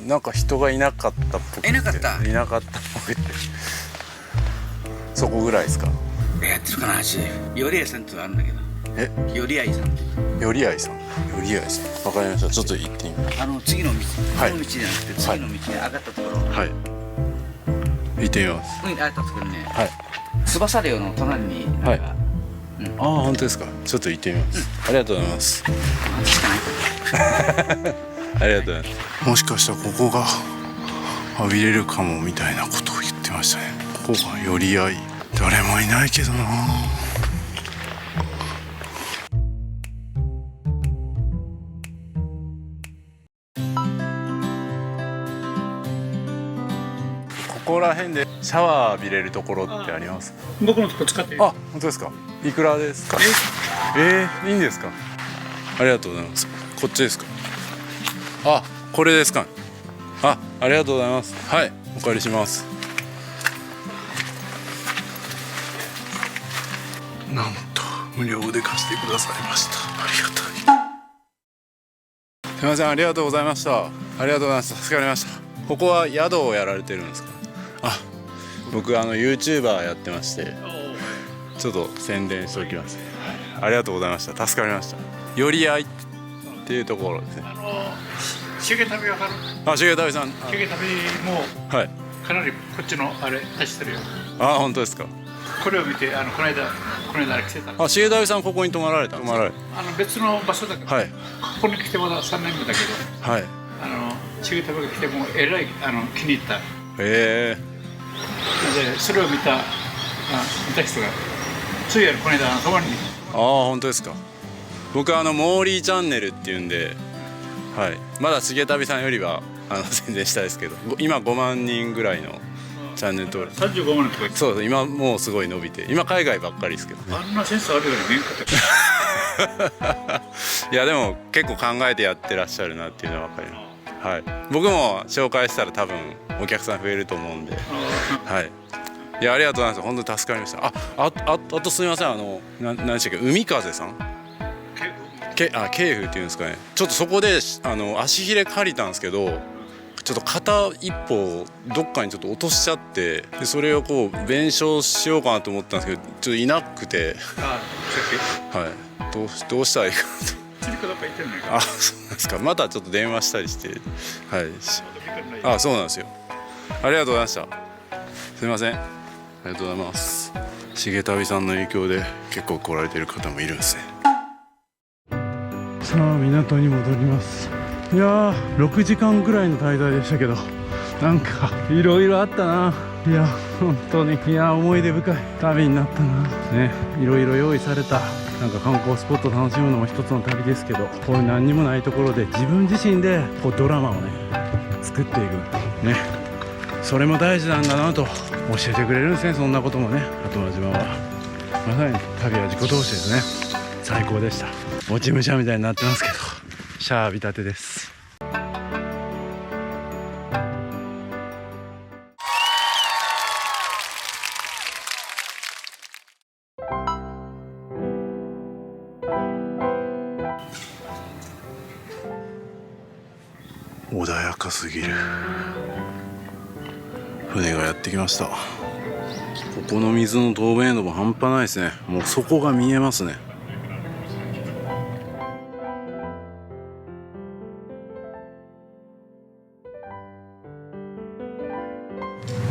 なんか人がいなかったっぽくて。いなかったっぽくて。そこぐらいですか？やってるかな。よりあいさんってあるんだけど。よりあいさん。よりあいさん。わかりました。ちょっと行ってみます。次の道、この道じゃなくて次の道に上がったところ。はい。行ってみます。上がったところね。はい。翼寮の隣に。はい。本当ですか。ちょっと行ってみます。ありがとうございます。ありがとうございます。もしかしたらここが浴びれるかもみたいなことを言ってましたね。ここが寄り合い。誰もいないけどな。ここら辺でシャワー浴びれるところってあります？僕のとこ使ってる。本当ですか？いくらですか？いいんですか？ありがとうございます。こっちですか？これですか？ありがとうございます。はい、お借りします。なんと無料で貸してくださいました。ありがたい。すみません、ありがとうございました。ありがとうございます。助かりました。ここは宿をやられてるんですか？僕YouTuber やってまして、ちょっと宣伝しておきます。ありがとうございました。助かりました。寄り合いっていうところですね。しげたびわかる？しげたびさん。しげたびもかなりこっちのあれ出してるよ。本当ですか？これを見てこの間来てた。しげたびさんここに泊まられた？別の場所だけど、ここに来てまだ3年目だけど、しげたびが来てもえらい気に入った。でそれを見た人がついこの間泊まりに。本当ですか？僕モーリーチャンネルっていうんで、まだしげたびさんよりは宣伝したいですけど、今5万人ぐらいのチャンネル登録。35万人とか。そうです。今もうすごい伸びて、今海外ばっかりですけど。あんなセンスあるように見えんかった。いやでも結構考えてやってらっしゃるなっていうのは分かります。僕も紹介したら多分お客さん増えると思うんで。いやありがとうございます。本当に助かりました。あとすみません、何でしたっけ、海風さん、ケイフっていうんですかね。ちょっとそこで足ひれ借りたんですけど、ちょっと片一歩どっかにちょっと落としちゃって、でそれをこう弁償しようかなと思ったんですけど、ちょっといなくて、どうしたらいいかなと。そうなんですか。またちょっと電話したりして、そうなんですよ。ありがとうございました。すみません、ありがとうございます。しげたびさんの影響で結構来られてる方もいるんですね。さあ港に戻ります。いやー6時間ぐらいの滞在でしたけど、なんかいろいろあったな。いや本当に思い出深い旅になったなね。いろいろ用意されたなんか観光スポット楽しむのも一つの旅ですけど、こういう何にもないところで自分自身でこうドラマをね作っていくね、それも大事なんだなと教えてくれるんですね。そんなこともね、後間島はまさに旅は自己投資ですね。最高でした。落ち武者みたいになってますけど、シャワー浴びたてです。穏やかすぎる。船がやってきました。ここの水の透明度も半端ないですね。もう底が見えますね。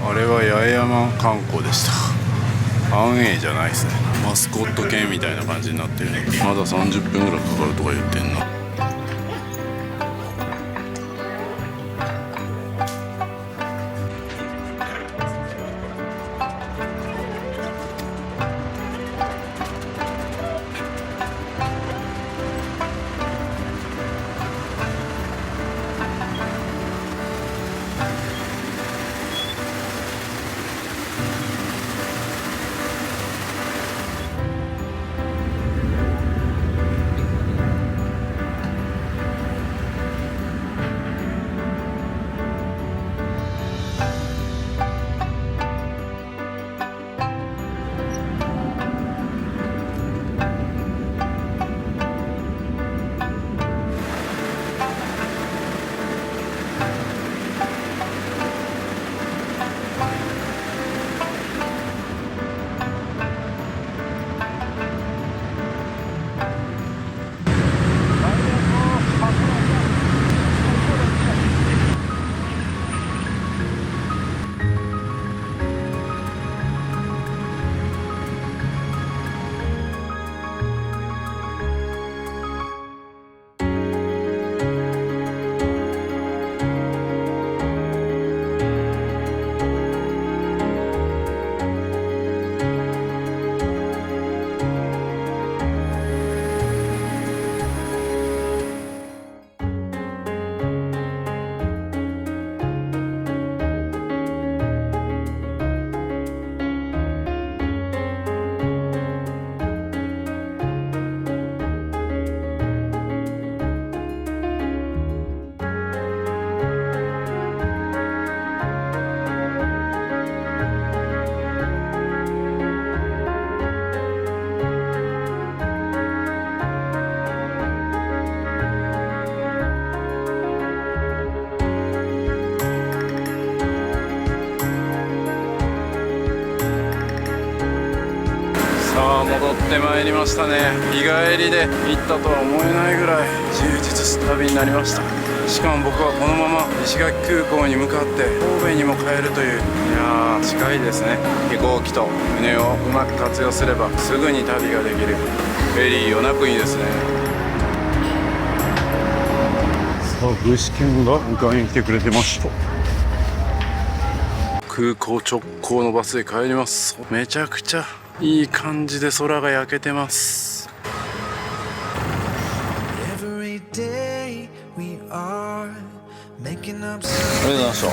あれは八重山観光でした。安永じゃないですね。マスコット犬みたいな感じになってる。まだ30分ぐらいかかるとか言ってんな。戻ってまいりましたね。日帰りで行ったとは思えないぐらい充実した旅になりました。しかも僕はこのまま石垣空港に向かって神戸にも帰るという、いやー近いですね。飛行機と船をうまく活用すればすぐに旅ができるフェリー与那国ですね。さあ具志堅が迎えに来てくれてました。空港直行のバスで帰ります。めちゃくちゃいい感じで空が焼けてます。ありがとうございました。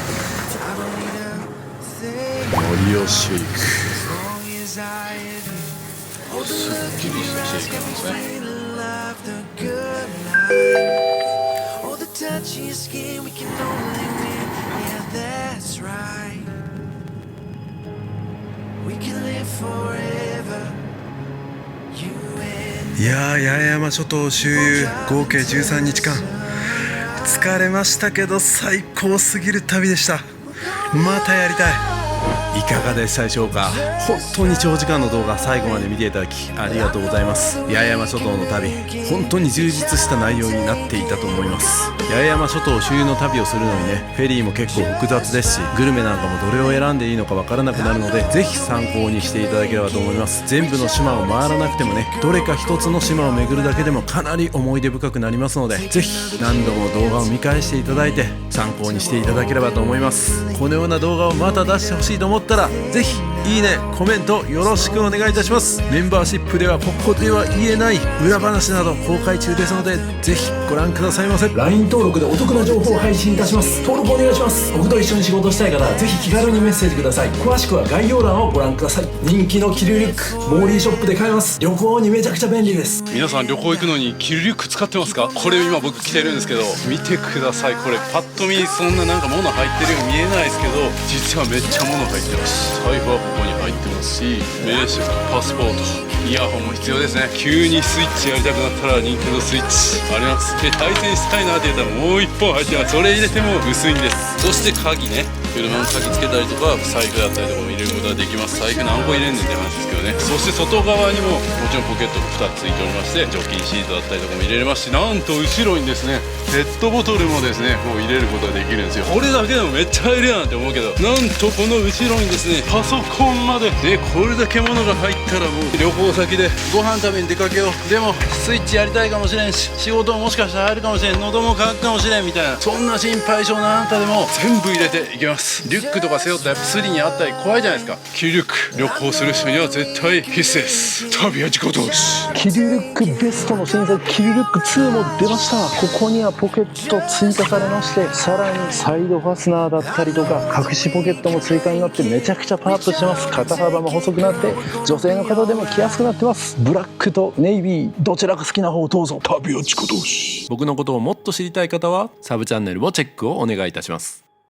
森尾シェイク。すっきりしたシェイクなんですね。いやー、八重山諸島周遊合計13日間疲れましたけど最高すぎる旅でした。またやりたい。いかがでしたでしょうか。本当に長時間の動画最後まで見ていただきありがとうございます。八重山諸島の旅、本当に充実した内容になっていたと思います。八重山諸島周遊の旅をするのにね、フェリーも結構複雑ですし、グルメなんかもどれを選んでいいのかわからなくなるので、ぜひ参考にしていただければと思います。全部の島を回らなくてもね、どれか一つの島を巡るだけでもかなり思い出深くなりますので、ぜひ何度も動画を見返していただいて参考にしていただければと思います。このような動画をまた出してほしいと思ったら、ぜひいいね、コメントよろしくお願いいたします。メンバーシップではここでは言えない裏話など公開中ですので、ぜひご覧くださいませ。 LINE 登録でお得な情報を配信いたします。登録お願いします。僕と一緒に仕事したい方はぜひ気軽にメッセージください。詳しくは概要欄をご覧ください。人気のキルリュック、モーリーショップで買えます。旅行にめちゃくちゃ便利です。皆さん旅行行くのにキルリュック使ってますか？これ今僕着てるんですけど、見てください。これパッと見そんななんか物入ってるように見えないですけど、実はめっちゃ物入ってます。財布はここに入ってますし、名刺、パスポート、イヤホンも必要ですね。急にスイッチやりたくなったら任天堂スイッチあります。で対戦したいなって言ったらもう1本入ってます。それ入れても薄いんです。そして鍵ね、車の鍵つけたりとか財布だったりとかも入れることができます。財布何個入れんねんって話ですけどね。そして外側にももちろんポケットが2つついておりまして、除菌シートだったりとかも入れれますし、なんと後ろにですねペットボトルもですねもう入れることができるんですよ。これだけでもめっちゃ入れやんって思うけど、なんとこの後ろにですねパソコンまでで、これだけ物が入ったらもう旅行先でご飯食べに出かけよう、でもスイッチやりたいかもしれんし、仕事ももしかしたら入るかもしれん、喉も渇くかもしれんみたいな、そんな心配性なあなたでも全部入れていけます。リュックとか背負ったらスリにあったり怖いじゃないですか。キルリュック、旅行する人には絶対必須です。旅は自己投資。キルリュックベストの新作キルリュック2も出ました。ここにはポケット追加されまして、さらにサイドファスナーだったりとか隠しポケットも追加になってめちゃくちゃパワーアップしてます。肩幅も細くなって女性の方でも着やすくなってます。ブラックとネイビーどちらが好きな方をどうぞ。旅は自己投資。僕のことをもっと知りたい方はサブチャンネルをチェックをお願いいたします。